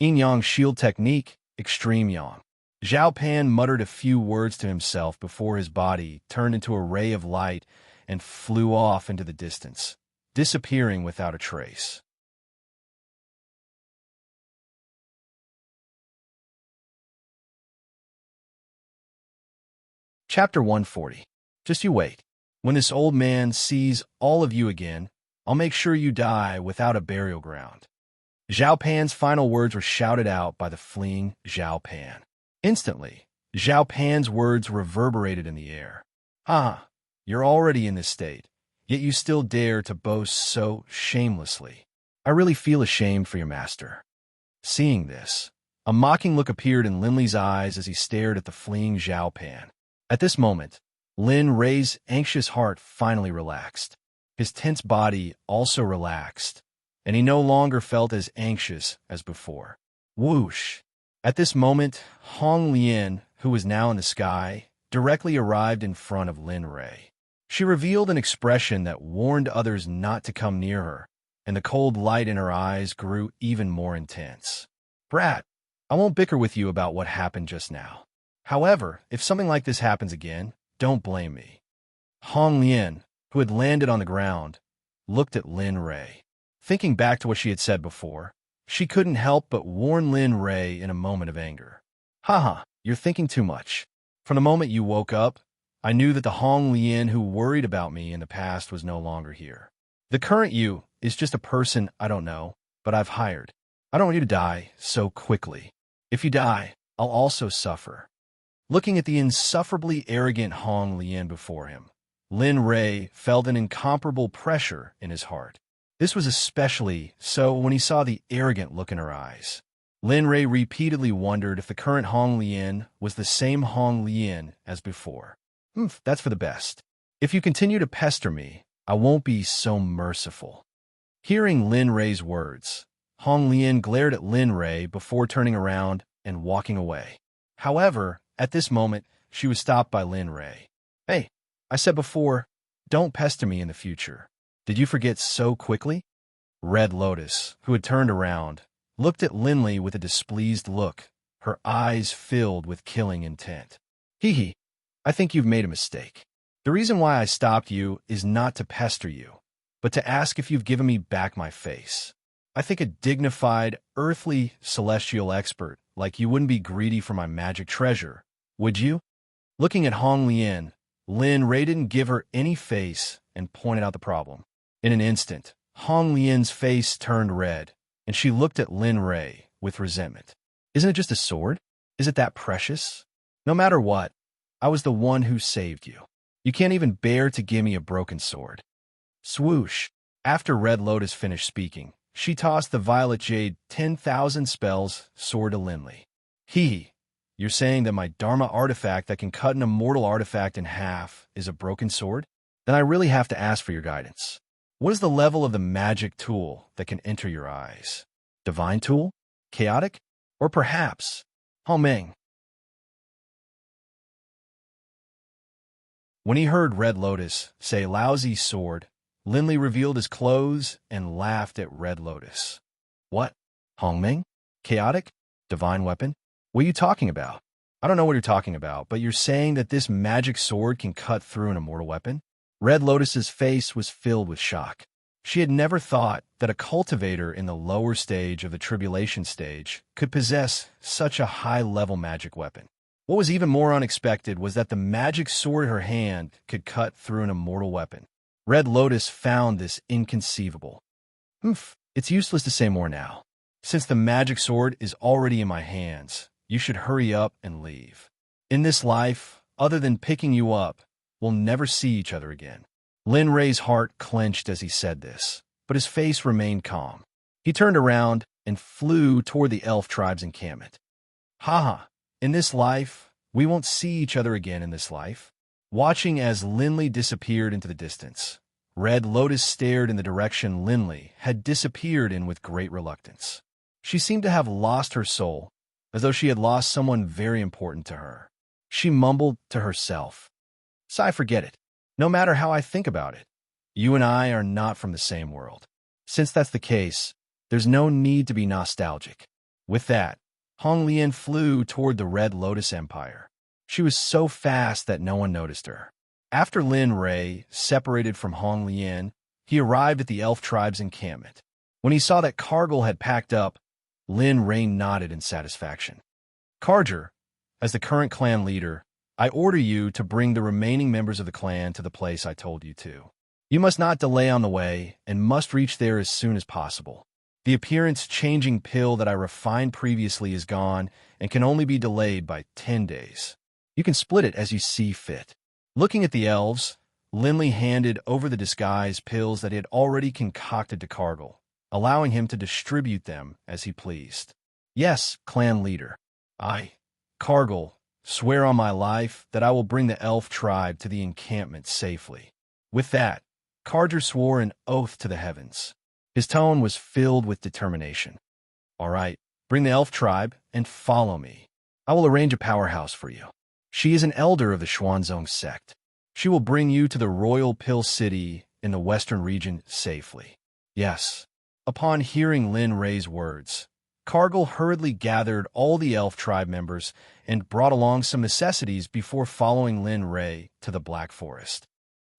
Yin Yang Shield Technique, Extreme Yang. Zhao Pan muttered a few words to himself before his body turned into a ray of light and flew off into the distance, disappearing without a trace. Chapter 140. Just you wait. When this old man sees all of you again, I'll make sure you die without a burial ground. Zhao Pan's final words were shouted out by the fleeing Zhao Pan. Instantly, Zhao Pan's words reverberated in the air. You're already in this state, yet you still dare to boast so shamelessly. I really feel ashamed for your master. Seeing this, a mocking look appeared in Linley's eyes as he stared at the fleeing Zhao Pan. At this moment, Lin Rei's anxious heart finally relaxed. His tense body also relaxed, and he no longer felt as anxious as before. Whoosh! At this moment, Hong Lian, who was now in the sky, directly arrived in front of Lin Rei. She revealed an expression that warned others not to come near her, and the cold light in her eyes grew even more intense. Brat, I won't bicker with you about what happened just now. However, if something like this happens again, don't blame me. Hong Lian, who had landed on the ground, looked at Lin Rei. Thinking back to what she had said before, she couldn't help but warn Lin Rei in a moment of anger. You're thinking too much. From the moment you woke up, I knew that the Hong Lian who worried about me in the past was no longer here. The current you is just a person I don't know, but I've hired. I don't want you to die so quickly. If you die, I'll also suffer. Looking at the insufferably arrogant Hong Lian before him, Lin Rei felt an incomparable pressure in his heart. This was especially so when he saw the arrogant look in her eyes. Lin Rei repeatedly wondered if the current Hong Lian was the same Hong Lian as before. That's for the best. If you continue to pester me, I won't be so merciful. Hearing Lin Rei's words, Hong Lian glared at Lin Rei before turning around and walking away. However, at this moment, she was stopped by Lin Rei. Hey, I said before, don't pester me in the future. Did you forget so quickly? Red Lotus, who had turned around, looked at Linley with a displeased look, her eyes filled with killing intent. Hee hee, I think you've made a mistake. The reason why I stopped you is not to pester you, but to ask if you've given me back my face. I think a dignified, earthly, celestial expert like you wouldn't be greedy for my magic treasure, would you? Looking at Hong Lian, Lin Rei didn't give her any face and pointed out the problem. In an instant, Hong Lian's face turned red, and she looked at Lin Rei with resentment. Isn't it just a sword? Is it that precious? No matter what, I was the one who saved you. You can't even bear to give me a broken sword. Swoosh. After Red Lotus finished speaking, she tossed the Violet Jade 10,000 spells sword to Linley. You're saying that my Dharma artifact that can cut an immortal artifact in half is a broken sword? Then I really have to ask for your guidance. What is the level of the magic tool that can enter your eyes? Divine tool? Chaotic? Or perhaps Hao Meng? When he heard Red Lotus say lousy sword, Linley revealed his clothes and laughed at Red Lotus. What? Hong Meng? Chaotic? Divine weapon? What are you talking about? I don't know what you're talking about, but you're saying that this magic sword can cut through an immortal weapon? Red Lotus's face was filled with shock. She had never thought that a cultivator in the lower stage of the tribulation stage could possess such a high-level magic weapon. What was even more unexpected was that the magic sword in her hand could cut through an immortal weapon. Red Lotus found this inconceivable. It's useless to say more now. Since the magic sword is already in my hands, you should hurry up and leave. In this life, other than picking you up, we'll never see each other again. Lin Rei's heart clenched as he said this, but his face remained calm. He turned around and flew toward the elf tribe's encampment. Haha, in this life, we won't see each other again in this life. Watching as Linley disappeared into the distance, Red Lotus stared in the direction Linley had disappeared in with great reluctance. She seemed to have lost her soul, as though she had lost someone very important to her. She mumbled to herself, "Sigh, forget it. No matter how I think about it, you and I are not from the same world. Since that's the case, there's no need to be nostalgic." With that, Hong Lian flew toward the Red Lotus Empire. She was so fast that no one noticed her. After Lin Rei separated from Hong Lian, he arrived at the elf tribe's encampment. When he saw that Cargill had packed up, Lin Rei nodded in satisfaction. Carger, as the current clan leader, I order you to bring the remaining members of the clan to the place I told you to. You must not delay on the way and must reach there as soon as possible. The appearance-changing pill that I refined previously is gone and can only be delayed by 10 days. You can split it as you see fit. Looking at the elves, Linley handed over the disguise pills that he had already concocted to Cargill, allowing him to distribute them as he pleased. Yes, clan leader. I, Cargill, swear on my life that I will bring the elf tribe to the encampment safely. With that, Carger swore an oath to the heavens. His tone was filled with determination. All right, bring the elf tribe and follow me. I will arrange a powerhouse for you. She is an elder of the Xuanzong Sect. She will bring you to the Royal Pill City in the western region safely. Yes. Upon hearing Lin Rei's words, Cargill hurriedly gathered all the elf tribe members and brought along some necessities before following Lin Rei to the Black Forest.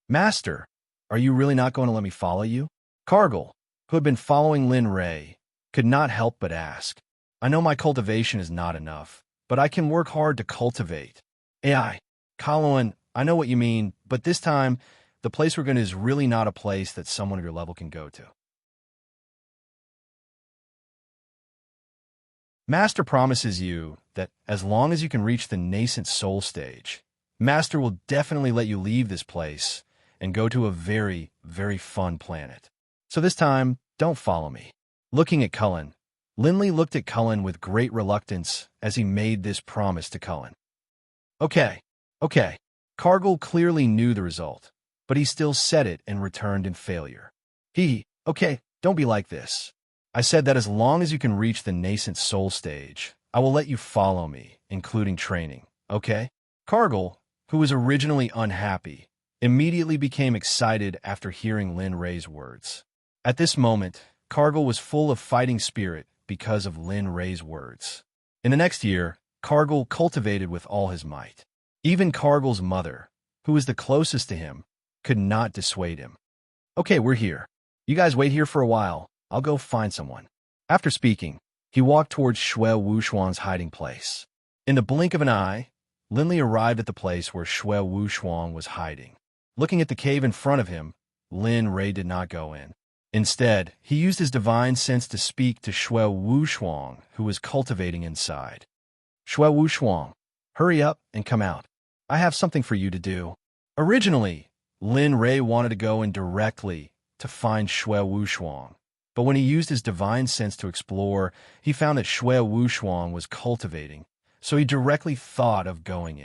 Master, are you really not going to let me follow you? Cargill, who had been following Lin Rei, could not help but ask. I know my cultivation is not enough, but I can work hard to cultivate. AI, Kaloan, I know what you mean, but this time, the place we're going to is really not a place that someone of your level can go to. Master promises you that as long as you can reach the nascent soul stage, Master will definitely let you leave this place and go to a very, very fun planet. So this time, don't follow me. Looking at Cullen, Linley looked at Cullen with great reluctance as he made this promise to Cullen. Okay. Cargill clearly knew the result. but he still said it and returned in failure. Okay, don't be like this. I said that as long as you can reach the nascent soul stage, I will let you follow me, including training, okay? Cargill, who was originally unhappy, immediately became excited after hearing Lin Ray's words. At this moment, Cargill was full of fighting spirit because of Lin Ray's words. In the next year, Cargill cultivated with all his might. Even Cargill's mother, who was the closest to him, could not dissuade him. Okay, we're here. You guys wait here for a while. I'll go find someone. After speaking, he walked towards Shui Wuxuang's hiding place. In the blink of an eye, Linli arrived at the place where Shui Wuxuang was hiding. Looking at the cave in front of him, Lin Ray did not go in. Instead, he used his divine sense to speak to Shui Wuxuang, who was cultivating inside. Shui Wuxuang, hurry up and come out. I have something for you to do. Originally, Lin Ray wanted to go in directly to find Shui Wuxuang, but when he used his divine sense to explore, he found that Shui Wuxuang was cultivating, so he directly thought of going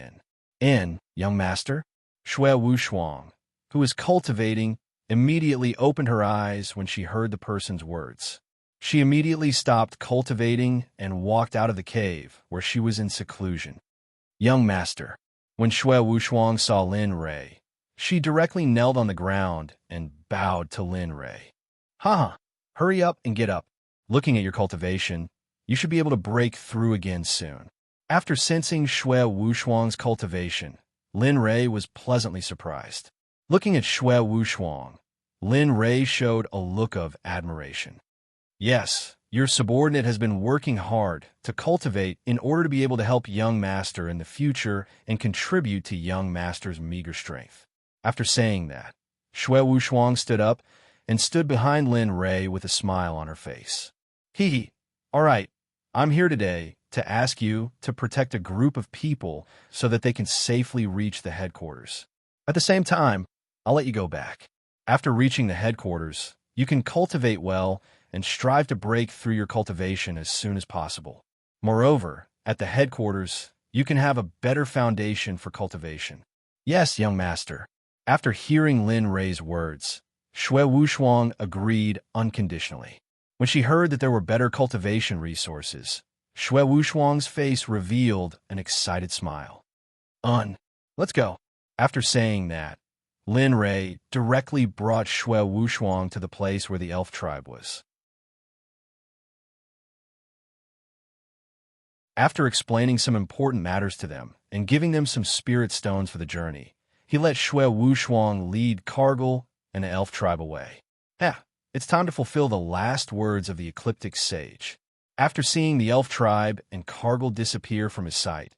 in. Young master? Shui Wuxuang, who was cultivating, immediately opened her eyes when she heard the person's words. She immediately stopped cultivating and walked out of the cave, where she was in seclusion. Young master. When Shui Wuxuang saw Lin Ray, she directly knelt on the ground and bowed to Lin Ray. Hurry up and get up. Looking at your cultivation, you should be able to break through again soon. After sensing Shui Wuxuang's cultivation, Lin Ray was pleasantly surprised. Looking at Shui Wuxuang, Lin Ray showed a look of admiration. Yes, your subordinate has been working hard to cultivate in order to be able to help young master in the future and contribute to young master's meager strength. After saying that, Shui Wuxuang stood up and stood behind Lin Ray with a smile on her face. All right, I'm here today to ask you to protect a group of people so that they can safely reach the headquarters. At the same time, I'll let you go back. After reaching the headquarters, you can cultivate well and strive to break through your cultivation as soon as possible. Moreover, at the headquarters, you can have a better foundation for cultivation. Yes, young master. After hearing Lin Ray's words, Shui Wuxuang agreed unconditionally. When she heard that there were better cultivation resources, Shui Wuxuang's face revealed an excited smile. Let's go. After saying that, Lin Ray directly brought Shui Wuxuang to the place where the elf tribe was. After explaining some important matters to them and giving them some spirit stones for the journey, he let Shui Wuxuang lead Cargill and the elf tribe away. It's time to fulfill the last words of the ecliptic sage. After seeing the elf tribe and Cargill disappear from his sight,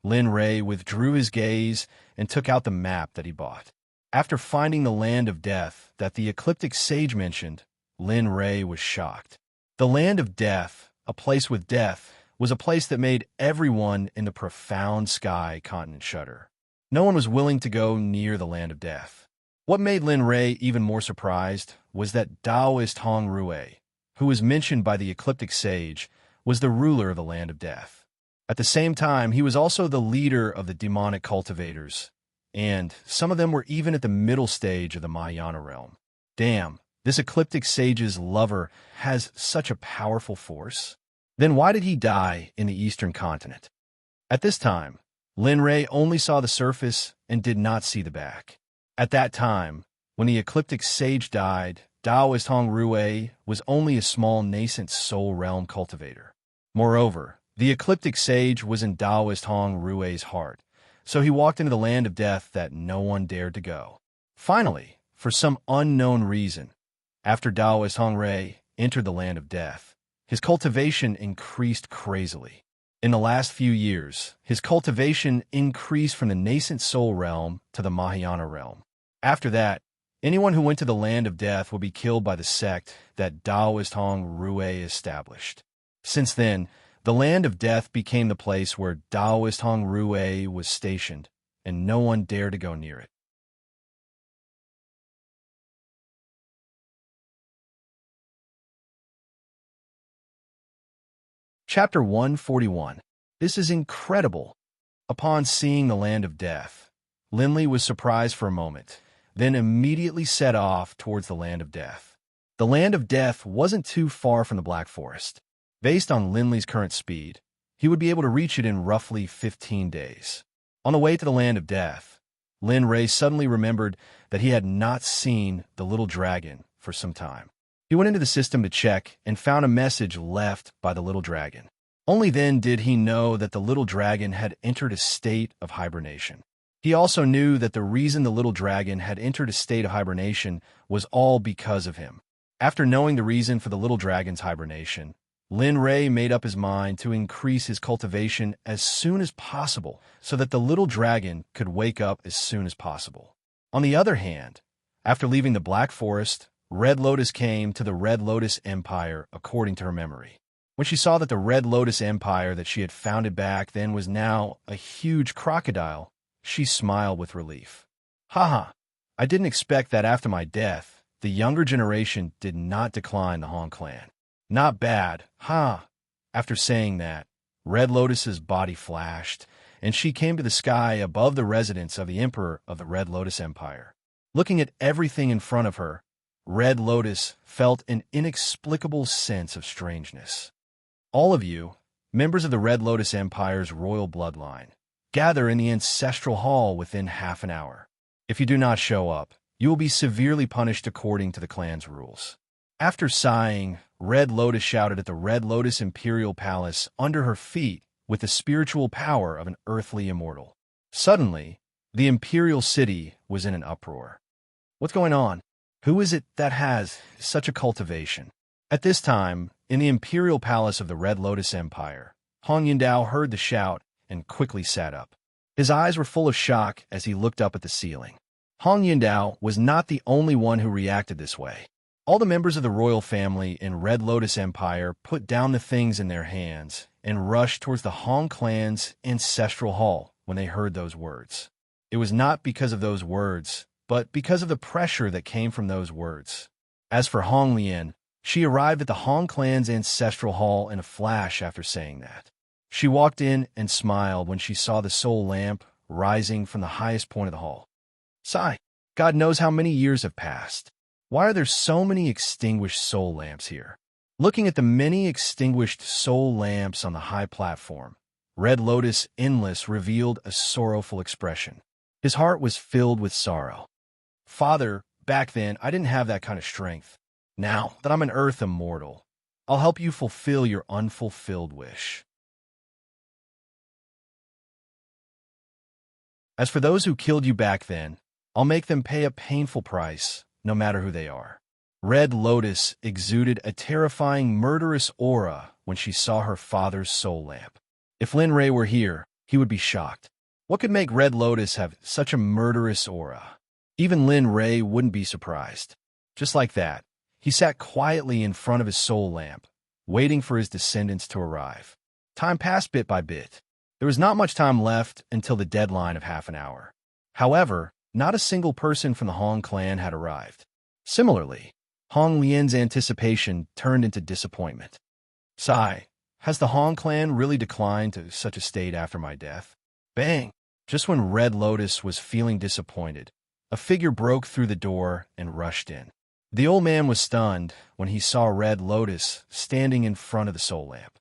Lin Ray withdrew his gaze and took out the map that he bought. After finding the land of death that the ecliptic sage mentioned, Lin Ray was shocked. The land of death, a place with death, was a place that made everyone in the profound sky continent shudder. No one was willing to go near the land of death. What made Lin Ray even more surprised was that Taoist Hong Rui, who was mentioned by the ecliptic sage, was the ruler of the land of death. At the same time, he was also the leader of the demonic cultivators, and some of them were even at the middle stage of the Mahayana realm. Damn, this ecliptic sage's lover has such a powerful force. Then why did he die in the eastern continent? At this time, Lin Ray only saw the surface and did not see the back. At that time, when the ecliptic sage died, Taoist Hong Rui was only a small nascent soul realm cultivator. Moreover, the ecliptic sage was in Taoist Hong Rui's heart, so he walked into the land of death that no one dared to go. Finally, for some unknown reason, after Taoist Hong Rui entered the land of death, his cultivation increased crazily. In the last few years, his cultivation increased from the nascent soul realm to the Mahayana realm. After that, anyone who went to the land of death would be killed by the sect that Taoist Hong Rui established. Since then, the land of death became the place where Taoist Hong Rui was stationed, and no one dared to go near it. Chapter 141. This is incredible. Upon seeing the land of death, Linli was surprised for a moment. then immediately set off towards the Land of Death. The Land of Death wasn't too far from the Black Forest. Based on Linley's current speed, he would be able to reach it in roughly 15 days. On the way to the Land of Death, Lin Ray suddenly remembered that he had not seen the little dragon for some time. He went into the system to check and found a message left by the little dragon. Only then did he know that the little dragon had entered a state of hibernation. He also knew that the reason the little dragon had entered a state of hibernation was all because of him. After knowing the reason for the little dragon's hibernation, Lin Ray made up his mind to increase his cultivation as soon as possible so that the little dragon could wake up as soon as possible. On the other hand, after leaving the Black Forest, Red Lotus came to the Red Lotus Empire according to her memory. When she saw that the Red Lotus Empire that she had founded back then was now a huge crocodile, she smiled with relief. Haha, I didn't expect that after my death, the younger generation did not decline the Han clan. Not bad, huh? After saying that, Red Lotus's body flashed, and she came to the sky above the residence of the Emperor of the Red Lotus Empire. Looking at everything in front of her, Red Lotus felt an inexplicable sense of strangeness. All of you, members of the Red Lotus Empire's royal bloodline, gather in the ancestral hall within half an hour. If you do not show up, you will be severely punished according to the clan's rules. After sighing, Red Lotus shouted at the Red Lotus Imperial Palace under her feet with the spiritual power of an earthly immortal. Suddenly, the Imperial City was in an uproar. What's going on? Who is it that has such a cultivation? At this time, in the Imperial Palace of the Red Lotus Empire, Hong Yindao heard the shout and quickly sat up. His eyes were full of shock as he looked up at the ceiling. Hong Yindao was not the only one who reacted this way. All the members of the royal family in Red Lotus Empire put down the things in their hands and rushed towards the Hong clan's ancestral hall when they heard those words. It was not because of those words, but because of the pressure that came from those words. As for Hong Lian, she arrived at the Hong clan's ancestral hall in a flash after saying that. She walked in and smiled when she saw the soul lamp rising from the highest point of the hall. Sigh, God knows how many years have passed. Why are there so many extinguished soul lamps here? Looking at the many extinguished soul lamps on the high platform, Red Lotus Endless revealed a sorrowful expression. His heart was filled with sorrow. Father, back then I didn't have that kind of strength. Now that I'm an earth immortal, I'll help you fulfill your unfulfilled wish. As for those who killed you back then, I'll make them pay a painful price, no matter who they are. Red Lotus exuded a terrifying, murderous aura when she saw her father's soul lamp. If Lin Ray were here, he would be shocked. What could make Red Lotus have such a murderous aura? Even Lin Ray wouldn't be surprised. Just like that, he sat quietly in front of his soul lamp, waiting for his descendants to arrive. Time passed bit by bit. There was not much time left until the deadline of half an hour. However, not a single person from the Hong clan had arrived. Similarly, Hong Lian's anticipation turned into disappointment. Sigh, has the Hong clan really declined to such a state after my death? Bang! Just when Red Lotus was feeling disappointed, a figure broke through the door and rushed in. The old man was stunned when he saw Red Lotus standing in front of the soul lamp.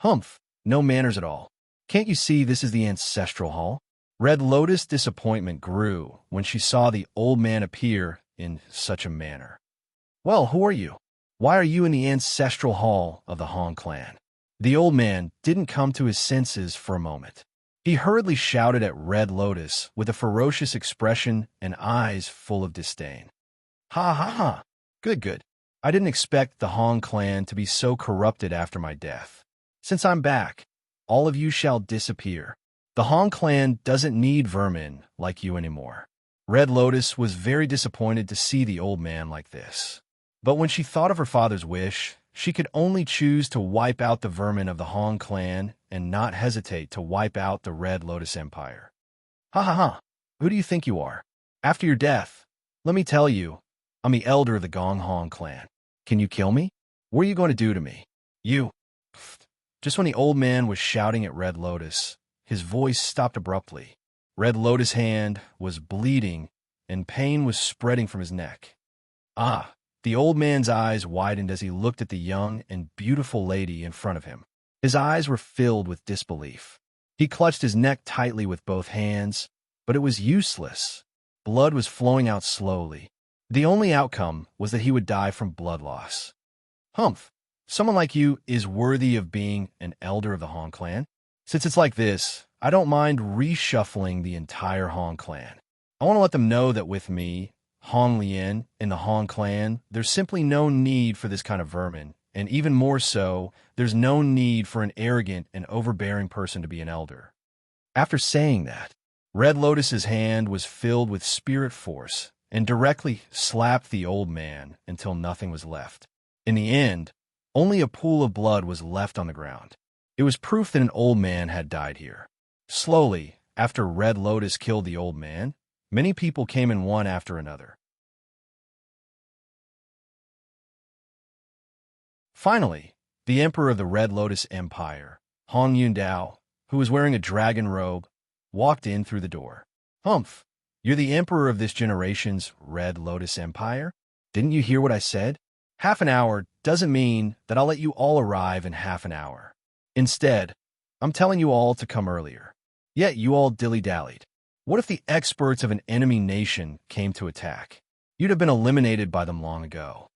Humph, no manners at all. Can't you see this is the ancestral hall? Red Lotus' disappointment grew when she saw the old man appear in such a manner. Well, who are you? Why are you in the ancestral hall of the Hong clan? The old man didn't come to his senses for a moment. He hurriedly shouted at Red Lotus with a ferocious expression and eyes full of disdain. Ha ha ha! Good, good. I didn't expect the Hong clan to be so corrupted after my death. Since I'm back, all of you shall disappear. The Hong clan doesn't need vermin like you anymore. Red Lotus was very disappointed to see the old man like this. But when she thought of her father's wish, she could only choose to wipe out the vermin of the Hong clan and not hesitate to wipe out the Red Lotus Empire. Ha ha ha! Who do you think you are? After your death, let me tell you, I'm the elder of the Gong Hong clan. Can you kill me? What are you going to do to me? You. Just when the old man was shouting at Red Lotus, his voice stopped abruptly. Red Lotus' hand was bleeding, and pain was spreading from his neck. Ah! The old man's eyes widened as he looked at the young and beautiful lady in front of him. His eyes were filled with disbelief. He clutched his neck tightly with both hands, but it was useless. Blood was flowing out slowly. The only outcome was that he would die from blood loss. Humph! Someone like you is worthy of being an elder of the Hong clan? Since it's like this, I don't mind reshuffling the entire Hong clan. I want to let them know that with me, Hong Lian, in the Hong clan, there's simply no need for this kind of vermin, and even more so, there's no need for an arrogant and overbearing person to be an elder. After saying that, Red Lotus's hand was filled with spirit force and directly slapped the old man until nothing was left. In the end, only a pool of blood was left on the ground. It was proof that an old man had died here. Slowly, after Red Lotus killed the old man, many people came in one after another. Finally, the emperor of the Red Lotus Empire, Hong Yundao, who was wearing a dragon robe, walked in through the door. Humph! You're the emperor of this generation's Red Lotus Empire? Didn't you hear what I said? Half an hour doesn't mean that I'll let you all arrive in half an hour. Instead, I'm telling you all to come earlier. Yet you all dilly-dallied. What if the experts of an enemy nation came to attack? You'd have been eliminated by them long ago.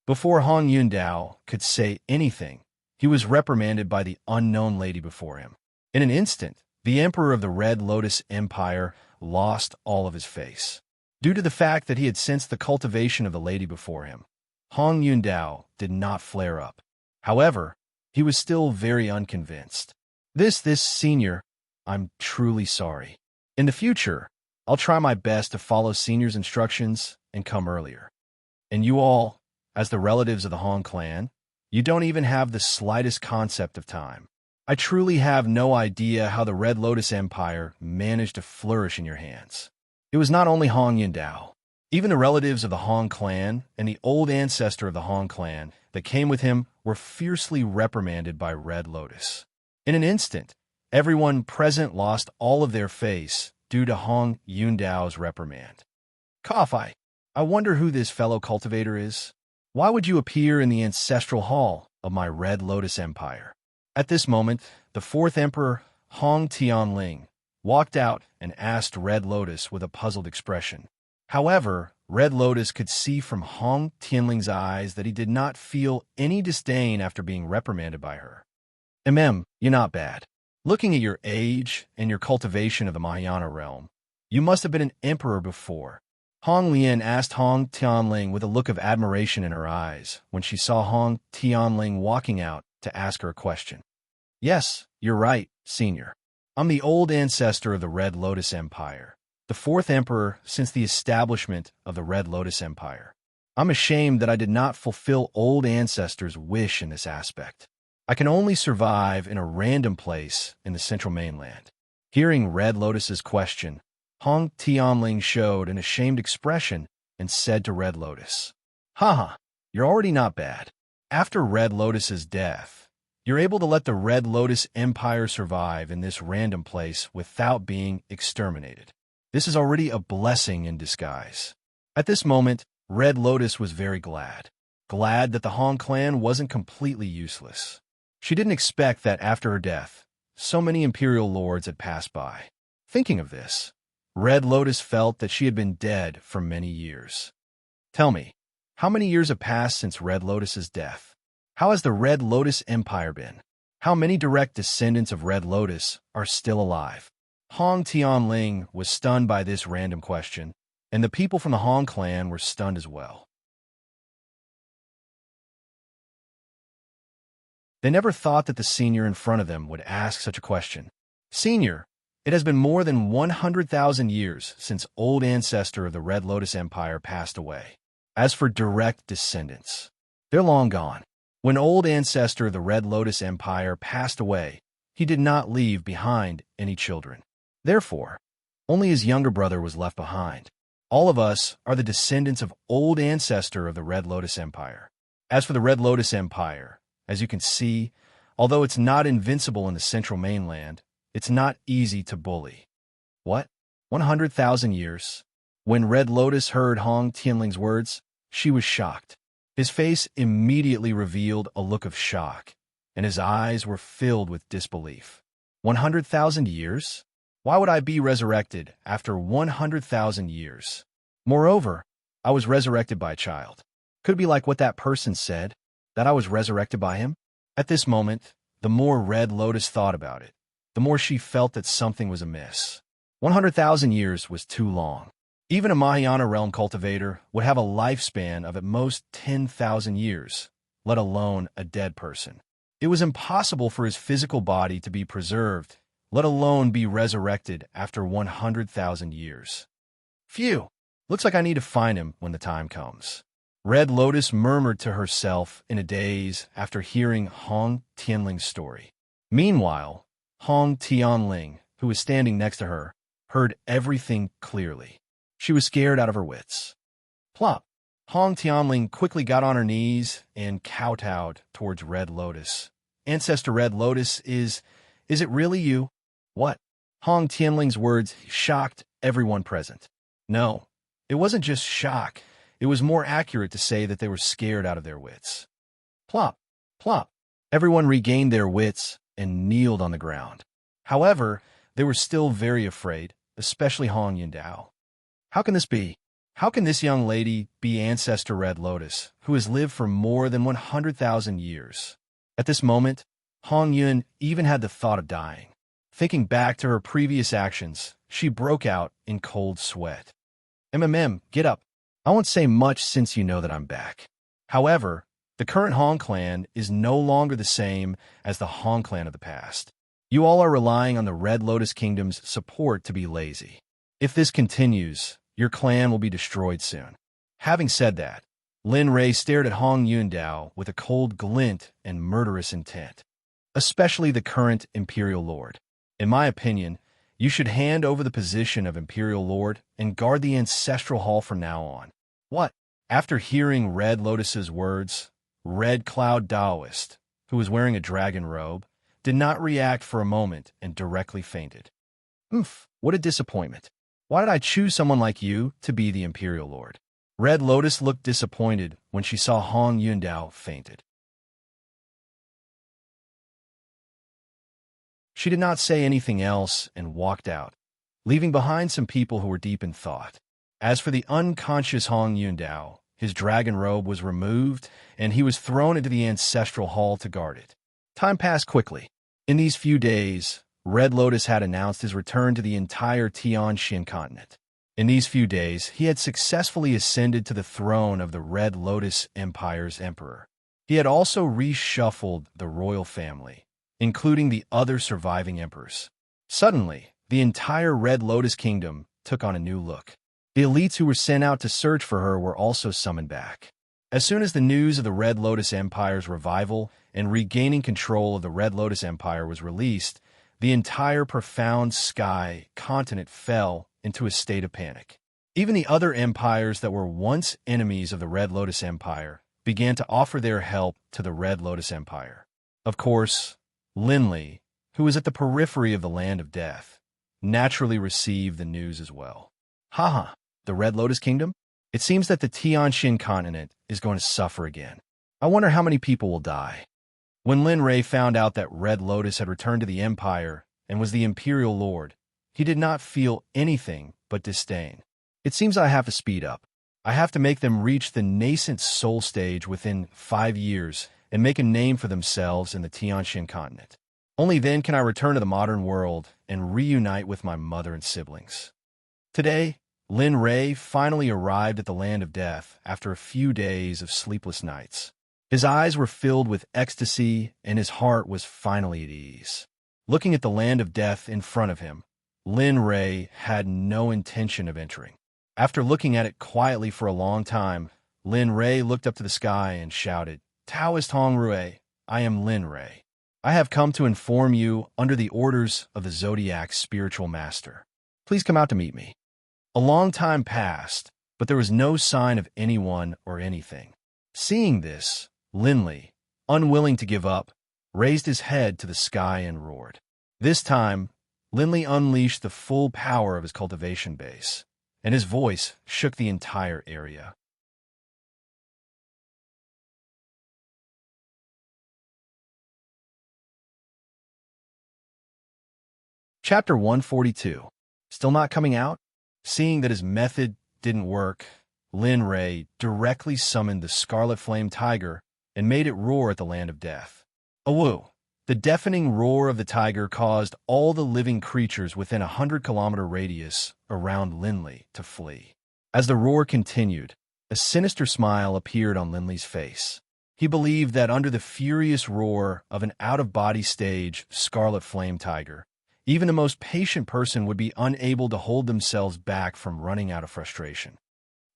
Before Hong Yundao could say anything, he was reprimanded by the unknown lady before him. In an instant, the emperor of the Red Lotus Empire lost all of his face. Due to the fact that he had sensed the cultivation of the lady before him, Hong Yundao did not flare up. However, he was still very unconvinced. This senior, I'm truly sorry. In the future, I'll try my best to follow senior's instructions and come earlier. And you all, as the relatives of the Hong clan, you don't even have the slightest concept of time. I truly have no idea how the Red Lotus Empire managed to flourish in your hands. It was not only Hong Yundao. Even the relatives of the Hong clan and the old ancestor of the Hong clan that came with him were fiercely reprimanded by Red Lotus. In an instant, everyone present lost all of their face due to Hong Yundao's reprimand. Cough, I wonder who this fellow cultivator is. Why would you appear in the ancestral hall of my Red Lotus Empire? At this moment, the fourth emperor, Hong Tianling, walked out and asked Red Lotus with a puzzled expression. However, Red Lotus could see from Hong Tianling's eyes that he did not feel any disdain after being reprimanded by her. You're not bad. Looking at your age and your cultivation of the Mahayana realm, you must have been an emperor before. Hong Lian asked Hong Tianling with a look of admiration in her eyes when she saw Hong Tianling walking out to ask her a question. Yes, you're right, senior. I'm the old ancestor of the Red Lotus Empire, the fourth emperor since the establishment of the Red Lotus Empire. I'm ashamed that I did not fulfill old ancestors' wish in this aspect. I can only survive in a random place in the central mainland. Hearing Red Lotus's question, Hong Tianling showed an ashamed expression and said to Red Lotus, Haha, you're already not bad. After Red Lotus's death, you're able to let the Red Lotus Empire survive in this random place without being exterminated. This is already a blessing in disguise. At this moment, Red Lotus was very glad that the Hong clan wasn't completely useless. She didn't expect that after her death, so many imperial lords had passed by. Thinking of this, Red Lotus felt that she had been dead for many years. Tell me, how many years have passed since Red Lotus's death? How has the Red Lotus Empire been? How many direct descendants of Red Lotus are still alive? Hong Tianling was stunned by this random question, and the people from the Hong clan were stunned as well. They never thought that the senior in front of them would ask such a question. Senior, it has been more than 100,000 years since old ancestor of the Red Lotus Empire passed away. As for direct descendants, they're long gone. When old ancestor of the Red Lotus Empire passed away, he did not leave behind any children. Therefore, only his younger brother was left behind. All of us are the descendants of old ancestor of the Red Lotus Empire. As for the Red Lotus Empire, as you can see, although it's not invincible in the central mainland, it's not easy to bully. What? 100,000 years? When Red Lotus heard Hong Tianling's words, she was shocked. His face immediately revealed a look of shock, and his eyes were filled with disbelief. 100,000 years? Why would I be resurrected after 100,000 years? Moreover, I was resurrected by a child. Could it be like what that person said, that I was resurrected by him? At this moment, the more Red Lotus thought about it, the more she felt that something was amiss. 100,000 years was too long. Even a Mahayana realm cultivator would have a lifespan of at most 10,000 years, let alone a dead person. It was impossible for his physical body to be preserved, let alone be resurrected after 100,000 years. Phew! Looks like I need to find him when the time comes. Red Lotus murmured to herself in a daze after hearing Hong Tianling's story. Meanwhile, Hong Tianling, who was standing next to her, heard everything clearly. She was scared out of her wits. Plop! Hong Tianling quickly got on her knees and kowtowed towards Red Lotus. Ancestor Red Lotus, is it really you? What? Hong Tianling's words shocked everyone present. No, it wasn't just shock. It was more accurate to say that they were scared out of their wits. Plop! Plop! Everyone regained their wits and kneeled on the ground. However, they were still very afraid, especially Hong Yundao. How can this be? How can this young lady be Ancestor Red Lotus, who has lived for more than 100,000 years? At this moment, Hong Yun even had the thought of dying. Thinking back to her previous actions, she broke out in cold sweat. Get up. I won't say much since you know that I'm back. However, the current Hong clan is no longer the same as the Hong clan of the past. You all are relying on the Red Lotus Kingdom's support to be lazy. If this continues, your clan will be destroyed soon. Having said that, Lin Rei stared at Hong Yundao with a cold glint and murderous intent. Especially the current Imperial Lord. In my opinion, you should hand over the position of Imperial Lord and guard the Ancestral Hall from now on. What? After hearing Red Lotus's words, Red Cloud Daoist, who was wearing a dragon robe, did not react for a moment and directly fainted. What a disappointment. Why did I choose someone like you to be the Imperial Lord? Red Lotus looked disappointed when she saw Hong Yundao fainted. She did not say anything else and walked out, leaving behind some people who were deep in thought. As for the unconscious Hong Yundao, his dragon robe was removed and he was thrown into the Ancestral Hall to guard it. Time passed quickly. In these few days, Red Lotus had announced his return to the entire Tianxin continent. In these few days, he had successfully ascended to the throne of the Red Lotus Empire's emperor. He had also reshuffled the royal family, including the other surviving emperors. Suddenly, the entire Red Lotus Kingdom took on a new look. The elites who were sent out to search for her were also summoned back. As soon as the news of the Red Lotus Empire's revival and regaining control of the Red Lotus Empire was released, the entire profound sky continent fell into a state of panic. Even the other empires that were once enemies of the Red Lotus Empire began to offer their help to the Red Lotus Empire. Of course, Linley, who was at the periphery of the Land of Death, naturally received the news as well. Haha, the Red Lotus Kingdom? It seems that the Tianxin continent is going to suffer again. I wonder how many people will die. When Lin Rei found out that Red Lotus had returned to the Empire and was the Imperial Lord, he did not feel anything but disdain. It seems I have to speed up. I have to make them reach the nascent soul stage within 5 years and make a name for themselves in the Tianxin continent. Only then can I return to the modern world and reunite with my mother and siblings. Today, Lin Rei finally arrived at the Land of Death after a few days of sleepless nights. His eyes were filled with ecstasy and his heart was finally at ease. Looking at the Land of Death in front of him, Lin Rei had no intention of entering. After looking at it quietly for a long time, Lin Rei looked up to the sky and shouted, Taoist Hong Rui, I am Lin Rei. I have come to inform you under the orders of the Zodiac's spiritual master. Please come out to meet me. A long time passed, but there was no sign of anyone or anything. Seeing this, Linley, unwilling to give up, raised his head to the sky and roared. This time, Linley unleashed the full power of his cultivation base, and his voice shook the entire area. Chapter 142. Still not coming out? Seeing that his method didn't work, Lin Ray directly summoned the Scarlet Flame Tiger and made it roar at the land of death. Awoo! The deafening roar of the tiger caused all the living creatures within a 100-kilometer radius around Linley to flee. As the roar continued, a sinister smile appeared on Linley's face. He believed that under the furious roar of an out-of-body stage Scarlet Flame Tiger, even the most patient person would be unable to hold themselves back from running out of frustration.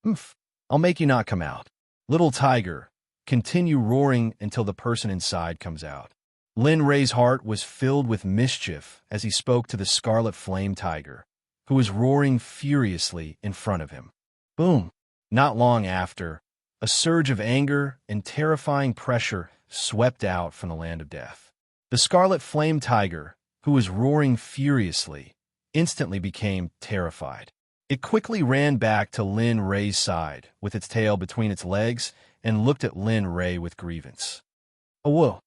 Oof, I'll make you not come out. Little tiger, continue roaring until the person inside comes out. Lin Ray's heart was filled with mischief as he spoke to the Scarlet Flame Tiger, who was roaring furiously in front of him. Boom! Not long after, a surge of anger and terrifying pressure swept out from the land of death. The Scarlet Flame Tiger, who was roaring furiously, instantly became terrified. It quickly ran back to Lin Ray's side with its tail between its legs and looked at Lin Ray with grievance. Oh, whoa.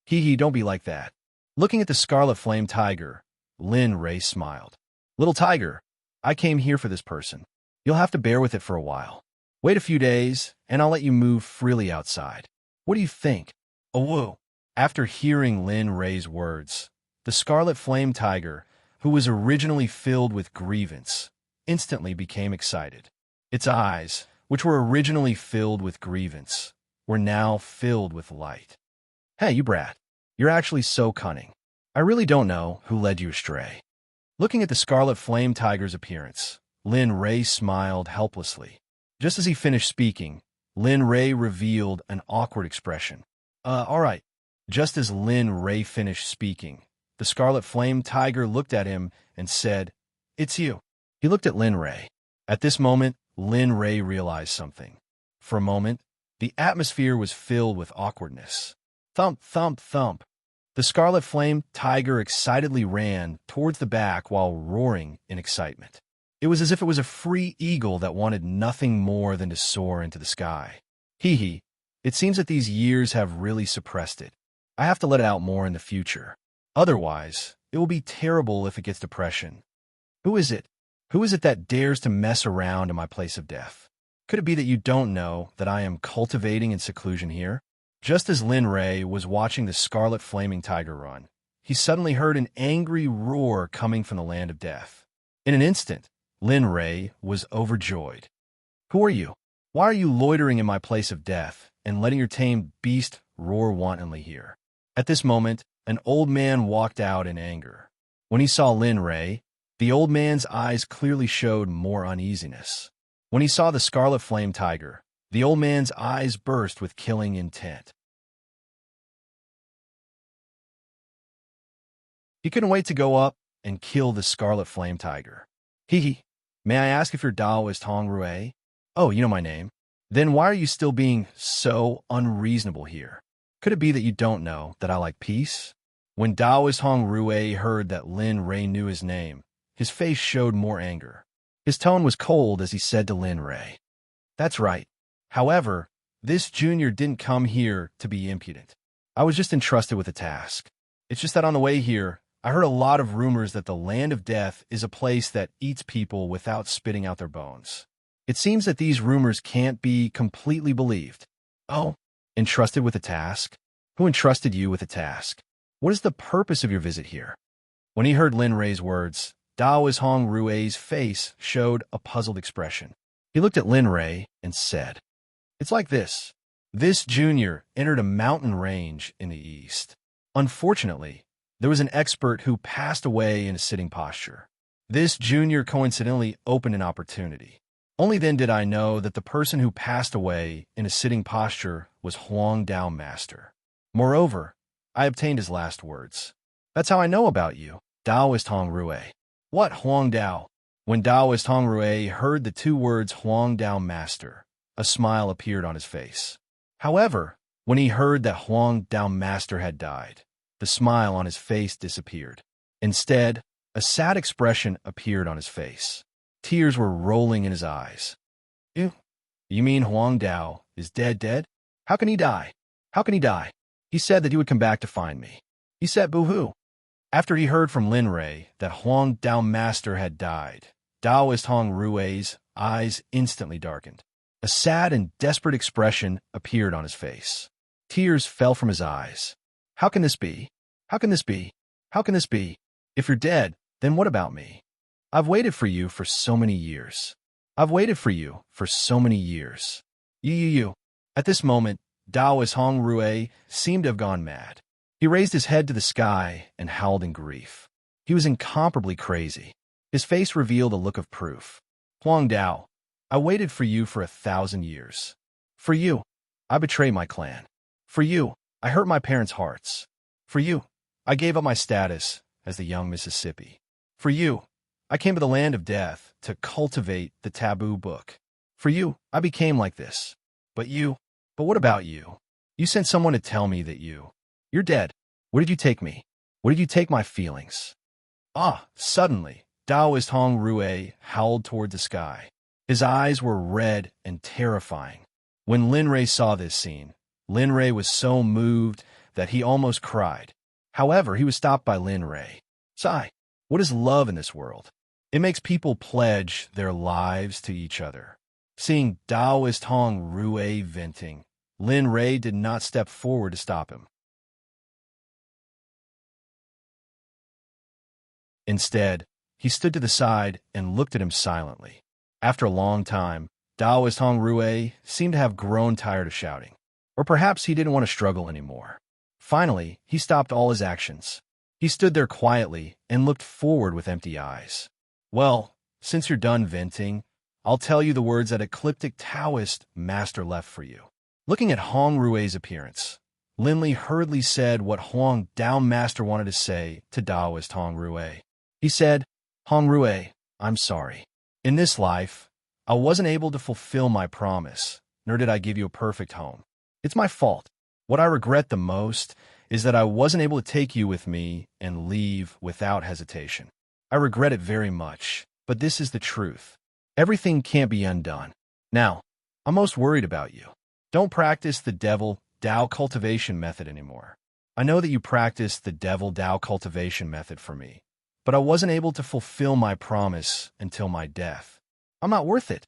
Hee, don't be like that. Looking at the Scarlet Flame Tiger, Lin Ray smiled. Little tiger, I came here for this person. You'll have to bear with it for a while. Wait a few days, and I'll let you move freely outside. What do you think? Oh, whoa. After hearing Lin Ray's words, the Scarlet Flame Tiger, who was originally filled with grievance, instantly became excited. Its eyes, which were originally filled with grievance, were now filled with light. Hey, you brat. You're actually so cunning. I really don't know who led you astray. Looking at the Scarlet Flame Tiger's appearance, Lin Ray smiled helplessly. Just as he finished speaking, Lin Ray revealed an awkward expression. All right. Just as Lin Ray finished speaking, the Scarlet Flame Tiger looked at him and said, It's you. He looked at Lin Ray. At this moment, Lin Ray realized something. For a moment, the atmosphere was filled with awkwardness. Thump, thump, thump. The Scarlet Flame Tiger excitedly ran towards the back while roaring in excitement. It was as if it was a free eagle that wanted nothing more than to soar into the sky. Hee, it seems that these years have really suppressed it. I have to let it out more in the future. Otherwise, it will be terrible if it gets depression. Who is it? Who is it that dares to mess around in my place of death? Could it be that you don't know that I am cultivating in seclusion here? Just as Lin Ray was watching the Scarlet Flaming Tiger run, he suddenly heard an angry roar coming from the land of death. In an instant, Lin Ray was overjoyed. Who are you? Why are you loitering in my place of death and letting your tame beast roar wantonly here? At this moment, an old man walked out in anger. When he saw Lin Ray, the old man's eyes clearly showed more uneasiness. When he saw the Scarlet Flame Tiger, the old man's eyes burst with killing intent. He couldn't wait to go up and kill the Scarlet Flame Tiger. Hee, may I ask if you're Taoist Hong Rue? Oh, you know my name. Then why are you still being so unreasonable here? Could it be that you don't know that I like peace? When Taoist Hong Rue heard that Lin Ray knew his name, his face showed more anger. His tone was cold as he said to Lin Ray, That's right. However, this junior didn't come here to be impudent. I was just entrusted with a task. It's just that on the way here, I heard a lot of rumors that the land of death is a place that eats people without spitting out their bones. It seems that these rumors can't be completely believed. Oh, entrusted with a task? Who entrusted you with a task? What is the purpose of your visit here? When he heard Lin Ray's words, Taoist Hong Rue's face showed a puzzled expression. He looked at Lin Ray and said, It's like this. This junior entered a mountain range in the east. Unfortunately, there was an expert who passed away in a sitting posture. This junior coincidentally opened an opportunity. Only then did I know that the person who passed away in a sitting posture was Huang Dao Master. Moreover, I obtained his last words. That's how I know about you, Taoist Hong Rue. What, Huang Dao? When Taoist Hong Rue heard the two words Huang Dao Master, a smile appeared on his face. However, when he heard that Huang Dao Master had died, the smile on his face disappeared. Instead, a sad expression appeared on his face. Tears were rolling in his eyes. You mean Huang Dao is dead? How can he die? How can he die? He said that he would come back to find me. He said boo-hoo. After he heard from Lin Rei that Huang Dao Master had died, Taoist Hong Rui's eyes instantly darkened. A sad and desperate expression appeared on his face. Tears fell from his eyes. How can this be? How can this be? How can this be? If you're dead, then what about me? I've waited for you for so many years. I've waited for you for so many years. You. At this moment, Taoist Hong Rui seemed to have gone mad. He raised his head to the sky and howled in grief. He was incomparably crazy. His face revealed a look of proof. Huang Dao, I waited for you for 1,000 years. For you, I betrayed my clan. For you, I hurt my parents' hearts. For you, I gave up my status as the young Mississippi. For you, I came to the land of death to cultivate the taboo book. For you, I became like this. But what about you? You sent someone to tell me that you're dead. Where did you take me? Where did you take my feelings? Suddenly, Taoist Hong Rui howled toward the sky. His eyes were red and terrifying. When Lin Rei saw this scene, Lin Rei was so moved that he almost cried. However, he was stopped by Lin Rei. Sigh, what is love in this world? It makes people pledge their lives to each other. Seeing Taoist Hong Rui venting, Lin Rei did not step forward to stop him. Instead, he stood to the side and looked at him silently. After a long time, Taoist Hong Rui seemed to have grown tired of shouting. Or perhaps he didn't want to struggle anymore. Finally, he stopped all his actions. He stood there quietly and looked forward with empty eyes. Well, since you're done venting, I'll tell you the words that Ecliptic Taoist Master left for you. Looking at Hong Rui's appearance, Lin Li hurriedly said what Huang Dao Master wanted to say to Taoist Hong Rui. He said, Hong Rui, I'm sorry. In this life, I wasn't able to fulfill my promise, nor did I give you a perfect home. It's my fault. What I regret the most is that I wasn't able to take you with me and leave without hesitation. I regret it very much, but this is the truth. Everything can't be undone. Now, I'm most worried about you. Don't practice the devil Dao cultivation method anymore. I know that you practiced the devil Dao cultivation method for me, but I wasn't able to fulfill my promise until my death. I'm not worth it.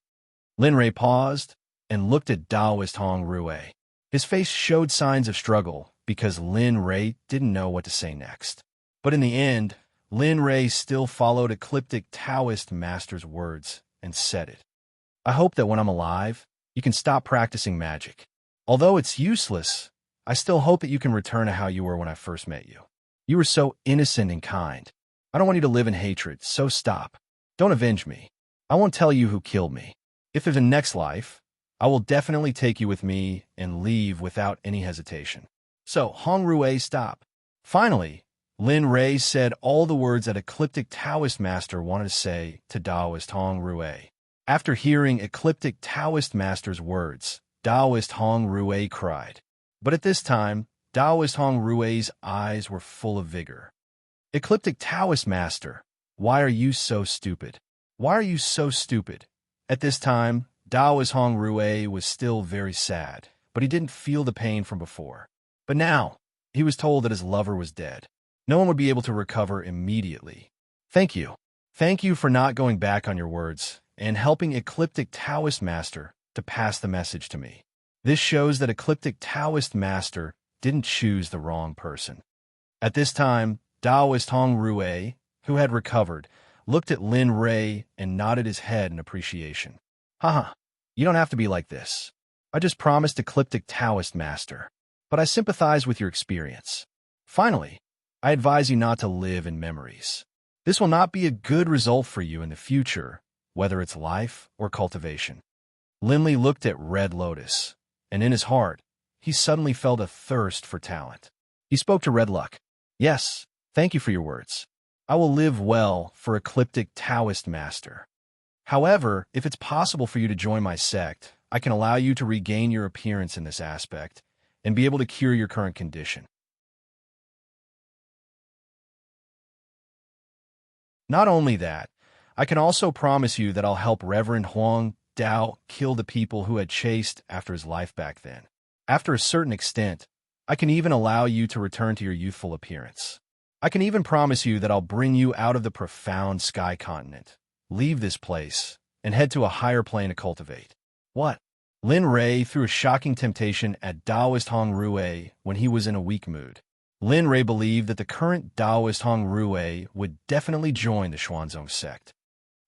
Lin Rei paused and looked at Taoist Hong Rui. His face showed signs of struggle because Lin Rei didn't know what to say next. But in the end, Lin Rei still followed Ecliptic Taoist Master's words and said it. I hope that when I'm alive, you can stop practicing magic. Although it's useless, I still hope that you can return to how you were when I first met you. You were so innocent and kind. I don't want you to live in hatred, so stop. Don't avenge me. I won't tell you who killed me. If there's a next life, I will definitely take you with me and leave without any hesitation. So, Hong Rui, stop. Finally, Lin Rei said all the words that Ecliptic Taoist Master wanted to say to Taoist Hong Rui. After hearing Ecliptic Taoist Master's words, Taoist Hong Rui cried. But at this time, Taoist Hong Rui's eyes were full of vigor. Ecliptic Taoist Master, why are you so stupid? Why are you so stupid? At this time, Taoist Hong Rui was still very sad, but he didn't feel the pain from before. But now, he was told that his lover was dead. No one would be able to recover immediately. Thank you. Thank you for not going back on your words and helping Ecliptic Taoist Master to pass the message to me. This shows that Ecliptic Taoist Master didn't choose the wrong person. At this time, Taoist Hong Rui, who had recovered, looked at Lin Rei and nodded his head in appreciation. Haha, you don't have to be like this. I just promised Ecliptic Taoist Master, but I sympathize with your experience. Finally, I advise you not to live in memories. This will not be a good result for you in the future, whether it's life or cultivation. Lin Li looked at Red Lotus, and in his heart, he suddenly felt a thirst for talent. He spoke to Red Luck. Yes, thank you for your words. I will live well for Ecliptic Taoist Master. However, if it's possible for you to join my sect, I can allow you to regain your appearance in this aspect and be able to cure your current condition. Not only that, I can also promise you that I'll help Reverend Huang Dao kill the people who had chased after his life back then. After a certain extent, I can even allow you to return to your youthful appearance. I can even promise you that I'll bring you out of the profound sky continent, leave this place, and head to a higher plane to cultivate. What? Lin Rei threw a shocking temptation at Taoist Hong Rui when he was in a weak mood. Lin Rei believed that the current Taoist Hong Rui would definitely join the Xuanzong sect.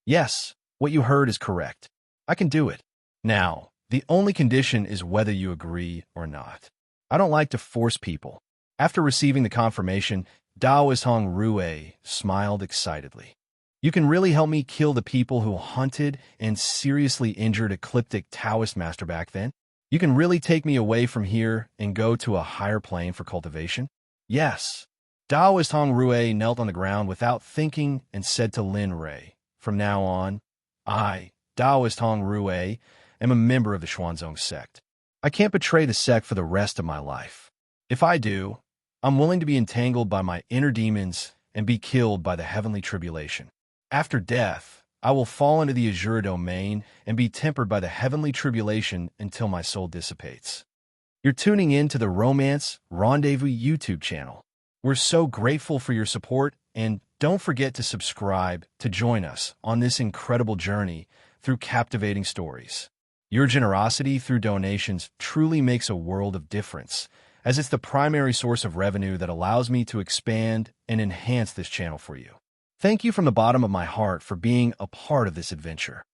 Yes, what you heard is correct. I can do it. Now, the only condition is whether you agree or not. I don't like to force people. After receiving the confirmation, Taoist Hong Rui smiled excitedly. You can really help me kill the people who hunted and seriously injured Ecliptic Taoist Master back then? You can really take me away from here and go to a higher plane for cultivation? Yes. Taoist Hong Rui knelt on the ground without thinking and said to Lin Rei, "From now on, I, Taoist Hong Rui, am a member of the Xuanzong sect. I can't betray the sect for the rest of my life. If I do, I'm willing to be entangled by my inner demons and be killed by the heavenly tribulation. After death, I will fall into the azure domain and be tempered by the heavenly tribulation until my soul dissipates." You're tuning in to the Romance Rendezvous YouTube channel. We're so grateful for your support, and don't forget to subscribe to join us on this incredible journey through captivating stories. Your generosity through donations truly makes a world of difference, as it's the primary source of revenue that allows me to expand and enhance this channel for you. Thank you from the bottom of my heart for being a part of this adventure.